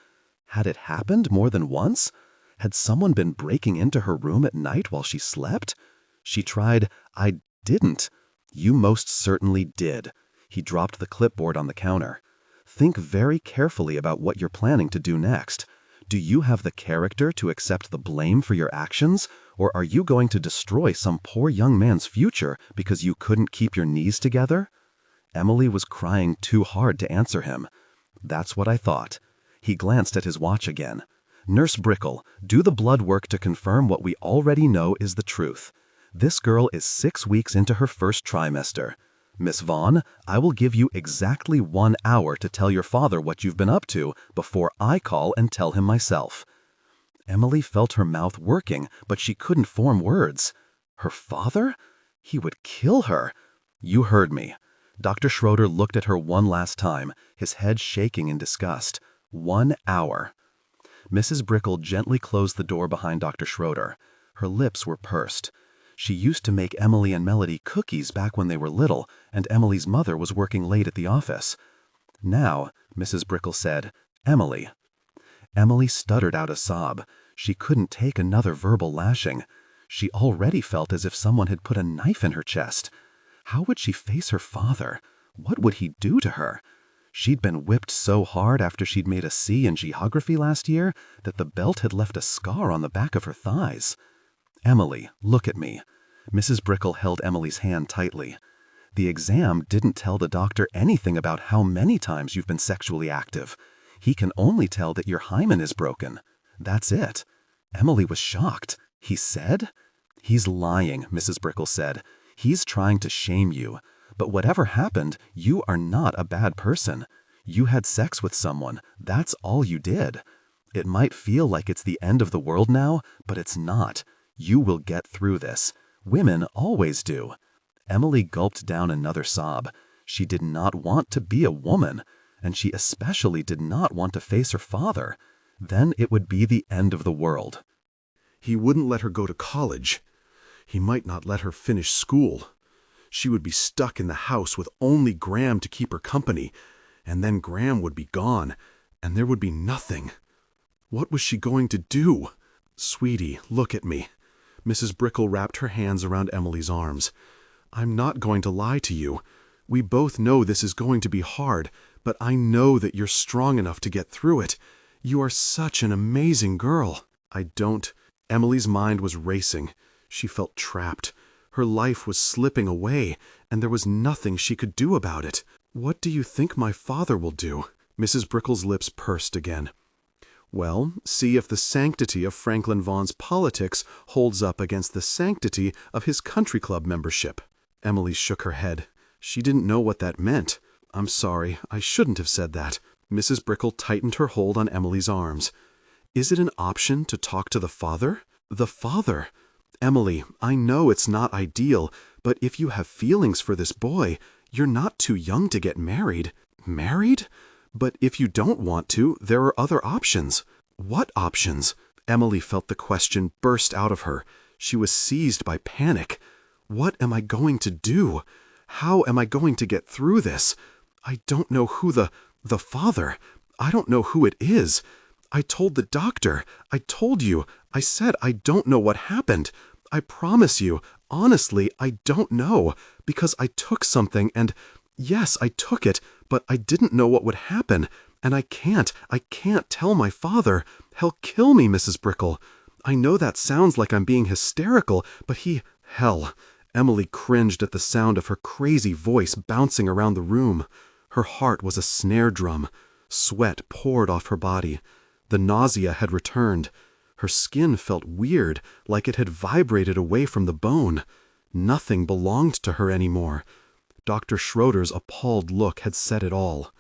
Had it happened more than once? Had someone been breaking into her room at night while she slept? She tried, I didn't. You most certainly did. He dropped the clipboard on the counter. Think very carefully about what you're planning to do next. Do you have the character to accept the blame for your actions, or are you going to destroy some poor young man's future because you couldn't keep your knees together? Emily was crying too hard to answer him. That's what I thought. He glanced at his watch again. Nurse Brickle, do the blood work to confirm what we already know is the truth. This girl is 6 weeks into her first trimester. Miss Vaughn, I will give you exactly 1 hour to tell your father what you've been up to before I call and tell him myself. Emily felt her mouth working, but she couldn't form words. Her father? He would kill her. You heard me. Dr. Schroeder looked at her one last time, his head shaking in disgust. 1 hour. Mrs. Brickle gently closed the door behind Dr. Schroeder. Her lips were pursed. She used to make Emily and Melody cookies back when they were little, and Emily's mother was working late at the office. Now, Mrs. Brickle said, Emily. Emily stuttered out a sob. She couldn't take another verbal lashing. She already felt as if someone had put a knife in her chest. How would she face her father? What would he do to her? She'd been whipped so hard after she'd made a C in geography last year that the belt had left a scar on the back of her thighs. Emily, look at me. Mrs. Brickle held Emily's hand tightly. The exam didn't tell the doctor anything about how many times you've been sexually active. He can only tell that your hymen is broken. That's it. Emily was shocked. He said? He's lying, Mrs. Brickle said. He's trying to shame you. But whatever happened, you are not a bad person. You had sex with someone. That's all you did. It might feel like it's the end of the world now, but it's not. You will get through this. Women always do. Emily gulped down another sob. She did not want to be a woman, and she especially did not want to face her father. Then it would be the end of the world. He wouldn't let her go to college. He might not let her finish school. She would be stuck in the house with only Graham to keep her company, and then Graham would be gone, and there would be nothing. What was she going to do? Sweetie, look at me. Mrs. Brickell wrapped her hands around Emily's arms. I'm not going to lie to you. We both know this is going to be hard, but I know that you're strong enough to get through it. You are such an amazing girl. I don't. Emily's mind was racing. She felt trapped. Her life was slipping away, and there was nothing she could do about it. What do you think my father will do? Mrs. Brickell's lips pursed again. Well, see if the sanctity of Franklin Vaughn's politics holds up against the sanctity of his country club membership. Emily shook her head. She didn't know what that meant. I'm sorry, I shouldn't have said that. Mrs. Brickell tightened her hold on Emily's arms. Is it an option to talk to the father? The father? Emily, I know it's not ideal, but if you have feelings for this boy, you're not too young to get married. Married? But if you don't want to, there are other options. What options? Emily felt the question burst out of her. She was seized by panic. What am I going to do? How am I going to get through this? I don't know who the father. I don't know who it is. I told the doctor. I told you. I said I don't know what happened. I promise you, honestly, I don't know, because I took something and, yes, I took it, but I didn't know what would happen, and I can't tell my father. He'll kill me, Mrs. Brickell. I know that sounds like I'm being hysterical, but hell. Emily cringed at the sound of her crazy voice bouncing around the room. Her heart was a snare drum. Sweat poured off her body. The nausea had returned. Her skin felt weird, like it had vibrated away from the bone. Nothing belonged to her anymore. Dr. Schroeder's appalled look had said it all.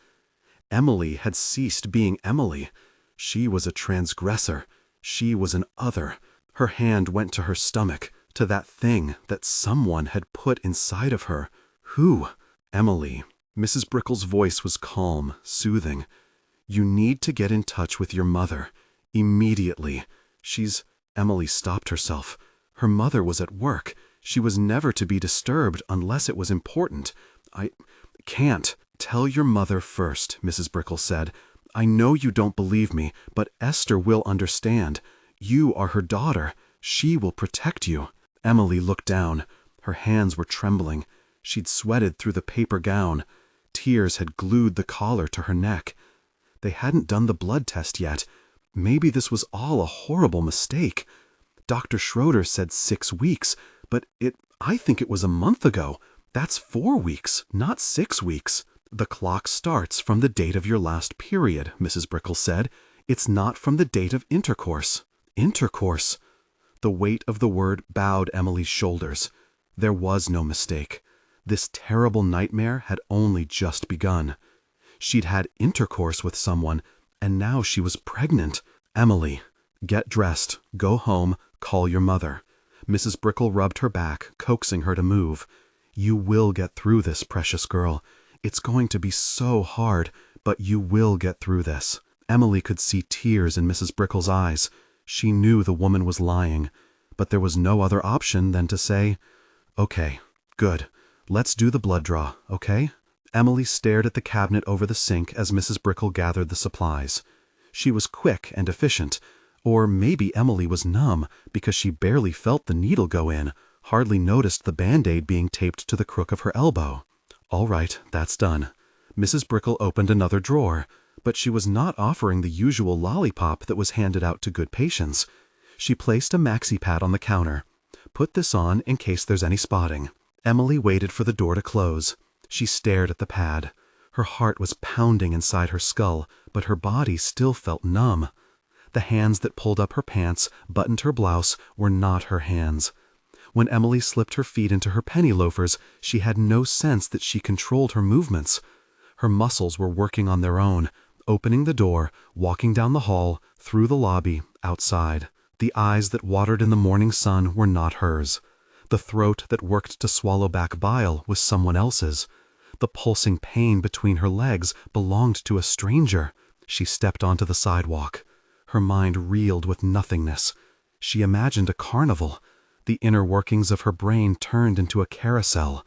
Emily had ceased being Emily. She was a transgressor. She was an other. Her hand went to her stomach, to that thing that someone had put inside of her. Who? Emily. Mrs. Brickell's voice was calm, soothing. You need to get in touch with your mother. Immediately. Emily stopped herself. Her mother was at work. She was never to be disturbed unless it was important. I can't. Tell your mother first, Mrs. Brickell said. I know you don't believe me, but Esther will understand. You are her daughter. She will protect you. Emily looked down. Her hands were trembling. She'd sweated through the paper gown. Tears had glued the collar to her neck. They hadn't done the blood test yet. Maybe this was all a horrible mistake. Dr. Schroeder said 6 weeks, but I think it was a month ago. That's 4 weeks, not 6 weeks. The clock starts from the date of your last period, Mrs. Brickell said. It's not from the date of intercourse. Intercourse. The weight of the word bowed Emily's shoulders. There was no mistake. This terrible nightmare had only just begun. She'd had intercourse with someone, and now she was pregnant. Emily, get dressed, go home, call your mother. Mrs. Brickell rubbed her back, coaxing her to move. You will get through this, precious girl. It's going to be so hard, but you will get through this. Emily could see tears in Mrs. Brickell's eyes. She knew the woman was lying, but there was no other option than to say, Okay, good. Let's do the blood draw, okay? Emily stared at the cabinet over the sink as Mrs. Brickell gathered the supplies. She was quick and efficient, or maybe Emily was numb because she barely felt the needle go in, hardly noticed the Band-Aid being taped to the crook of her elbow. All right, that's done. Mrs. Brickell opened another drawer, but she was not offering the usual lollipop that was handed out to good patients. She placed a maxi pad on the counter. Put this on in case there's any spotting. Emily waited for the door to close. She stared at the pad. Her heart was pounding inside her skull, but her body still felt numb. The hands that pulled up her pants, buttoned her blouse, were not her hands. When Emily slipped her feet into her penny loafers, she had no sense that she controlled her movements. Her muscles were working on their own, opening the door, walking down the hall, through the lobby, outside. The eyes that watered in the morning sun were not hers. The throat that worked to swallow back bile was someone else's. The pulsing pain between her legs belonged to a stranger. She stepped onto the sidewalk. Her mind reeled with nothingness. She imagined a carnival. The inner workings of her brain turned into a carousel.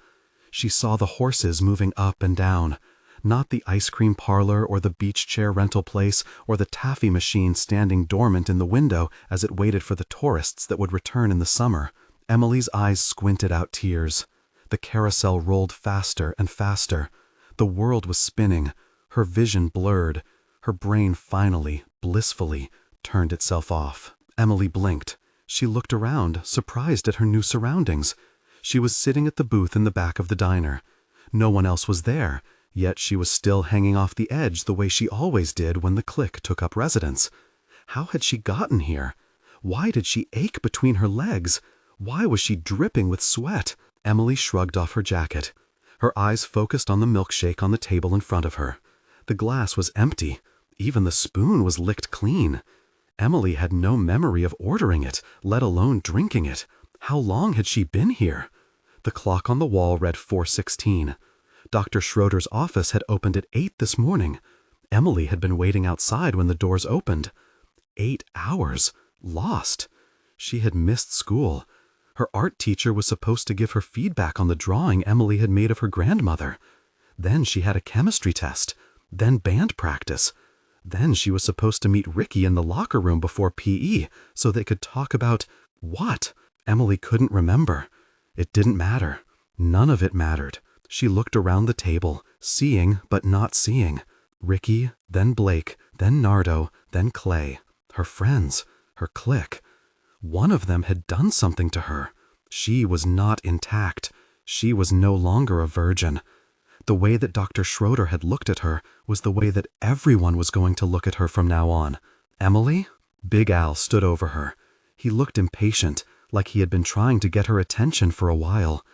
She saw the horses moving up and down, not the ice cream parlor or the beach chair rental place or the taffy machine standing dormant in the window as it waited for the tourists that would return in the summer. Emily's eyes squinted out tears. The carousel rolled faster and faster. The world was spinning. Her vision blurred. Her brain finally, blissfully, turned itself off. Emily blinked. She looked around, surprised at her new surroundings. She was sitting at the booth in the back of the diner. No one else was there, yet she was still hanging off the edge the way she always did when the clique took up residence. How had she gotten here? Why did she ache between her legs? Why was she dripping with sweat? Emily shrugged off her jacket. Her eyes focused on the milkshake on the table in front of her. The glass was empty. Even the spoon was licked clean. Emily had no memory of ordering it, let alone drinking it. How long had she been here? The clock on the wall read 4:16. Dr. Schroeder's office had opened at 8 this morning. Emily had been waiting outside when the doors opened. 8 hours. Lost. She had missed school. Her art teacher was supposed to give her feedback on the drawing Emily had made of her grandmother. Then she had a chemistry test. Then band practice. Then she was supposed to meet Ricky in the locker room before PE so they could talk about what? Emily couldn't remember. It didn't matter. None of it mattered. She looked around the table, seeing but not seeing. Ricky, then Blake, then Nardo, then Clay. Her friends, her clique. One of them had done something to her. She was not intact. She was no longer a virgin. The way that Dr. Schroeder had looked at her was the way that everyone was going to look at her from now on. Emily? Big Al stood over her. He looked impatient, like he had been trying to get her attention for a while.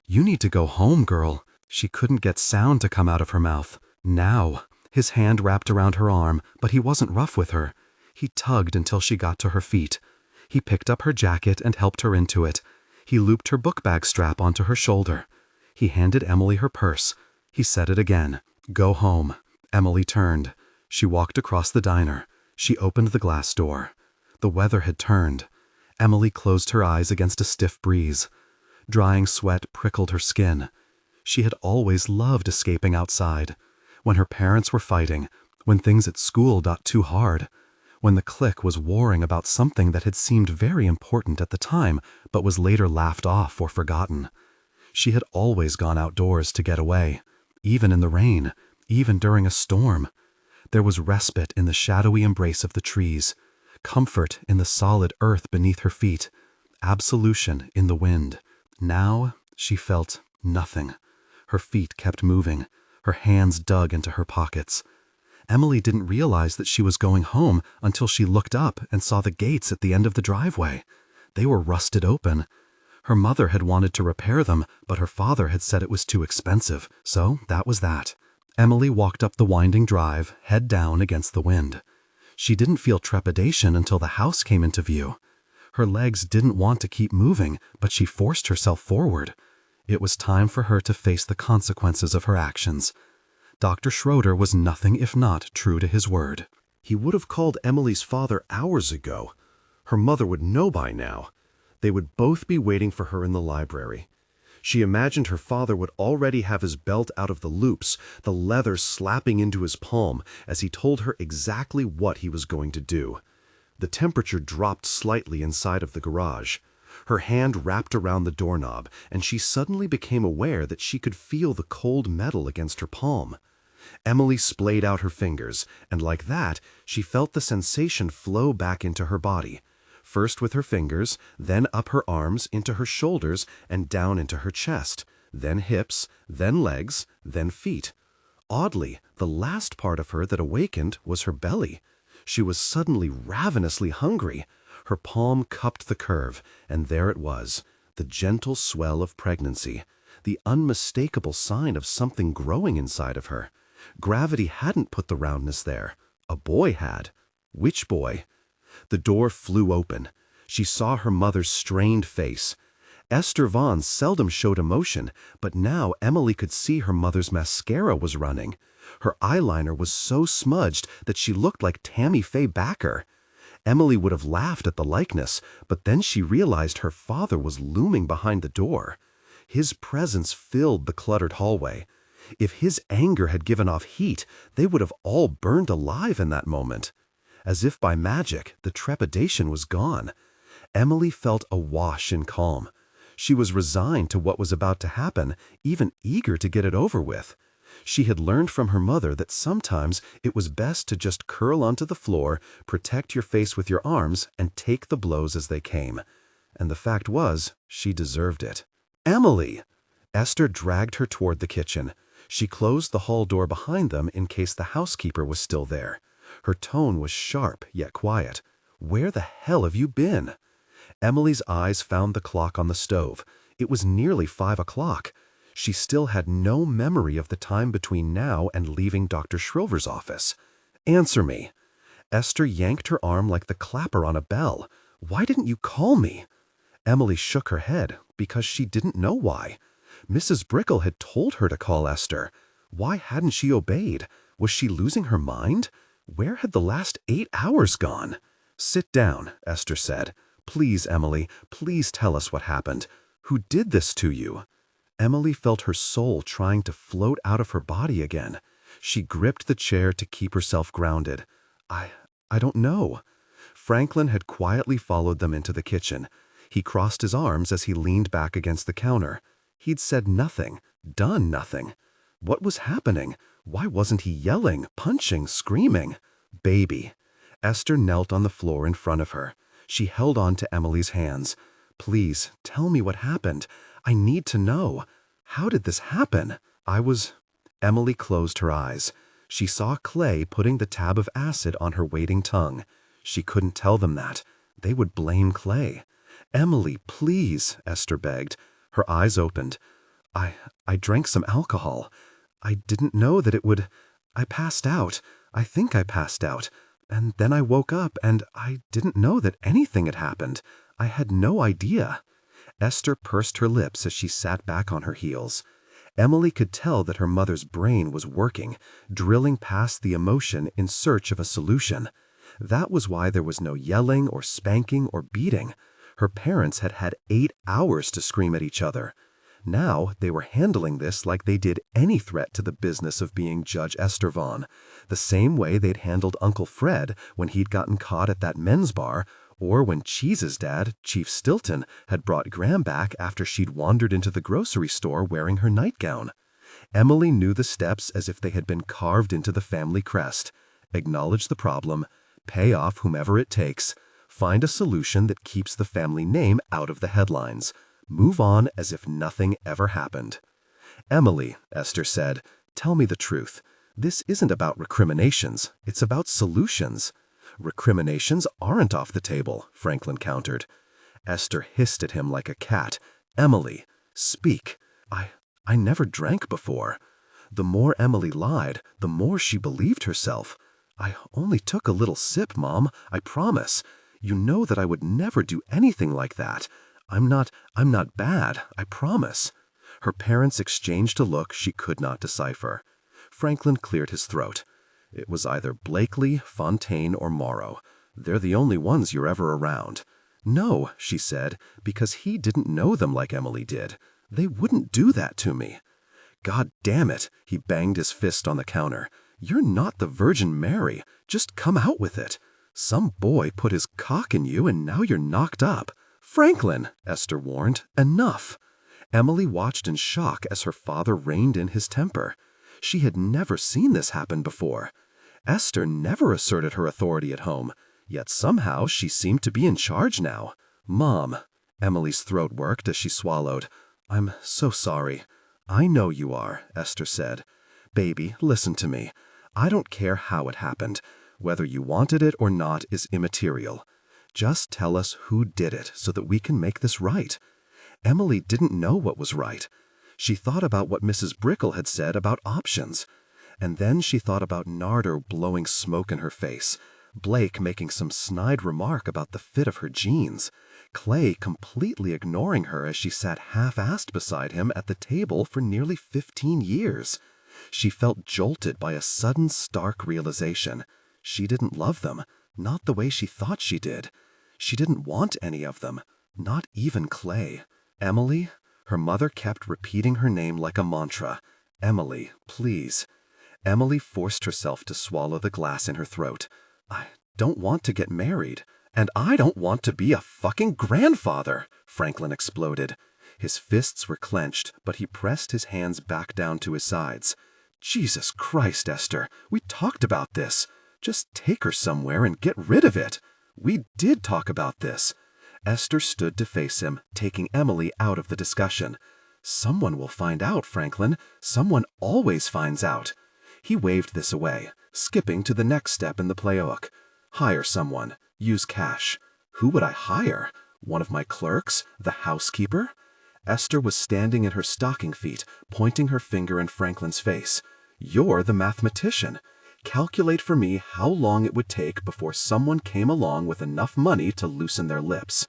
"You need to go home, girl." She couldn't get sound to come out of her mouth. Now. His hand wrapped around her arm, but he wasn't rough with her. He tugged until she got to her feet. He picked up her jacket and helped her into it. He looped her book bag strap onto her shoulder. He handed Emily her purse. He said it again. "Go home." Emily turned. She walked across the diner. She opened the glass door. The weather had turned. Emily closed her eyes against a stiff breeze. Drying sweat prickled her skin. She had always loved escaping outside. When her parents were fighting, when things at school got too hard, when the clique was warring about something that had seemed very important at the time but was later laughed off or forgotten. She had always gone outdoors to get away, even in the rain, even during a storm. There was respite in the shadowy embrace of the trees, comfort in the solid earth beneath her feet, absolution in the wind. Now she felt nothing. Her feet kept moving. Her hands dug into her pockets. Emily didn't realize that she was going home until she looked up and saw the gates at the end of the driveway. They were rusted open. Her mother had wanted to repair them, but her father had said it was too expensive, so that was that. Emily walked up the winding drive, head down against the wind. She didn't feel trepidation until the house came into view. Her legs didn't want to keep moving, but she forced herself forward. It was time for her to face the consequences of her actions. Dr. Schroeder was nothing if not true to his word. He would have called Emily's father hours ago. Her mother would know by now. They would both be waiting for her in the library. She imagined her father would already have his belt out of the loops, the leather slapping into his palm as he told her exactly what he was going to do. The temperature dropped slightly inside of the garage. Her hand wrapped around the doorknob, and she suddenly became aware that she could feel the cold metal against her palm. Emily splayed out her fingers, and like that, she felt the sensation flow back into her body. First with her fingers, then up her arms, into her shoulders, and down into her chest, then hips, then legs, then feet. Oddly, the last part of her that awakened was her belly. She was suddenly ravenously hungry. Her palm cupped the curve, and there it was, the gentle swell of pregnancy, the unmistakable sign of something growing inside of her. Gravity hadn't put the roundness there. A boy had. Which boy? The door flew open. She saw her mother's strained face. Esther Vaughn seldom showed emotion, but now Emily could see her mother's mascara was running. Her eyeliner was so smudged that she looked like Tammy Faye Bakker. Emily would have laughed at the likeness, but then she realized her father was looming behind the door. His presence filled the cluttered hallway. If his anger had given off heat, they would have all burned alive in that moment. As if by magic, the trepidation was gone. Emily felt awash in calm. She was resigned to what was about to happen, even eager to get it over with. She had learned from her mother that sometimes it was best to just curl onto the floor, protect your face with your arms, and take the blows as they came. And the fact was, she deserved it. "Emily!" Esther dragged her toward the kitchen. She closed the hall door behind them in case the housekeeper was still there. Her tone was sharp yet quiet. "Where the hell have you been?" Emily's eyes found the clock on the stove. It was nearly 5 o'clock. She still had no memory of the time between now and leaving Dr. Shriver's office. "Answer me." Esther yanked her arm like the clapper on a bell. "Why didn't you call me?" Emily shook her head because she didn't know why. Mrs. Brickell had told her to call Esther. Why hadn't she obeyed? Was she losing her mind? Where had the last 8 hours gone? "Sit down," Esther said. "Please, Emily, please tell us what happened. Who did this to you?" Emily felt her soul trying to float out of her body again. She gripped the chair to keep herself grounded. I don't know." Franklin had quietly followed them into the kitchen. He crossed his arms as he leaned back against the counter. He'd said nothing, done nothing. What was happening? Why wasn't he yelling, punching, screaming? "Baby." Esther knelt on the floor in front of her. She held on to Emily's hands. "Please, tell me what happened. I need to know. How did this happen?" Emily closed her eyes. She saw Clay putting the tab of acid on her waiting tongue. She couldn't tell them that. They would blame Clay. "Emily, please," Esther begged. Her eyes opened. I drank some alcohol. I didn't know that it would. I passed out. I think I passed out. And then I woke up and I didn't know that anything had happened. I had no idea." Esther pursed her lips as she sat back on her heels. Emily could tell that her mother's brain was working, drilling past the emotion in search of a solution. That was why there was no yelling or spanking or beating. Her parents had had 8 hours to scream at each other. Now they were handling this like they did any threat to the business of being Judge Esther Vaughn, the same way they'd handled Uncle Fred when he'd gotten caught at that men's bar, or when Cheese's dad, Chief Stilton, had brought Graham back after she'd wandered into the grocery store wearing her nightgown. Emily knew the steps as if they had been carved into the family crest. Acknowledge the problem, pay off whomever it takes, find a solution that keeps the family name out of the headlines. Move on as if nothing ever happened. "Emily," Esther said, "tell me the truth. This isn't about recriminations. It's about solutions." "Recriminations aren't off the table," Franklin countered. Esther hissed at him like a cat. "Emily, speak. I never drank before." The more Emily lied, the more she believed herself. "I only took a little sip, Mom, I promise. You know that I would never do anything like that. I'm not bad, I promise." Her parents exchanged a look she could not decipher. Franklin cleared his throat. "It was either Blakely, Fontaine, or Morrow. They're the only ones you're ever around." "No," she said, "because he didn't know them like Emily did. They wouldn't do that to me." "God damn it," he banged his fist on the counter. "You're not the Virgin Mary. Just come out with it. Some boy put his cock in you and now you're knocked up." "Franklin," Esther warned, "enough." Emily watched in shock as her father reined in his temper. She had never seen this happen before. Esther never asserted her authority at home, yet somehow she seemed to be in charge now. "Mom," Emily's throat worked as she swallowed. "I'm so sorry." "I know you are," Esther said. "Baby, listen to me. I don't care how it happened. Whether you wanted it or not is immaterial. Just tell us who did it so that we can make this right." Emily didn't know what was right. She thought about what Mrs. Brickell had said about options. And then she thought about Nardo blowing smoke in her face, Blake making some snide remark about the fit of her jeans, Clay completely ignoring her as she sat half-assed beside him at the table for nearly 15 years. She felt jolted by a sudden stark realization. She didn't love them. Not the way she thought she did. She didn't want any of them, not even Clay. Emily? Her mother kept repeating her name like a mantra. Emily, please. Emily forced herself to swallow the glass in her throat. I don't want to get married. And I don't want to be a fucking grandfather, Franklin exploded. His fists were clenched, but he pressed his hands back down to his sides. Jesus Christ, Esther, we talked about this. Just take her somewhere and get rid of it. We did talk about this. Esther stood to face him, taking Emily out of the discussion. Someone will find out, Franklin. Someone always finds out. He waved this away, skipping to the next step in the playbook. Hire someone. Use cash. Who would I hire? One of my clerks? The housekeeper? Esther was standing in her stocking feet, pointing her finger in Franklin's face. You're the mathematician. Calculate for me how long it would take before someone came along with enough money to loosen their lips.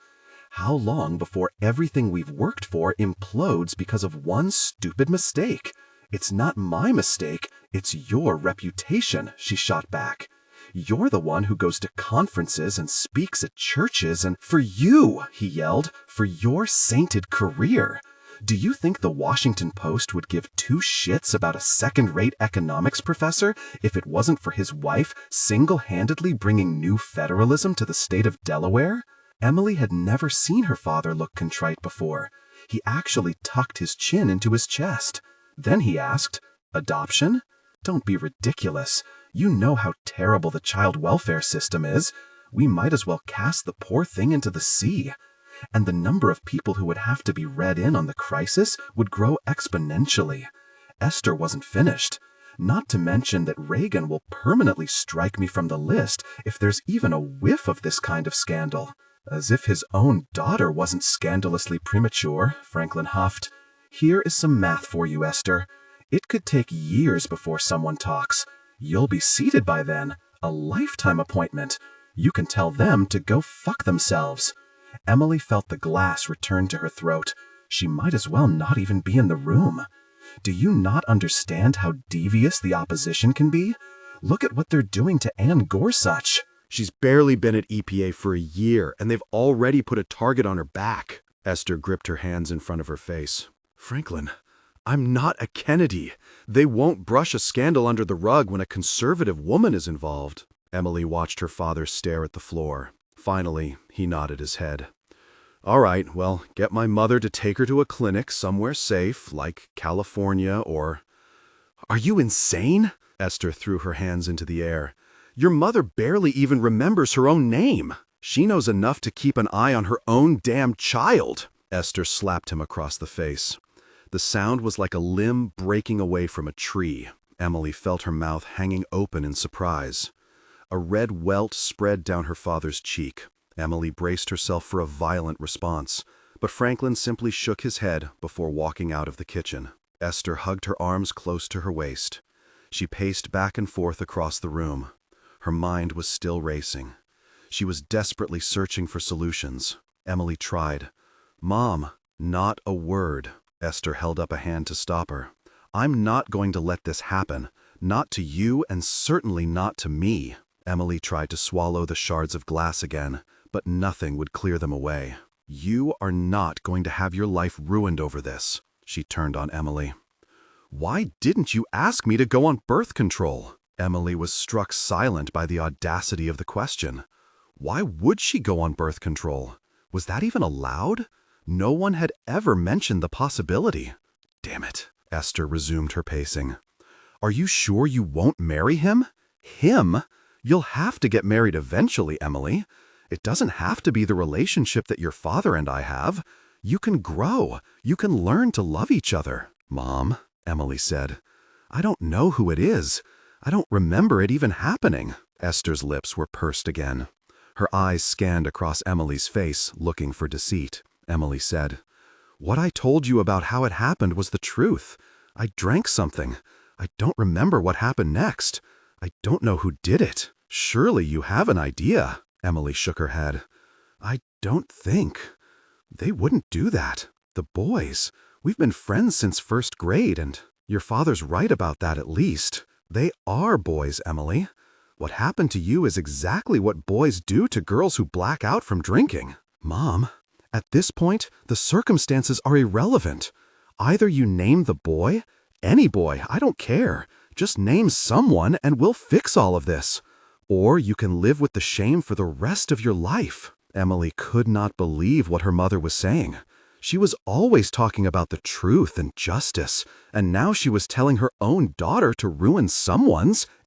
How long before everything we've worked for implodes because of one stupid mistake? It's not my mistake, it's your reputation, she shot back. You're the one who goes to conferences and speaks at churches, and for you, he yelled, for your sainted career. Do you think the Washington Post would give two shits about a second-rate economics professor if it wasn't for his wife single-handedly bringing new federalism to the state of Delaware? Emily had never seen her father look contrite before. He actually tucked his chin into his chest. Then he asked, "Adoption? Don't be ridiculous. You know how terrible the child welfare system is. We might as well cast the poor thing into the sea. And the number of people who would have to be read in on the crisis would grow exponentially." Esther wasn't finished. Not to mention that Reagan will permanently strike me from the list if there's even a whiff of this kind of scandal. As if his own daughter wasn't scandalously premature, Franklin huffed. Here is some math for you, Esther. It could take years before someone talks. You'll be seated by then, a lifetime appointment. You can tell them to go fuck themselves. Emily felt the glass return to her throat. She might as well not even be in the room. Do you not understand how devious the opposition can be? Look at what they're doing to Ann Gorsuch. She's barely been at EPA for a year, and they've already put a target on her back. Esther gripped her hands in front of her face. Franklin, I'm not a Kennedy. They won't brush a scandal under the rug when a conservative woman is involved. Emily watched her father stare at the floor. Finally, he nodded his head. All right, well, get my mother to take her to a clinic somewhere safe, like California or... Are you insane? Esther threw her hands into the air. Your mother barely even remembers her own name. She knows enough to keep an eye on her own damn child. Esther slapped him across the face. The sound was like a limb breaking away from a tree. Emily felt her mouth hanging open in surprise. A red welt spread down her father's cheek. Emily braced herself for a violent response, but Franklin simply shook his head before walking out of the kitchen. Esther hugged her arms close to her waist. She paced back and forth across the room. Her mind was still racing. She was desperately searching for solutions. Emily tried. Mom, not a word. Esther held up a hand to stop her. I'm not going to let this happen. Not to you and certainly not to me. Emily tried to swallow the shards of glass again, but nothing would clear them away. You are not going to have your life ruined over this. She turned on Emily. Why didn't you ask me to go on birth control? Emily was struck silent by the audacity of the question. Why would she go on birth control? Was that even allowed? No one had ever mentioned the possibility. Damn it, Esther resumed her pacing. Are you sure you won't marry him? Him? You'll have to get married eventually, Emily. It doesn't have to be the relationship that your father and I have. You can grow. You can learn to love each other. Mom, Emily said, I don't know who it is. I don't remember it even happening. Esther's lips were pursed again. Her eyes scanned across Emily's face, looking for deceit. Emily said, What I told you about how it happened was the truth. I drank something. I don't remember what happened next. I don't know who did it. Surely you have an idea. Emily shook her head. I don't think. They wouldn't do that. The boys. We've been friends since first grade, and your father's right about that at least. They are boys, Emily. What happened to you is exactly what boys do to girls who black out from drinking. Mom, at this point, the circumstances are irrelevant. Either you name the boy, any boy, I don't care. Just name someone and we'll fix all of this. Or you can live with the shame for the rest of your life. Emily could not believe what her mother was saying. She was always talking about the truth and justice, and now she was telling her own daughter to ruin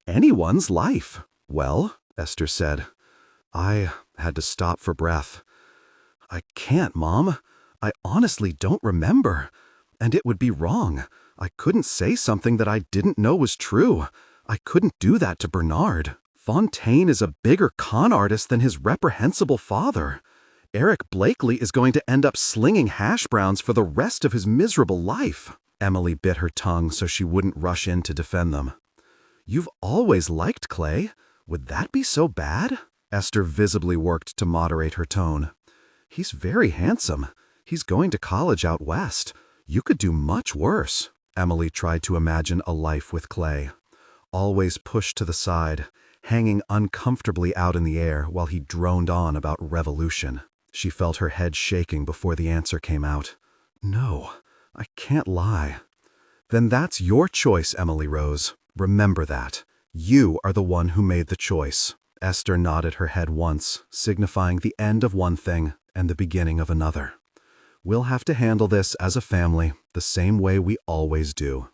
anyone's life. Well, Esther said, I had to stop for breath. I can't, Mom. I honestly don't remember. And it would be wrong. I couldn't say something that I didn't know was true. I couldn't do that to Bernard. Fontaine is a bigger con artist than his reprehensible father. Eric Blakely is going to end up slinging hash browns for the rest of his miserable life. Emily bit her tongue so she wouldn't rush in to defend them. You've always liked Clay. Would that be so bad? Esther visibly worked to moderate her tone. He's very handsome. He's going to college out west. You could do much worse. Emily tried to imagine a life with Clay. Always pushed to the side, hanging uncomfortably out in the air while he droned on about revolution. She felt her head shaking before the answer came out. No, I can't lie. Then that's your choice, Emily Rose. Remember that. You are the one who made the choice. Esther nodded her head once, signifying the end of one thing and the beginning of another. We'll have to handle this as a family the same way we always do.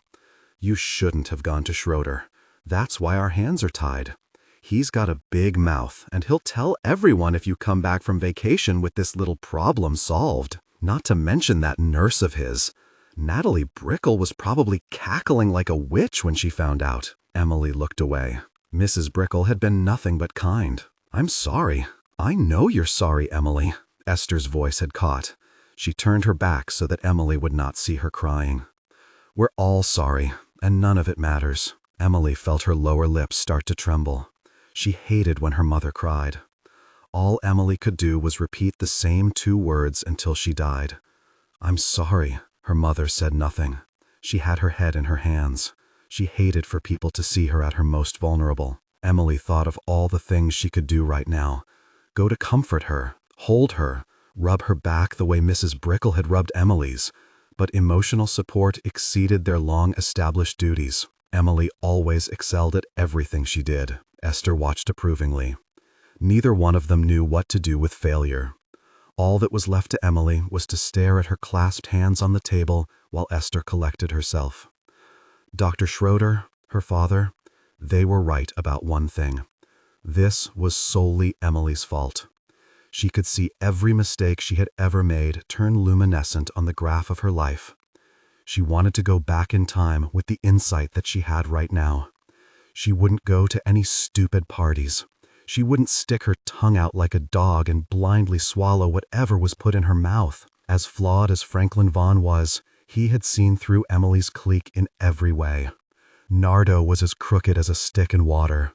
You shouldn't have gone to Schroeder. That's why our hands are tied. He's got a big mouth, and he'll tell everyone if you come back from vacation with this little problem solved. Not to mention that nurse of his. Natalie Brickell was probably cackling like a witch when she found out. Emily looked away. Mrs. Brickell had been nothing but kind. I'm sorry. I know you're sorry, Emily. Esther's voice had caught. She turned her back so that Emily would not see her crying. We're all sorry, and none of it matters. Emily felt her lower lip start to tremble. She hated when her mother cried. All Emily could do was repeat the same 2 words until she died. I'm sorry. Her mother said nothing. She had her head in her hands. She hated for people to see her at her most vulnerable. Emily thought of all the things she could do right now. Go to comfort her, hold her, rub her back the way Mrs. Brickell had rubbed Emily's. But emotional support exceeded their long-established duties. Emily always excelled at everything she did. Esther watched approvingly. Neither one of them knew what to do with failure. All that was left to Emily was to stare at her clasped hands on the table while Esther collected herself. Dr. Schroeder, her father, they were right about one thing. This was solely Emily's fault. She could see every mistake she had ever made turn luminescent on the graph of her life. She wanted to go back in time with the insight that she had right now. She wouldn't go to any stupid parties. She wouldn't stick her tongue out like a dog and blindly swallow whatever was put in her mouth. As flawed as Franklin Vaughn was, he had seen through Emily's clique in every way. Nardo was as crooked as a stick in water.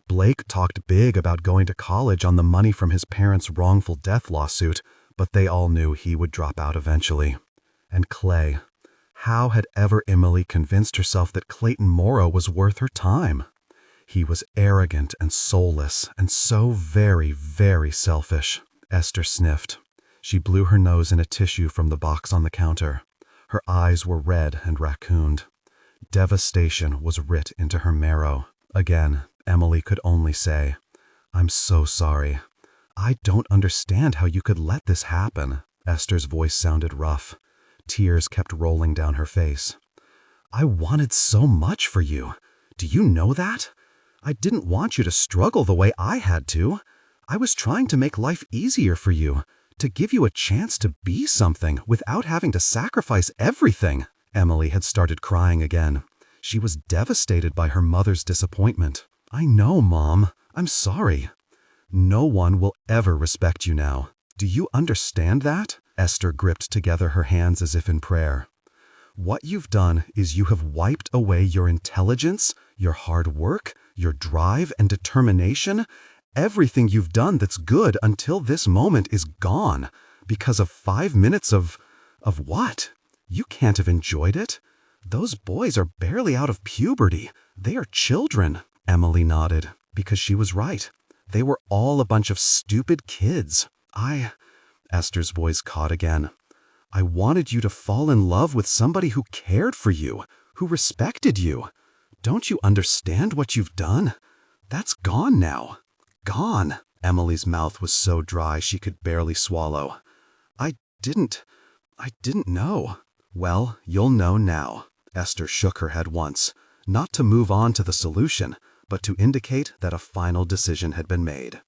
Blake talked big about going to college on the money from his parents' wrongful death lawsuit, but they all knew he would drop out eventually. And Clay. How had ever Emily convinced herself that Clayton Morrow was worth her time? He was arrogant and soulless and so very, very selfish. Esther sniffed. She blew her nose in a tissue from the box on the counter. Her eyes were red and raccooned. Devastation was writ into her marrow. Again, Emily could only say, I'm so sorry. I don't understand how you could let this happen. Esther's voice sounded rough. Tears kept rolling down her face. I wanted so much for you. Do you know that? I didn't want you to struggle the way I had to. I was trying to make life easier for you, to give you a chance to be something without having to sacrifice everything. Emily had started crying again. She was devastated by her mother's disappointment. I know, Mom. I'm sorry. No one will ever respect you now. Do you understand that? Esther gripped together her hands as if in prayer. What you've done is you have wiped away your intelligence, your hard work, your drive and determination. Everything you've done that's good until this moment is gone because of 5 minutes of what? You can't have enjoyed it. Those boys are barely out of puberty. They are children. Emily nodded. because she was right. They were all a bunch of stupid kids. Esther's voice caught again. I wanted you to fall in love with somebody who cared for you, who respected you. Don't you understand what you've done? That's gone now. Gone. Emily's mouth was so dry she could barely swallow. I didn't know. Well, you'll know now. Esther shook her head once, not to move on to the solution, but to indicate that a final decision had been made.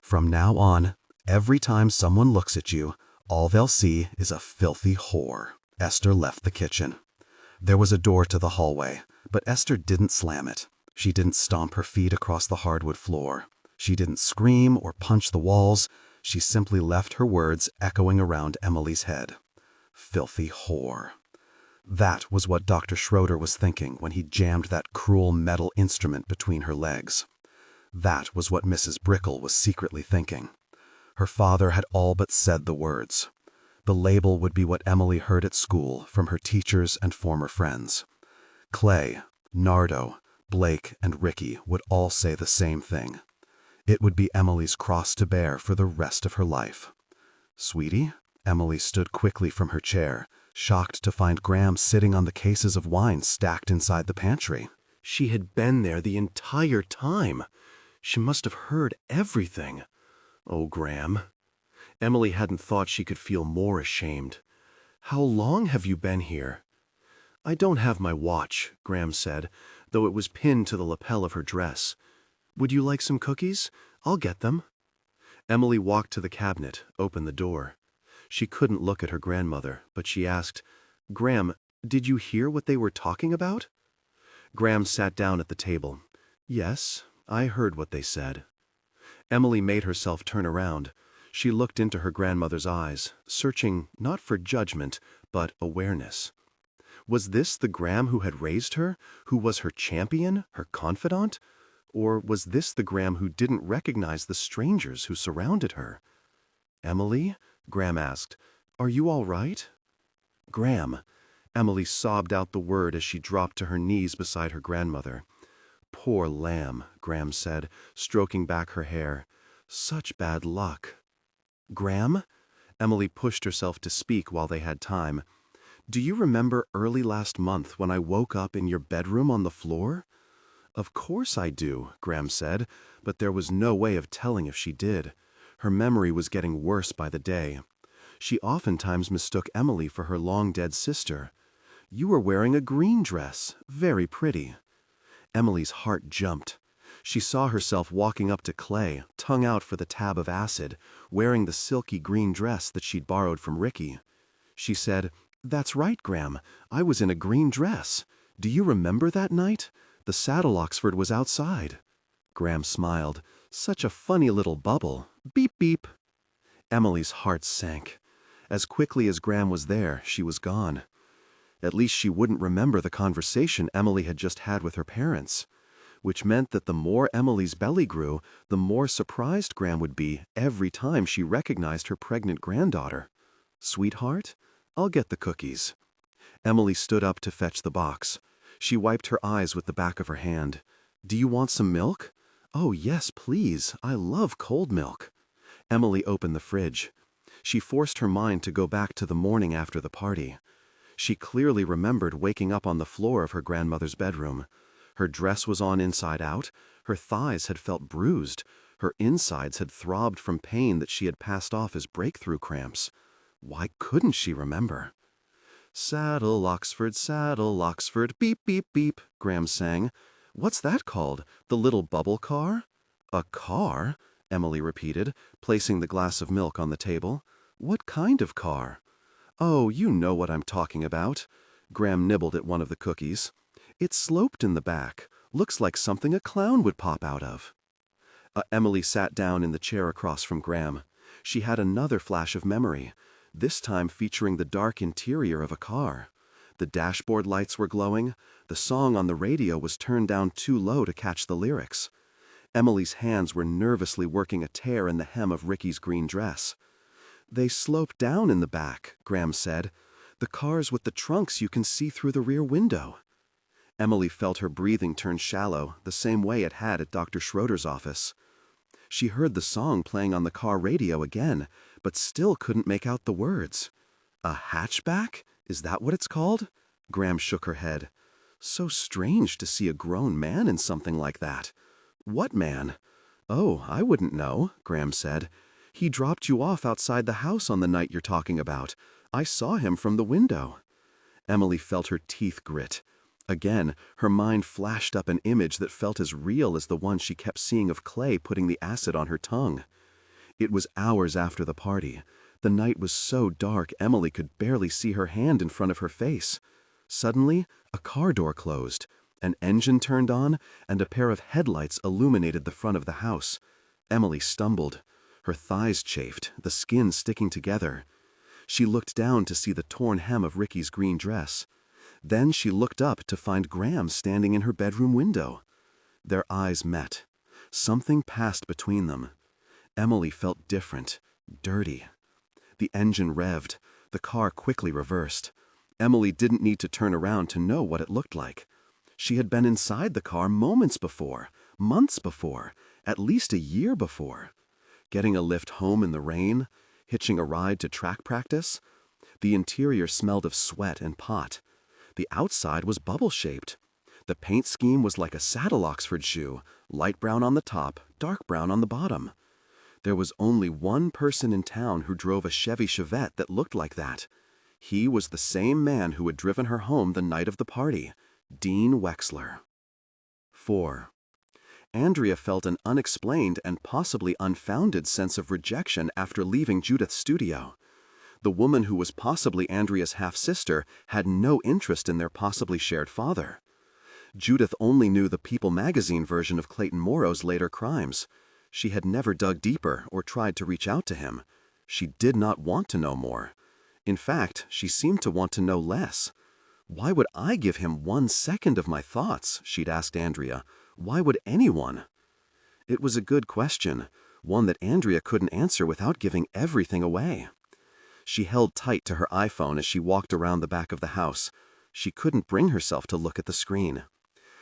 From now on, every time someone looks at you, all they'll see is a filthy whore. Esther left the kitchen. There was a door to the hallway, but Esther didn't slam it. She didn't stomp her feet across the hardwood floor. She didn't scream or punch the walls. She simply left her words echoing around Emily's head. Filthy whore. That was what Dr. Schroeder was thinking when he jammed that cruel metal instrument between her legs. That was what Mrs. Brickell was secretly thinking. Her father had all but said the words. The label would be what Emily heard at school from her teachers and former friends. Clay, Nardo, Blake, and Ricky would all say the same thing. It would be Emily's cross to bear for the rest of her life. Sweetie? Emily stood quickly from her chair, shocked to find Graham sitting on the cases of wine stacked inside the pantry. She had been there the entire time. She must have heard everything. Oh, Graham. Emily hadn't thought she could feel more ashamed. How long have you been here? I don't have my watch, Graham said, though it was pinned to the lapel of her dress. Would you like some cookies? I'll get them. Emily walked to the cabinet, opened the door. She couldn't look at her grandmother, but she asked, Graham, did you hear what they were talking about? Graham sat down at the table. Yes, I heard what they said. Emily made herself turn around. She looked into her grandmother's eyes, searching not for judgment, but awareness. Was this the Graham who had raised her, who was her champion, her confidant? Or was this the Graham who didn't recognize the strangers who surrounded her? Emily? Graham asked. Are you all right? Graham. Emily sobbed out the word as she dropped to her knees beside her grandmother. Poor lamb, Graham said, stroking back her hair. Such bad luck. Graham? Emily pushed herself to speak while they had time. Do you remember early last month when I woke up in your bedroom on the floor? Of course I do, Graham said, but there was no way of telling if she did. Her memory was getting worse by the day. She oftentimes mistook Emily for her long-dead sister. You were wearing a green dress, very pretty. Emily's heart jumped. She saw herself walking up to Clay, tongue out for the tab of acid, wearing the silky green dress that she'd borrowed from Ricky. She said, That's right, Graham. I was in a green dress. Do you remember that night? The saddle Oxford was outside. Graham smiled. Such a funny little bubble. Beep, beep. Emily's heart sank. As quickly as Graham was there, she was gone. At least she wouldn't remember the conversation Emily had just had with her parents, which meant that the more Emily's belly grew, the more surprised Graham would be every time she recognized her pregnant granddaughter. Sweetheart, I'll get the cookies. Emily stood up to fetch the box. She wiped her eyes with the back of her hand. Do you want some milk? Oh, yes, please. I love cold milk. Emily opened the fridge. She forced her mind to go back to the morning after the party. She clearly remembered waking up on the floor of her grandmother's bedroom. Her dress was on inside out. Her thighs had felt bruised. Her insides had throbbed from pain that she had passed off as breakthrough cramps. Why couldn't she remember? Saddle Oxford, beep, beep, beep, Graham sang. What's that called? The little bubble car? A car? Emily repeated, placing the glass of milk on the table. What kind of car? Oh, you know what I'm talking about. Graham nibbled at one of the cookies. It's sloped in the back. Looks like something a clown would pop out of. Emily sat down in the chair across from Graham. She had another flash of memory, this time featuring the dark interior of a car. The dashboard lights were glowing. The song on the radio was turned down too low to catch the lyrics. Emily's hands were nervously working a tear in the hem of Ricky's green dress. They slope down in the back, Graham said. The cars with the trunks you can see through the rear window. Emily felt her breathing turn shallow, the same way it had at Dr. Schroeder's office. She heard the song playing on the car radio again, but still couldn't make out the words. A hatchback? Is that what it's called? Graham shook her head. So strange to see a grown man in something like that. What man? Oh, I wouldn't know, Graham said. He dropped you off outside the house on the night you're talking about. I saw him from the window. Emily felt her teeth grit. Again, her mind flashed up an image that felt as real as the one she kept seeing of Clay putting the acid on her tongue. It was hours after the party. The night was so dark Emily could barely see her hand in front of her face. Suddenly, a car door closed, an engine turned on, and a pair of headlights illuminated the front of the house. Emily stumbled. Her thighs chafed, the skin sticking together. She looked down to see the torn hem of Ricky's green dress. Then she looked up to find Graham standing in her bedroom window. Their eyes met. Something passed between them. Emily felt different, dirty. The engine revved. The car quickly reversed. Emily didn't need to turn around to know what it looked like. She had been inside the car moments before, months before, at least a year before. Getting a lift home in the rain, hitching a ride to track practice. The interior smelled of sweat and pot. The outside was bubble-shaped. The paint scheme was like a saddle Oxford shoe, light brown on the top, dark brown on the bottom. There was only one person in town who drove a Chevy Chevette that looked like that. He was the same man who had driven her home the night of the party, Dean Wexler. 4. Andrea felt an unexplained and possibly unfounded sense of rejection after leaving Judith's studio. The woman who was possibly Andrea's half-sister had no interest in their possibly shared father. Judith only knew the People magazine version of Clayton Morrow's later crimes. She had never dug deeper or tried to reach out to him. She did not want to know more. In fact, she seemed to want to know less. Why would I give him 1 second of my thoughts, she'd asked Andrea. Why would anyone? It was a good question, one that Andrea couldn't answer without giving everything away. She held tight to her iPhone as she walked around the back of the house. She couldn't bring herself to look at the screen.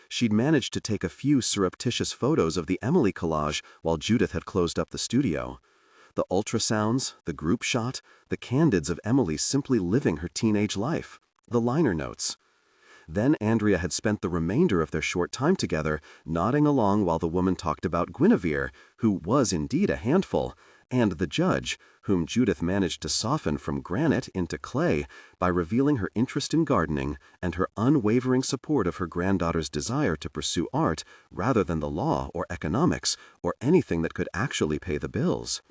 She'd managed to take a few surreptitious photos of the Emily collage while Judith had closed up the studio. The ultrasounds, the group shot, the candids of Emily simply living her teenage life, the liner notes. Then Andrea had spent the remainder of their short time together nodding along while the woman talked about Guinevere, who was indeed a handful, and the judge, whom Judith managed to soften from granite into clay by revealing her interest in gardening and her unwavering support of her granddaughter's desire to pursue art rather than the law or economics or anything that could actually pay the bills.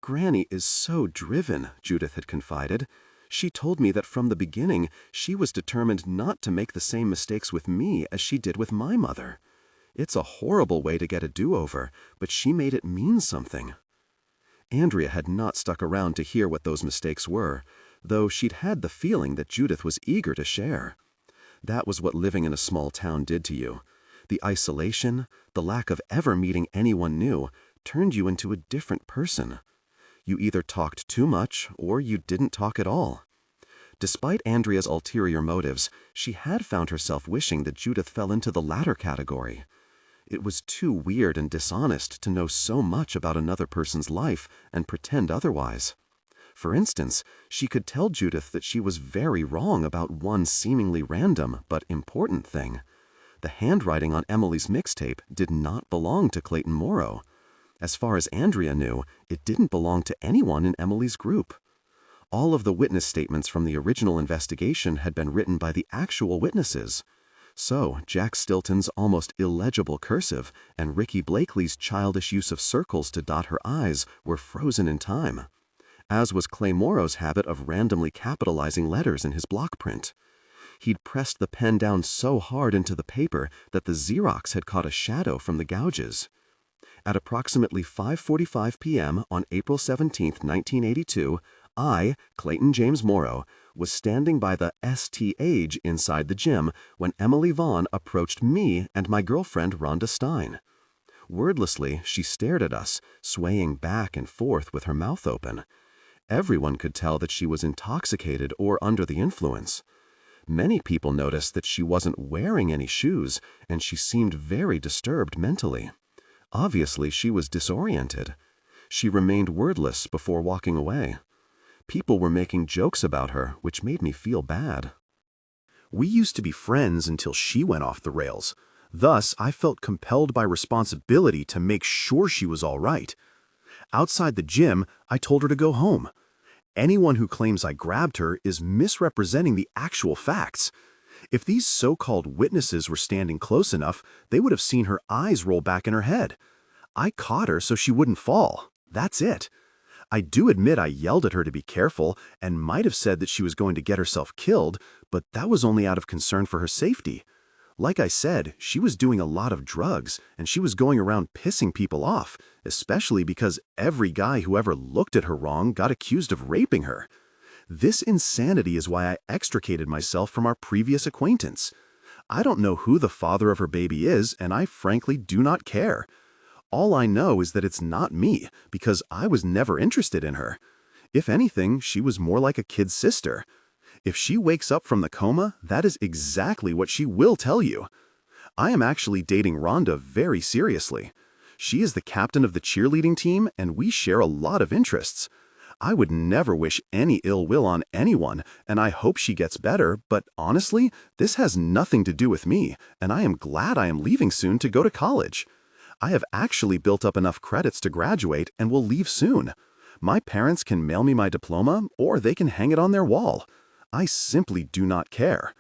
"Granny is so driven," Judith had confided. "She told me that from the beginning she was determined not to make the same mistakes with me as she did with my mother. It's a horrible way to get a do-over, but she made it mean something." Andrea had not stuck around to hear what those mistakes were, though she'd had the feeling that Judith was eager to share. That was what living in a small town did to you. The isolation, the lack of ever meeting anyone new, turned you into a different person. You either talked too much or you didn't talk at all. Despite Andrea's ulterior motives, she had found herself wishing that Judith fell into the latter category. It was too weird and dishonest to know so much about another person's life and pretend otherwise. For instance, she could tell Judith that she was very wrong about one seemingly random but important thing. The handwriting on Emily's mixtape did not belong to Clayton Morrow. As far as Andrea knew, it didn't belong to anyone in Emily's group. All of the witness statements from the original investigation had been written by the actual witnesses. So, Jack Stilton's almost illegible cursive and Ricky Blakely's childish use of circles to dot her I's were frozen in time, as was Clay Morrow's habit of randomly capitalizing letters in his block print. He'd pressed the pen down so hard into the paper that the Xerox had caught a shadow from the gouges. At approximately 5:45 p.m. on April 17, 1982, I, Clayton James Morrow, was standing by the St. Age inside the gym when Emily Vaughn approached me and my girlfriend Rhonda Stein. Wordlessly, she stared at us, swaying back and forth with her mouth open. Everyone could tell that she was intoxicated or under the influence. Many people noticed that she wasn't wearing any shoes, and she seemed very disturbed mentally. Obviously, she was disoriented. She remained wordless before walking away. People were making jokes about her, which made me feel bad. We used to be friends until she went off the rails. Thus, I felt compelled by responsibility to make sure she was all right. Outside the gym, I told her to go home. Anyone who claims I grabbed her is misrepresenting the actual facts. If these so-called witnesses were standing close enough, they would have seen her eyes roll back in her head. I caught her so she wouldn't fall. That's it. I do admit I yelled at her to be careful and might have said that she was going to get herself killed, but that was only out of concern for her safety. Like I said, she was doing a lot of drugs, and she was going around pissing people off, especially because every guy who ever looked at her wrong got accused of raping her. This insanity is why I extricated myself from our previous acquaintance. I don't know who the father of her baby is, and I frankly do not care. All I know is that it's not me, because I was never interested in her. If anything, she was more like a kid sister. If she wakes up from the coma, that is exactly what she will tell you. I am actually dating Rhonda very seriously. She is the captain of the cheerleading team, and we share a lot of interests. I would never wish any ill will on anyone, and I hope she gets better, but honestly, this has nothing to do with me, and I am glad I am leaving soon to go to college. I have actually built up enough credits to graduate and will leave soon. My parents can mail me my diploma, or they can hang it on their wall. I simply do not care.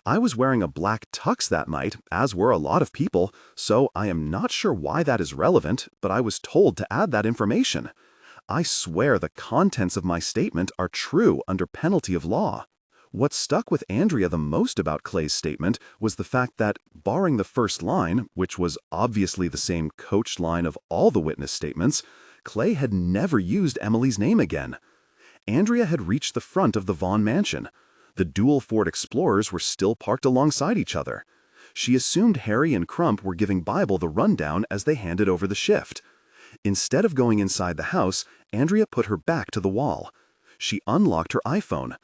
I was wearing a black tux that night, as were a lot of people, so I am not sure why that is relevant, but I was told to add that information. I swear the contents of my statement are true under penalty of law. What stuck with Andrea the most about Clay's statement was the fact that, barring the first line, which was obviously the same coached line of all the witness statements, Clay had never used Emily's name again. Andrea had reached the front of the Vaughn mansion. The dual Ford Explorers were still parked alongside each other. She assumed Harry and Crump were giving Bible the rundown as they handed over the shift. Instead of going inside the house, Andrea put her back to the wall. She unlocked her iPhone.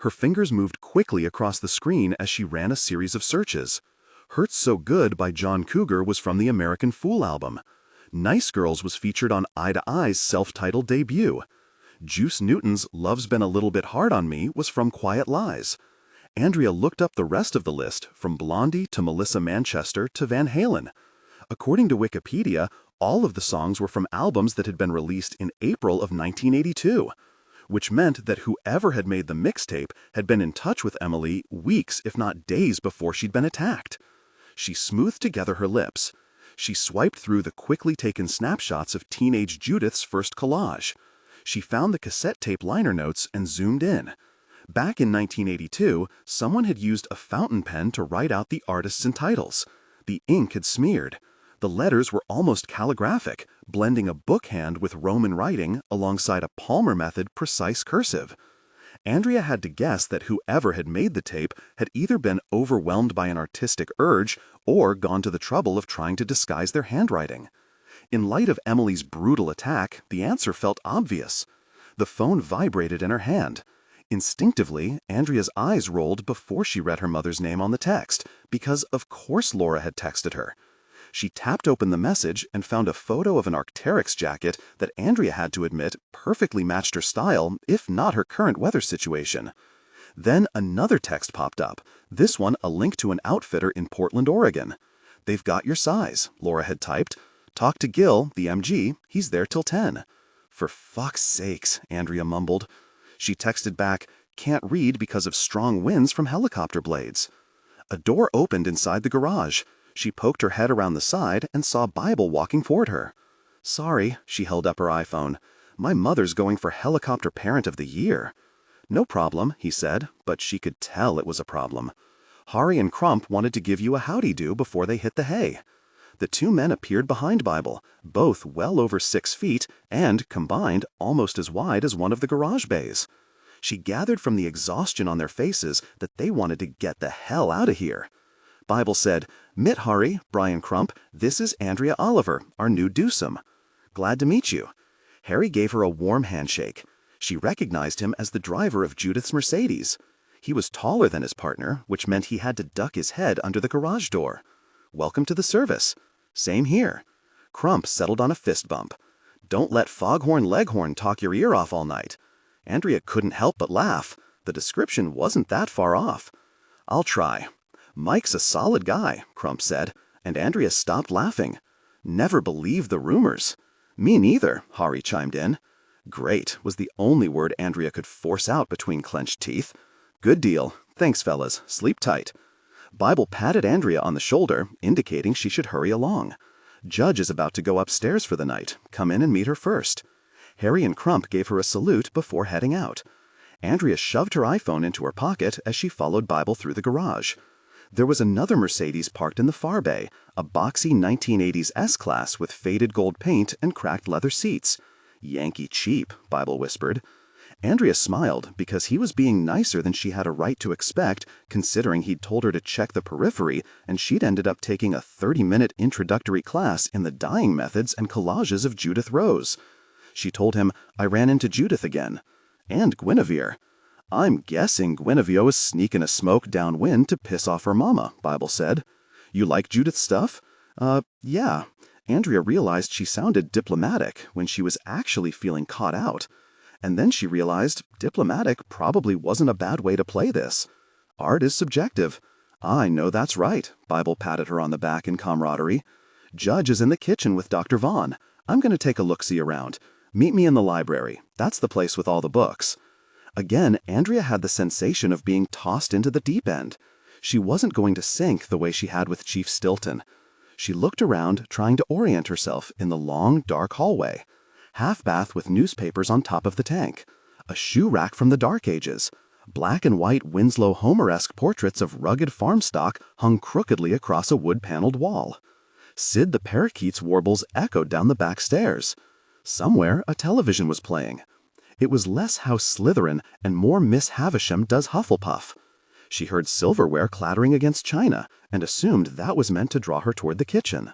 Her fingers moved quickly across the screen as she ran a series of searches. Hurts So Good by John Cougar was from the American Fool album. Nice Girls was featured on Eye to Eye's self-titled debut. Juice Newton's Love's Been a Little Bit Hard on Me was from Quiet Lies. Andrea looked up the rest of the list, from Blondie to Melissa Manchester to Van Halen. According to Wikipedia, all of the songs were from albums that had been released in April of 1982, which meant that whoever had made the mixtape had been in touch with Emily weeks, if not days, before she'd been attacked. She smoothed together her lips. She swiped through the quickly taken snapshots of teenage Judith's first collage. She found the cassette tape liner notes and zoomed in. Back in 1982, someone had used a fountain pen to write out the artists and titles. The ink had smeared. The letters were almost calligraphic, blending a bookhand with Roman writing alongside a Palmer method precise cursive. Andrea had to guess that whoever had made the tape had either been overwhelmed by an artistic urge or gone to the trouble of trying to disguise their handwriting. In light of Emily's brutal attack, the answer felt obvious. The phone vibrated in her hand. Instinctively, Andrea's eyes rolled before she read her mother's name on the text, because of course Laura had texted her. She tapped open the message and found a photo of an Arc'teryx jacket that Andrea had to admit perfectly matched her style, if not her current weather situation. Then another text popped up, this one a link to an outfitter in Portland, Oregon. "They've got your size," Laura had typed. "Talk to Gil, the MG, he's there till 10. "For fuck's sakes," Andrea mumbled. She texted back, "Can't read because of strong winds from helicopter blades." A door opened inside the garage. She poked her head around the side and saw Bible walking toward her. "Sorry," she held up her iPhone. "My mother's going for Helicopter Parent of the Year." "No problem," he said, but she could tell it was a problem. "Hari and Crump wanted to give you a howdy-do before they hit the hay." The two men appeared behind Bible, both well over 6 feet and, combined, almost as wide as one of the garage bays. She gathered from the exhaustion on their faces that they wanted to get the hell out of here. Bible said, "Mit Hari, Brian Crump, this is Andrea Oliver, our new dewsome. Glad to meet you." Harry gave her a warm handshake. She recognized him as the driver of Judith's Mercedes. He was taller than his partner, which meant he had to duck his head under the garage door. Welcome to the service. Same here. Crump settled on a fist bump. Don't let Foghorn Leghorn talk your ear off all night. Andrea couldn't help but laugh. The description wasn't that far off. I'll try. Mike's a solid guy, Crump said, and Andrea stopped laughing. Never believed the rumors. Me neither, Hari chimed in. Great was the only word Andrea could force out between clenched teeth. Good deal. Thanks, fellas. Sleep tight. Bible patted Andrea on the shoulder, indicating she should hurry along. Judge is about to go upstairs for the night. Come in and meet her first. Harry and Crump gave her a salute before heading out. Andrea shoved her iPhone into her pocket as she followed Bible through the garage. There was another Mercedes parked in the far bay, a boxy 1980s S-Class with faded gold paint and cracked leather seats. Yankee cheap, Bible whispered. Andrea smiled because he was being nicer than she had a right to expect, considering he'd told her to check the periphery and she'd ended up taking a 30-minute introductory class in the dyeing methods and collages of Judith Rose. She told him, I ran into Judith again. And Guinevere. I'm guessing Guinevere was sneaking a smoke downwind to piss off her mama, Bible said. You like Judith's stuff? Yeah. Andrea realized she sounded diplomatic when she was actually feeling caught out. And then she realized diplomatic probably wasn't a bad way to play this. Art is subjective. I know that's right, Bible patted her on the back in camaraderie. Judge is in the kitchen with Dr. Vaughn. I'm going to take a look-see around. Meet me in the library. That's the place with all the books. Again, Andrea had the sensation of being tossed into the deep end. She wasn't going to sink the way she had with Chief Stilton. She looked around, trying to orient herself in the long, dark hallway. Half-bath with newspapers on top of the tank. A shoe rack from the Dark Ages. Black and white Winslow Homer-esque portraits of rugged farm stock hung crookedly across a wood-paneled wall. Sid the Parakeet's warbles echoed down the back stairs. Somewhere, a television was playing. It was less House Slytherin and more Miss Havisham Does Hufflepuff. She heard silverware clattering against china and assumed that was meant to draw her toward the kitchen.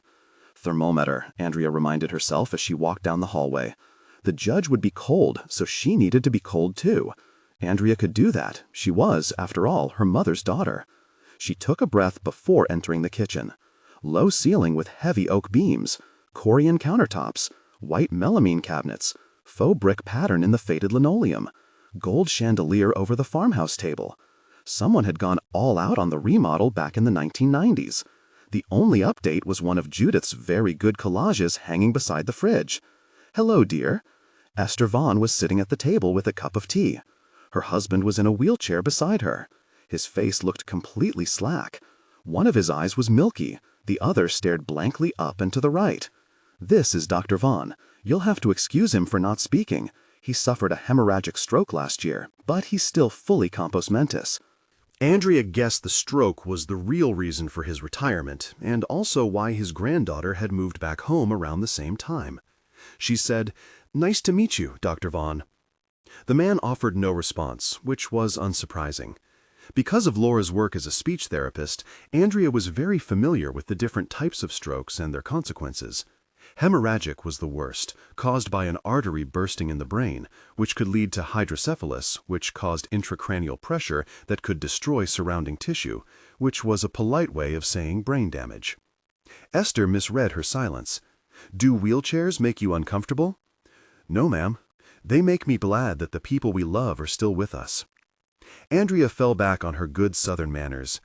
Thermometer, Andrea reminded herself as she walked down the hallway. The judge would be cold, so she needed to be cold too. Andrea could do that. She was, after all, her mother's daughter. She took a breath before entering the kitchen. Low ceiling with heavy oak beams, Corian countertops, white melamine cabinets, faux brick pattern in the faded linoleum, gold chandelier over the farmhouse table. Someone had gone all out on the remodel back in the 1990s. The only update was one of Judith's very good collages hanging beside the fridge. Hello, dear. Esther Vaughn was sitting at the table with a cup of tea. Her husband was in a wheelchair beside her. His face looked completely slack. One of his eyes was milky. The other stared blankly up and to the right. This is Dr. Vaughn. You'll have to excuse him for not speaking. He suffered a hemorrhagic stroke last year, but he's still fully compos mentis. Andrea guessed the stroke was the real reason for his retirement, and also why his granddaughter had moved back home around the same time. She said, "Nice to meet you, Dr. Vaughn." The man offered no response, which was unsurprising. Because of Laura's work as a speech therapist, Andrea was very familiar with the different types of strokes and their consequences. Hemorrhagic was the worst, caused by an artery bursting in the brain, which could lead to hydrocephalus, which caused intracranial pressure that could destroy surrounding tissue, which was a polite way of saying brain damage. Esther misread her silence. "Do wheelchairs make you uncomfortable?" "No, ma'am. They make me glad that the people we love are still with us." Andrea fell back on her good Southern manners.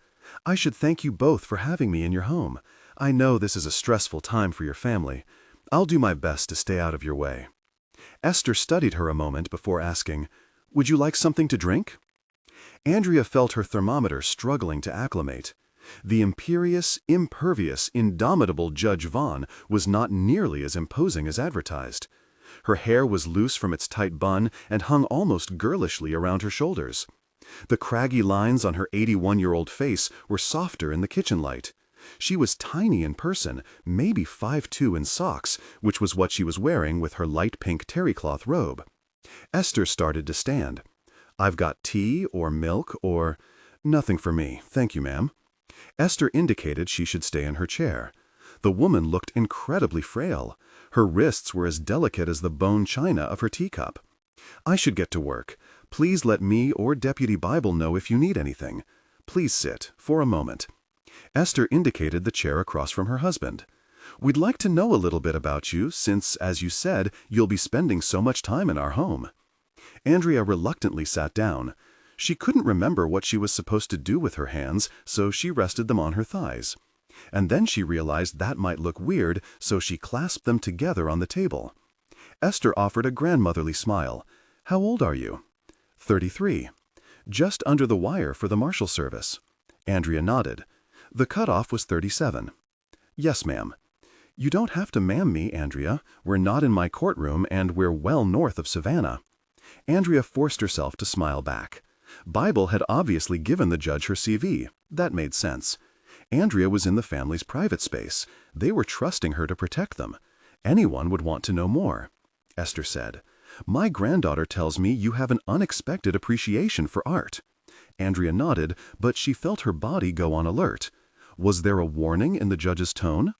"I should thank you both for having me in your home. I know this is a stressful time for your family. I'll do my best to stay out of your way." Esther studied her a moment before asking, "Would you like something to drink?" Andrea felt her thermometer struggling to acclimate. The imperious, impervious, indomitable Judge Vaughn was not nearly as imposing as advertised. Her hair was loose from its tight bun and hung almost girlishly around her shoulders. The craggy lines on her 81-year-old face were softer in the kitchen light. She was tiny in person, maybe 5'2" in socks, which was what she was wearing with her light pink terrycloth robe. Esther started to stand. "I've got tea or milk or—" "Nothing for me, thank you, ma'am." Esther indicated she should stay in her chair. The woman looked incredibly frail. Her wrists were as delicate as the bone china of her teacup. "I should get to work. Please let me or Deputy Bible know if you need anything. Please sit, for a moment." Esther indicated the chair across from her husband. "We'd like to know a little bit about you, since, as you said, you'll be spending so much time in our home." Andrea reluctantly sat down. She couldn't remember what she was supposed to do with her hands, so she rested them on her thighs. And then she realized that might look weird, so she clasped them together on the table. Esther offered a grandmotherly smile. "How old are you?" 33. "Just under the wire for the Marshal Service." Andrea nodded. The cutoff was 37. "Yes, ma'am." "You don't have to ma'am me, Andrea. We're not in my courtroom, and we're well north of Savannah." Andrea forced herself to smile back. Bible had obviously given the judge her CV. That made sense. Andrea was in the family's private space. They were trusting her to protect them. Anyone would want to know more. Esther said, "My granddaughter tells me you have an unexpected appreciation for art." Andrea nodded, but she felt her body go on alert. Was there a warning in the judge's tone?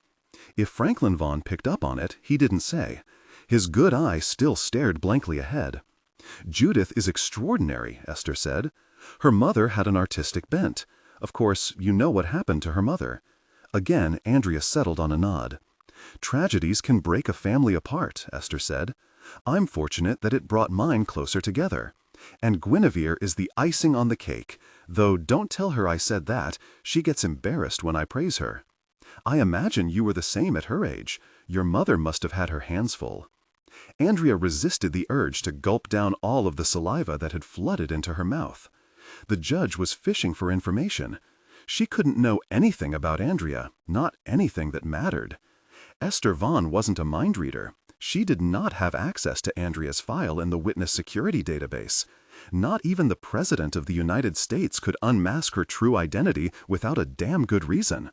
If Franklin Vaughn picked up on it, he didn't say. His good eye still stared blankly ahead. "Judith is extraordinary," Esther said. "Her mother had an artistic bent. Of course, you know what happened to her mother." Again, Andrea settled on a nod. "Tragedies can break a family apart," Esther said. "I'm fortunate that it brought mine closer together. And Guinevere is the icing on the cake, though don't tell her I said that. She gets embarrassed when I praise her. I imagine you were the same at her age. Your mother must have had her hands full." Andrea resisted the urge to gulp down all of the saliva that had flooded into her mouth. The judge was fishing for information. She couldn't know anything about Andrea, not anything that mattered. Esther Vaughn wasn't a mind reader. She did not have access to Andrea's file in the witness security database. Not even the President of the United States could unmask her true identity without a damn good reason.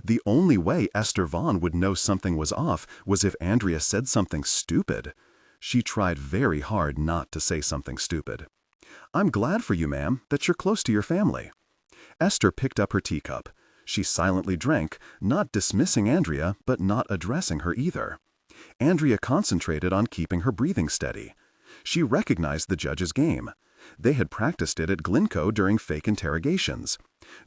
The only way Esther Vaughn would know something was off was if Andrea said something stupid. She tried very hard not to say something stupid. "I'm glad for you, ma'am, that you're close to your family." Esther picked up her teacup. She silently drank, not dismissing Andrea, but not addressing her either. Andrea concentrated on keeping her breathing steady. She recognized the judge's game. They had practiced it at Glencoe during fake interrogations.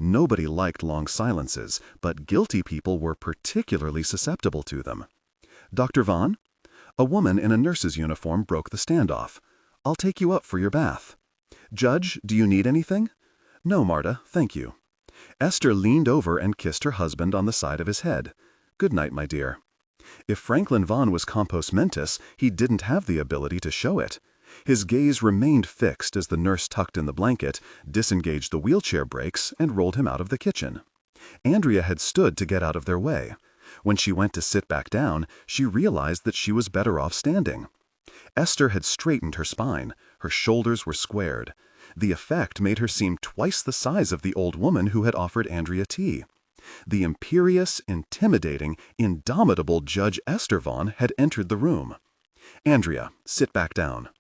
Nobody liked long silences, but guilty people were particularly susceptible to them. "Dr. Vaughn?" A woman in a nurse's uniform broke the standoff. "I'll take you up for your bath." "Judge, do you need anything?" "No, Marta, thank you." Esther leaned over and kissed her husband on the side of his head. "Good night, my dear." If Franklin Vaughn was compos mentis, he didn't have the ability to show it. His gaze remained fixed as the nurse tucked in the blanket, disengaged the wheelchair brakes, and rolled him out of the kitchen. Andrea had stood to get out of their way. When she went to sit back down, she realized that she was better off standing. Esther had straightened her spine. Her shoulders were squared. The effect made her seem twice the size of the old woman who had offered Andrea tea. The imperious, intimidating, indomitable Judge Esther Vaughn had entered the room. "Andrea, sit back down."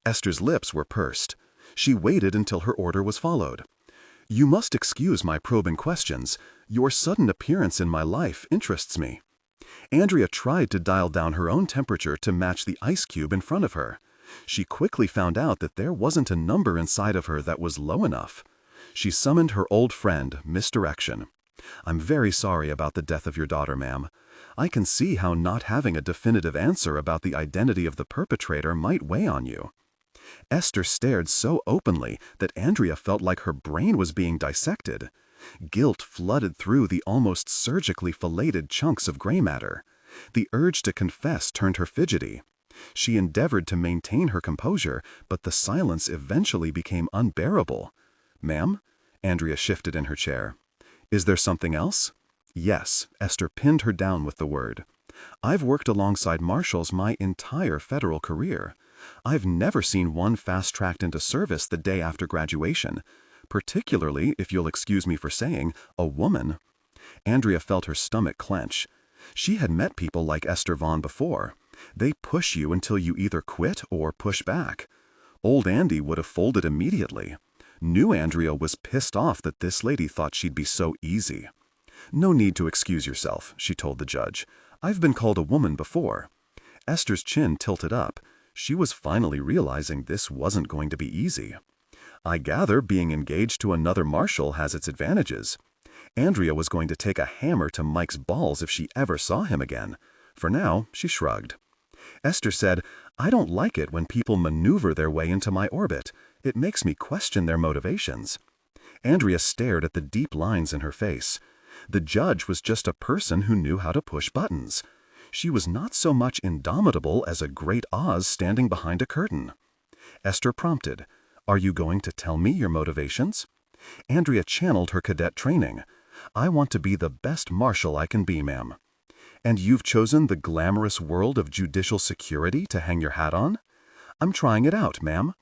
Esther's lips were pursed. She waited until her order was followed. "You must excuse my probing questions. Your sudden appearance in my life interests me." Andrea tried to dial down her own temperature to match the ice cube in front of her. She quickly found out that there wasn't a number inside of her that was low enough. She summoned her old friend, Misdirection. "I'm very sorry about the death of your daughter, ma'am. I can see how not having a definitive answer about the identity of the perpetrator might weigh on you." Esther stared so openly that Andrea felt like her brain was being dissected. Guilt flooded through the almost surgically filleted chunks of gray matter. The urge to confess turned her fidgety. She endeavored to maintain her composure, but the silence eventually became unbearable. "Ma'am?" Andrea shifted in her chair. "Is there something else?" "Yes," Esther pinned her down with the word. "I've worked alongside marshals my entire federal career. I've never seen one fast-tracked into service the day after graduation, particularly, if you'll excuse me for saying, a woman." Andrea felt her stomach clench. She had met people like Esther Vaughn before. They push you until you either quit or push back. Old Andy would have folded immediately. New Andrea was pissed off that this lady thought she'd be so easy. "No need to excuse yourself," she told the judge. "I've been called a woman before." Esther's chin tilted up. She was finally realizing this wasn't going to be easy. I gather being engaged to another marshal has its advantages. Andrea was going to take a hammer to Mike's balls if she ever saw him again. For now, she shrugged. Esther said, I don't like it when people maneuver their way into my orbit. It makes me question their motivations. Andrea stared at the deep lines in her face. The judge was just a person who knew how to push buttons. She was not so much indomitable as a great Oz standing behind a curtain. Esther prompted, Are you going to tell me your motivations? Andrea channeled her cadet training. I want to be the best marshal I can be, ma'am. And you've chosen the glamorous world of judicial security to hang your hat on? I'm trying it out, ma'am.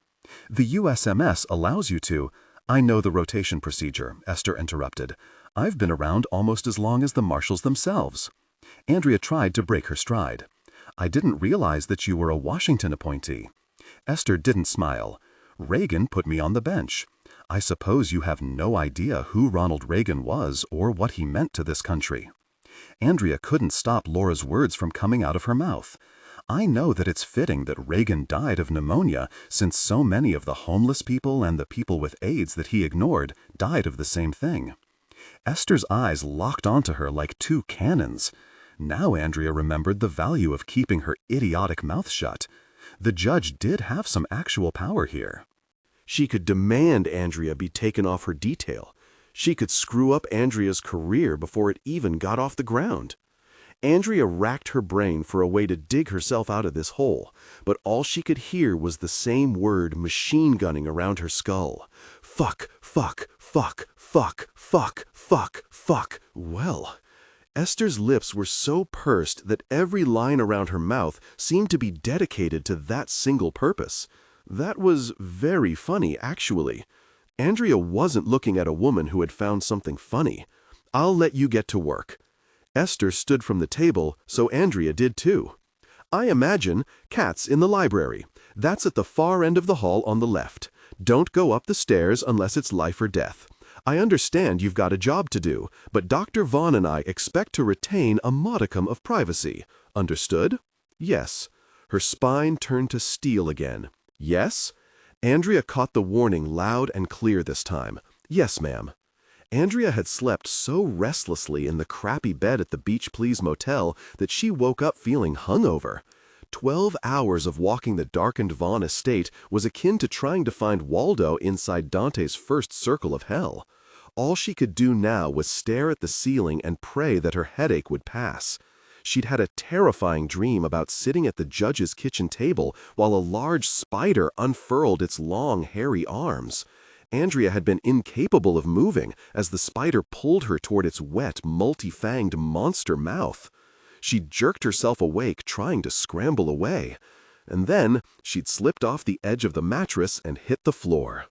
The USMS allows you to. I know the rotation procedure, Esther interrupted. I've been around almost as long as the marshals themselves. Andrea tried to break her stride. I didn't realize that you were a Washington appointee. Esther didn't smile. Reagan put me on the bench. I suppose you have no idea who Ronald Reagan was or what he meant to this country. Andrea couldn't stop Laura's words from coming out of her mouth. I know that it's fitting that Reagan died of pneumonia since so many of the homeless people and the people with AIDS that he ignored died of the same thing. Esther's eyes locked onto her like two cannons. Now Andrea remembered the value of keeping her idiotic mouth shut. The judge did have some actual power here. She could demand Andrea be taken off her detail. She could screw up Andrea's career before it even got off the ground. Andrea racked her brain for a way to dig herself out of this hole, but all she could hear was the same word machine gunning around her skull. Fuck, fuck, fuck, fuck, fuck, fuck, fuck. Well, Esther's lips were so pursed that every line around her mouth seemed to be dedicated to that single purpose. That was very funny, actually. Andrea wasn't looking at a woman who had found something funny. I'll let you get to work. Esther stood from the table, so Andrea did too. I imagine cats in the library. That's at the far end of the hall on the left. Don't go up the stairs unless it's life or death. I understand you've got a job to do, but Dr. Vaughn and I expect to retain a modicum of privacy. Understood? Yes. Her spine turned to steel again. Yes? Andrea caught the warning loud and clear this time. Yes, ma'am. Andrea had slept so restlessly in the crappy bed at the Beach Please Motel that she woke up feeling hungover. 12 hours of walking the darkened Vaughn estate was akin to trying to find Waldo inside Dante's first circle of hell. All she could do now was stare at the ceiling and pray that her headache would pass. She'd had a terrifying dream about sitting at the judge's kitchen table while a large spider unfurled its long, hairy arms. Andrea had been incapable of moving as the spider pulled her toward its wet, multi-fanged monster mouth. She jerked herself awake, trying to scramble away. And then she'd slipped off the edge of the mattress and hit the floor.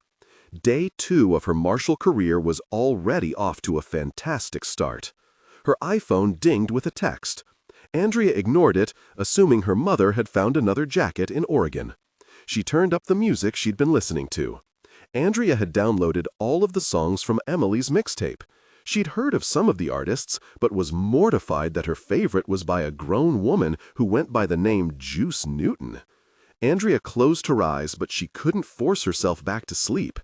Day 2 of her martial career was already off to a fantastic start. Her iPhone dinged with a text. Andrea ignored it, assuming her mother had found another jacket in Oregon. She turned up the music she'd been listening to. Andrea had downloaded all of the songs from Emily's mixtape. She'd heard of some of the artists, but was mortified that her favorite was by a grown woman who went by the name Juice Newton. Andrea closed her eyes, but she couldn't force herself back to sleep.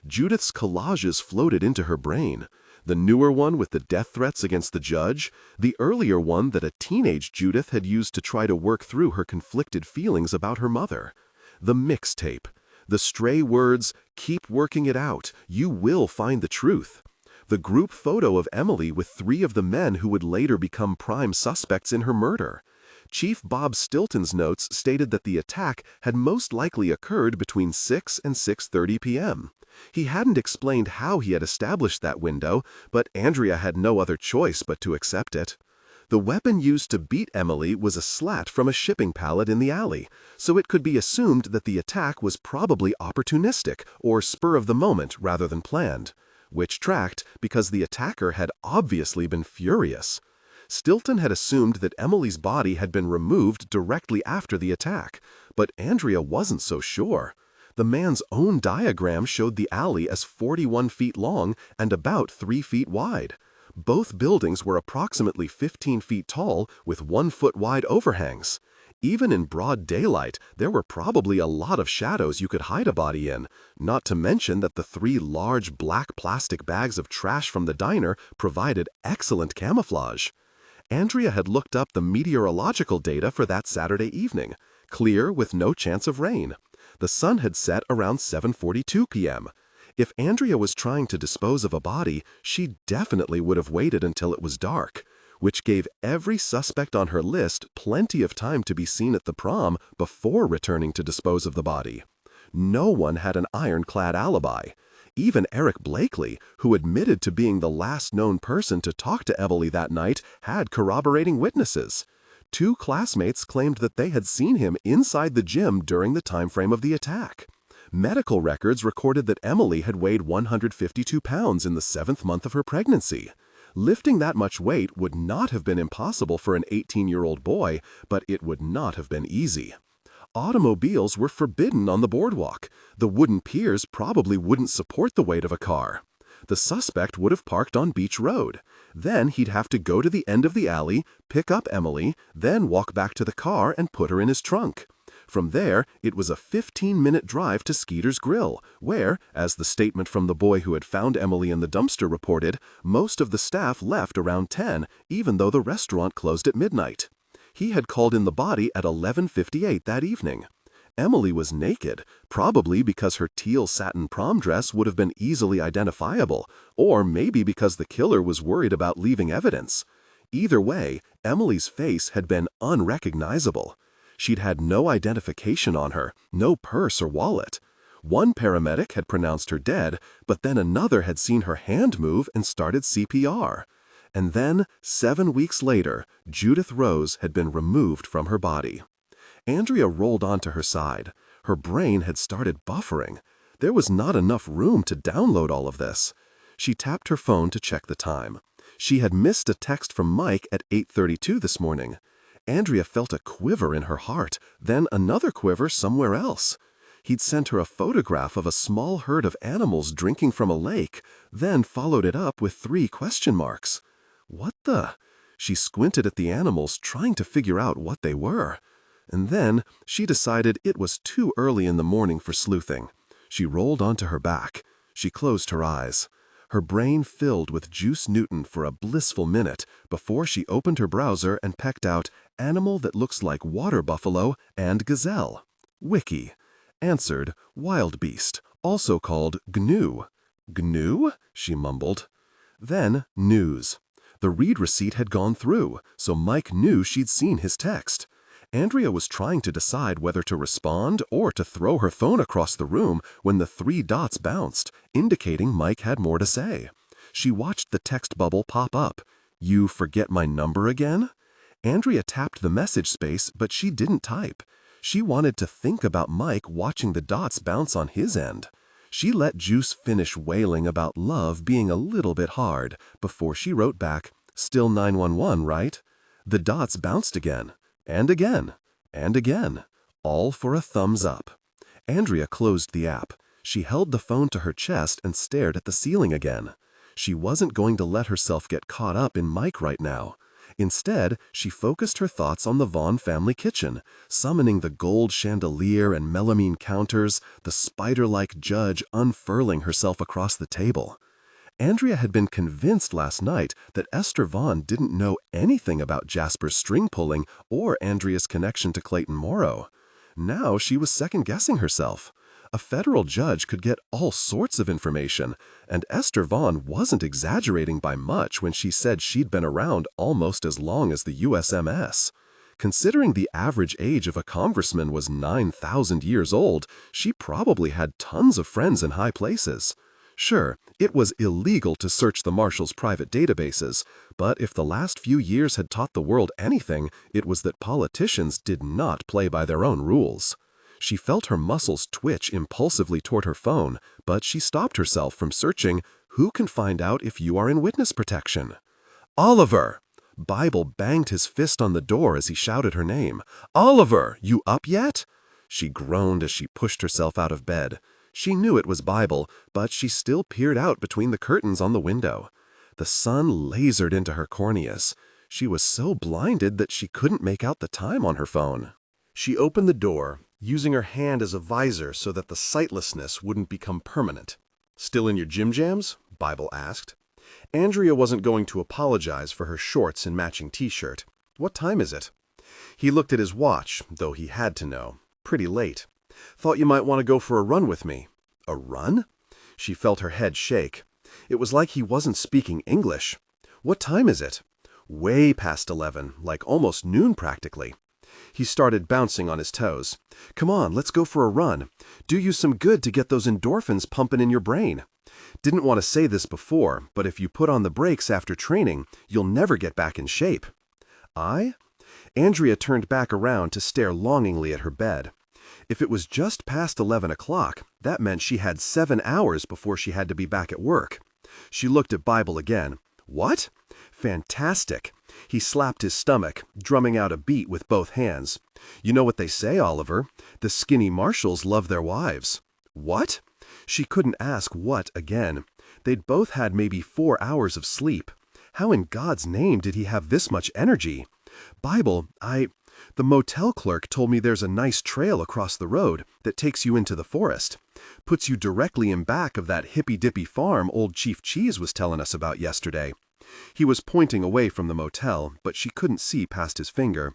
Judith's collages floated into her brain. The newer one with the death threats against the judge, the earlier one that a teenage Judith had used to try to work through her conflicted feelings about her mother. The mixtape. The stray words, keep working it out, you will find the truth. The group photo of Emily with 3 of the men who would later become prime suspects in her murder. Chief Bob Stilton's notes stated that the attack had most likely occurred between 6 and 6:30 p.m. He hadn't explained how he had established that window, but Andrea had no other choice but to accept it. The weapon used to beat Emily was a slat from a shipping pallet in the alley, so it could be assumed that the attack was probably opportunistic or spur of the moment rather than planned, which tracked because the attacker had obviously been furious. Stilton had assumed that Emily's body had been removed directly after the attack, but Andrea wasn't so sure. The man's own diagram showed the alley as 41 feet long and about 3 feet wide. Both buildings were approximately 15 feet tall with 1-foot wide overhangs. Even in broad daylight, there were probably a lot of shadows you could hide a body in, not to mention that the 3 large black plastic bags of trash from the diner provided excellent camouflage. Andrea had looked up the meteorological data for that Saturday evening, clear with no chance of rain. The sun had set around 7:42 p.m. If Andrea was trying to dispose of a body, she definitely would have waited until it was dark, which gave every suspect on her list plenty of time to be seen at the prom before returning to dispose of the body. No one had an ironclad alibi. Even Eric Blakely, who admitted to being the last known person to talk to Emily that night, had corroborating witnesses. 2 classmates claimed that they had seen him inside the gym during the time frame of the attack. Medical records recorded that Emily had weighed 152 pounds in the 7th month of her pregnancy. Lifting that much weight would not have been impossible for an 18-year-old boy, but it would not have been easy. Automobiles were forbidden on the boardwalk. The wooden piers probably wouldn't support the weight of a car. The suspect would have parked on Beach Road. Then he'd have to go to the end of the alley, pick up Emily, then walk back to the car and put her in his trunk. From there, it was a 15-minute drive to Skeeter's Grill, where, as the statement from the boy who had found Emily in the dumpster reported, most of the staff left around 10, even though the restaurant closed at midnight. He had called in the body at 11:58 that evening. Emily was naked, probably because her teal satin prom dress would have been easily identifiable, or maybe because the killer was worried about leaving evidence. Either way, Emily's face had been unrecognizable. She'd had no identification on her, no purse or wallet. One paramedic had pronounced her dead, but then another had seen her hand move and started CPR. And then, 7 weeks later, Judith Rose had been removed from her body. Andrea rolled onto her side. Her brain had started buffering. There was not enough room to download all of this. She tapped her phone to check the time. She had missed a text from Mike at 8:32 this morning. Andrea felt a quiver in her heart, then another quiver somewhere else. He'd sent her a photograph of a small herd of animals drinking from a lake, then followed it up with 3 question marks. What the? She squinted at the animals, trying to figure out what they were. And then she decided it was too early in the morning for sleuthing. She rolled onto her back. She closed her eyes. Her brain filled with Juice Newton for a blissful minute before she opened her browser and pecked out animal that looks like water buffalo and gazelle. Wiki. Answered wild beast, also called gnu. Gnu? She mumbled. Then news. The read receipt had gone through, so Mike knew she'd seen his text. Andrea was trying to decide whether to respond or to throw her phone across the room when the 3 dots bounced, indicating Mike had more to say. She watched the text bubble pop up. You forget my number again? Andrea tapped the message space, but she didn't type. She wanted to think about Mike watching the dots bounce on his end. She let Juice finish wailing about love being a little bit hard before she wrote back, still 911, right? The dots bounced again. And again, and again, all for a thumbs up. Andrea closed the app. She held the phone to her chest and stared at the ceiling again. She wasn't going to let herself get caught up in Mike right now. Instead, she focused her thoughts on the Vaughn family kitchen, summoning the gold chandelier and melamine counters, the spider-like judge unfurling herself across the table. Andrea had been convinced last night that Esther Vaughn didn't know anything about Jasper's string pulling or Andrea's connection to Clayton Morrow. Now she was second-guessing herself. A federal judge could get all sorts of information, and Esther Vaughn wasn't exaggerating by much when she said she'd been around almost as long as the USMS. Considering the average age of a congressman was 9,000 years old, she probably had tons of friends in high places. Sure, it was illegal to search the Marshal's private databases, but if the last few years had taught the world anything, it was that politicians did not play by their own rules. She felt her muscles twitch impulsively toward her phone, but she stopped herself from searching, "Who can find out if you are in witness protection?" "Oliver!" Bible banged his fist on the door as he shouted her name. "Oliver, you up yet?" She groaned as she pushed herself out of bed. She knew it was Bible, but she still peered out between the curtains on the window. The sun lasered into her corneas. She was so blinded that she couldn't make out the time on her phone. She opened the door, using her hand as a visor so that the sightlessness wouldn't become permanent. "Still in your gym jams?" Bible asked. Andrea wasn't going to apologize for her shorts and matching t-shirt. "What time is it?" He looked at his watch, though he had to know. "Pretty late. Thought you might want to go for a run with me." "A run?" She felt her head shake. It was like he wasn't speaking English. "What time is it?" "Way past 11, like almost noon practically." He started bouncing on his toes. "Come on, let's go for a run. Do you some good to get those endorphins pumping in your brain. Didn't want to say this before, but if you put on the brakes after training, you'll never get back in shape." "I?" Andrea turned back around to stare longingly at her bed. If it was just past 11 o'clock, that meant she had 7 hours before she had to be back at work. She looked at Bible again. "What?" "Fantastic." He slapped his stomach, drumming out a beat with both hands. "You know what they say, Oliver. The skinny marshals love their wives." "What?" She couldn't ask what again. They'd both had maybe 4 hours of sleep. How in God's name did he have this much energy? "Bible, the motel clerk told me there's a nice trail across the road that takes you into the forest. Puts you directly in back of that hippy-dippy farm old Chief Cheese was telling us about yesterday." He was pointing away from the motel, but she couldn't see past his finger.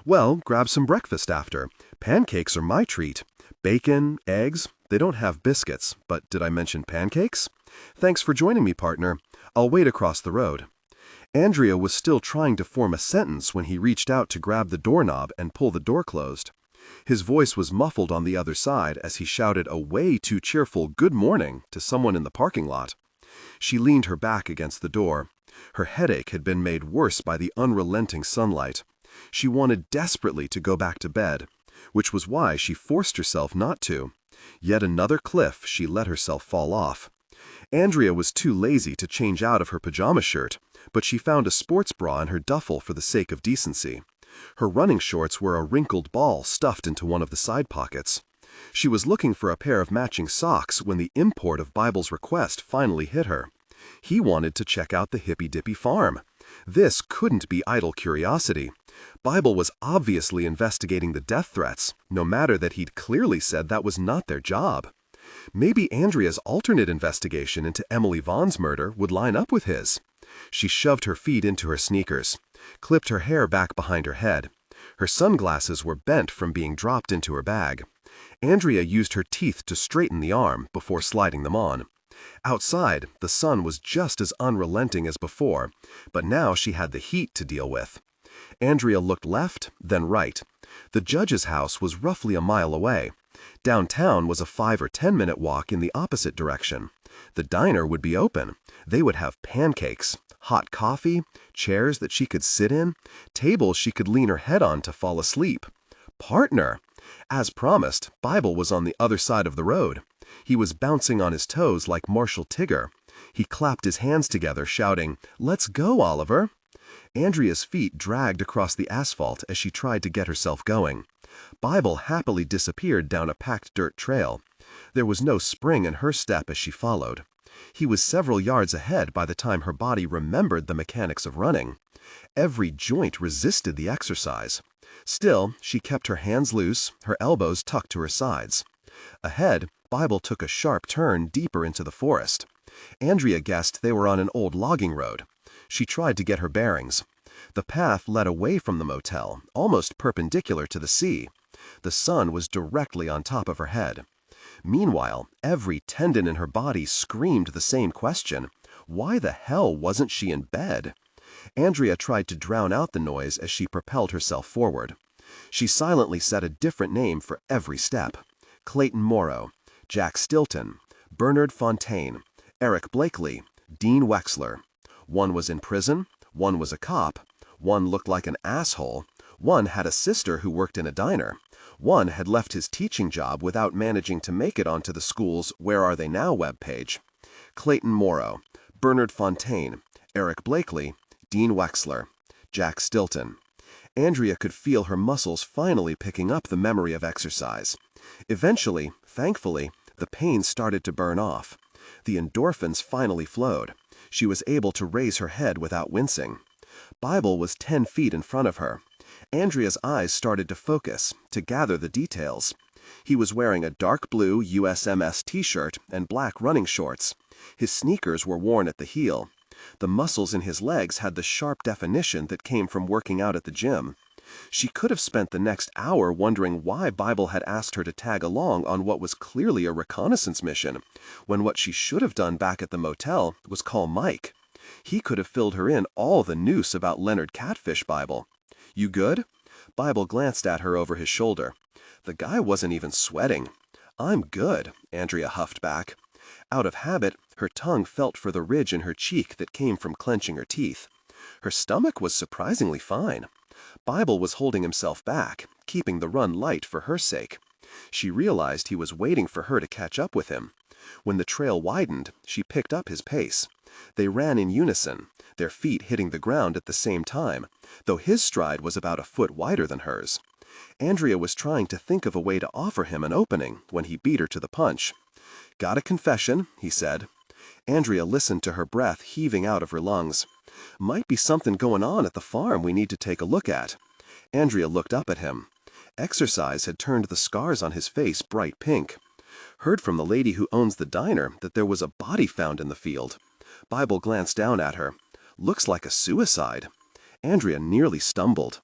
"Well, grab some breakfast after. Pancakes are my treat. Bacon, eggs. They don't have biscuits, but did I mention pancakes? Thanks for joining me, partner. I'll wait across the road." Andrea was still trying to form a sentence when he reached out to grab the doorknob and pull the door closed. His voice was muffled on the other side as he shouted a way too cheerful "good morning" to someone in the parking lot. She leaned her back against the door. Her headache had been made worse by the unrelenting sunlight. She wanted desperately to go back to bed, which was why she forced herself not to. Yet another cliff she let herself fall off. Andrea was too lazy to change out of her pajama shirt, but she found a sports bra in her duffel for the sake of decency. Her running shorts were a wrinkled ball stuffed into one of the side pockets. She was looking for a pair of matching socks when the import of Bible's request finally hit her. He wanted to check out the hippy-dippy farm. This couldn't be idle curiosity. Bible was obviously investigating the death threats, no matter that he'd clearly said that was not their job. Maybe Andrea's alternate investigation into Emily Vaughn's murder would line up with his. She shoved her feet into her sneakers, clipped her hair back behind her head. Her sunglasses were bent from being dropped into her bag. Andrea used her teeth to straighten the arm before sliding them on. Outside, the sun was just as unrelenting as before, but now she had the heat to deal with. Andrea looked left, then right. The judge's house was roughly a mile away. Downtown was a 5 or 10-minute walk in the opposite direction. The diner would be open. They would have pancakes, hot coffee, chairs that she could sit in, tables she could lean her head on to fall asleep. Partner! As promised, Bible was on the other side of the road. He was bouncing on his toes like Marshal Tigger. He clapped his hands together, shouting, "Let's go, Oliver!" Andrea's feet dragged across the asphalt as she tried to get herself going. Bible happily disappeared down a packed dirt trail. There was no spring in her step as she followed. He was several yards ahead by the time her body remembered the mechanics of running. Every joint resisted the exercise. Still, she kept her hands loose, her elbows tucked to her sides. Ahead, Bible took a sharp turn deeper into the forest. Andrea guessed they were on an old logging road. She tried to get her bearings. The path led away from the motel, almost perpendicular to the sea. The sun was directly on top of her head. Meanwhile, every tendon in her body screamed the same question. Why the hell wasn't she in bed? Andrea tried to drown out the noise as she propelled herself forward. She silently said a different name for every step. Clayton Morrow, Jack Stilton, Bernard Fontaine, Eric Blakely, Dean Wexler. One was in prison, one was a cop, one looked like an asshole, one had a sister who worked in a diner, one had left his teaching job without managing to make it onto the school's Where Are They Now webpage. Clayton Morrow, Bernard Fontaine, Eric Blakely, Dean Wexler, Jack Stilton. Andrea could feel her muscles finally picking up the memory of exercise. Eventually, thankfully, the pain started to burn off. The endorphins finally flowed. She was able to raise her head without wincing. Bible was 10 feet in front of her. Andrea's eyes started to focus, to gather the details. He was wearing a dark blue USMS t-shirt and black running shorts. His sneakers were worn at the heel. The muscles in his legs had the sharp definition that came from working out at the gym. She could have spent the next hour wondering why Bible had asked her to tag along on what was clearly a reconnaissance mission, when what she should have done back at the motel was call Mike. He could have filled her in all the noose about Leonard Catfish. Bible. You good? Bible glanced at her over his shoulder. The guy wasn't even sweating. I'm good, Andrea huffed back. Out of habit, her tongue felt for the ridge in her cheek that came from clenching her teeth. Her stomach was surprisingly fine. Bible was holding himself back, keeping the run light for her sake. She realized he was waiting for her to catch up with him. When the trail widened, she picked up his pace. They ran in unison, their feet hitting the ground at the same time, though his stride was about a foot wider than hers. Andrea was trying to think of a way to offer him an opening when he beat her to the punch. Got a confession, he said. Andrea listened to her breath heaving out of her lungs. Might be something going on at the farm we need to take a look at. Andrea looked up at him. Exercise had turned the scars on his face bright pink. Heard from the lady who owns the diner that there was a body found in the field. Bible glanced down at her. Looks like a suicide. Andrea nearly stumbled.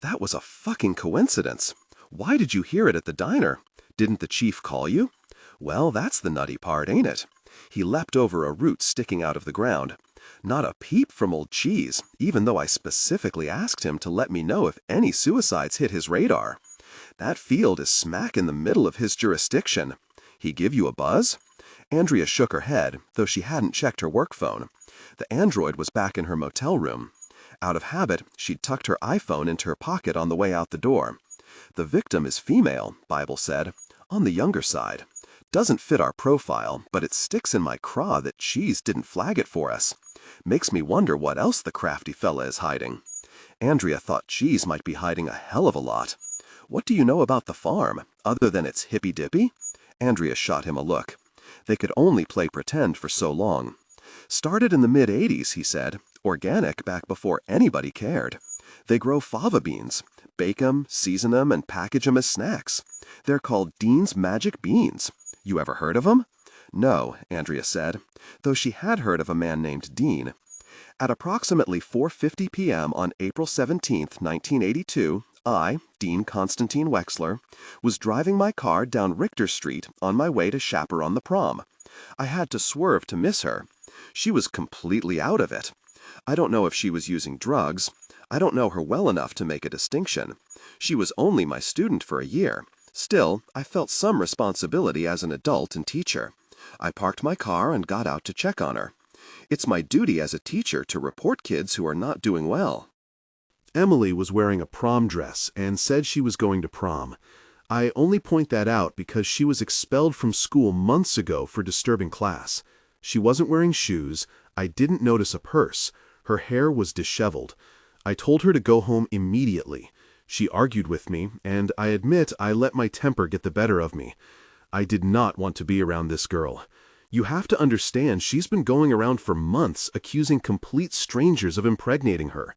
That was a fucking coincidence. Why did you hear it at the diner? Didn't the chief call you? Well, that's the nutty part, ain't it? He leapt over a root sticking out of the ground. Not a peep from old Cheese, even though I specifically asked him to let me know if any suicides hit his radar. That field is smack in the middle of his jurisdiction. He give you a buzz? Andrea shook her head, though she hadn't checked her work phone. The Android was back in her motel room. Out of habit, she'd tucked her iPhone into her pocket on the way out the door. The victim is female, Bible said, on the younger side. Doesn't fit our profile, but it sticks in my craw that Cheese didn't flag it for us. Makes me wonder what else the crafty fella is hiding. Andrea thought Cheese might be hiding a hell of a lot. What do you know about the farm, other than it's hippy-dippy? Andrea shot him a look. They could only play pretend for so long. Started in the mid-'80s, he said. Organic back before anybody cared. They grow fava beans, bake 'em, season 'em, and package 'em as snacks. They're called Dean's Magic Beans. You ever heard of 'em? No, Andrea said, though she had heard of a man named Dean. At approximately 4:50 p.m. on April 17, 1982, I, Dean Constantine Wexler, was driving my car down Richter Street on my way to chaperone the prom. I had to swerve to miss her. She was completely out of it. I don't know if she was using drugs. I don't know her well enough to make a distinction. She was only my student for a year. Still, I felt some responsibility as an adult and teacher. I parked my car and got out to check on her. It's my duty as a teacher to report kids who are not doing well. Emily was wearing a prom dress and said she was going to prom. I only point that out because she was expelled from school months ago for disturbing class. She wasn't wearing shoes. I didn't notice a purse. Her hair was disheveled. I told her to go home immediately. She argued with me, and I admit I let my temper get the better of me. I did not want to be around this girl. You have to understand she's been going around for months accusing complete strangers of impregnating her.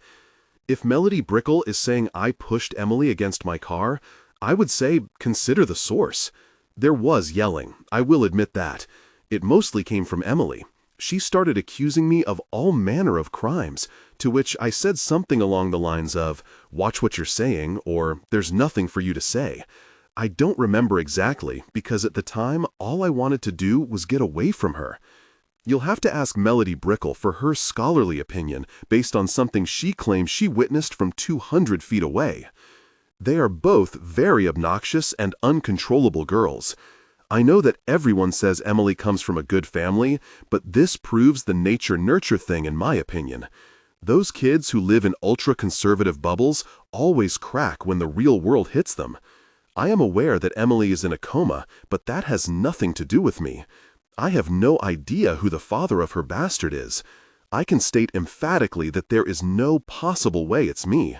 If Melody Brickle is saying I pushed Emily against my car, I would say consider the source. There was yelling, I will admit that. It mostly came from Emily. She started accusing me of all manner of crimes, to which I said something along the lines of, watch what you're saying, or there's nothing for you to say. I don't remember exactly, because at the time, all I wanted to do was get away from her. You'll have to ask Melody Brickle for her scholarly opinion based on something she claims she witnessed from 200 feet away. They are both very obnoxious and uncontrollable girls. I know that everyone says Emily comes from a good family, but this proves the nature-nurture thing in my opinion. Those kids who live in ultra-conservative bubbles always crack when the real world hits them. I am aware that Emily is in a coma, but that has nothing to do with me. I have no idea who the father of her bastard is. I can state emphatically that there is no possible way it's me.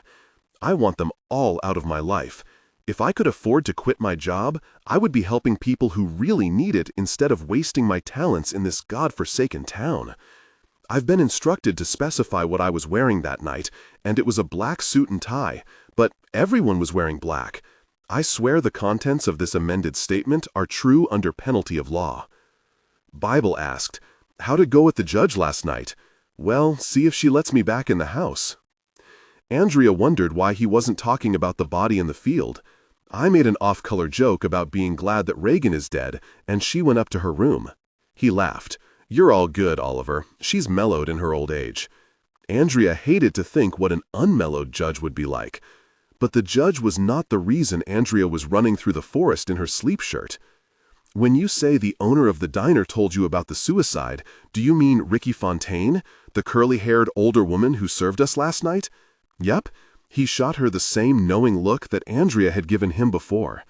I want them all out of my life. If I could afford to quit my job, I would be helping people who really need it instead of wasting my talents in this godforsaken town. I've been instructed to specify what I was wearing that night, and it was a black suit and tie, but Everyone was wearing black. I swear the contents of this amended statement are true under penalty of law. Bible asked, "How'd it go with the judge last night?" "Well, see if she lets me back in the house." Andrea wondered why he wasn't talking about the body in the field. I made an off-color joke about being glad that Reagan is dead, and she went up to her room. He laughed. "You're all good, Oliver. She's mellowed in her old age." Andrea hated to think what an unmellowed judge would be like. But the judge was not the reason Andrea was running through the forest in her sleep shirt. "When you say the owner of the diner told you about the suicide, do you mean Ricky Fontaine, the curly-haired older woman who served us last night?" "Yep." He shot her the same knowing look that Andrea had given him before.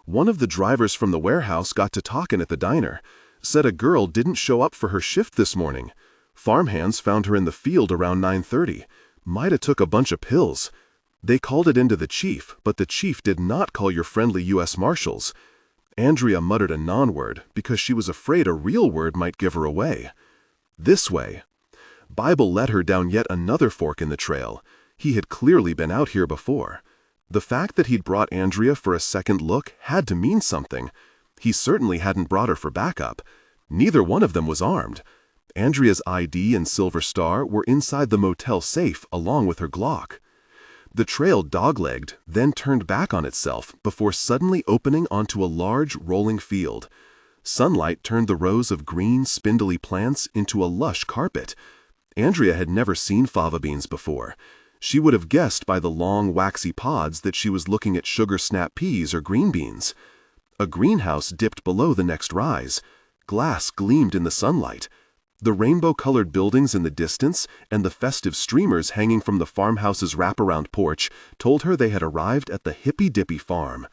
"One of the drivers from the warehouse got to talking at the diner. Said a girl didn't show up for her shift this morning. Farmhands found her in the field around 9:30. Might have took a bunch of pills. They called it into the chief, but the chief did not call your friendly US Marshals." Andrea muttered a non-word because she was afraid a real word might give her away. "This way." Bible led her down yet another fork in the trail. He had clearly been out here before. The fact that he'd brought Andrea for a second look had to mean something. He certainly hadn't brought her for backup. Neither one of them was armed. Andrea's ID and silver star were inside the motel safe along with her Glock. The trail dog-legged, then turned back on itself before suddenly opening onto a large, rolling field. Sunlight turned the rows of green, spindly plants into a lush carpet. Andrea had never seen fava beans before. She would have guessed by the long, waxy pods that she was looking at sugar snap peas or green beans. A greenhouse dipped below the next rise. Glass gleamed in the sunlight. The rainbow-colored buildings in the distance and the festive streamers hanging from the farmhouse's wraparound porch told her they had arrived at the hippy-dippy farm.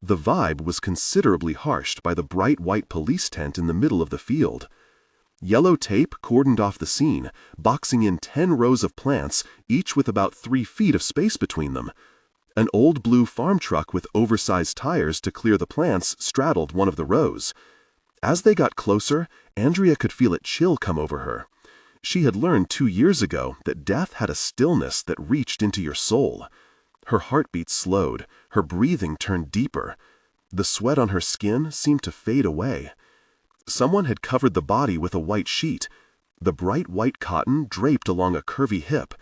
The vibe was considerably harshed by the bright white police tent in the middle of the field. Yellow tape cordoned off the scene, boxing in 10 rows of plants, each with about 3 feet of space between them. An old blue farm truck with oversized tires to clear the plants straddled one of the rows. As they got closer, Andrea could feel a chill come over her. She had learned 2 years ago that death had a stillness that reached into your soul. Her heartbeat slowed, her breathing turned deeper. The sweat on her skin seemed to fade away. Someone had covered the body with a white sheet. The bright white cotton draped along a curvy hip.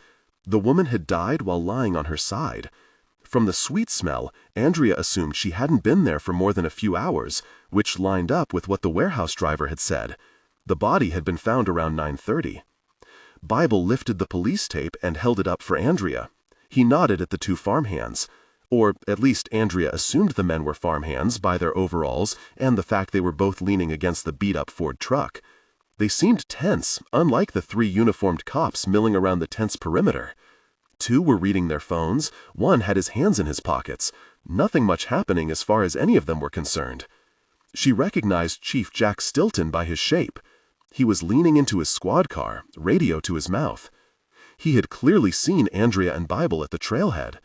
The woman had died while lying on her side. From the sweet smell, Andrea assumed she hadn't been there for more than a few hours, which lined up with what the warehouse driver had said. The body had been found around 9:30. Bible lifted the police tape and held it up for Andrea. He nodded at the 2 farmhands. Or at least Andrea assumed the men were farmhands by their overalls and the fact they were both leaning against the beat-up Ford truck. They seemed tense, unlike the 3 uniformed cops milling around the tent's perimeter. 2 were reading their phones, 1 had his hands in his pockets. Nothing much happening as far as any of them were concerned. She recognized Chief Jack Stilton by his shape. He was leaning into his squad car, radio to his mouth. He had clearly seen Andrea and Bible at the trailhead.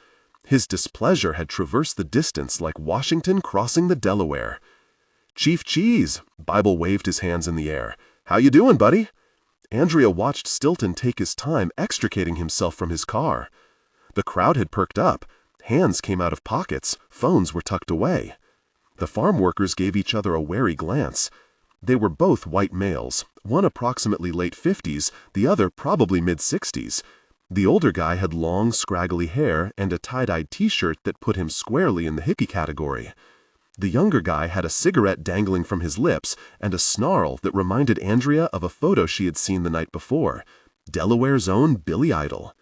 His displeasure had traversed the distance like Washington crossing the Delaware. "Chief Cheese," Bible waved his hands in the air. "How you doing, buddy?" Andrea watched Stilton take his time extricating himself from his car. The crowd had perked up. Hands came out of pockets. Phones were tucked away. The farm workers gave each other a wary glance. They were both white males, one approximately late 50s, the other probably mid-60s. The older guy had long, scraggly hair and a tie-dyed t-shirt that put him squarely in the hippie category. The younger guy had a cigarette dangling from his lips and a snarl that reminded Andrea of a photo she had seen the night before, Delaware's own Billy Idol.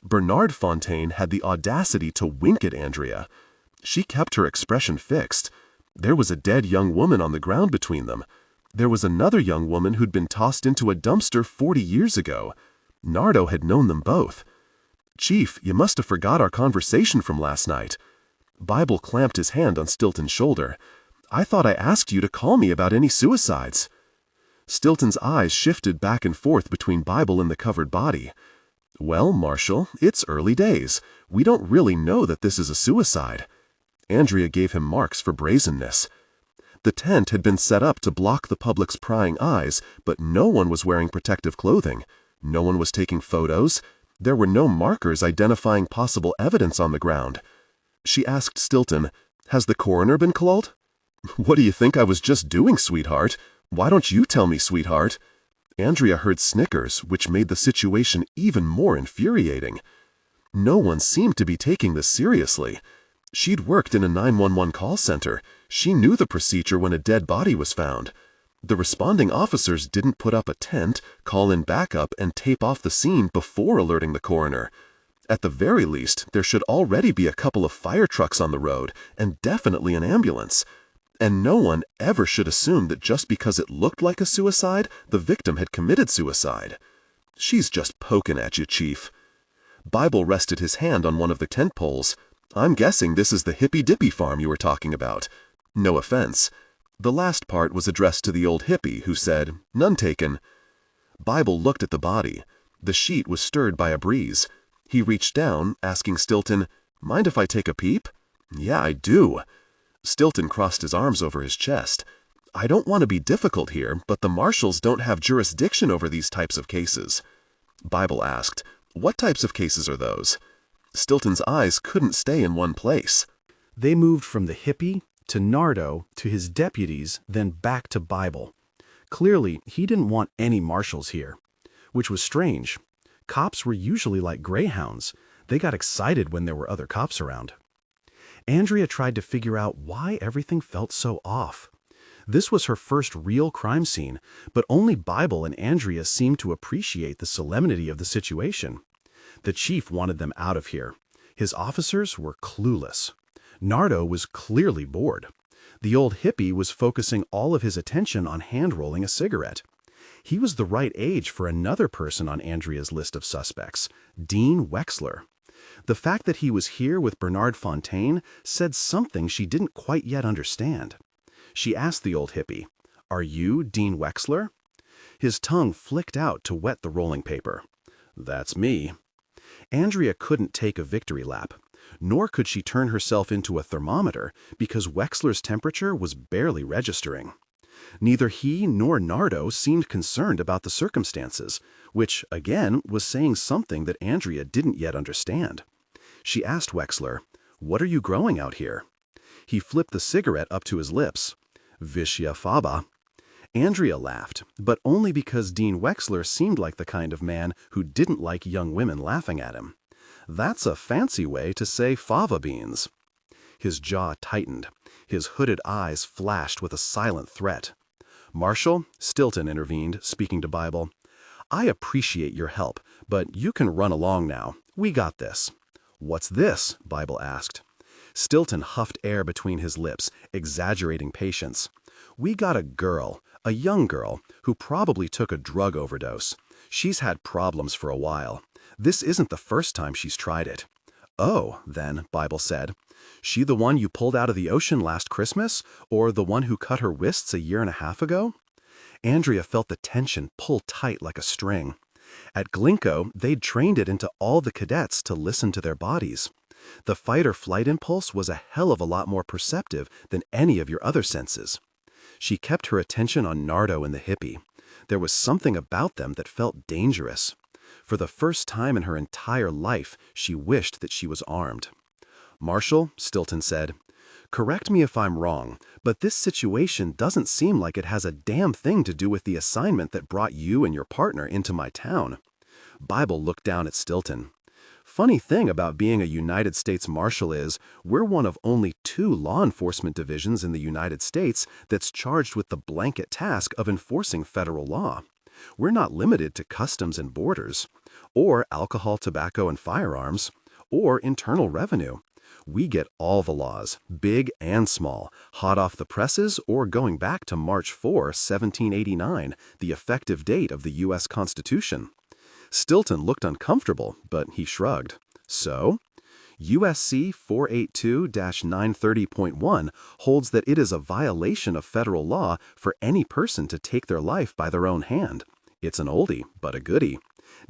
Bernard Fontaine had the audacity to wink at Andrea. She kept her expression fixed. There was a dead young woman on the ground between them. There was another young woman who'd been tossed into a dumpster 40 years ago. Nardo had known them both. "Chief, you must have forgot our conversation from last night." Bible clamped his hand on Stilton's shoulder. "I thought I asked you to call me about any suicides." Stilton's eyes shifted back and forth between Bible and the covered body. "Well, Marshal, it's early days. We don't really know that this is a suicide." Andrea gave him marks for brazenness. The tent had been set up to block the public's prying eyes, but no one was wearing protective clothing. No one was taking photos. There were no markers identifying possible evidence on the ground. She asked Stilton, "Has the coroner been called?" "What do you think I was just doing, sweetheart? Why don't you tell me, sweetheart?" Andrea heard snickers, which made the situation even more infuriating. No one seemed to be taking this seriously. She'd worked in a 911 call center. She knew the procedure when a dead body was found. The responding officers didn't put up a tent, call in backup, and tape off the scene before alerting the coroner. At the very least, there should already be a couple of fire trucks on the road, and definitely an ambulance. And no one ever should assume that just because it looked like a suicide, the victim had committed suicide. "She's just poking at you, Chief." Bible rested his hand on one of the tent poles. "I'm guessing this is the hippy-dippy farm you were talking about. No offense." The last part was addressed to the old hippie, who said, "None taken." Bible looked at the body. The sheet was stirred by a breeze. He reached down, asking Stilton, "Mind if I take a peep?" "Yeah, I do." Stilton crossed his arms over his chest. "I don't want to be difficult here, but the marshals don't have jurisdiction over these types of cases." Bible asked, "What types of cases are those?" Stilton's eyes couldn't stay in one place. They moved from the hippie to Nardo to his deputies, then back to Bible. Clearly, he didn't want any marshals here, which was strange. Cops were usually like greyhounds. They got excited when there were other cops around. Andrea tried to figure out why everything felt so off. This was her first real crime scene, but only Bible and Andrea seemed to appreciate the solemnity of the situation. The chief wanted them out of here. His officers were clueless. Nardo was clearly bored. The old hippie was focusing all of his attention on hand-rolling a cigarette. He was the right age for another person on Andrea's list of suspects, Dean Wexler. The fact that he was here with Bernard Fontaine said something she didn't quite yet understand. She asked the old hippie, "Are you Dean Wexler?" His tongue flicked out to wet the rolling paper. "That's me." Andrea couldn't take a victory lap, nor could she turn herself into a thermometer because Wexler's temperature was barely registering. Neither he nor Nardo seemed concerned about the circumstances, which, again, was saying something that Andrea didn't yet understand. She asked Wexler, "What are you growing out here?" He flipped the cigarette up to his lips. "Vicia faba." Andrea laughed, but only because Dean Wexler seemed like the kind of man who didn't like young women laughing at him. That's a fancy way to say fava beans. His jaw tightened. His hooded eyes flashed with a silent threat. "Marshal," Stilton intervened, speaking to Bible, "I appreciate your help, but you can run along now. We got this." "What's this?" Bible asked. Stilton huffed air between his lips, exaggerating patience. "We got a young girl, who probably took a drug overdose. She's had problems for a while. This isn't the first time she's tried it." "Oh, then," Bible said. "She the one you pulled out of the ocean last Christmas, or the one who cut her wrists a year and a half ago?" Andrea felt the tension pull tight like a string. At Glinko, they'd trained it into all the cadets to listen to their bodies. The fight-or-flight impulse was a hell of a lot more perceptive than any of your other senses. She kept her attention on Nardo and the hippie. There was something about them that felt dangerous. For the first time in her entire life, she wished that she was armed. "Marshal," Stilton said, "correct me if I'm wrong, but this situation doesn't seem like it has a damn thing to do with the assignment that brought you and your partner into my town." Bible looked down at Stilton. "Funny thing about being a United States Marshal is, we're one of only 2 law enforcement divisions in the United States that's charged with the blanket task of enforcing federal law. We're not limited to customs and borders, or alcohol, tobacco, and firearms, or internal revenue. We get all the laws, big and small, hot off the presses or going back to March 4, 1789, the effective date of the U.S. Constitution." Stilton looked uncomfortable, but he shrugged. "So?" USC 482-930.1 holds that it is a violation of federal law for any person to take their life by their own hand. It's an oldie, but a goodie.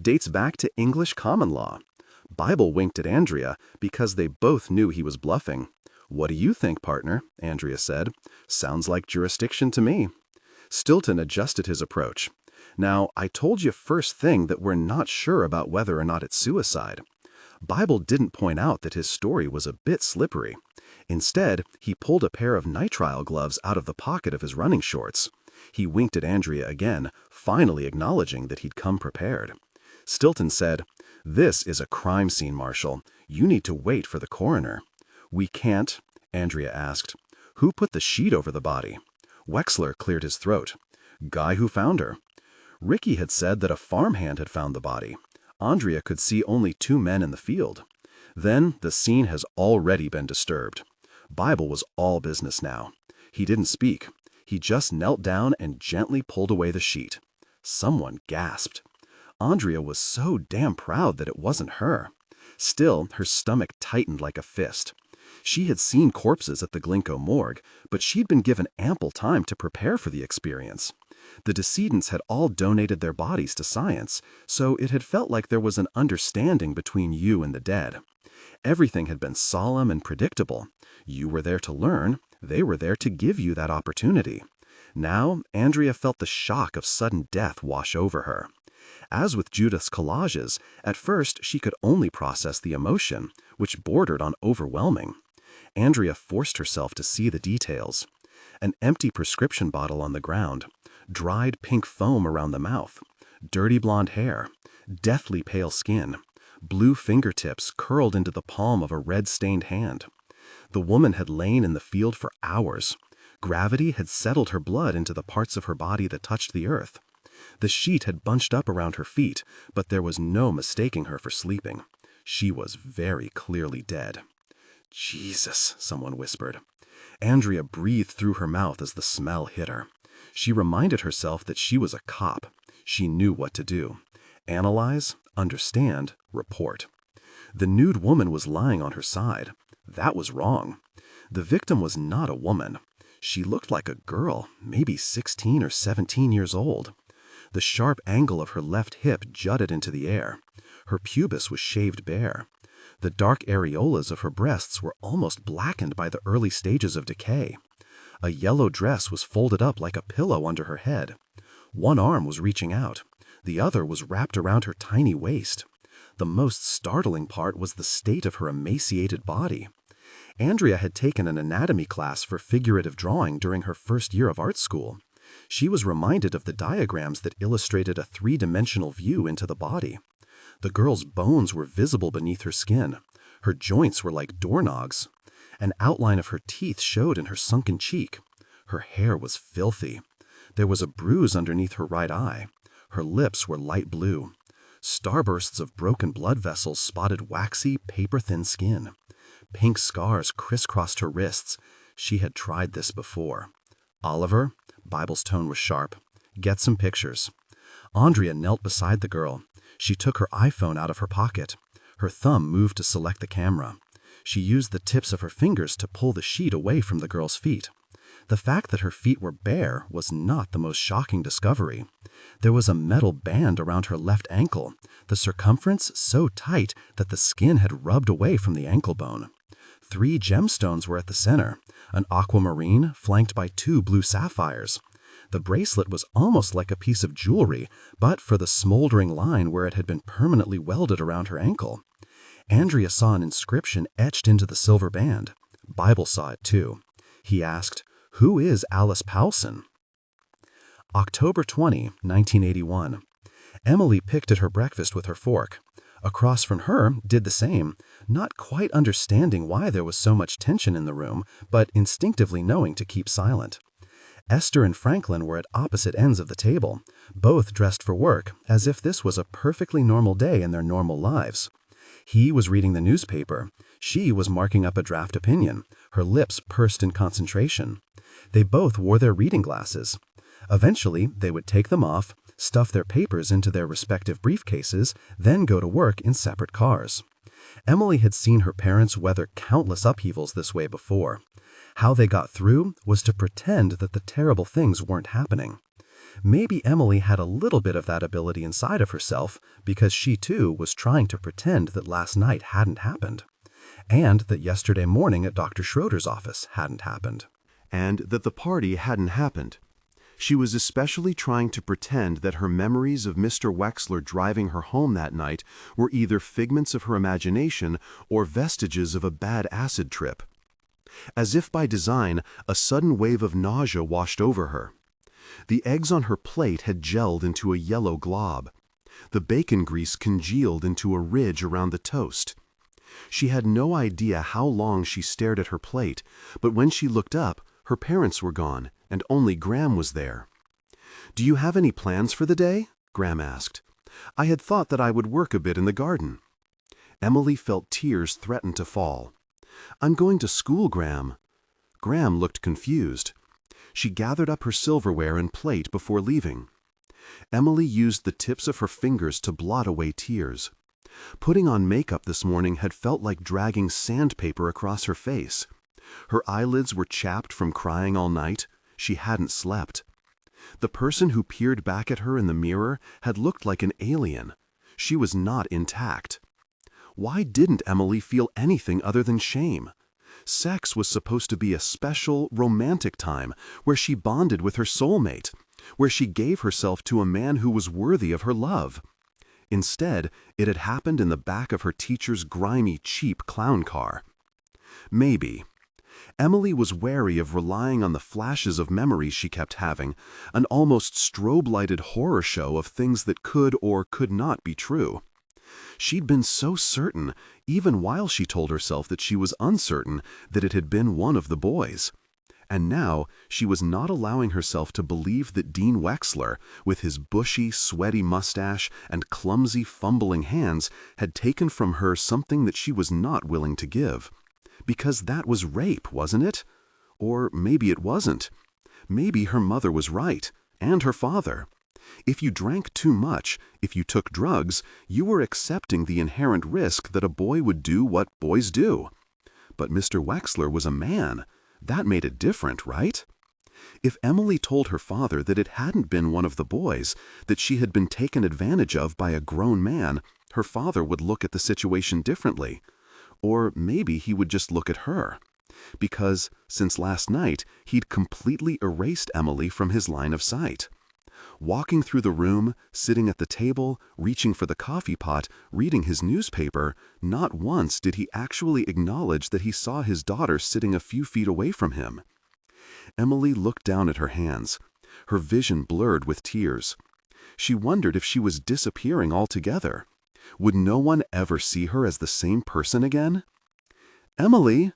Dates back to English common law. Bible winked at Andrea because they both knew he was bluffing. "What do you think, partner?" Andrea said. "Sounds like jurisdiction to me." Stilton adjusted his approach. Now, I told you first thing that we're not sure about whether or not it's suicide. Bible didn't point out that his story was a bit slippery. Instead, he pulled a pair of nitrile gloves out of the pocket of his running shorts. He winked at Andrea again, finally acknowledging that he'd come prepared. Stilton said, "This is a crime scene, Marshal. You need to wait for the coroner." "We can't," Andrea asked. "Who put the sheet over the body?" Wexler cleared his throat. "Guy who found her." Ricky had said that a farmhand had found the body. Andrea could see only 2 men in the field. Then the scene has already been disturbed. Bible was all business now. He didn't speak. He just knelt down and gently pulled away the sheet. Someone gasped. Andrea was so damn proud that it wasn't her. Still, her stomach tightened like a fist. She had seen corpses at the Glencoe morgue, but she'd been given ample time to prepare for the experience. The decedents had all donated their bodies to science, so it had felt like there was an understanding between you and the dead. Everything had been solemn and predictable. You were there to learn. They were there to give you that opportunity. Now, Andrea felt the shock of sudden death wash over her. As with Judith's collages, at first she could only process the emotion, which bordered on overwhelming. Andrea forced herself to see the details. An empty prescription bottle on the ground, dried pink foam around the mouth, dirty blonde hair, deathly pale skin, blue fingertips curled into the palm of a red-stained hand. The woman had lain in the field for hours. Gravity had settled her blood into the parts of her body that touched the earth. The sheet had bunched up around her feet, but there was no mistaking her for sleeping. She was very clearly dead. "Jesus," someone whispered. Andrea breathed through her mouth as the smell hit her. She reminded herself that she was a cop. She knew what to do. Analyze, understand, report. The nude woman was lying on her side. That was wrong. The victim was not a woman. She looked like a girl, maybe 16 or 17 years old. The sharp angle of her left hip jutted into the air. Her pubis was shaved bare. The dark areolas of her breasts were almost blackened by the early stages of decay. A yellow dress was folded up like a pillow under her head. One arm was reaching out. The other was wrapped around her tiny waist. The most startling part was the state of her emaciated body. Andrea had taken an anatomy class for figurative drawing during her first year of art school. She was reminded of the diagrams that illustrated a 3-dimensional view into the body. The girl's bones were visible beneath her skin. Her joints were like doorknobs. An outline of her teeth showed in her sunken cheek. Her hair was filthy. There was a bruise underneath her right eye. Her lips were light blue. Starbursts of broken blood vessels spotted waxy, paper-thin skin. Pink scars crisscrossed her wrists. She had tried this before. "Oliver," Bible's tone was sharp. "Get some pictures." Andrea knelt beside the girl. She took her iPhone out of her pocket. Her thumb moved to select the camera. She used the tips of her fingers to pull the sheet away from the girl's feet. The fact that her feet were bare was not the most shocking discovery. There was a metal band around her left ankle, the circumference so tight that the skin had rubbed away from the ankle bone. 3 gemstones were at the center, an aquamarine flanked by 2 blue sapphires. The bracelet was almost like a piece of jewelry, but for the smoldering line where it had been permanently welded around her ankle. Andrea saw an inscription etched into the silver band. Bible saw it too. He asked, "Who is Alice Powelson?" October 20, 1981. Emily picked at her breakfast with her fork. Across from her did the same, not quite understanding why there was so much tension in the room, but instinctively knowing to keep silent. Esther and Franklin were at opposite ends of the table, both dressed for work, as if this was a perfectly normal day in their normal lives. He was reading the newspaper. She was marking up a draft opinion, her lips pursed in concentration. They both wore their reading glasses. Eventually, they would take them off, stuff their papers into their respective briefcases, then go to work in separate cars. Emily had seen her parents weather countless upheavals this way before. How they got through was to pretend that the terrible things weren't happening. Maybe Emily had a little bit of that ability inside of herself because she too was trying to pretend that last night hadn't happened, and that yesterday morning at Dr. Schroeder's office hadn't happened, and that the party hadn't happened. She was especially trying to pretend that her memories of Mr. Wexler driving her home that night were either figments of her imagination or vestiges of a bad acid trip. As if by design, a sudden wave of nausea washed over her. The eggs on her plate had gelled into a yellow glob. The bacon grease congealed into a ridge around the toast. She had no idea how long she stared at her plate, but when she looked up, her parents were gone, and only Graham was there. "Do you have any plans for the day?" Graham asked. "I had thought that I would work a bit in the garden." Emily felt tears threaten to fall. "I'm going to school, Graham." Graham looked confused. She gathered up her silverware and plate before leaving. Emily used the tips of her fingers to blot away tears. Putting on makeup this morning had felt like dragging sandpaper across her face. Her eyelids were chapped from crying all night. She hadn't slept. The person who peered back at her in the mirror had looked like an alien. She was not intact. Why didn't Emily feel anything other than shame? Sex was supposed to be a special, romantic time where she bonded with her soulmate, where she gave herself to a man who was worthy of her love. Instead, it had happened in the back of her teacher's grimy, cheap clown car. Maybe. Emily was wary of relying on the flashes of memories she kept having, an almost strobe-lighted horror show of things that could or could not be true. She'd been so certain, even while she told herself that she was uncertain, that it had been one of the boys. And now she was not allowing herself to believe that Dean Wexler, with his bushy, sweaty mustache and clumsy, fumbling hands, had taken from her something that she was not willing to give. Because that was rape, wasn't it? Or maybe it wasn't. Maybe her mother was right, and her father. If you drank too much, if you took drugs, you were accepting the inherent risk that a boy would do what boys do. But Mr. Wexler was a man. That made it different, right? If Emily told her father that it hadn't been one of the boys, that she had been taken advantage of by a grown man, her father would look at the situation differently. Or maybe he would just look at her. Because, since last night, he'd completely erased Emily from his line of sight. Walking through the room, sitting at the table, reaching for the coffee pot, reading his newspaper, not once did he actually acknowledge that he saw his daughter sitting a few feet away from him. Emily looked down at her hands. Her vision blurred with tears. She wondered if she was disappearing altogether. Would no one ever see her as the same person again? "Emily!"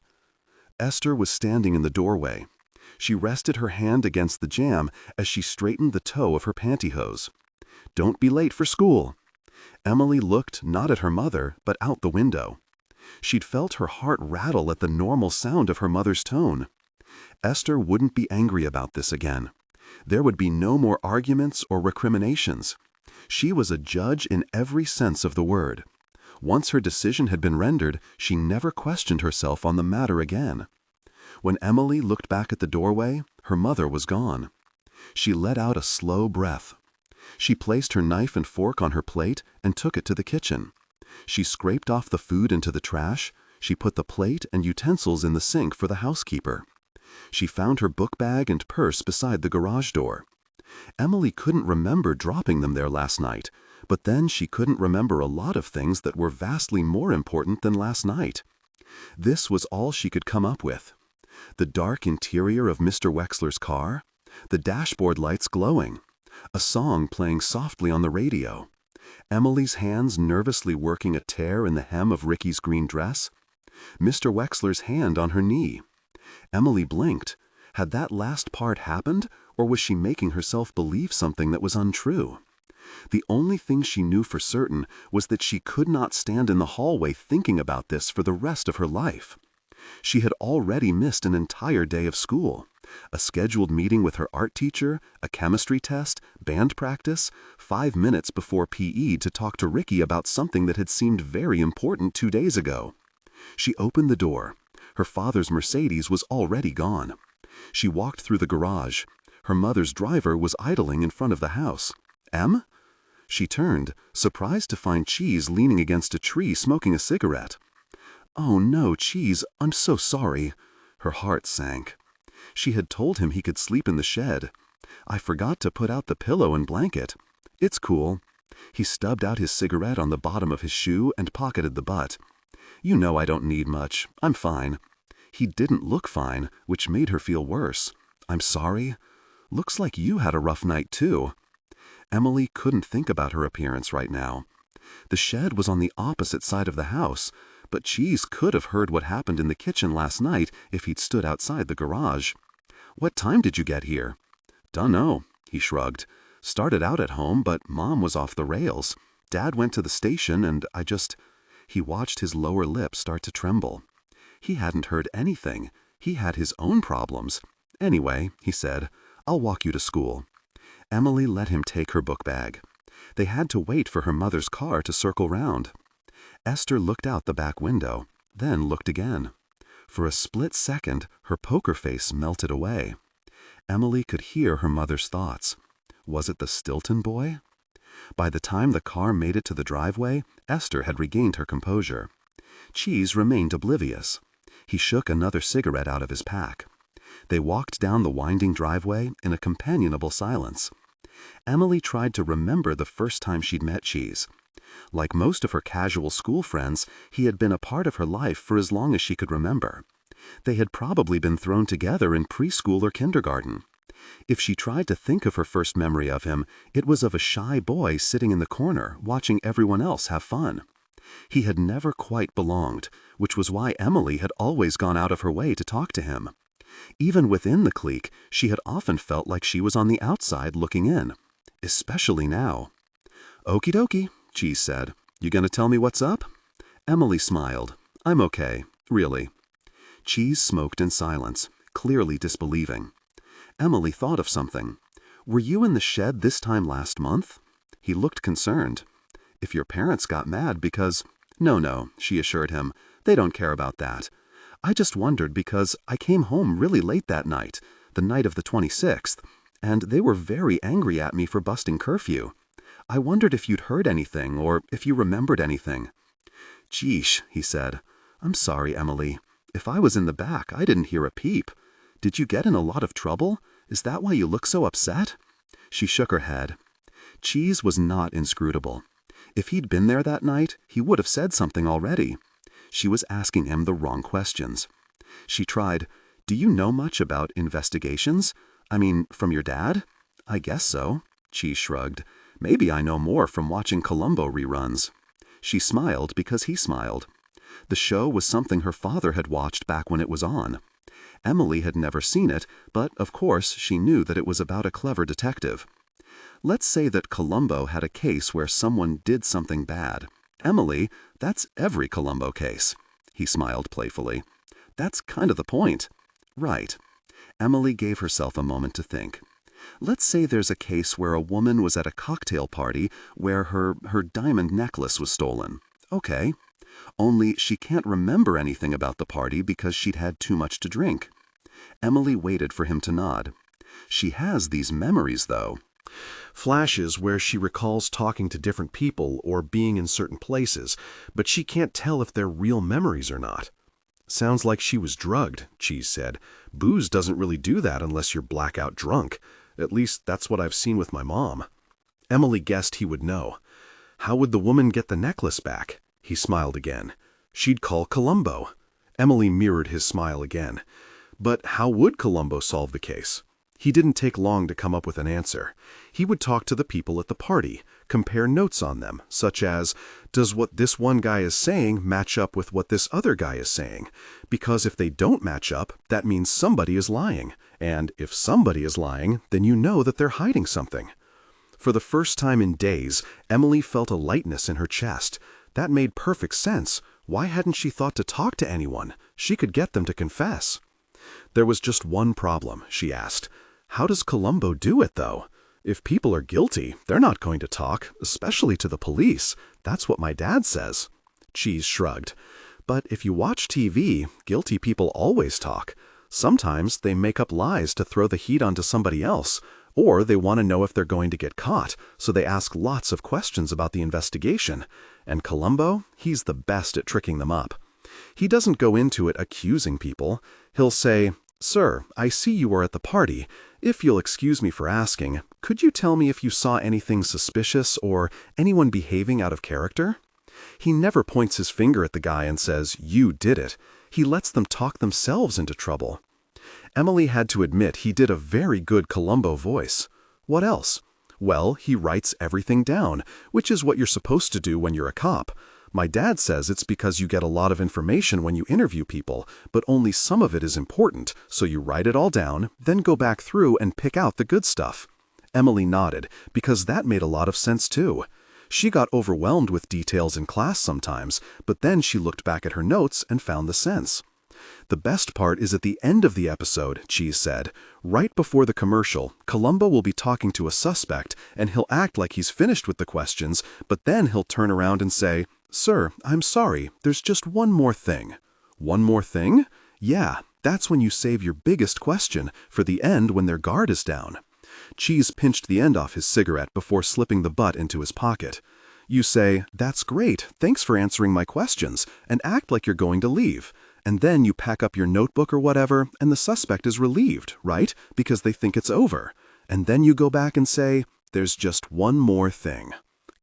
Esther was standing in the doorway. She rested her hand against the jamb as she straightened the toe of her pantyhose. "Don't be late for school." Emily looked not at her mother, but out the window. She'd felt her heart rattle at the normal sound of her mother's tone. Esther wouldn't be angry about this again. There would be no more arguments or recriminations. She was a judge in every sense of the word. Once her decision had been rendered, she never questioned herself on the matter again. When Emily looked back at the doorway, her mother was gone. She let out a slow breath. She placed her knife and fork on her plate and took it to the kitchen. She scraped off the food into the trash. She put the plate and utensils in the sink for the housekeeper. She found her book bag and purse beside the garage door. Emily couldn't remember dropping them there last night, but then she couldn't remember a lot of things that were vastly more important than last night. This was all she could come up with. The dark interior of Mr. Wexler's car, the dashboard lights glowing, a song playing softly on the radio, Emily's hands nervously working a tear in the hem of Ricky's green dress, Mr. Wexler's hand on her knee. Emily blinked. Had that last part happened, or was she making herself believe something that was untrue? The only thing she knew for certain was that she could not stand in the hallway thinking about this for the rest of her life. She had already missed an entire day of school, a scheduled meeting with her art teacher, a chemistry test, band practice, 5 minutes before PE to talk to Ricky about something that had seemed very important 2 days ago. She opened the door. Her father's Mercedes was already gone. She walked through the garage. Her mother's driver was idling in front of the house. "Em?" She turned, surprised to find Cheese leaning against a tree smoking a cigarette. "Oh no, Cheese, I'm so sorry." Her heart sank. She had told him he could sleep in the shed. I forgot to put out the pillow and blanket. It's cool. He stubbed out his cigarette on the bottom of his shoe and pocketed the butt. You know I don't need much. I'm fine. He didn't look fine, which made her feel worse. I'm sorry. Looks like you had a rough night too. Emily couldn't think about her appearance right now. The shed was on the opposite side of the house, but Cheese could have heard what happened in the kitchen last night if he'd stood outside the garage. What time did you get here? Dunno, he shrugged. Started out at home, but Mom was off the rails. Dad went to the station and He watched his lower lip start to tremble. He hadn't heard anything. He had his own problems. Anyway, he said, I'll walk you to school. Emily let him take her book bag. They had to wait for her mother's car to circle round. Esther looked out the back window, then looked again. For a split second, her poker face melted away. Emily could hear her mother's thoughts. Was it the Stilton boy? By the time the car made it to the driveway, Esther had regained her composure. Cheese remained oblivious. He shook another cigarette out of his pack. They walked down the winding driveway in a companionable silence. Emily tried to remember the first time she'd met Cheese. Like most of her casual school friends, he had been a part of her life for as long as she could remember. They had probably been thrown together in preschool or kindergarten. If she tried to think of her first memory of him, it was of a shy boy sitting in the corner, watching everyone else have fun. He had never quite belonged, which was why Emily had always gone out of her way to talk to him. Even within the clique, she had often felt like she was on the outside looking in. Especially now. Okie dokie, Cheese said. You gonna tell me what's up? Emily smiled. I'm okay, really. Cheese smoked in silence, clearly disbelieving. Emily thought of something. Were you in the shed this time last month? He looked concerned. If your parents got mad because... No, she assured him. They don't care about that. I just wondered because I came home really late that night, the night of the 26th, and they were very angry at me for busting curfew. I wondered if you'd heard anything or if you remembered anything. Geesh, he said. I'm sorry, Emily. If I was in the back, I didn't hear a peep. Did you get in a lot of trouble? Is that why you look so upset? She shook her head. Cheese was not inscrutable. If he'd been there that night, he would have said something already. She was asking him the wrong questions. She tried, Do you know much about investigations? I mean, from your dad? I guess so. Cheese shrugged. Maybe I know more from watching Columbo reruns. She smiled because he smiled. The show was something her father had watched back when it was on. Emily had never seen it, but of course she knew that it was about a clever detective. Let's say that Columbo had a case where someone did something bad. Emily, that's every Columbo case. He smiled playfully. That's kind of the point. Right. Emily gave herself a moment to think. Let's say there's a case where a woman was at a cocktail party where her diamond necklace was stolen. Okay. Only she can't remember anything about the party because she'd had too much to drink. Emily waited for him to nod. She has these memories, though. Flashes where she recalls talking to different people or being in certain places, but she can't tell if they're real memories or not. Sounds like she was drugged, Cheese said. Booze doesn't really do that unless you're blackout drunk. At least that's what I've seen with my mom. Emily guessed he would know. How would the woman get the necklace back? He smiled again. She'd call Columbo. Emily mirrored his smile again. But how would Columbo solve the case? He didn't take long to come up with an answer. He would talk to the people at the party, compare notes on them, such as, does what this one guy is saying match up with what this other guy is saying? Because if they don't match up, that means somebody is lying. And if somebody is lying, then you know that they're hiding something. For the first time in days, Emily felt a lightness in her chest. That made perfect sense. Why hadn't she thought to talk to anyone? She could get them to confess. There was just one problem, she asked. How does Columbo do it, though? If people are guilty, they're not going to talk, especially to the police. That's what my dad says. Cheese shrugged. But if you watch TV, guilty people always talk. Sometimes they make up lies to throw the heat onto somebody else, or they want to know if they're going to get caught, so they ask lots of questions about the investigation. And Columbo, he's the best at tricking them up. He doesn't go into it accusing people. He'll say, "Sir, I see you are at the party. If you'll excuse me for asking, could you tell me if you saw anything suspicious or anyone behaving out of character?" He never points his finger at the guy and says, "You did it." He lets them talk themselves into trouble. Emily had to admit he did a very good Columbo voice. What else? Well, he writes everything down, which is what you're supposed to do when you're a cop. My dad says it's because you get a lot of information when you interview people, but only some of it is important, so you write it all down, then go back through and pick out the good stuff. Emily nodded, because that made a lot of sense too. She got overwhelmed with details in class sometimes, but then she looked back at her notes and found the sense. "The best part is at the end of the episode," Cheese said. "Right before the commercial, Columbo will be talking to a suspect, and he'll act like he's finished with the questions, but then he'll turn around and say, 'Sir, I'm sorry, there's just one more thing.'" One more thing? Yeah, that's when you save your biggest question for the end when their guard is down. Cheese pinched the end off his cigarette before slipping the butt into his pocket. You say, "That's great, thanks for answering my questions," and act like you're going to leave. And then you pack up your notebook or whatever, and the suspect is relieved, right? Because they think it's over. And then you go back and say, "There's just one more thing."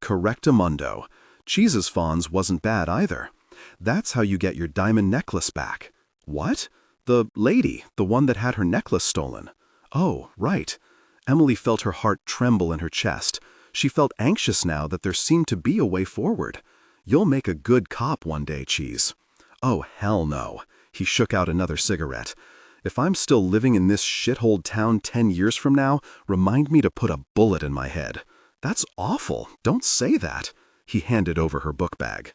Correctamundo. Cheese's Fonz wasn't bad either. That's how you get your diamond necklace back. What? The lady, the one that had her necklace stolen. Oh, right. Emily felt her heart tremble in her chest. She felt anxious now that there seemed to be a way forward. You'll make a good cop one day, Cheese. Oh, hell no. He shook out another cigarette. If I'm still living in this shithole town 10 years from now, remind me to put a bullet in my head. That's awful. Don't say that. He handed over her book bag.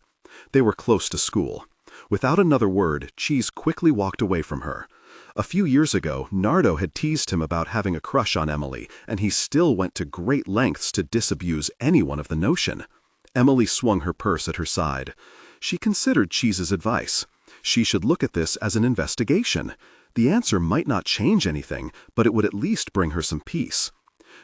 They were close to school. Without another word, Cheese quickly walked away from her. A few years ago, Nardo had teased him about having a crush on Emily, and he still went to great lengths to disabuse anyone of the notion. Emily swung her purse at her side. She considered Cheese's advice. She should look at this as an investigation. The answer might not change anything, but it would at least bring her some peace.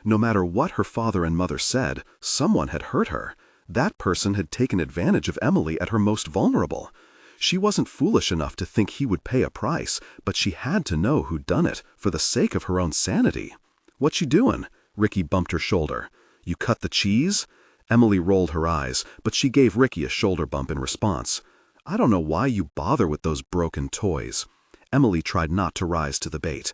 No matter what her father and mother said, someone had hurt her. That person had taken advantage of Emily at her most vulnerable. She wasn't foolish enough to think he would pay a price, but she had to know who'd done it, for the sake of her own sanity. "What you doing?" Ricky bumped her shoulder. "You cut the cheese?" Emily rolled her eyes, but she gave Ricky a shoulder bump in response. "I don't know why you bother with those broken toys." Emily tried not to rise to the bait.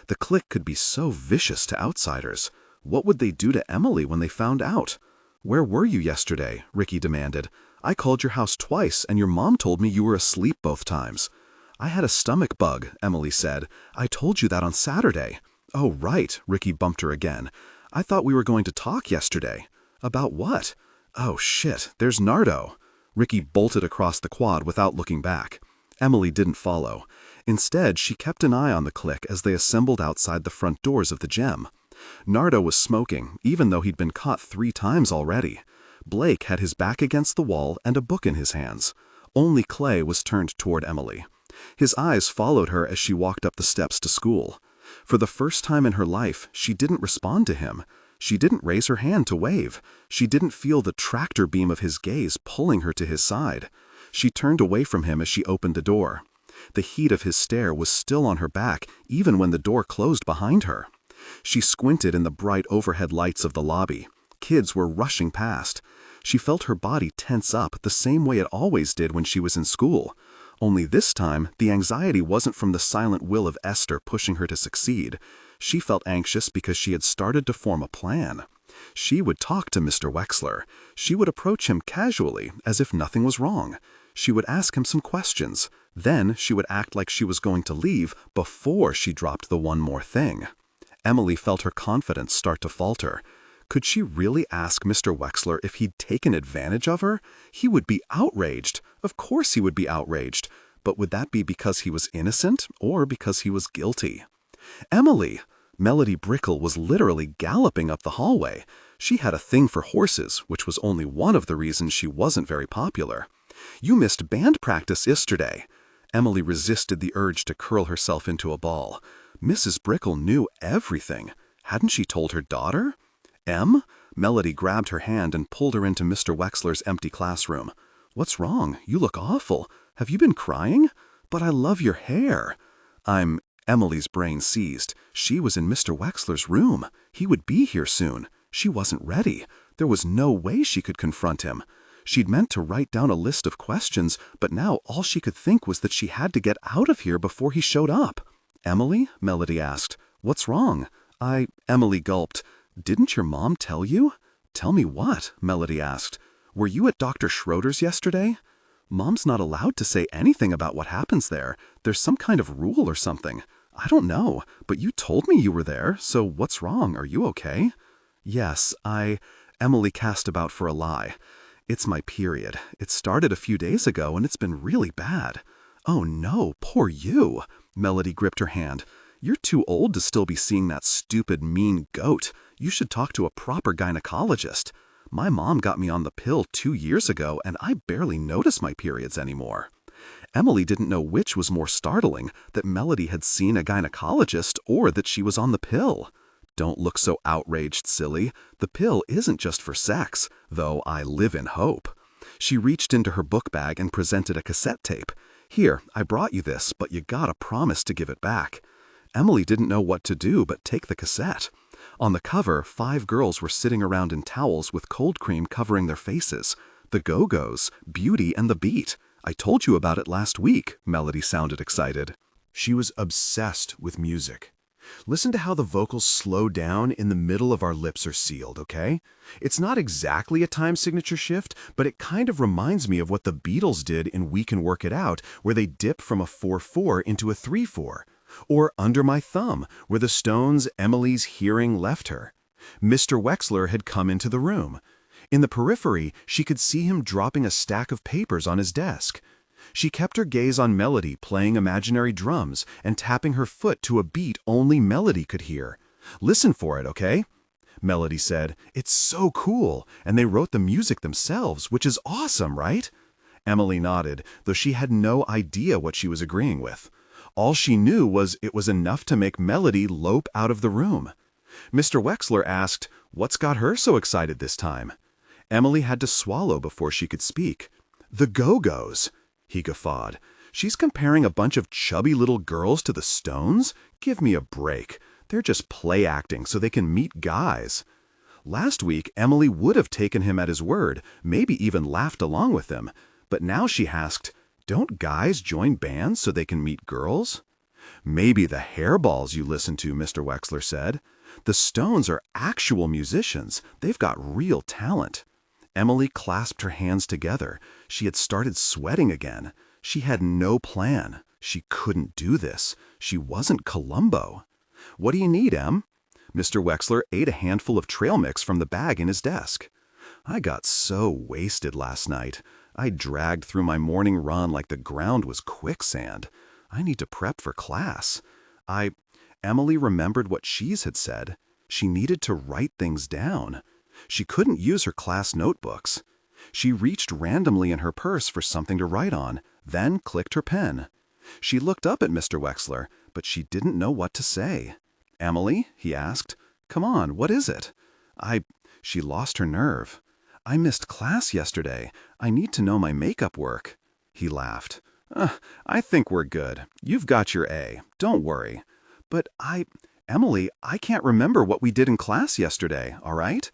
The clique could be so vicious to outsiders. What would they do to Emily when they found out? "Where were you yesterday?" Ricky demanded. "I called your house twice, and your mom told me you were asleep both times." "I had a stomach bug," Emily said. "I told you that on Saturday." "Oh, right," Ricky bumped her again. "I thought we were going to talk yesterday." "About what?" "Oh, shit, there's Nardo." Ricky bolted across the quad without looking back. Emily didn't follow. Instead, she kept an eye on the clique as they assembled outside the front doors of the gem. Nardo was smoking, even though he'd been caught 3 times already. Blake had his back against the wall and a book in his hands. Only Clay was turned toward Emily. His eyes followed her as she walked up the steps to school. For the first time in her life, she didn't respond to him. She didn't raise her hand to wave. She didn't feel the tractor beam of his gaze pulling her to his side. She turned away from him as she opened the door. The heat of his stare was still on her back, even when the door closed behind her. She squinted in the bright overhead lights of the lobby. Kids were rushing past. She felt her body tense up the same way it always did when she was in school. Only this time, the anxiety wasn't from the silent will of Esther pushing her to succeed. She felt anxious because she had started to form a plan. She would talk to Mr. Wexler. She would approach him casually, as if nothing was wrong. She would ask him some questions. Then she would act like she was going to leave before she dropped the one more thing. Emily felt her confidence start to falter. Could she really ask Mr. Wexler if he'd taken advantage of her? He would be outraged. Of course he would be outraged. But would that be because he was innocent or because he was guilty? Emily! Melody Brickle was literally galloping up the hallway. She had a thing for horses, which was only one of the reasons she wasn't very popular. "You missed band practice yesterday." Emily resisted the urge to curl herself into a ball. Mrs. Brickle knew everything. Hadn't she told her daughter? "Em?" Melody grabbed her hand and pulled her into Mr. Wexler's empty classroom. "What's wrong? You look awful. Have you been crying? But I love your hair." Emily's brain seized. She was in Mr. Wexler's room. He would be here soon. She wasn't ready. There was no way she could confront him. She'd meant to write down a list of questions, but now all she could think was that she had to get out of here before he showed up. "Emily?" Melody asked. "What's wrong?" Emily gulped. "Didn't your mom tell you?" "Tell me what?" Melody asked. "Were you at Dr. Schroeder's yesterday?" "Mom's not allowed to say anything about what happens there. There's some kind of rule or something. I don't know, but you told me you were there, so what's wrong? Are you okay?" "Yes, Emily cast about for a lie. "It's my period. It started a few days ago and it's been really bad." "Oh no, poor you." Melody gripped her hand. "You're too old to still be seeing that stupid, mean goat. You should talk to a proper gynecologist. My mom got me on the pill 2 years ago and I barely notice my periods anymore." Emily didn't know which was more startling, that Melody had seen a gynecologist or that she was on the pill. "Don't look so outraged, silly. The pill isn't just for sex, though I live in hope." She reached into her book bag and presented a cassette tape. "Here, I brought you this, but you gotta promise to give it back." Emily didn't know what to do but take the cassette. On the cover, 5 girls were sitting around in towels with cold cream covering their faces. The Go-Go's, Beauty and the Beat. "I told you about it last week," Melody sounded excited. She was obsessed with music. Listen to how the vocals slow down in the middle of Our Lips Are Sealed, okay? It's not exactly a time signature shift, but it kind of reminds me of what the Beatles did in We Can Work It Out, where they dip from a 4/4 into a 3/4. Or Under My Thumb, where the Stones' Emily's hearing left her. Mr. Wexler had come into the room. In the periphery, she could see him dropping a stack of papers on his desk. She kept her gaze on Melody playing imaginary drums and tapping her foot to a beat only Melody could hear. "Listen for it, okay?" Melody said, "It's so cool, and they wrote the music themselves, which is awesome, right?" Emily nodded, though she had no idea what she was agreeing with. All she knew was it was enough to make Melody lope out of the room. Mr. Wexler asked, "What's got her so excited this time?" Emily had to swallow before she could speak. "The Go-Go's," he guffawed. "She's comparing a bunch of chubby little girls to the Stones? Give me a break. They're just play acting so they can meet guys." Last week, Emily would have taken him at his word, maybe even laughed along with him. But now she asked, "Don't guys join bands so they can meet girls?" "Maybe the hairballs you listen to," Mr. Wexler said. "The Stones are actual musicians. They've got real talent." Emily clasped her hands together. She had started sweating again. She had no plan. She couldn't do this. She wasn't Columbo. "What do you need, Em?" Mr. Wexler ate a handful of trail mix from the bag in his desk. "I got so wasted last night. I dragged through my morning run like the ground was quicksand. I need to prep for class." Emily remembered what She's had said. She needed to write things down. She couldn't use her class notebooks. She reached randomly in her purse for something to write on, then clicked her pen. She looked up at Mr. Wexler, but she didn't know what to say. "Emily?" he asked. "Come on, what is it?" She lost her nerve. "I missed class yesterday. I need to know my makeup work." He laughed. "I think we're good. You've got your A. Don't worry." "But Emily, I can't remember what we did in class yesterday, all right?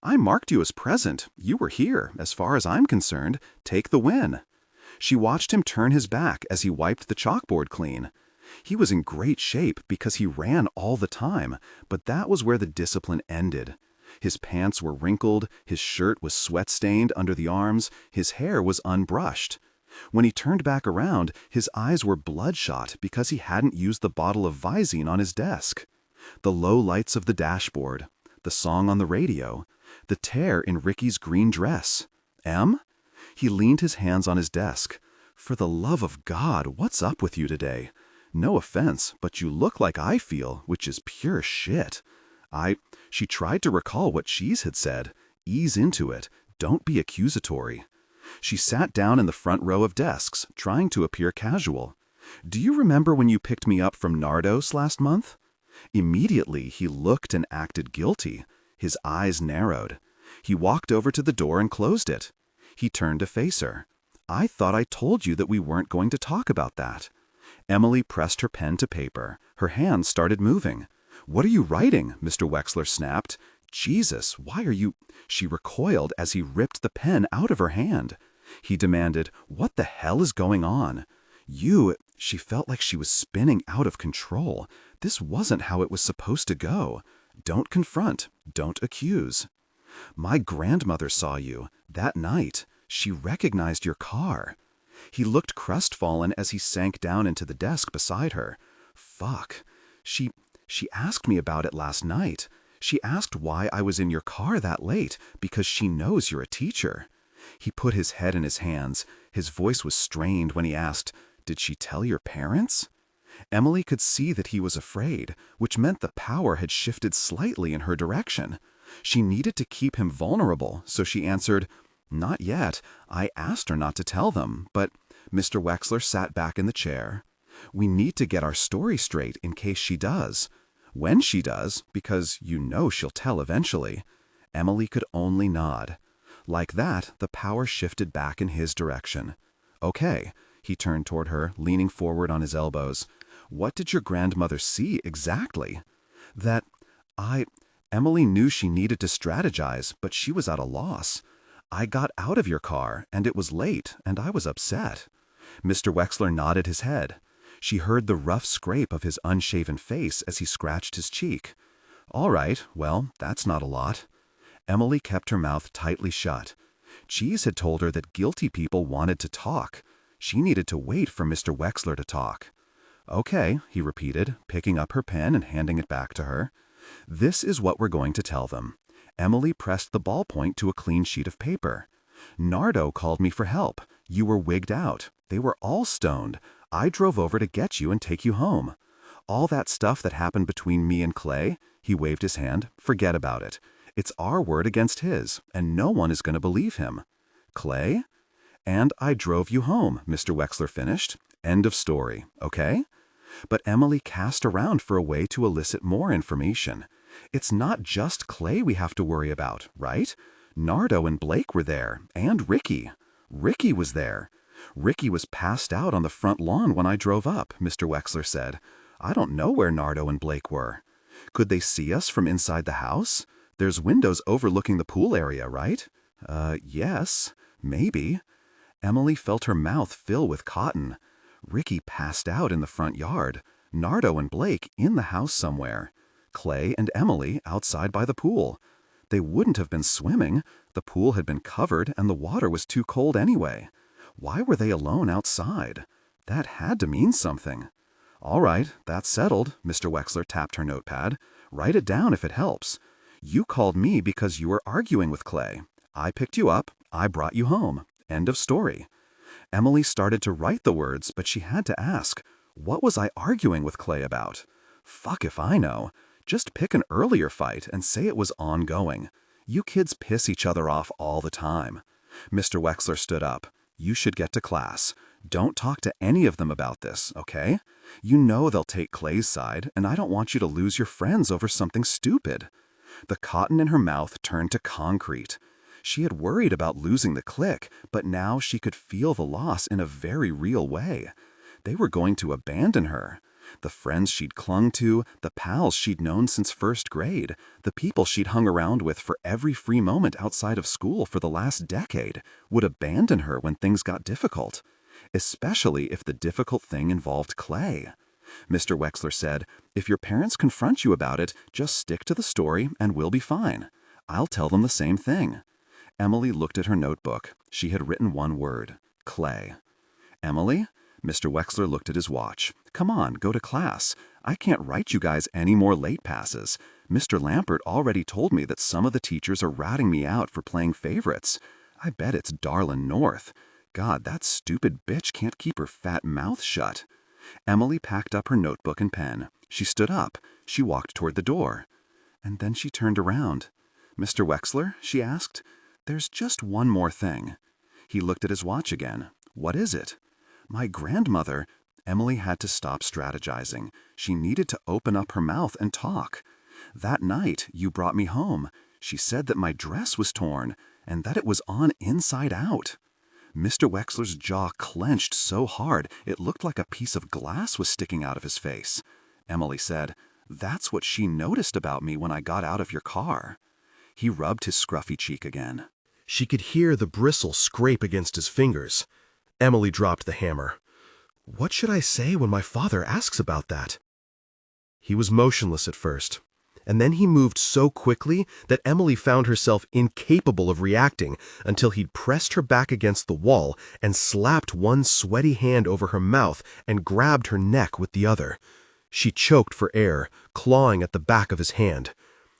I marked you as present. You were here. As far as I'm concerned, take the win." She watched him turn his back as he wiped the chalkboard clean. He was in great shape because he ran all the time, but that was where the discipline ended. His pants were wrinkled, his shirt was sweat-stained under the arms, his hair was unbrushed. When he turned back around, his eyes were bloodshot because he hadn't used the bottle of Visine on his desk. The low lights of the dashboard, the song on the radio, the tear in Ricky's green dress. "Em?" He leaned his hands on his desk. "For the love of God, what's up with you today? No offense, but you look like I feel, which is pure shit." She tried to recall what She's had said. Ease into it. Don't be accusatory. She sat down in the front row of desks, trying to appear casual. "Do you remember when you picked me up from Nardos last month?" Immediately, he looked and acted guilty. His eyes narrowed. He walked over to the door and closed it. He turned to face her. "I thought I told you that we weren't going to talk about that." Emily pressed her pen to paper. Her hands started moving. "What are you writing?" Mr. Wexler snapped. "Jesus, why are you—" She recoiled as he ripped the pen out of her hand. He demanded, "What the hell is going on?" She felt like she was spinning out of control. This wasn't how it was supposed to go. Don't confront. Don't accuse. "My grandmother saw you. That night. She recognized your car." He looked crestfallen as he sank down into the desk beside her. "Fuck. She asked me about it last night. She asked why I was in your car that late, because she knows you're a teacher." He put his head in his hands. His voice was strained when he asked, "Did she tell your parents?" Emily could see that he was afraid, which meant the power had shifted slightly in her direction. She needed to keep him vulnerable, so she answered, "Not yet. I asked her not to tell them, but—" Mr. Wexler sat back in the chair. "We need to get our story straight in case she does. When she does, because you know she'll tell eventually." Emily could only nod. Like that, the power shifted back in his direction. "Okay." He turned toward her, leaning forward on his elbows. "What did your grandmother see exactly?" "That Emily knew she needed to strategize, but she was at a loss. I got out of your car, and it was late, and I was upset." Mr. Wexler nodded his head. She heard the rough scrape of his unshaven face as he scratched his cheek. "All right, well, that's not a lot." Emily kept her mouth tightly shut. Cheese had told her that guilty people wanted to talk. She needed to wait for Mr. Wexler to talk. "Okay," he repeated, picking up her pen and handing it back to her. "This is what we're going to tell them." Emily pressed the ballpoint to a clean sheet of paper. "Nardo called me for help. You were wigged out. They were all stoned. I drove over to get you and take you home. All that stuff that happened between me and Clay," he waved his hand, "forget about it. It's our word against his, and no one is going to believe him." "Clay?" "And I drove you home," Mr. Wexler finished. "End of story, okay?" But Emily cast around for a way to elicit more information. "It's not just Clay we have to worry about, right? Nardo and Blake were there, and Ricky. Ricky was there. Ricky was passed out on the front lawn when I drove up," Mr. Wexler said. "I don't know where Nardo and Blake were. Could they see us from inside the house? There's windows overlooking the pool area, right?" Yes, maybe." Emily felt her mouth fill with cotton. Ricky passed out in the front yard. Nardo and Blake in the house somewhere. Clay and Emily outside by the pool. They wouldn't have been swimming. The pool had been covered and the water was too cold anyway. Why were they alone outside? That had to mean something. "All right, that's settled," Mr. Wexler tapped her notepad. "Write it down if it helps. You called me because you were arguing with Clay. I picked you up. I brought you home. End of story." Emily started to write the words, but she had to ask, what was I arguing with Clay about? Fuck if I know. Just pick an earlier fight and say it was ongoing. You kids piss each other off all the time. Mr. Wexler stood up. "You should get to class. Don't talk to any of them about this, okay? You know they'll take Clay's side, and I don't want you to lose your friends over something stupid." The cotton in her mouth turned to concrete. She had worried about losing the clique, but now she could feel the loss in a very real way. They were going to abandon her. The friends she'd clung to, the pals she'd known since first grade, the people she'd hung around with for every free moment outside of school for the last decade, would abandon her when things got difficult. Especially if the difficult thing involved Clay. Mr. Wexler said, "If your parents confront you about it, just stick to the story and we'll be fine. I'll tell them the same thing." Emily looked at her notebook. She had written one word: Clay. "Emily?" Mr. Wexler looked at his watch. "Come on, go to class. I can't write you guys any more late passes. Mr. Lampert already told me that some of the teachers are ratting me out for playing favorites. I bet it's Darlin North. God, that stupid bitch can't keep her fat mouth shut." Emily packed up her notebook and pen. She stood up. She walked toward the door. And then she turned around. "Mr. Wexler?" she asked. "There's just one more thing." He looked at his watch again. "What is it?" "My grandmother—" Emily had to stop strategizing. She needed to open up her mouth and talk. "That night, you brought me home. She said that my dress was torn, and that it was on inside out." Mr. Wexler's jaw clenched so hard it looked like a piece of glass was sticking out of his face. Emily said, "That's what she noticed about me when I got out of your car." He rubbed his scruffy cheek again. She could hear the bristle scrape against his fingers. Emily dropped the hammer. What should I say when my father asks about that? He was motionless at first, and then he moved so quickly that Emily found herself incapable of reacting until he'd pressed her back against the wall and slapped one sweaty hand over her mouth and grabbed her neck with the other. She choked for air, clawing at the back of his hand.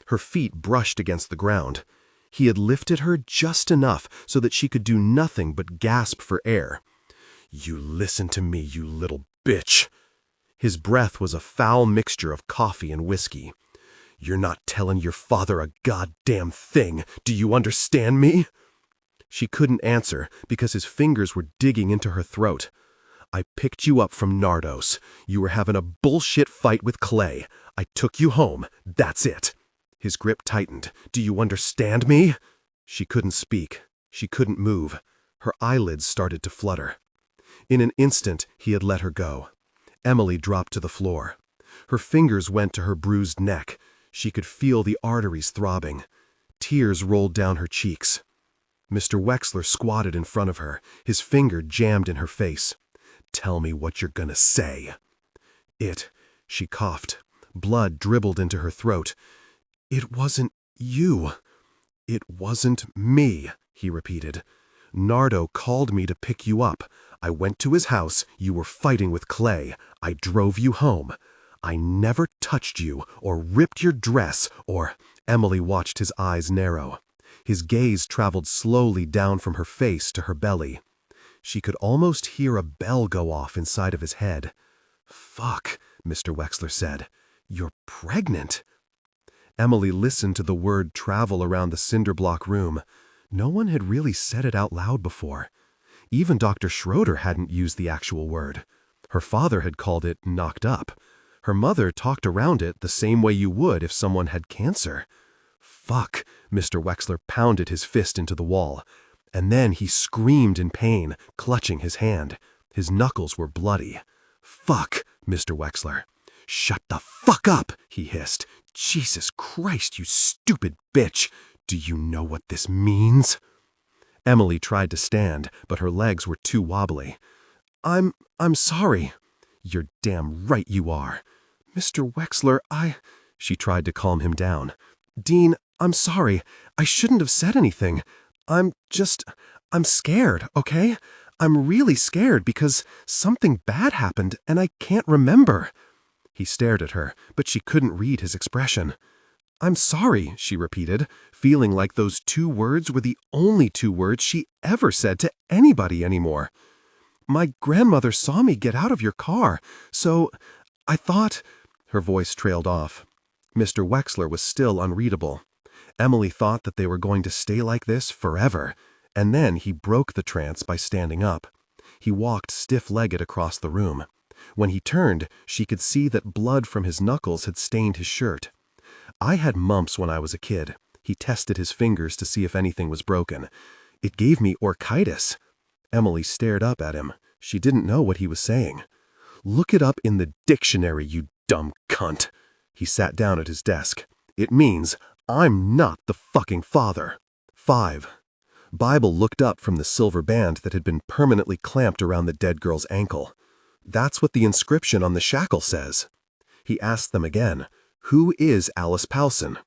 Her feet brushed against the ground. He had lifted her just enough so that she could do nothing but gasp for air. "You listen to me, you little bitch." His breath was a foul mixture of coffee and whiskey. "You're not telling your father a goddamn thing. Do you understand me?" She couldn't answer because his fingers were digging into her throat. "I picked you up from Nardo's. You were having a bullshit fight with Clay. I took you home. That's it." His grip tightened. "Do you understand me?" She couldn't speak. She couldn't move. Her eyelids started to flutter. In an instant, he had let her go. Emily dropped to the floor. Her fingers went to her bruised neck. She could feel the arteries throbbing. Tears rolled down her cheeks. Mr. Wexler squatted in front of her, his finger jammed in her face. "Tell me what you're gonna say." She coughed. Blood dribbled into her throat. "It wasn't you. It wasn't me," he repeated. "Nardo called me to pick you up. I went to his house. You were fighting with Clay. I drove you home. I never touched you or ripped your dress or—" Emily watched his eyes narrow. His gaze traveled slowly down from her face to her belly. She could almost hear a bell go off inside of his head. "Fuck," Mr. Wexler said. "You're pregnant." Emily listened to the word travel around the cinder-block room. No one had really said it out loud before. Even Dr. Schroeder hadn't used the actual word. Her father had called it knocked up. Her mother talked around it the same way you would if someone had cancer. "Fuck," Mr. Wexler pounded his fist into the wall. And then he screamed in pain, clutching his hand. His knuckles were bloody. "Fuck, Mr. Wexler." "Shut the fuck up," he hissed. "Jesus Christ, you stupid bitch. Do you know what this means?" Emily tried to stand, but her legs were too wobbly. I'm sorry." "You're damn right you are." "Mr. Wexler, She tried to calm him down. "Dean, I'm sorry. I shouldn't have said anything. I'm scared, okay? I'm really scared because something bad happened and I can't remember." He stared at her, but she couldn't read his expression. "I'm sorry," she repeated, feeling like those 2 words were the only 2 words she ever said to anybody anymore. "My grandmother saw me get out of your car, so I thought—" Her voice trailed off. Mr. Wexler was still unreadable. Emily thought that they were going to stay like this forever, and then he broke the trance by standing up. He walked stiff-legged across the room. When he turned, she could see that blood from his knuckles had stained his shirt. "I had mumps when I was a kid." He tested his fingers to see if anything was broken. "It gave me orchitis." Emily stared up at him. She didn't know what he was saying. "Look it up in the dictionary, you dumb cunt." He sat down at his desk. "It means, I'm not the fucking father." 5. Bible looked up from the silver band that had been permanently clamped around the dead girl's ankle. "That's what the inscription on the shackle says." He asked them again, "Who is Alice Powson?"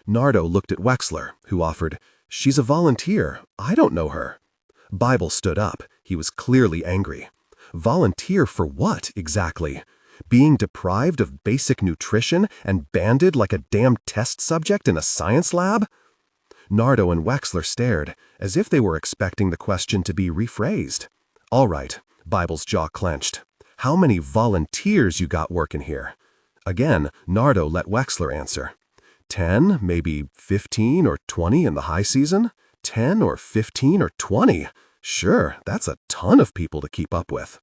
Nardo looked at Wexler, who offered, "She's a volunteer. I don't know her." Bible stood up. He was clearly angry. Volunteer for what, exactly? Being deprived of basic nutrition and banded like a damn test subject in a science lab? Nardo and Wexler stared, as if they were expecting the question to be rephrased. "All right," Bible's jaw clenched. "How many volunteers you got working here?" Again, Nardo let Wexler answer. 10, maybe 15 or 20 in the high season? 10 or 15 or 20? Sure, that's a ton of people to keep up with.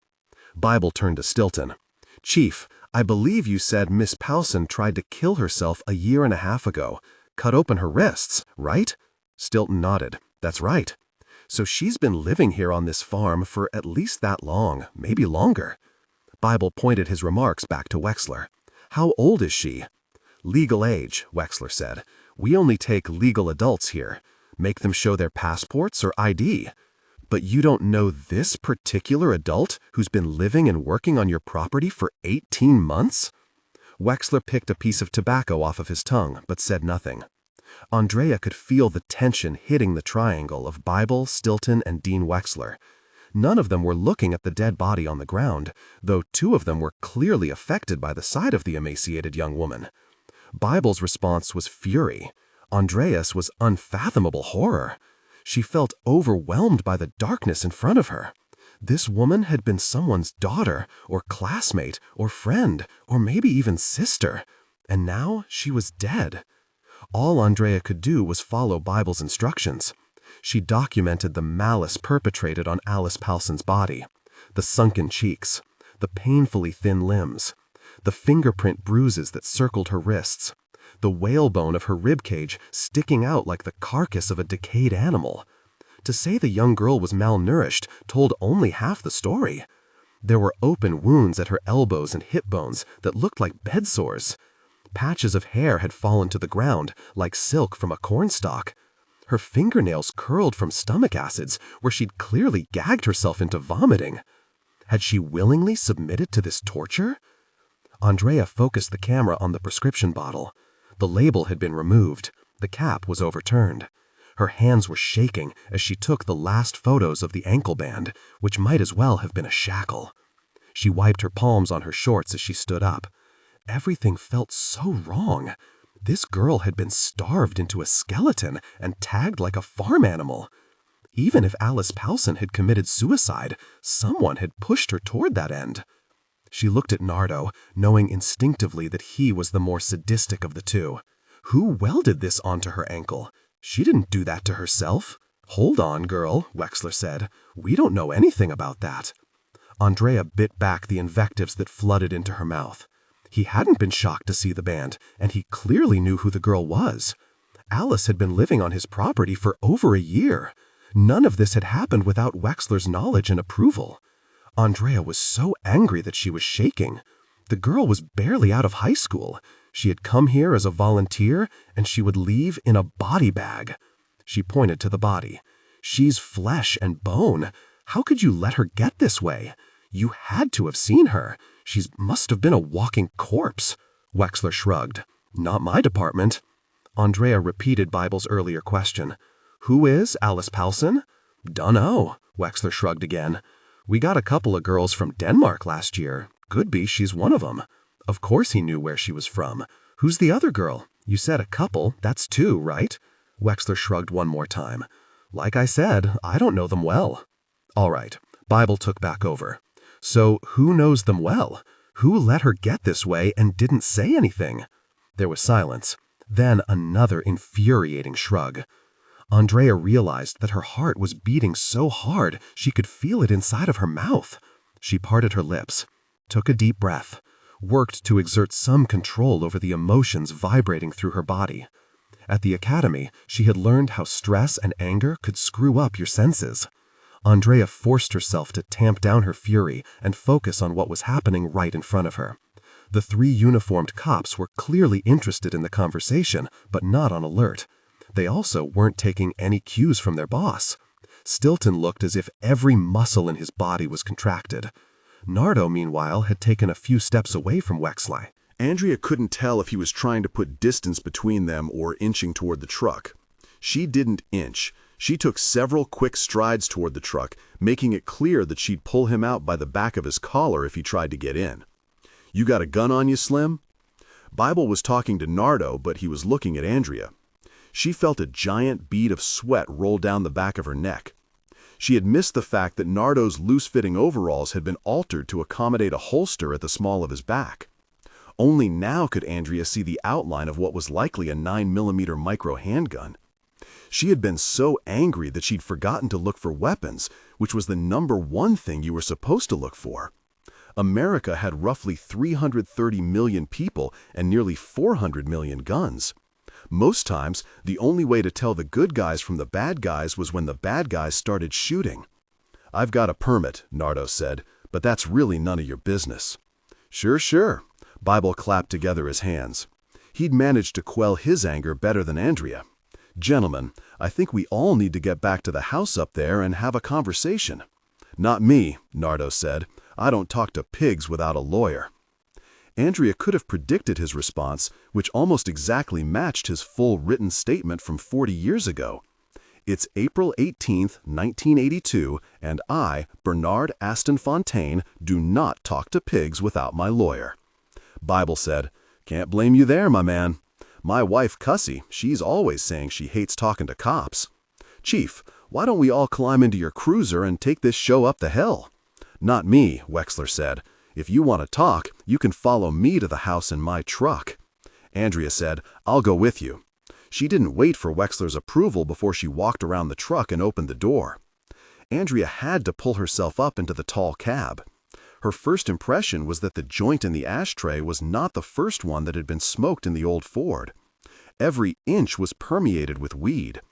Bible turned to Stilton. "Chief, I believe you said Miss Powson tried to kill herself a year and a half ago. Cut open her wrists, right?" Stilton nodded. "That's right." So she's been living here on this farm for at least that long, maybe longer. Bible pointed his remarks back to Wexler. How old is she? Legal age, Wexler said. We only take legal adults here. Make them show their passports or ID. But you don't know this particular adult who's been living and working on your property for 18 months? Wexler picked a piece of tobacco off of his tongue, but said nothing. Andrea could feel the tension hitting the triangle of Bible, Stilton, and Dean Wexler. None of them were looking at the dead body on the ground, though two of them were clearly affected by the sight of the emaciated young woman. Bible's response was fury. Andrea's was unfathomable horror. She felt overwhelmed by the darkness in front of her. This woman had been someone's daughter, or classmate, or friend, or maybe even sister, and now she was dead. All Andrea could do was follow Bible's instructions. She documented the malice perpetrated on Alice Powson's body, the sunken cheeks, the painfully thin limbs, the fingerprint bruises that circled her wrists, the whalebone of her ribcage sticking out like the carcass of a decayed animal. To say the young girl was malnourished told only half the story. There were open wounds at her elbows and hip bones that looked like bed sores. Patches of hair had fallen to the ground like silk from a cornstalk. Her fingernails curled from stomach acids where she'd clearly gagged herself into vomiting. Had she willingly submitted to this torture? Andrea focused the camera on the prescription bottle. The label had been removed. The cap was overturned. Her hands were shaking as she took the last photos of the ankle band, which might as well have been a shackle. She wiped her palms on her shorts as she stood up. Everything felt so wrong. This girl had been starved into a skeleton and tagged like a farm animal. Even if Alice Powson had committed suicide, someone had pushed her toward that end. She looked at Nardo, knowing instinctively that he was the more sadistic of the two. Who welded this onto her ankle? She didn't do that to herself. Hold on, girl, Wexler said. We don't know anything about that. Andrea bit back the invectives that flooded into her mouth. He hadn't been shocked to see the band, and he clearly knew who the girl was. Alice had been living on his property for over a year. None of this had happened without Wexler's knowledge and approval. Andrea was so angry that she was shaking. The girl was barely out of high school. She had come here as a volunteer, and she would leave in a body bag. She pointed to the body. She's flesh and bone. How could you let her get this way? You had to have seen her. She must have been a walking corpse. Wexler shrugged. Not my department. Andrea repeated Bible's earlier question. Who is Alice Powson? Dunno. Wexler shrugged again. We got a couple of girls from Denmark last year. Could be she's one of them. Of course he knew where she was from. Who's the other girl? You said a couple. That's two, right? Wexler shrugged one more time. Like I said, I don't know them well. All right. Bible took back over. So who knows them well? Who let her get this way and didn't say anything? There was silence. Then another infuriating shrug. Andrea realized that her heart was beating so hard she could feel it inside of her mouth. She parted her lips, took a deep breath, worked to exert some control over the emotions vibrating through her body. At the academy, she had learned how stress and anger could screw up your senses. Andrea forced herself to tamp down her fury and focus on what was happening right in front of her. The three uniformed cops were clearly interested in the conversation, but not on alert. They also weren't taking any cues from their boss. Stilton looked as if every muscle in his body was contracted. Nardo, meanwhile, had taken a few steps away from Wexler. Andrea couldn't tell if he was trying to put distance between them or inching toward the truck. She didn't inch. She took several quick strides toward the truck, making it clear that she'd pull him out by the back of his collar if he tried to get in. You got a gun on you, Slim? Bible was talking to Nardo, but he was looking at Andrea. She felt a giant bead of sweat roll down the back of her neck. She had missed the fact that Nardo's loose-fitting overalls had been altered to accommodate a holster at the small of his back. Only now could Andrea see the outline of what was likely a 9mm micro handgun. She had been so angry that she'd forgotten to look for weapons, which was the #1 thing you were supposed to look for. America had roughly 330 million people and nearly 400 million guns. Most times, the only way to tell the good guys from the bad guys was when the bad guys started shooting. "I've got a permit," Nardo said, "but that's really none of your business." "Sure, sure." Bible clapped together his hands. He'd managed to quell his anger better than Andrea. "Gentlemen, I think we all need to get back to the house up there and have a conversation." "Not me," Nardo said. "I don't talk to pigs without a lawyer." Andrea could have predicted his response, which almost exactly matched his full written statement from 40 years ago. "It's April 18th, 1982, and I, Bernard Aston Fontaine, do not talk to pigs without my lawyer." Bible said, "Can't blame you there, my man. My wife, Cussie, she's always saying she hates talking to cops. Chief, why don't we all climb into your cruiser and take this show up the hill?" "Not me," Wexler said. "If you want to talk, you can follow me to the house in my truck." Andrea said, "I'll go with you." She didn't wait for Wexler's approval before she walked around the truck and opened the door. Andrea had to pull herself up into the tall cab. Her first impression was that the joint in the ashtray was not the first one that had been smoked in the old Ford. Every inch was permeated with weed.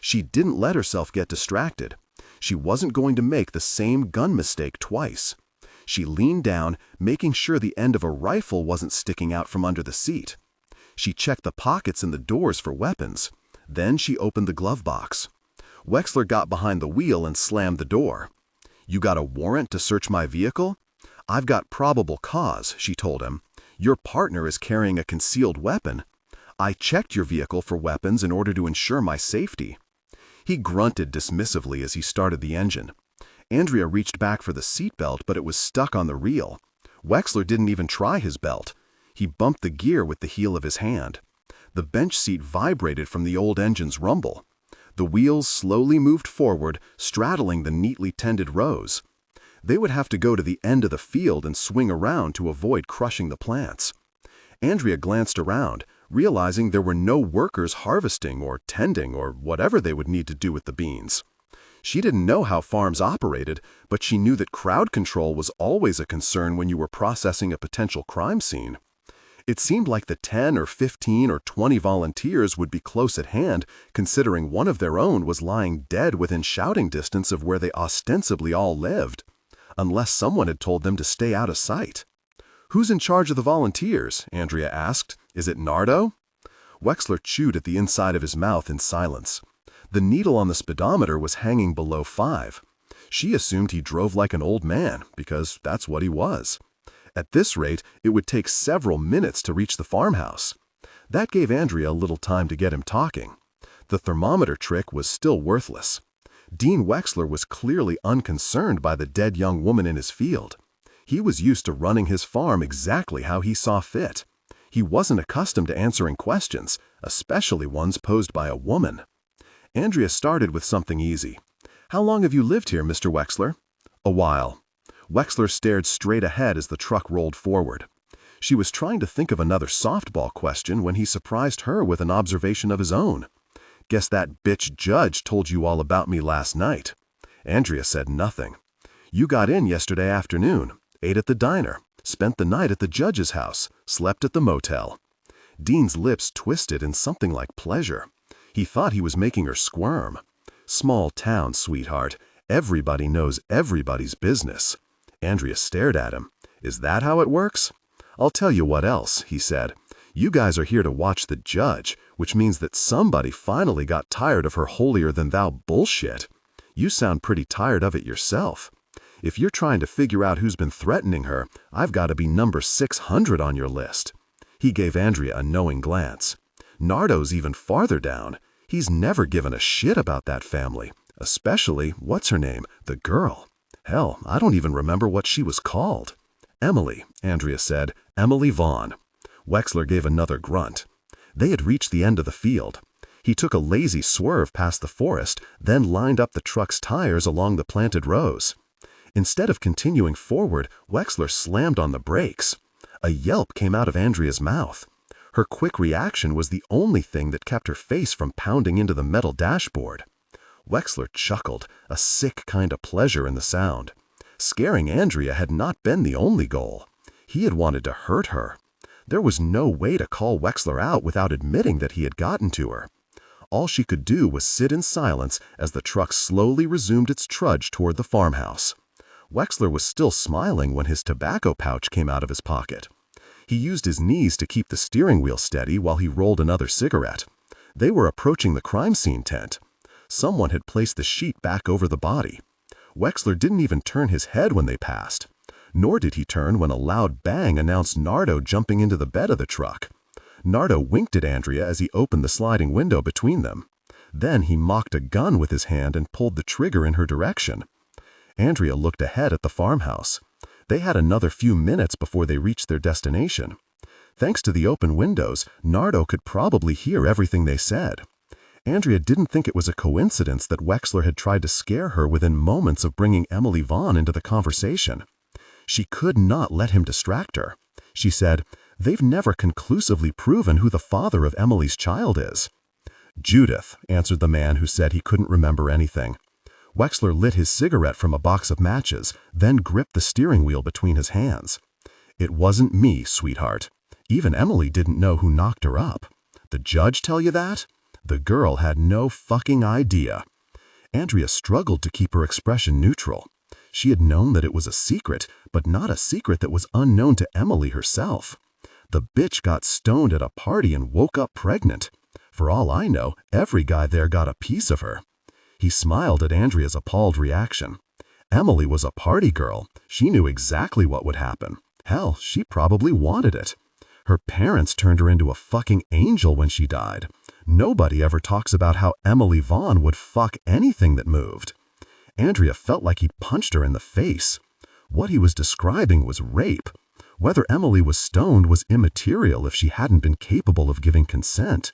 She didn't let herself get distracted. She wasn't going to make the same gun mistake twice. She leaned down, making sure the end of a rifle wasn't sticking out from under the seat. She checked the pockets and the doors for weapons. Then she opened the glove box. Wexler got behind the wheel and slammed the door. "You got a warrant to search my vehicle?" "I've got probable cause," she told him. "Your partner is carrying a concealed weapon. I checked your vehicle for weapons in order to ensure my safety." He grunted dismissively as he started the engine. Andrea reached back for the seatbelt, but it was stuck on the reel. Wexler didn't even try his belt. He bumped the gear with the heel of his hand. The bench seat vibrated from the old engine's rumble. The wheels slowly moved forward, straddling the neatly tended rows. They would have to go to the end of the field and swing around to avoid crushing the plants. Andrea glanced around, realizing there were no workers harvesting or tending or whatever they would need to do with the beans. She didn't know how farms operated, but she knew that crowd control was always a concern when you were processing a potential crime scene. It seemed like the 10 or 15 or 20 volunteers would be close at hand, considering one of their own was lying dead within shouting distance of where they ostensibly all lived, unless someone had told them to stay out of sight. "Who's in charge of the volunteers?" Andrea asked. "Is it Nardo?" Wexler chewed at the inside of his mouth in silence. The needle on the speedometer was hanging below 5. She assumed he drove like an old man, because that's what he was. At this rate, it would take several minutes to reach the farmhouse. That gave Andrea a little time to get him talking. The thermometer trick was still worthless. Dean Wexler was clearly unconcerned by the dead young woman in his field. He was used to running his farm exactly how he saw fit. He wasn't accustomed to answering questions, especially ones posed by a woman. Andrea started with something easy. "How long have you lived here, Mr. Wexler?" "A while." Wexler stared straight ahead as the truck rolled forward. She was trying to think of another softball question when he surprised her with an observation of his own. "Guess that bitch judge told you all about me last night." Andrea said nothing. "You got in yesterday afternoon, ate at the diner, spent the night at the judge's house, slept at the motel." Dean's lips twisted in something like pleasure. He thought he was making her squirm. Small town, sweetheart. Everybody knows everybody's business. Andrea stared at him. "Is that how it works?" "I'll tell you what else," he said. "You guys are here to watch the judge, which means that somebody finally got tired of her holier-than-thou bullshit. You sound pretty tired of it yourself. If you're trying to figure out who's been threatening her, I've got to be number 600 on your list." He gave Andrea a knowing glance. "Nardo's even farther down. He's never given a shit about that family, especially, what's her name, the girl. Hell, I don't even remember what she was called." "Emily," Andrea said. "Emily Vaughn." Wexler gave another grunt. They had reached the end of the field. He took a lazy swerve past the forest, then lined up the truck's tires along the planted rows. Instead of continuing forward, Wexler slammed on the brakes. A yelp came out of Andrea's mouth. Her quick reaction was the only thing that kept her face from pounding into the metal dashboard. Wexler chuckled, a sick kind of pleasure in the sound. Scaring Andrea had not been the only goal. He had wanted to hurt her. There was no way to call Wexler out without admitting that he had gotten to her. All she could do was sit in silence as the truck slowly resumed its trudge toward the farmhouse. Wexler was still smiling when his tobacco pouch came out of his pocket. He used his knees to keep the steering wheel steady while he rolled another cigarette. They were approaching the crime scene tent. Someone had placed the sheet back over the body. Wexler didn't even turn his head when they passed. Nor did he turn when a loud bang announced Nardo jumping into the bed of the truck. Nardo winked at Andrea as he opened the sliding window between them. Then he mocked a gun with his hand and pulled the trigger in her direction. Andrea looked ahead at the farmhouse. They had another few minutes before they reached their destination. Thanks to the open windows, Nardo could probably hear everything they said. Andrea didn't think it was a coincidence that Wexler had tried to scare her within moments of bringing Emily Vaughn into the conversation. She could not let him distract her. She said, "They've never conclusively proven who the father of Emily's child is." "Judith," answered the man who said he couldn't remember anything. Wexler lit his cigarette from a box of matches, then gripped the steering wheel between his hands. "It wasn't me, sweetheart. Even Emily didn't know who knocked her up. The judge tell you that?" The girl had no fucking idea. Andrea struggled to keep her expression neutral. She had known that it was a secret, but not a secret that was unknown to Emily herself. The bitch got stoned at a party and woke up pregnant. For all I know, every guy there got a piece of her. He smiled at Andrea's appalled reaction. Emily was a party girl. She knew exactly what would happen. Hell, she probably wanted it. Her parents turned her into a fucking angel when she died. Nobody ever talks about how Emily Vaughn would fuck anything that moved. Andrea felt like he punched her in the face. What he was describing was rape. Whether Emily was stoned was immaterial if she hadn't been capable of giving consent.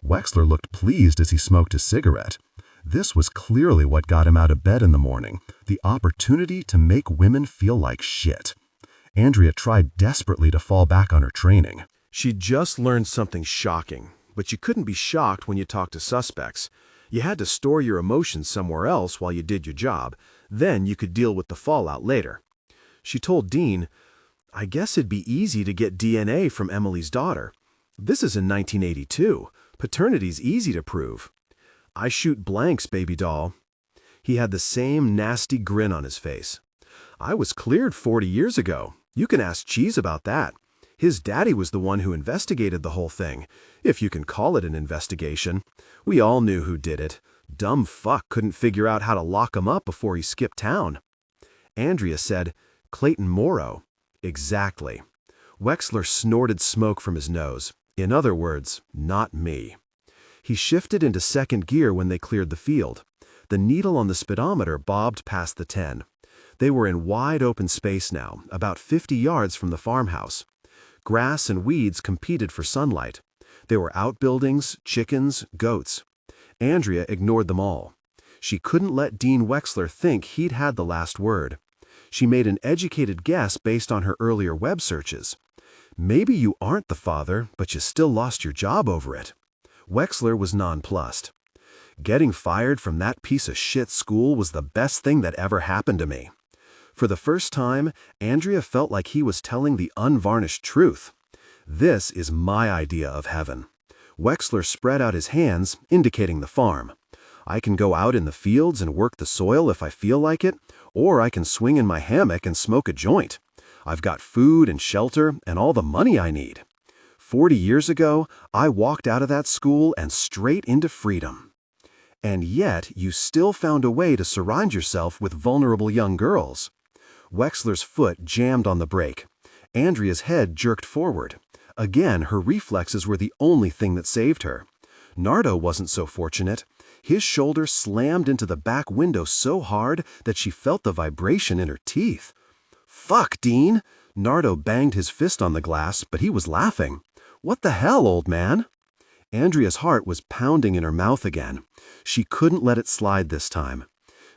Wexler looked pleased as he smoked his cigarette. This was clearly what got him out of bed in the morning, the opportunity to make women feel like shit. Andrea tried desperately to fall back on her training. She'd just learned something shocking, but you couldn't be shocked when you talked to suspects. You had to store your emotions somewhere else while you did your job. Then you could deal with the fallout later. She told Dean, "I guess it'd be easy to get DNA from Emily's daughter. This is in 1982. Paternity's easy to prove." "I shoot blanks, baby doll." He had the same nasty grin on his face. "I was cleared 40 years ago. You can ask Cheese about that. His daddy was the one who investigated the whole thing, if you can call it an investigation. We all knew who did it. Dumb fuck couldn't figure out how to lock him up before he skipped town." Andrea said, "Clayton Morrow." "Exactly." Wexler snorted smoke from his nose. "In other words, not me." He shifted into second gear when they cleared the field. The needle on the speedometer bobbed past the 10. They were in wide open space now, about 50 yards from the farmhouse. Grass and weeds competed for sunlight. There were outbuildings, chickens, goats. Andrea ignored them all. She couldn't let Dean Wexler think he'd had the last word. She made an educated guess based on her earlier web searches. "Maybe you aren't the father, but you still lost your job over it." Wexler was nonplussed. "Getting fired from that piece of shit school was the best thing that ever happened to me." For the first time, Andrea felt like he was telling the unvarnished truth. "This is my idea of heaven." Wexler spread out his hands, indicating the farm. "I can go out in the fields and work the soil if I feel like it, or I can swing in my hammock and smoke a joint. I've got food and shelter and all the money I need. 40 years ago, I walked out of that school and straight into freedom. And yet, you still found a way to surround yourself with vulnerable young girls." Wexler's foot jammed on the brake. Andrea's head jerked forward. Again, her reflexes were the only thing that saved her. Nardo wasn't so fortunate. His shoulder slammed into the back window so hard that she felt the vibration in her teeth. "Fuck, Dean!" Nardo banged his fist on the glass, but he was laughing. "What the hell, old man?" Andrea's heart was pounding in her mouth again. She couldn't let it slide this time.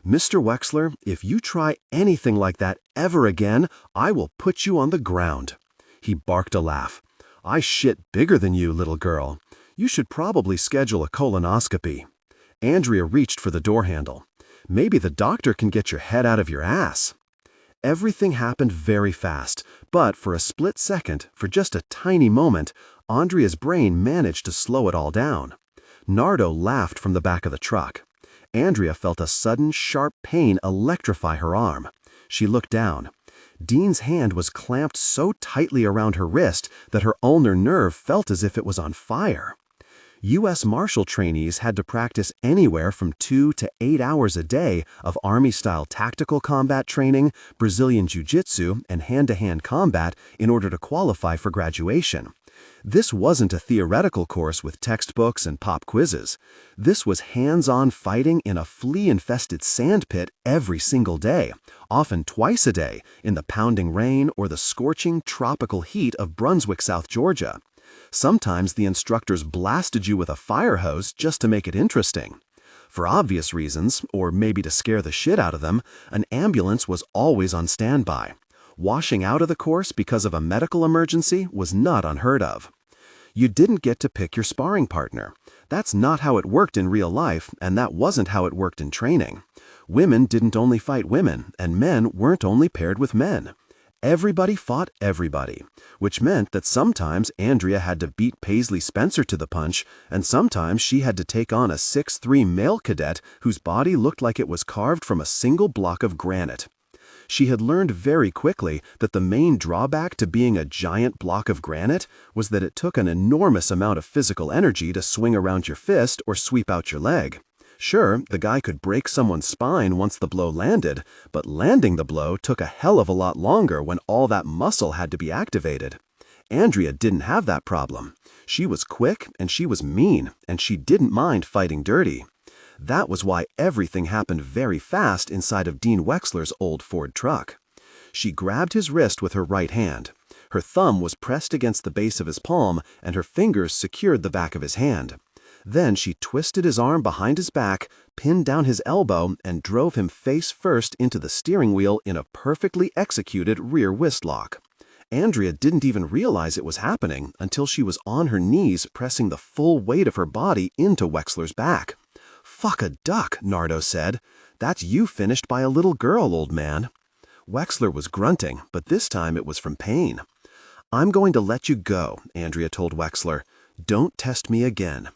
"Mr. Wexler, if you try anything like that ever again, I will put you on the ground." He barked a laugh. "I shit bigger than you, little girl. You should probably schedule a colonoscopy." Andrea reached for the door handle. "Maybe the doctor can get your head out of your ass." Everything happened very fast, But for a split second, for just a tiny moment, Andrea's brain managed to slow it all down. Nardo laughed from the back of the truck. Andrea felt a sudden, sharp pain electrify her arm. She looked down. Dean's hand was clamped so tightly around her wrist that her ulnar nerve felt as if it was on fire. US Marshal trainees had to practice anywhere from 2 to 8 hours a day of Army-style tactical combat training, Brazilian Jiu-Jitsu, and hand-to-hand combat in order to qualify for graduation. This wasn't a theoretical course with textbooks and pop quizzes. This was hands-on fighting in a flea-infested sandpit every single day, often twice a day, in the pounding rain or the scorching tropical heat of Brunswick, South Georgia. Sometimes the instructors blasted you with a fire hose just to make it interesting. For obvious reasons, or maybe to scare the shit out of them, an ambulance was always on standby. Washing out of the course because of a medical emergency was not unheard of. You didn't get to pick your sparring partner. That's not how it worked in real life, and that wasn't how it worked in training. Women didn't only fight women, and men weren't only paired with men. Everybody fought everybody, which meant that sometimes Andrea had to beat Paisley Spencer to the punch, and sometimes she had to take on a 6'3" male cadet whose body looked like it was carved from a single block of granite. She had learned very quickly that the main drawback to being a giant block of granite was that it took an enormous amount of physical energy to swing around your fist or sweep out your leg. Sure, the guy could break someone's spine once the blow landed, but landing the blow took a hell of a lot longer when all that muscle had to be activated. Andrea didn't have that problem. She was quick and she was mean, and she didn't mind fighting dirty. That was why everything happened very fast inside of Dean Wexler's old Ford truck. She grabbed his wrist with her right hand. Her thumb was pressed against the base of his palm, and her fingers secured the back of his hand. Then she twisted his arm behind his back, pinned down his elbow, and drove him face first into the steering wheel in a perfectly executed rear wrist lock. Andrea didn't even realize it was happening until she was on her knees pressing the full weight of her body into Wexler's back. "Fuck a duck," Nardo said. "That's you finished by a little girl, old man." Wexler was grunting, but this time it was from pain. "I'm going to let you go," Andrea told Wexler. "Don't test me again."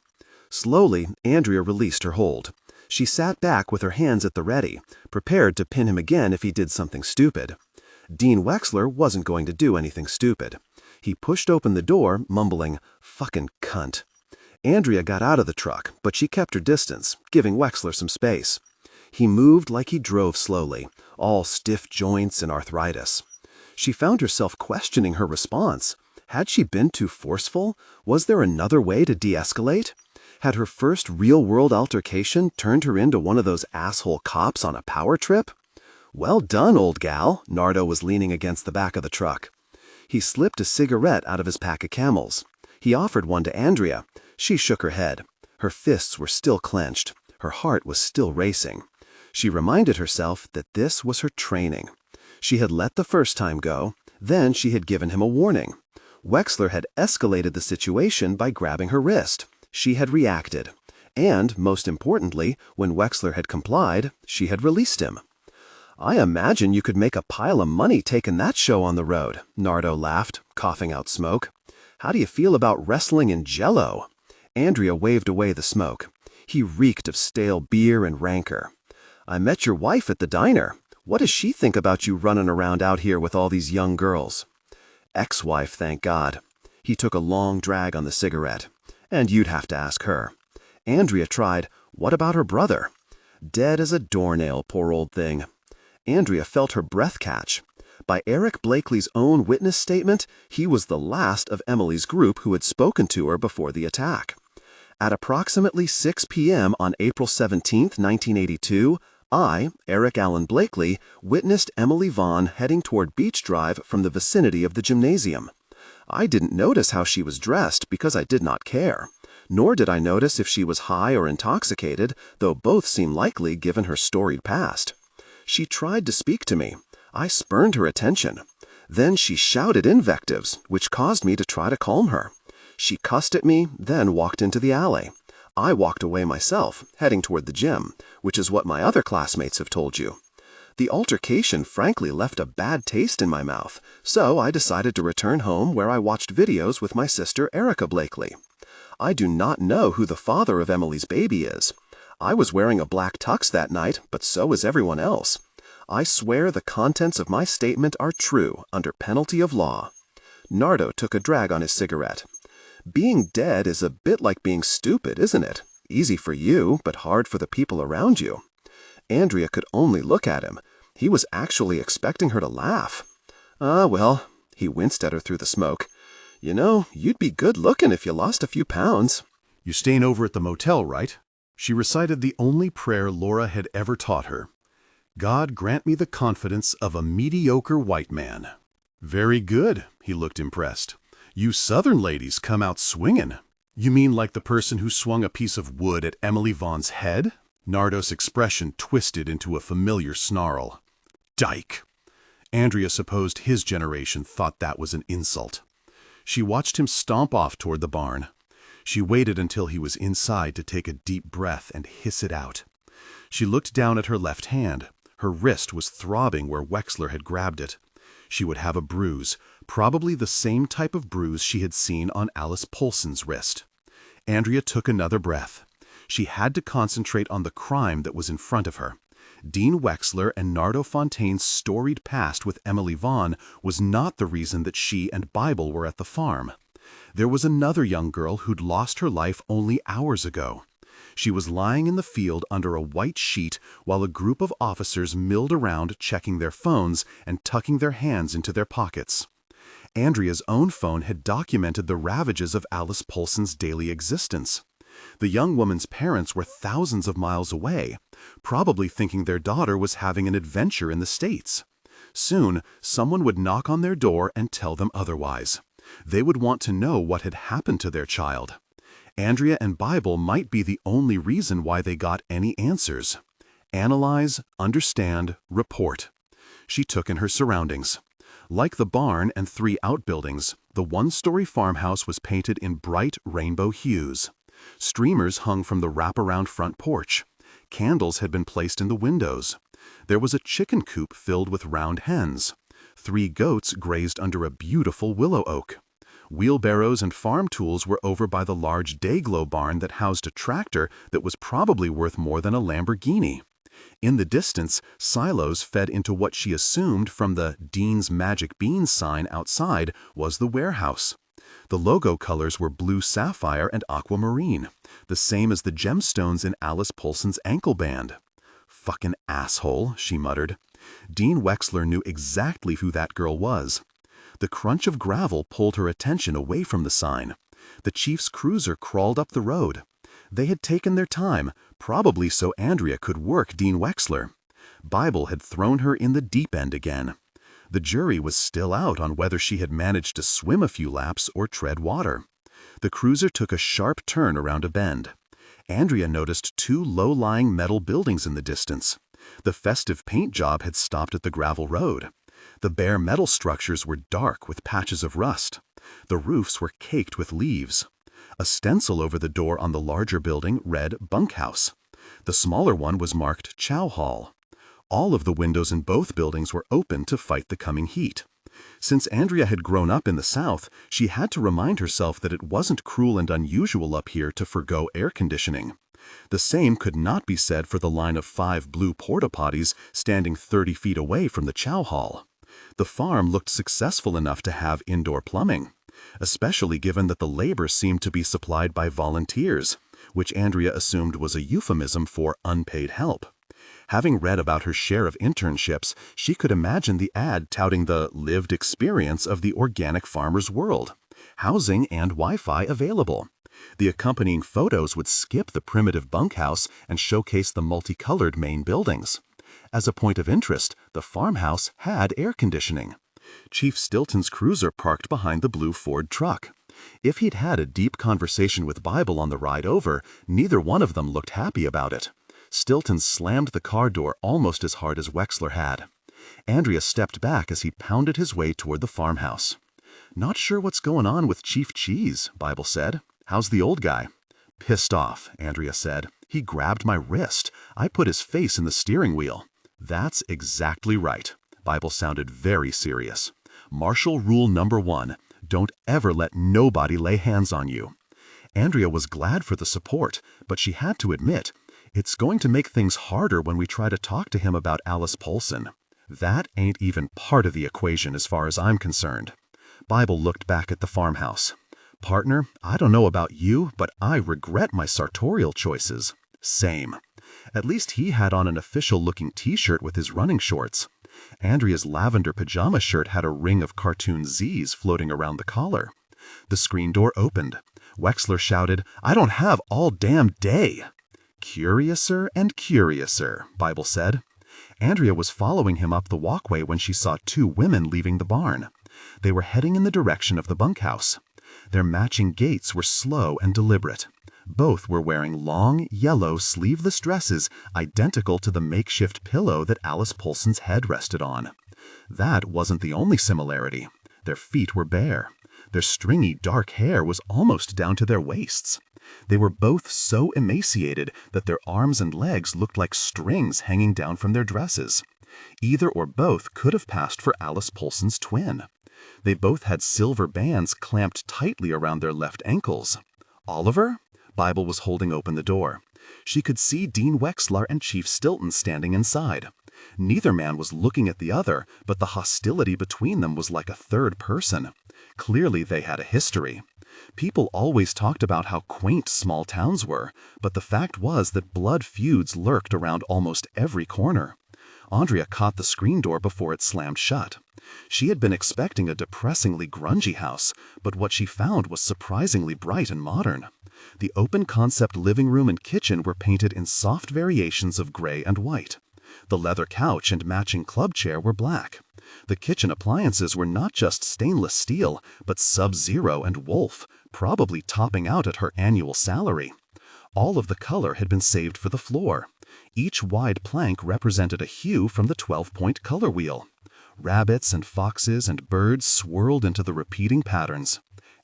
Slowly, Andrea released her hold. She sat back with her hands at the ready, prepared to pin him again if he did something stupid. Dean Wexler wasn't going to do anything stupid. He pushed open the door, mumbling, "Fucking cunt." Andrea got out of the truck, but she kept her distance, giving Wexler some space. He moved like he drove slowly, all stiff joints and arthritis. She found herself questioning her response. Had she been too forceful? Was there another way to de-escalate? Had her first real-world altercation turned her into one of those asshole cops on a power trip? "Well done, old gal," Nardo was leaning against the back of the truck. He slipped a cigarette out of his pack of Camels. He offered one to Andrea. She shook her head. Her fists were still clenched. Her heart was still racing. She reminded herself that this was her training. She had let the first time go, then she had given him a warning. Wexler had escalated the situation by grabbing her wrist. She had reacted. And, most importantly, when Wexler had complied, she had released him. "I imagine you could make a pile of money taking that show on the road," Nardo laughed, coughing out smoke. "How do you feel about wrestling in Jell-O?" Andrea waved away the smoke. He reeked of stale beer and rancor. "I met your wife at the diner. What does she think about you running around out here with all these young girls?" "Ex-wife, thank God." He took a long drag on the cigarette. "And you'd have to ask her." Andrea tried, "What about her brother?" "Dead as a doornail, poor old thing." Andrea felt her breath catch. By Eric Blakely's own witness statement, he was the last of Emily's group who had spoken to her before the attack. At approximately 6 p.m. on April 17, 1982, I, Eric Allen Blakely, witnessed Emily Vaughn heading toward Beach Drive from the vicinity of the gymnasium. I didn't notice how she was dressed because I did not care. Nor did I notice if she was high or intoxicated, though both seemed likely given her storied past. She tried to speak to me. I spurned her attention. Then she shouted invectives, which caused me to try to calm her. She cussed at me, then walked into the alley. I walked away myself, heading toward the gym, which is what my other classmates have told you. The altercation frankly left a bad taste in my mouth, so I decided to return home where I watched videos with my sister Erica Blakely. I do not know who the father of Emily's baby is. I was wearing a black tux that night, but so was everyone else. I swear the contents of my statement are true under penalty of law. Nardo took a drag on his cigarette. Being dead is a bit like being stupid, isn't it? Easy for you, but hard for the people around you. Andrea could only look at him. He was actually expecting her to laugh. Ah, well, he winced at her through the smoke. You know, you'd be good looking if you lost a few pounds. You staying over at the motel, right? She recited the only prayer Laura had ever taught her. God grant me the confidence of a mediocre white man. Very good, he looked impressed. You Southern ladies come out swinging. You mean like the person who swung a piece of wood at Emily Vaughn's head? Nardo's expression twisted into a familiar snarl. Dyke! Andrea supposed his generation thought that was an insult. She watched him stomp off toward the barn. She waited until he was inside to take a deep breath and hiss it out. She looked down at her left hand. Her wrist was throbbing where Wexler had grabbed it. She would have a bruise, probably the same type of bruise she had seen on Alice Polson's wrist. Andrea took another breath. She had to concentrate on the crime that was in front of her. Dean Wexler and Nardo Fontaine's storied past with Emily Vaughn was not the reason that she and Bible were at the farm. There was another young girl who'd lost her life only hours ago. She was lying in the field under a white sheet while a group of officers milled around checking their phones and tucking their hands into their pockets. Andrea's own phone had documented the ravages of Alice Polson's daily existence. The young woman's parents were thousands of miles away, probably thinking their daughter was having an adventure in the States. Soon, someone would knock on their door and tell them otherwise. They would want to know what had happened to their child. Andrea and Bible might be the only reason why they got any answers. Analyze, understand, report. She took in her surroundings. Like the barn and 3 outbuildings, the one-story farmhouse was painted in bright rainbow hues. Streamers hung from the wraparound front porch. Candles had been placed in the windows. There was a chicken coop filled with round hens. 3 goats grazed under a beautiful willow oak. Wheelbarrows and farm tools were over by the large Dayglow barn that housed a tractor that was probably worth more than a Lamborghini. In the distance, silos fed into what she assumed from the Dean's Magic Beans sign outside was the warehouse. The logo colors were blue sapphire and aquamarine, the same as the gemstones in Alice Polson's ankle band. Fucking asshole, she muttered. Dean Wexler knew exactly who that girl was. The crunch of gravel pulled her attention away from the sign. The chief's cruiser crawled up the road. They had taken their time, probably so Andrea could work Dean Wexler. Bible had thrown her in the deep end again. The jury was still out on whether she had managed to swim a few laps or tread water. The cruiser took a sharp turn around a bend. Andrea noticed 2 low-lying metal buildings in the distance. The festive paint job had stopped at the gravel road. The bare metal structures were dark with patches of rust. The roofs were caked with leaves. A stencil over the door on the larger building read Bunkhouse. The smaller one was marked Chow Hall. All of the windows in both buildings were open to fight the coming heat. Since Andrea had grown up in the South, she had to remind herself that it wasn't cruel and unusual up here to forgo air conditioning. The same could not be said for the line of 5 blue porta-potties standing 30 feet away from the chow hall. The farm looked successful enough to have indoor plumbing, especially given that the labor seemed to be supplied by volunteers, which Andrea assumed was a euphemism for unpaid help. Having read about her share of internships, she could imagine the ad touting the lived experience of the organic farmer's world. Housing and Wi-Fi available. The accompanying photos would skip the primitive bunkhouse and showcase the multicolored main buildings. As a point of interest, the farmhouse had air conditioning. Chief Stilton's cruiser parked behind the blue Ford truck. If he'd had a deep conversation with Bible on the ride over, neither one of them looked happy about it. Stilton slammed the car door almost as hard as Wexler had. Andrea stepped back as he pounded his way toward the farmhouse. "Not sure what's going on with Chief Cheese," Bible said. "How's the old guy?" "Pissed off," Andrea said. "He grabbed my wrist. I put his face in the steering wheel." That's exactly right. Bible sounded very serious. Marshal rule number 1, don't ever let nobody lay hands on you. Andrea was glad for the support, but she had to admit, it's going to make things harder when we try to talk to him about Alice Polson. That ain't even part of the equation as far as I'm concerned. Bible looked back at the farmhouse. Partner, I don't know about you, but I regret my sartorial choices. Same. At least he had on an official-looking t-shirt with his running shorts. Andrea's lavender pajama shirt had a ring of cartoon Z's floating around the collar. The screen door opened. Wexler shouted, "I don't have all damn day." Curiouser and curiouser, Bible said. Andrea was following him up the walkway when she saw 2 women leaving the barn. They were heading in the direction of the bunkhouse. Their matching gaits were slow and deliberate. Both were wearing long, yellow, sleeveless dresses identical to the makeshift pillow that Alice Polson's head rested on. That wasn't the only similarity. Their feet were bare. Their stringy, dark hair was almost down to their waists. They were both so emaciated that their arms and legs looked like strings hanging down from their dresses. Either or both could have passed for Alice Polson's twin. They both had silver bands clamped tightly around their left ankles. Oliver? Bible was holding open the door. She could see Dean Wexler and Chief Stilton standing inside. Neither man was looking at the other, but the hostility between them was like a third person. Clearly they had a history. People always talked about how quaint small towns were, but the fact was that blood feuds lurked around almost every corner. Andrea caught the screen door before it slammed shut. She had been expecting a depressingly grungy house, but what she found was surprisingly bright and modern. The open-concept living room and kitchen were painted in soft variations of gray and white. The leather couch and matching club chair were black. The kitchen appliances were not just stainless steel, but Sub-Zero and Wolf, probably topping out at her annual salary. All of the color had been saved for the floor. Each wide plank represented a hue from the 12-point color wheel. Rabbits and foxes and birds swirled into the repeating patterns.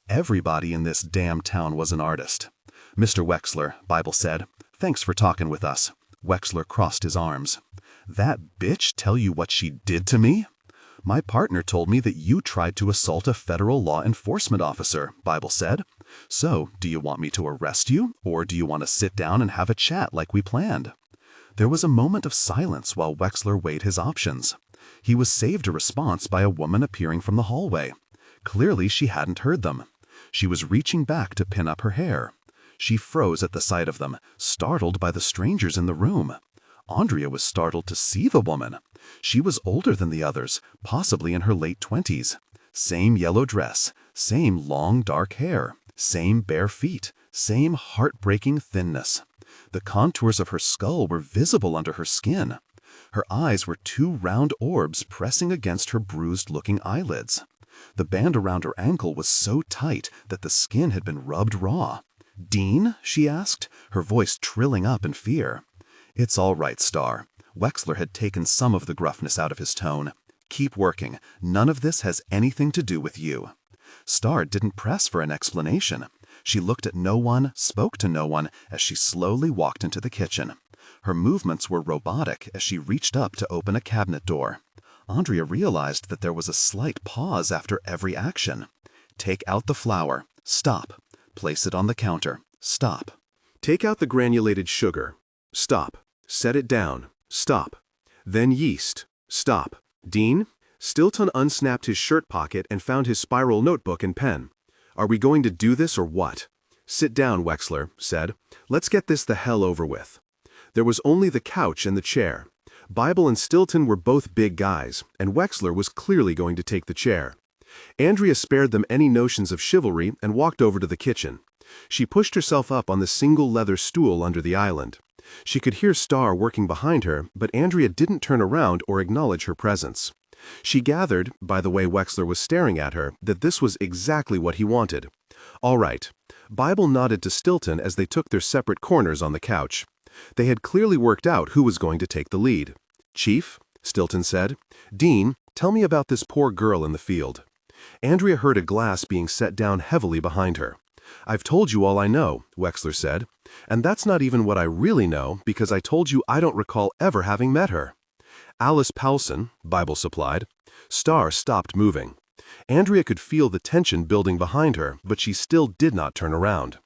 Everybody in this damn town was an artist. "Mr. Wexler," Bible said, "thanks for talking with us." Wexler crossed his arms. "That bitch tell you what she did to me?" "My partner told me that you tried to assault a federal law enforcement officer," Bible said. "So, do you want me to arrest you, or do you want to sit down and have a chat like we planned?" There was a moment of silence while Wexler weighed his options. He was saved a response by a woman appearing from the hallway. Clearly she hadn't heard them. She was reaching back to pin up her hair. She froze at the sight of them, startled by the strangers in the room. Andrea was startled to see the woman. She was older than the others, possibly in her late 20s. Same yellow dress, same long dark hair, same bare feet, same heartbreaking thinness. The contours of her skull were visible under her skin. Her eyes were 2 round orbs pressing against her bruised-looking eyelids. The band around her ankle was so tight that the skin had been rubbed raw. "Dean?" she asked, her voice trilling up in fear. "It's all right, Star." Wexler had taken some of the gruffness out of his tone. "Keep working. None of this has anything to do with you." Star didn't press for an explanation. She looked at no one, spoke to no one, as she slowly walked into the kitchen. Her movements were robotic as she reached up to open a cabinet door. Andrea realized that there was a slight pause after every action. Take out the flour. Stop. Place it on the counter. Stop. Take out the granulated sugar. Stop. Set it down. Stop. Then yeast. Stop. Dean? Stilton unsnapped his shirt pocket and found his spiral notebook and pen. "Are we going to do this or what?" "Sit down," Wexler said. "Let's get this the hell over with." There was only the couch and the chair. Bible and Stilton were both big guys, and Wexler was clearly going to take the chair. Andrea spared them any notions of chivalry and walked over to the kitchen. She pushed herself up on the single leather stool under the island. She could hear Star working behind her, but Andrea didn't turn around or acknowledge her presence. She gathered, by the way Wexler was staring at her, that this was exactly what he wanted. "All right." Bible nodded to Stilton as they took their separate corners on the couch. They had clearly worked out who was going to take the lead. "Chief," Stilton said. "Dean, tell me about this poor girl in the field." Andrea heard a glass being set down heavily behind her. "I've told you all I know," Wexler said. "And that's not even what I really know, because I told you I don't recall ever having met her." Alice Powson, Bible supplied. Star stopped moving. Andrea could feel the tension building behind her, but she still did not turn around.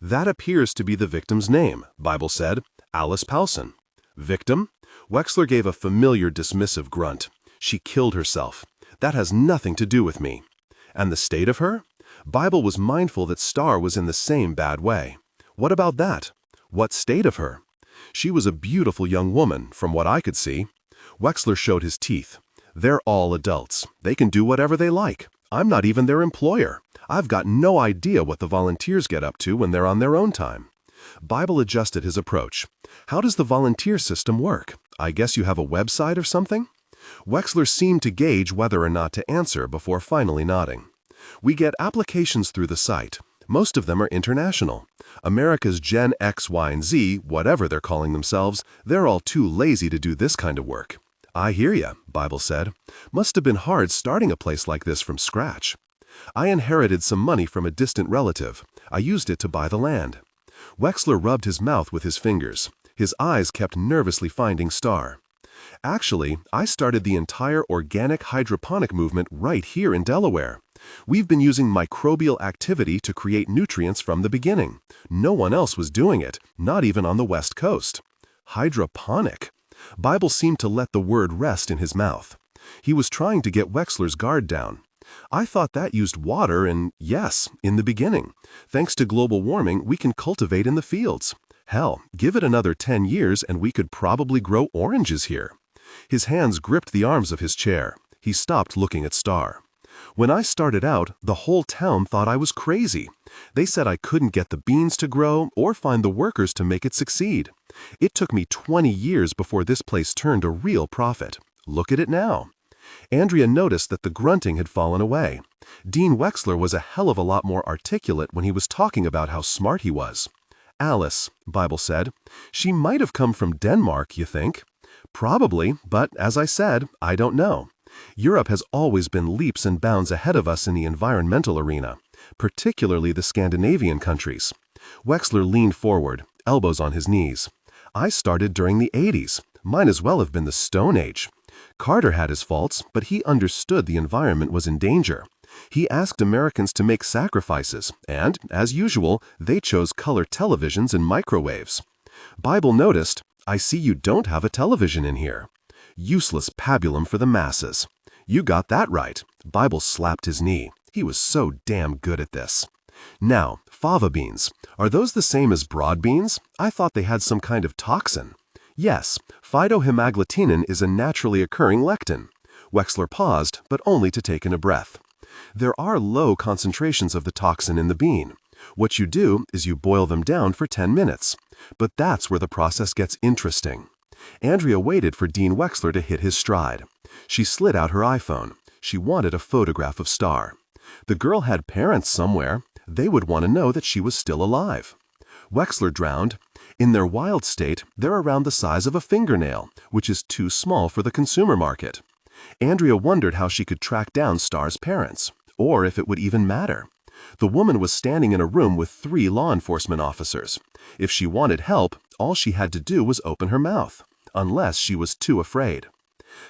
That appears to be the victim's name, Bible said. Alice Powson. Victim? Wexler gave a familiar dismissive grunt. She killed herself. That has nothing to do with me. And the state of her? Bible was mindful that Star was in the same bad way. What about that? What state of her? She was a beautiful young woman, from what I could see. Wexler showed his teeth. They're all adults. They can do whatever they like. I'm not even their employer. I've got no idea what the volunteers get up to when they're on their own time. Bible adjusted his approach. How does the volunteer system work? I guess you have a website or something? Wexler seemed to gauge whether or not to answer before finally nodding. We get applications through the site. Most of them are international. America's Gen X, Y, and Z, whatever they're calling themselves, they're all too lazy to do this kind of work. I hear ya, Bible said. Must have been hard starting a place like this from scratch. I inherited some money from a distant relative. I used it to buy the land. Wexler rubbed his mouth with his fingers. His eyes kept nervously finding Star. Actually, I started the entire organic hydroponic movement right here in Delaware. We've been using microbial activity to create nutrients from the beginning. No one else was doing it, not even on the West Coast. Hydroponic. Bible seemed to let the word rest in his mouth. He was trying to get Wexler's guard down. I thought that used water and, yes, in the beginning. Thanks to global warming, we can cultivate in the fields. Hell, give it another 10 years and we could probably grow oranges here. His hands gripped the arms of his chair. He stopped looking at Star. When I started out, the whole town thought I was crazy. They said I couldn't get the beans to grow or find the workers to make it succeed. It took me 20 years before this place turned a real profit. Look at it now. Andrea noticed that the grunting had fallen away. Dean Wexler was a hell of a lot more articulate when he was talking about how smart he was. Alice, Bible said. She might have come from Denmark, you think? Probably, but as I said, I don't know. Europe has always been leaps and bounds ahead of us in the environmental arena, particularly the Scandinavian countries. Wexler leaned forward, elbows on his knees. I started during the 80s. Might as well have been the Stone Age. Carter had his faults, but he understood the environment was in danger. He asked Americans to make sacrifices, and, as usual, they chose color televisions and microwaves. Bible noticed, I see you don't have a television in here. Useless pabulum for the masses. You got that right. Bible slapped his knee. He was so damn good at this. Now, fava beans. Are those the same as broad beans? I thought they had some kind of toxin. Yes, phytohemagglutinin is a naturally occurring lectin. Wexler paused, but only to take in a breath. There are low concentrations of the toxin in the bean. What you do is you boil them down for 10 minutes. But that's where the process gets interesting. Andrea waited for Dean Wexler to hit his stride. She slid out her iPhone. She wanted a photograph of Star. The girl had parents somewhere. They would want to know that she was still alive. Wexler drowned. In their wild state, they're around the size of a fingernail, which is too small for the consumer market. Andrea wondered how she could track down Star's parents, or if it would even matter. The woman was standing in a room with 3 law enforcement officers. If she wanted help, all she had to do was open her mouth, unless she was too afraid.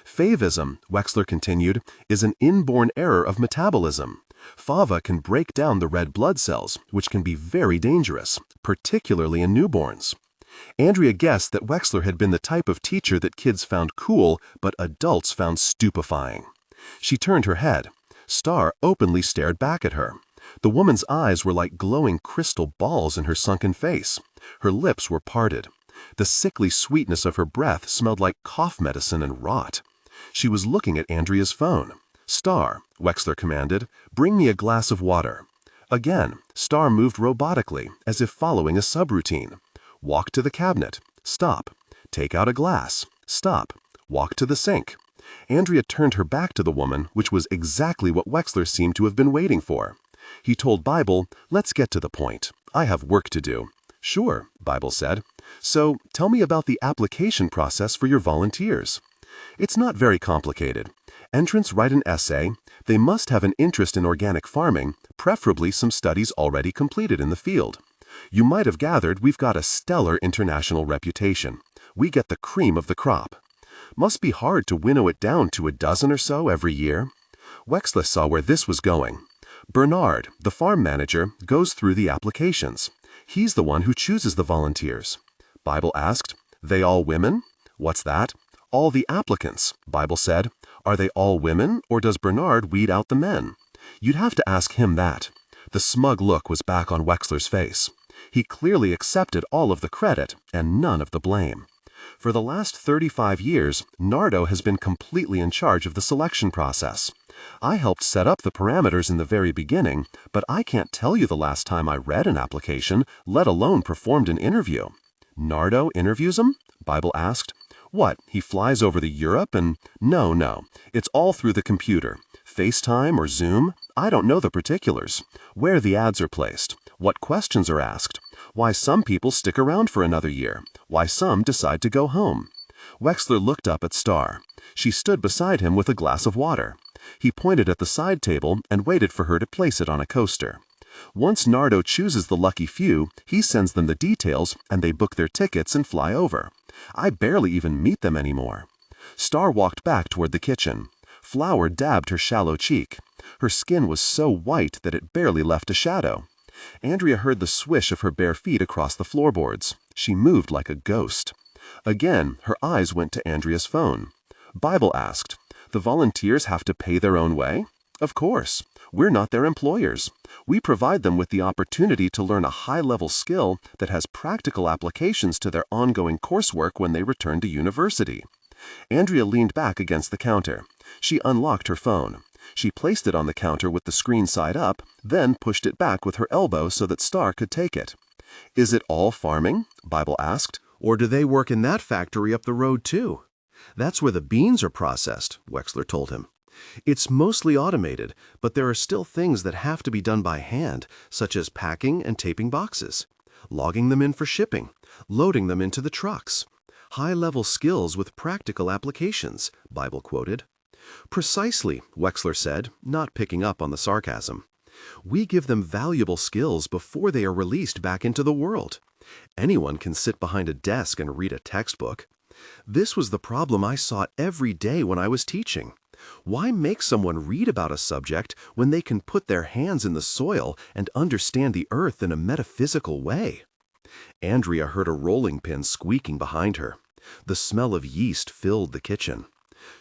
Favism, Wexler continued, is an inborn error of metabolism. Fava can break down the red blood cells, which can be very dangerous, particularly in newborns. Andrea guessed that Wexler had been the type of teacher that kids found cool, but adults found stupefying. She turned her head. Star openly stared back at her. The woman's eyes were like glowing crystal balls in her sunken face. Her lips were parted. The sickly sweetness of her breath smelled like cough medicine and rot. She was looking at Andrea's phone. Star, Wexler commanded, bring me a glass of water. Again, Star moved robotically, as if following a subroutine. Walk to the cabinet. Stop. Take out a glass. Stop. Walk to the sink. Andrea turned her back to the woman, which was exactly what Wexler seemed to have been waiting for. He told Bible, let's get to the point. I have work to do. Sure, Bible said. So tell me about the application process for your volunteers. It's not very complicated. Entrants write an essay. They must have an interest in organic farming, preferably some studies already completed in the field. You might have gathered we've got a stellar international reputation. We get the cream of the crop. Must be hard to winnow it down to a dozen or so every year. Wexler saw where this was going. Bernard, the farm manager, goes through the applications. He's the one who chooses the volunteers. Bible asked, "They all women?" "What's that?" "All the applicants," Bible said. "Are they all women, or does Bernard weed out the men?" "You'd have to ask him that." The smug look was back on Wexler's face. He clearly accepted all of the credit and none of the blame. For the last 35 years, Nardo has been completely in charge of the selection process. I helped set up the parameters in the very beginning, but I can't tell you the last time I read an application, let alone performed an interview. "Nardo interviews him?" Bible asked. "What, he flies over to Europe and—" No, it's all through the computer. FaceTime or Zoom? I don't know the particulars. Where the ads are placed. What questions are asked. Why some people stick around for another year. Why some decide to go home." Wexler looked up at Star. She stood beside him with a glass of water. He pointed at the side table and waited for her to place it on a coaster. Once Nardo chooses the lucky few, he sends them the details and they book their tickets and fly over. I barely even meet them anymore. Star walked back toward the kitchen. Flour dabbed her shallow cheek. Her skin was so white that it barely left a shadow. Andrea heard the swish of her bare feet across the floorboards. She moved like a ghost. Again, her eyes went to Andrea's phone. Bible asked, "The volunteers have to pay their own way?" "Of course. We're not their employers. We provide them with the opportunity to learn a high-level skill that has practical applications to their ongoing coursework when they return to university." Andrea leaned back against the counter. She unlocked her phone. She placed it on the counter with the screen side up, then pushed it back with her elbow so that Star could take it. "Is it all farming?" Bible asked. Or do they work in that factory up the road too? That's where the beans are processed, Wexler told him. It's mostly automated, but there are still things that have to be done by hand, such as packing and taping boxes, logging them in for shipping, loading them into the trucks. High-level skills with practical applications, Bible quoted. "Precisely," Wexler said, not picking up on the sarcasm. "We give them valuable skills before they are released back into the world. Anyone can sit behind a desk and read a textbook. This was the problem I saw every day when I was teaching. Why make someone read about a subject when they can put their hands in the soil and understand the earth in a metaphysical way?" Andrea heard a rolling pin squeaking behind her. The smell of yeast filled the kitchen.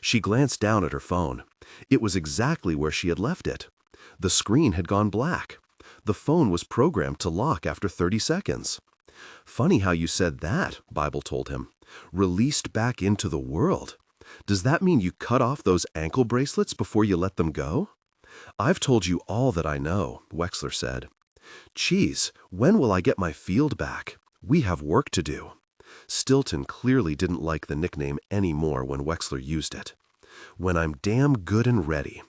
She glanced down at her phone. It was exactly where she had left it. The screen had gone black. The phone was programmed to lock after 30 seconds. "Funny how you said that," Bible told him. "Released back into the world. Does that mean you cut off those ankle bracelets before you let them go?" "I've told you all that I know," Wexler said. "Geez, when will I get my field back? We have work to do." Stilton clearly didn't like the nickname any more when Wexler used it. "When I'm damn good and ready."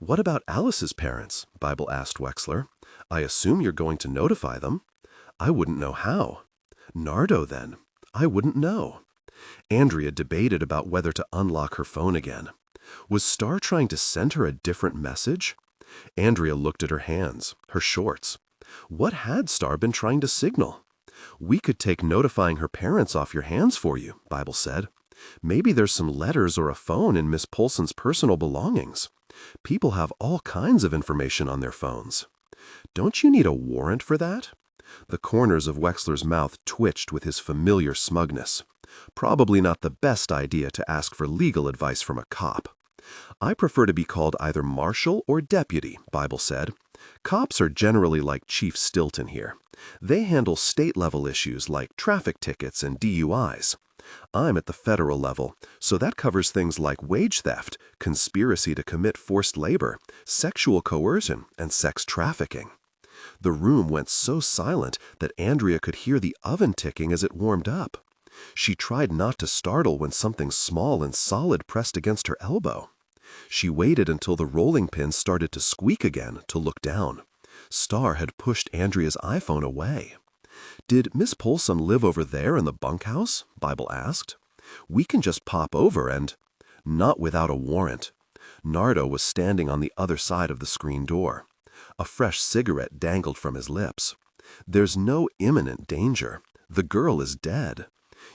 "What about Alice's parents?" Bible asked Wexler. "I assume you're going to notify them." "I wouldn't know how." "Nardo, then." "I wouldn't know." Andrea debated about whether to unlock her phone again. Was Star trying to send her a different message? Andrea looked at her hands, her shorts. What had Star been trying to signal? "We could take notifying her parents off your hands for you," Bible said. "Maybe there's some letters or a phone in Miss Polson's personal belongings. People have all kinds of information on their phones." "Don't you need a warrant for that?" The corners of Wexler's mouth twitched with his familiar smugness. Probably not the best idea to ask for legal advice from a cop. "I prefer to be called either Marshal or Deputy," Bible said. "Cops are generally like Chief Stilton here. They handle state-level issues like traffic tickets and DUIs. I'm at the federal level, so that covers things like wage theft, conspiracy to commit forced labor, sexual coercion, and sex trafficking." The room went so silent that Andrea could hear the oven ticking as it warmed up. She tried not to startle when something small and solid pressed against her elbow. She waited until the rolling pin started to squeak again to look down. Star had pushed Andrea's iPhone away. "Did Miss Polson live over there in the bunkhouse?" Bible asked. "We can just pop over and—" "Not without a warrant." Nardo was standing on the other side of the screen door. A fresh cigarette dangled from his lips. "There's no imminent danger. The girl is dead.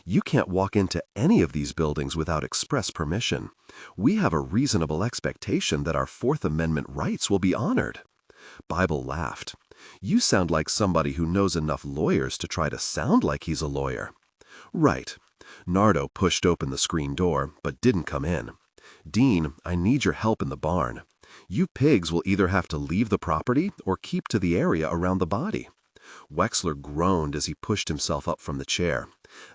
You can't walk into any of these buildings without express permission. We have a reasonable expectation that our Fourth Amendment rights will be honored." Bible laughed. "You sound like somebody who knows enough lawyers to try to sound like he's a lawyer." "Right." Nardo pushed open the screen door, but didn't come in. "Dean, I need your help in the barn. You pigs will either have to leave the property or keep to the area around the body." Wexler groaned as he pushed himself up from the chair.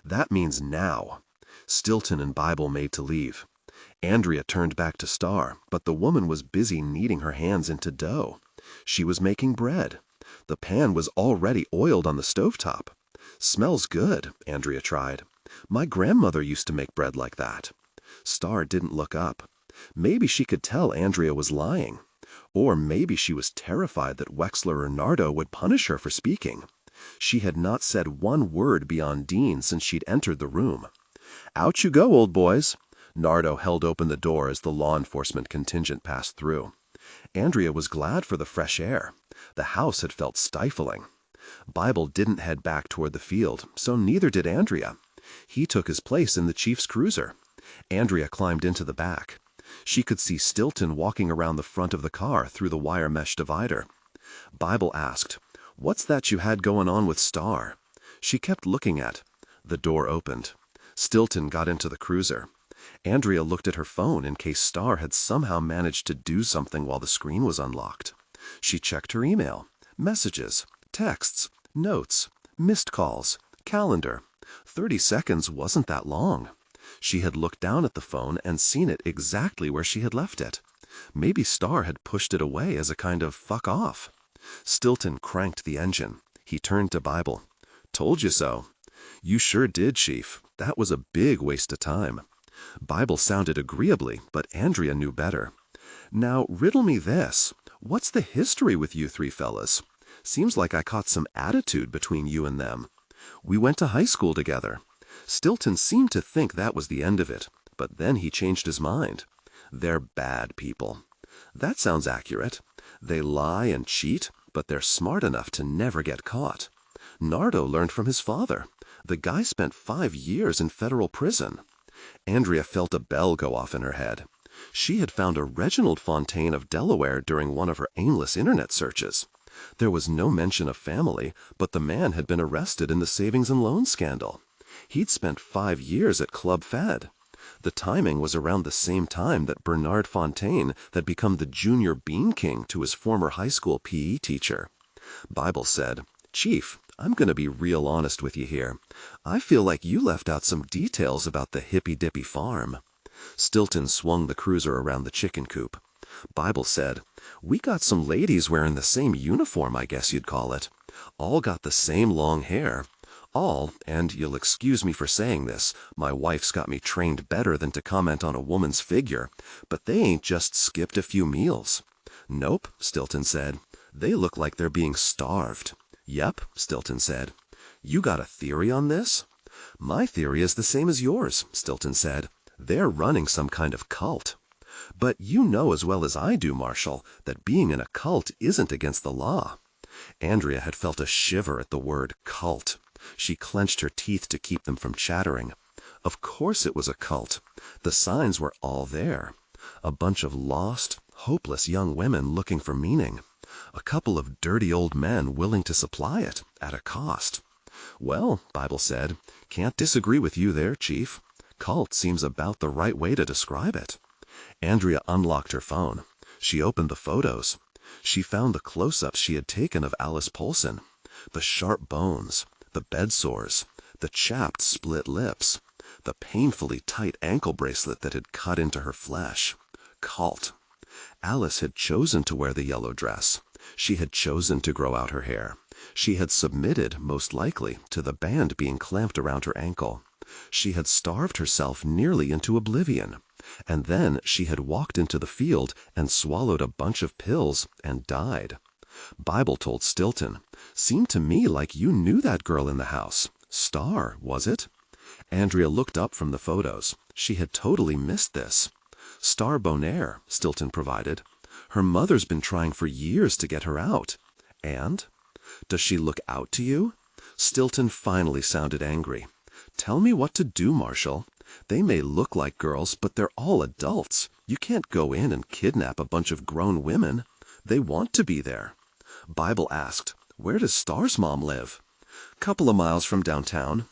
"That means now." Stilton and Bible made to leave. Andrea turned back to Star, but the woman was busy kneading her hands into dough. She was making bread. The pan was already oiled on the stovetop. "Smells good," Andrea tried. "My grandmother used to make bread like that." Star didn't look up. Maybe she could tell Andrea was lying. Or maybe she was terrified that Wexler or Nardo would punish her for speaking. She had not said one word beyond Dean since she'd entered the room. "Out you go, old boys." Nardo held open the door as the law enforcement contingent passed through. Andrea was glad for the fresh air. The house had felt stifling. Bible didn't head back toward the field, so neither did Andrea. He took his place in the chief's cruiser. Andrea climbed into the back. She could see Stilton walking around the front of the car through the wire mesh divider. Bible asked, "What's that you had going on with Star?" She kept looking at. The door opened. Stilton got into the cruiser. Andrea looked at her phone in case Star had somehow managed to do something while the screen was unlocked. She checked her email, messages, texts, notes, missed calls, calendar. 30 seconds wasn't that long. She had looked down at the phone and seen it exactly where she had left it. Maybe Star had pushed it away as a kind of fuck off. Stilton cranked the engine. He turned to Bible. "Told you so." "You sure did, Chief. That was a big waste of time." Bible sounded agreeably, but Andrea knew better. "Now, riddle me this. What's the history with you three fellas? Seems like I caught some attitude between you and them. We went to high school together." Stilton seemed to think that was the end of it, but then he changed his mind. "They're bad people." "That sounds accurate. They lie and cheat, but they're smart enough to never get caught. Nardo learned from his father. The guy spent 5 years in federal prison." Andrea felt a bell go off in her head. She had found a Reginald Fontaine of Delaware during one of her aimless internet searches. There was no mention of family, but the man had been arrested in the savings and loan scandal. He'd spent 5 years at Club Fed. The timing was around the same time that Bernard Fontaine had become the junior bean king to his former high school PE teacher. Bible said, "Chief, I'm going to be real honest with you here. I feel like you left out some details about the hippy-dippy farm." Stilton swung the cruiser around the chicken coop. Bible said, "We got some ladies wearing the same uniform, I guess you'd call it. All got the same long hair. All, and you'll excuse me for saying this, my wife's got me trained better than to comment on a woman's figure, but they ain't just skipped a few meals." "Nope," Stilton said. "They look like they're being starved." "Yep," Stilton said. "You got a theory on this?" "My theory is the same as yours," Stilton said. "They're running some kind of cult." "But you know as well as I do, Marshal, that being in a cult isn't against the law." Andrea had felt a shiver at the word cult. She clenched her teeth to keep them from chattering. Of course it was a cult. The signs were all there. A bunch of lost, hopeless young women looking for meaning. A couple of dirty old men willing to supply it, at a cost. "Well," Bible said, "can't disagree with you there, Chief. Cult seems about the right way to describe it." Andrea unlocked her phone. She opened the photos. She found the close-ups she had taken of Alice Polson. The sharp bones, the bed sores, the chapped split lips, the painfully tight ankle bracelet that had cut into her flesh. Cult. Alice had chosen to wear the yellow dress. She had chosen to grow out her hair. She had submitted, most likely, to the band being clamped around her ankle. She had starved herself nearly into oblivion. And then she had walked into the field and swallowed a bunch of pills and died. Bible told Stilton, "Seemed to me like you knew that girl in the house. Star, was it?" Andrea looked up from the photos. She had totally missed this. "Star Bonaire," Stilton provided. "Her mother's been trying for years to get her out." "And? Does she look out to you?" Stilton finally sounded angry. Tell me what to do, Marshal. They may look like girls, but they're all adults. You can't go in and kidnap a bunch of grown women. They want to be there. Bible asked, where does Star's mom live? Couple of miles from downtown.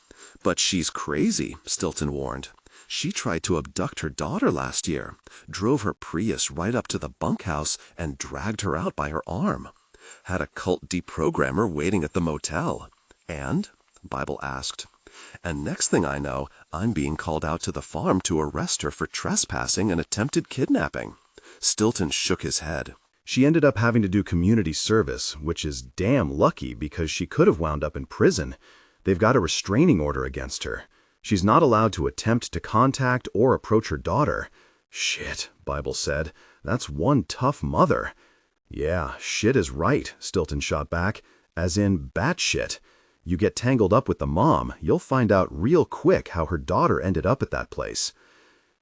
But she's crazy, Stilton warned. She tried to abduct her daughter last year, drove her Prius right up to the bunkhouse and dragged her out by her arm. Had a cult deprogrammer waiting at the motel. And? Bible asked. And next thing I know, I'm being called out to the farm to arrest her for trespassing and attempted kidnapping. Stilton shook his head. She ended up having to do community service, which is damn lucky because she could have wound up in prison. They've got a restraining order against her. She's not allowed to attempt to contact or approach her daughter. Shit, Bible said. That's one tough mother. Yeah, shit is right, Stilton shot back, as in batshit. You get tangled up with the mom, you'll find out real quick how her daughter ended up at that place.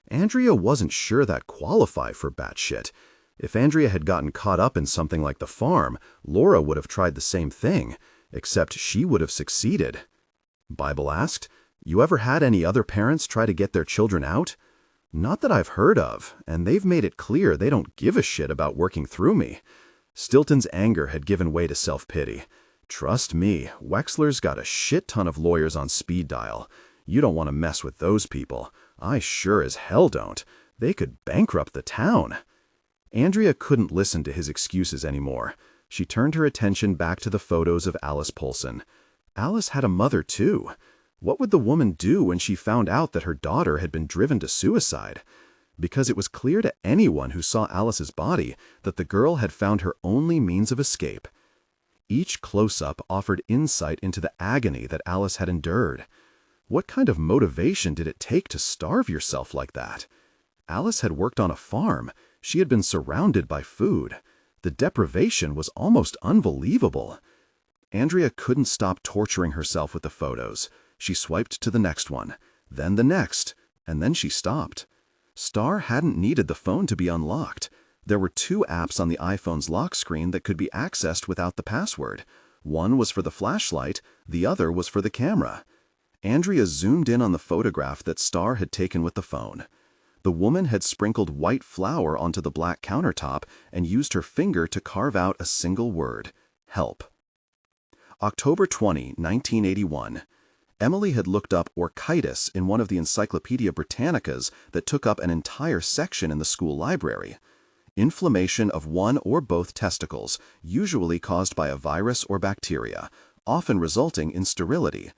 Andrea wasn't sure that qualified for batshit. If Andrea had gotten caught up in something like the farm, Laura would have tried the same thing, except she would have succeeded. Bible asked, you ever had any other parents try to get their children out? Not that I've heard of, and they've made it clear they don't give a shit about working through me. Stilton's anger had given way to self-pity. Trust me, Wexler's got a shit ton of lawyers on speed dial. You don't want to mess with those people. I sure as hell don't. They could bankrupt the town. Andrea couldn't listen to his excuses anymore. She turned her attention back to the photos of Alice Polson. Alice had a mother too. What would the woman do when she found out that her daughter had been driven to suicide? Because it was clear to anyone who saw Alice's body that the girl had found her only means of escape. Each close-up offered insight into the agony that Alice had endured. What kind of motivation did it take to starve yourself like that? Alice had worked on a farm. She had been surrounded by food. The deprivation was almost unbelievable. Andrea couldn't stop torturing herself with the photos. She swiped to the next one, then the next, and then she stopped. Star hadn't needed the phone to be unlocked. There were 2 apps on the iPhone's lock screen that could be accessed without the password. One was for the flashlight, the other was for the camera. Andrea zoomed in on the photograph that Star had taken with the phone. The woman had sprinkled white flour onto the black countertop and used her finger to carve out a single word: help. October 20, 1981. Emily had looked up orchitis in one of the Encyclopedia Britannicas that took up an entire section in the school library. Inflammation of one or both testicles, usually caused by a virus or bacteria, often resulting in sterility,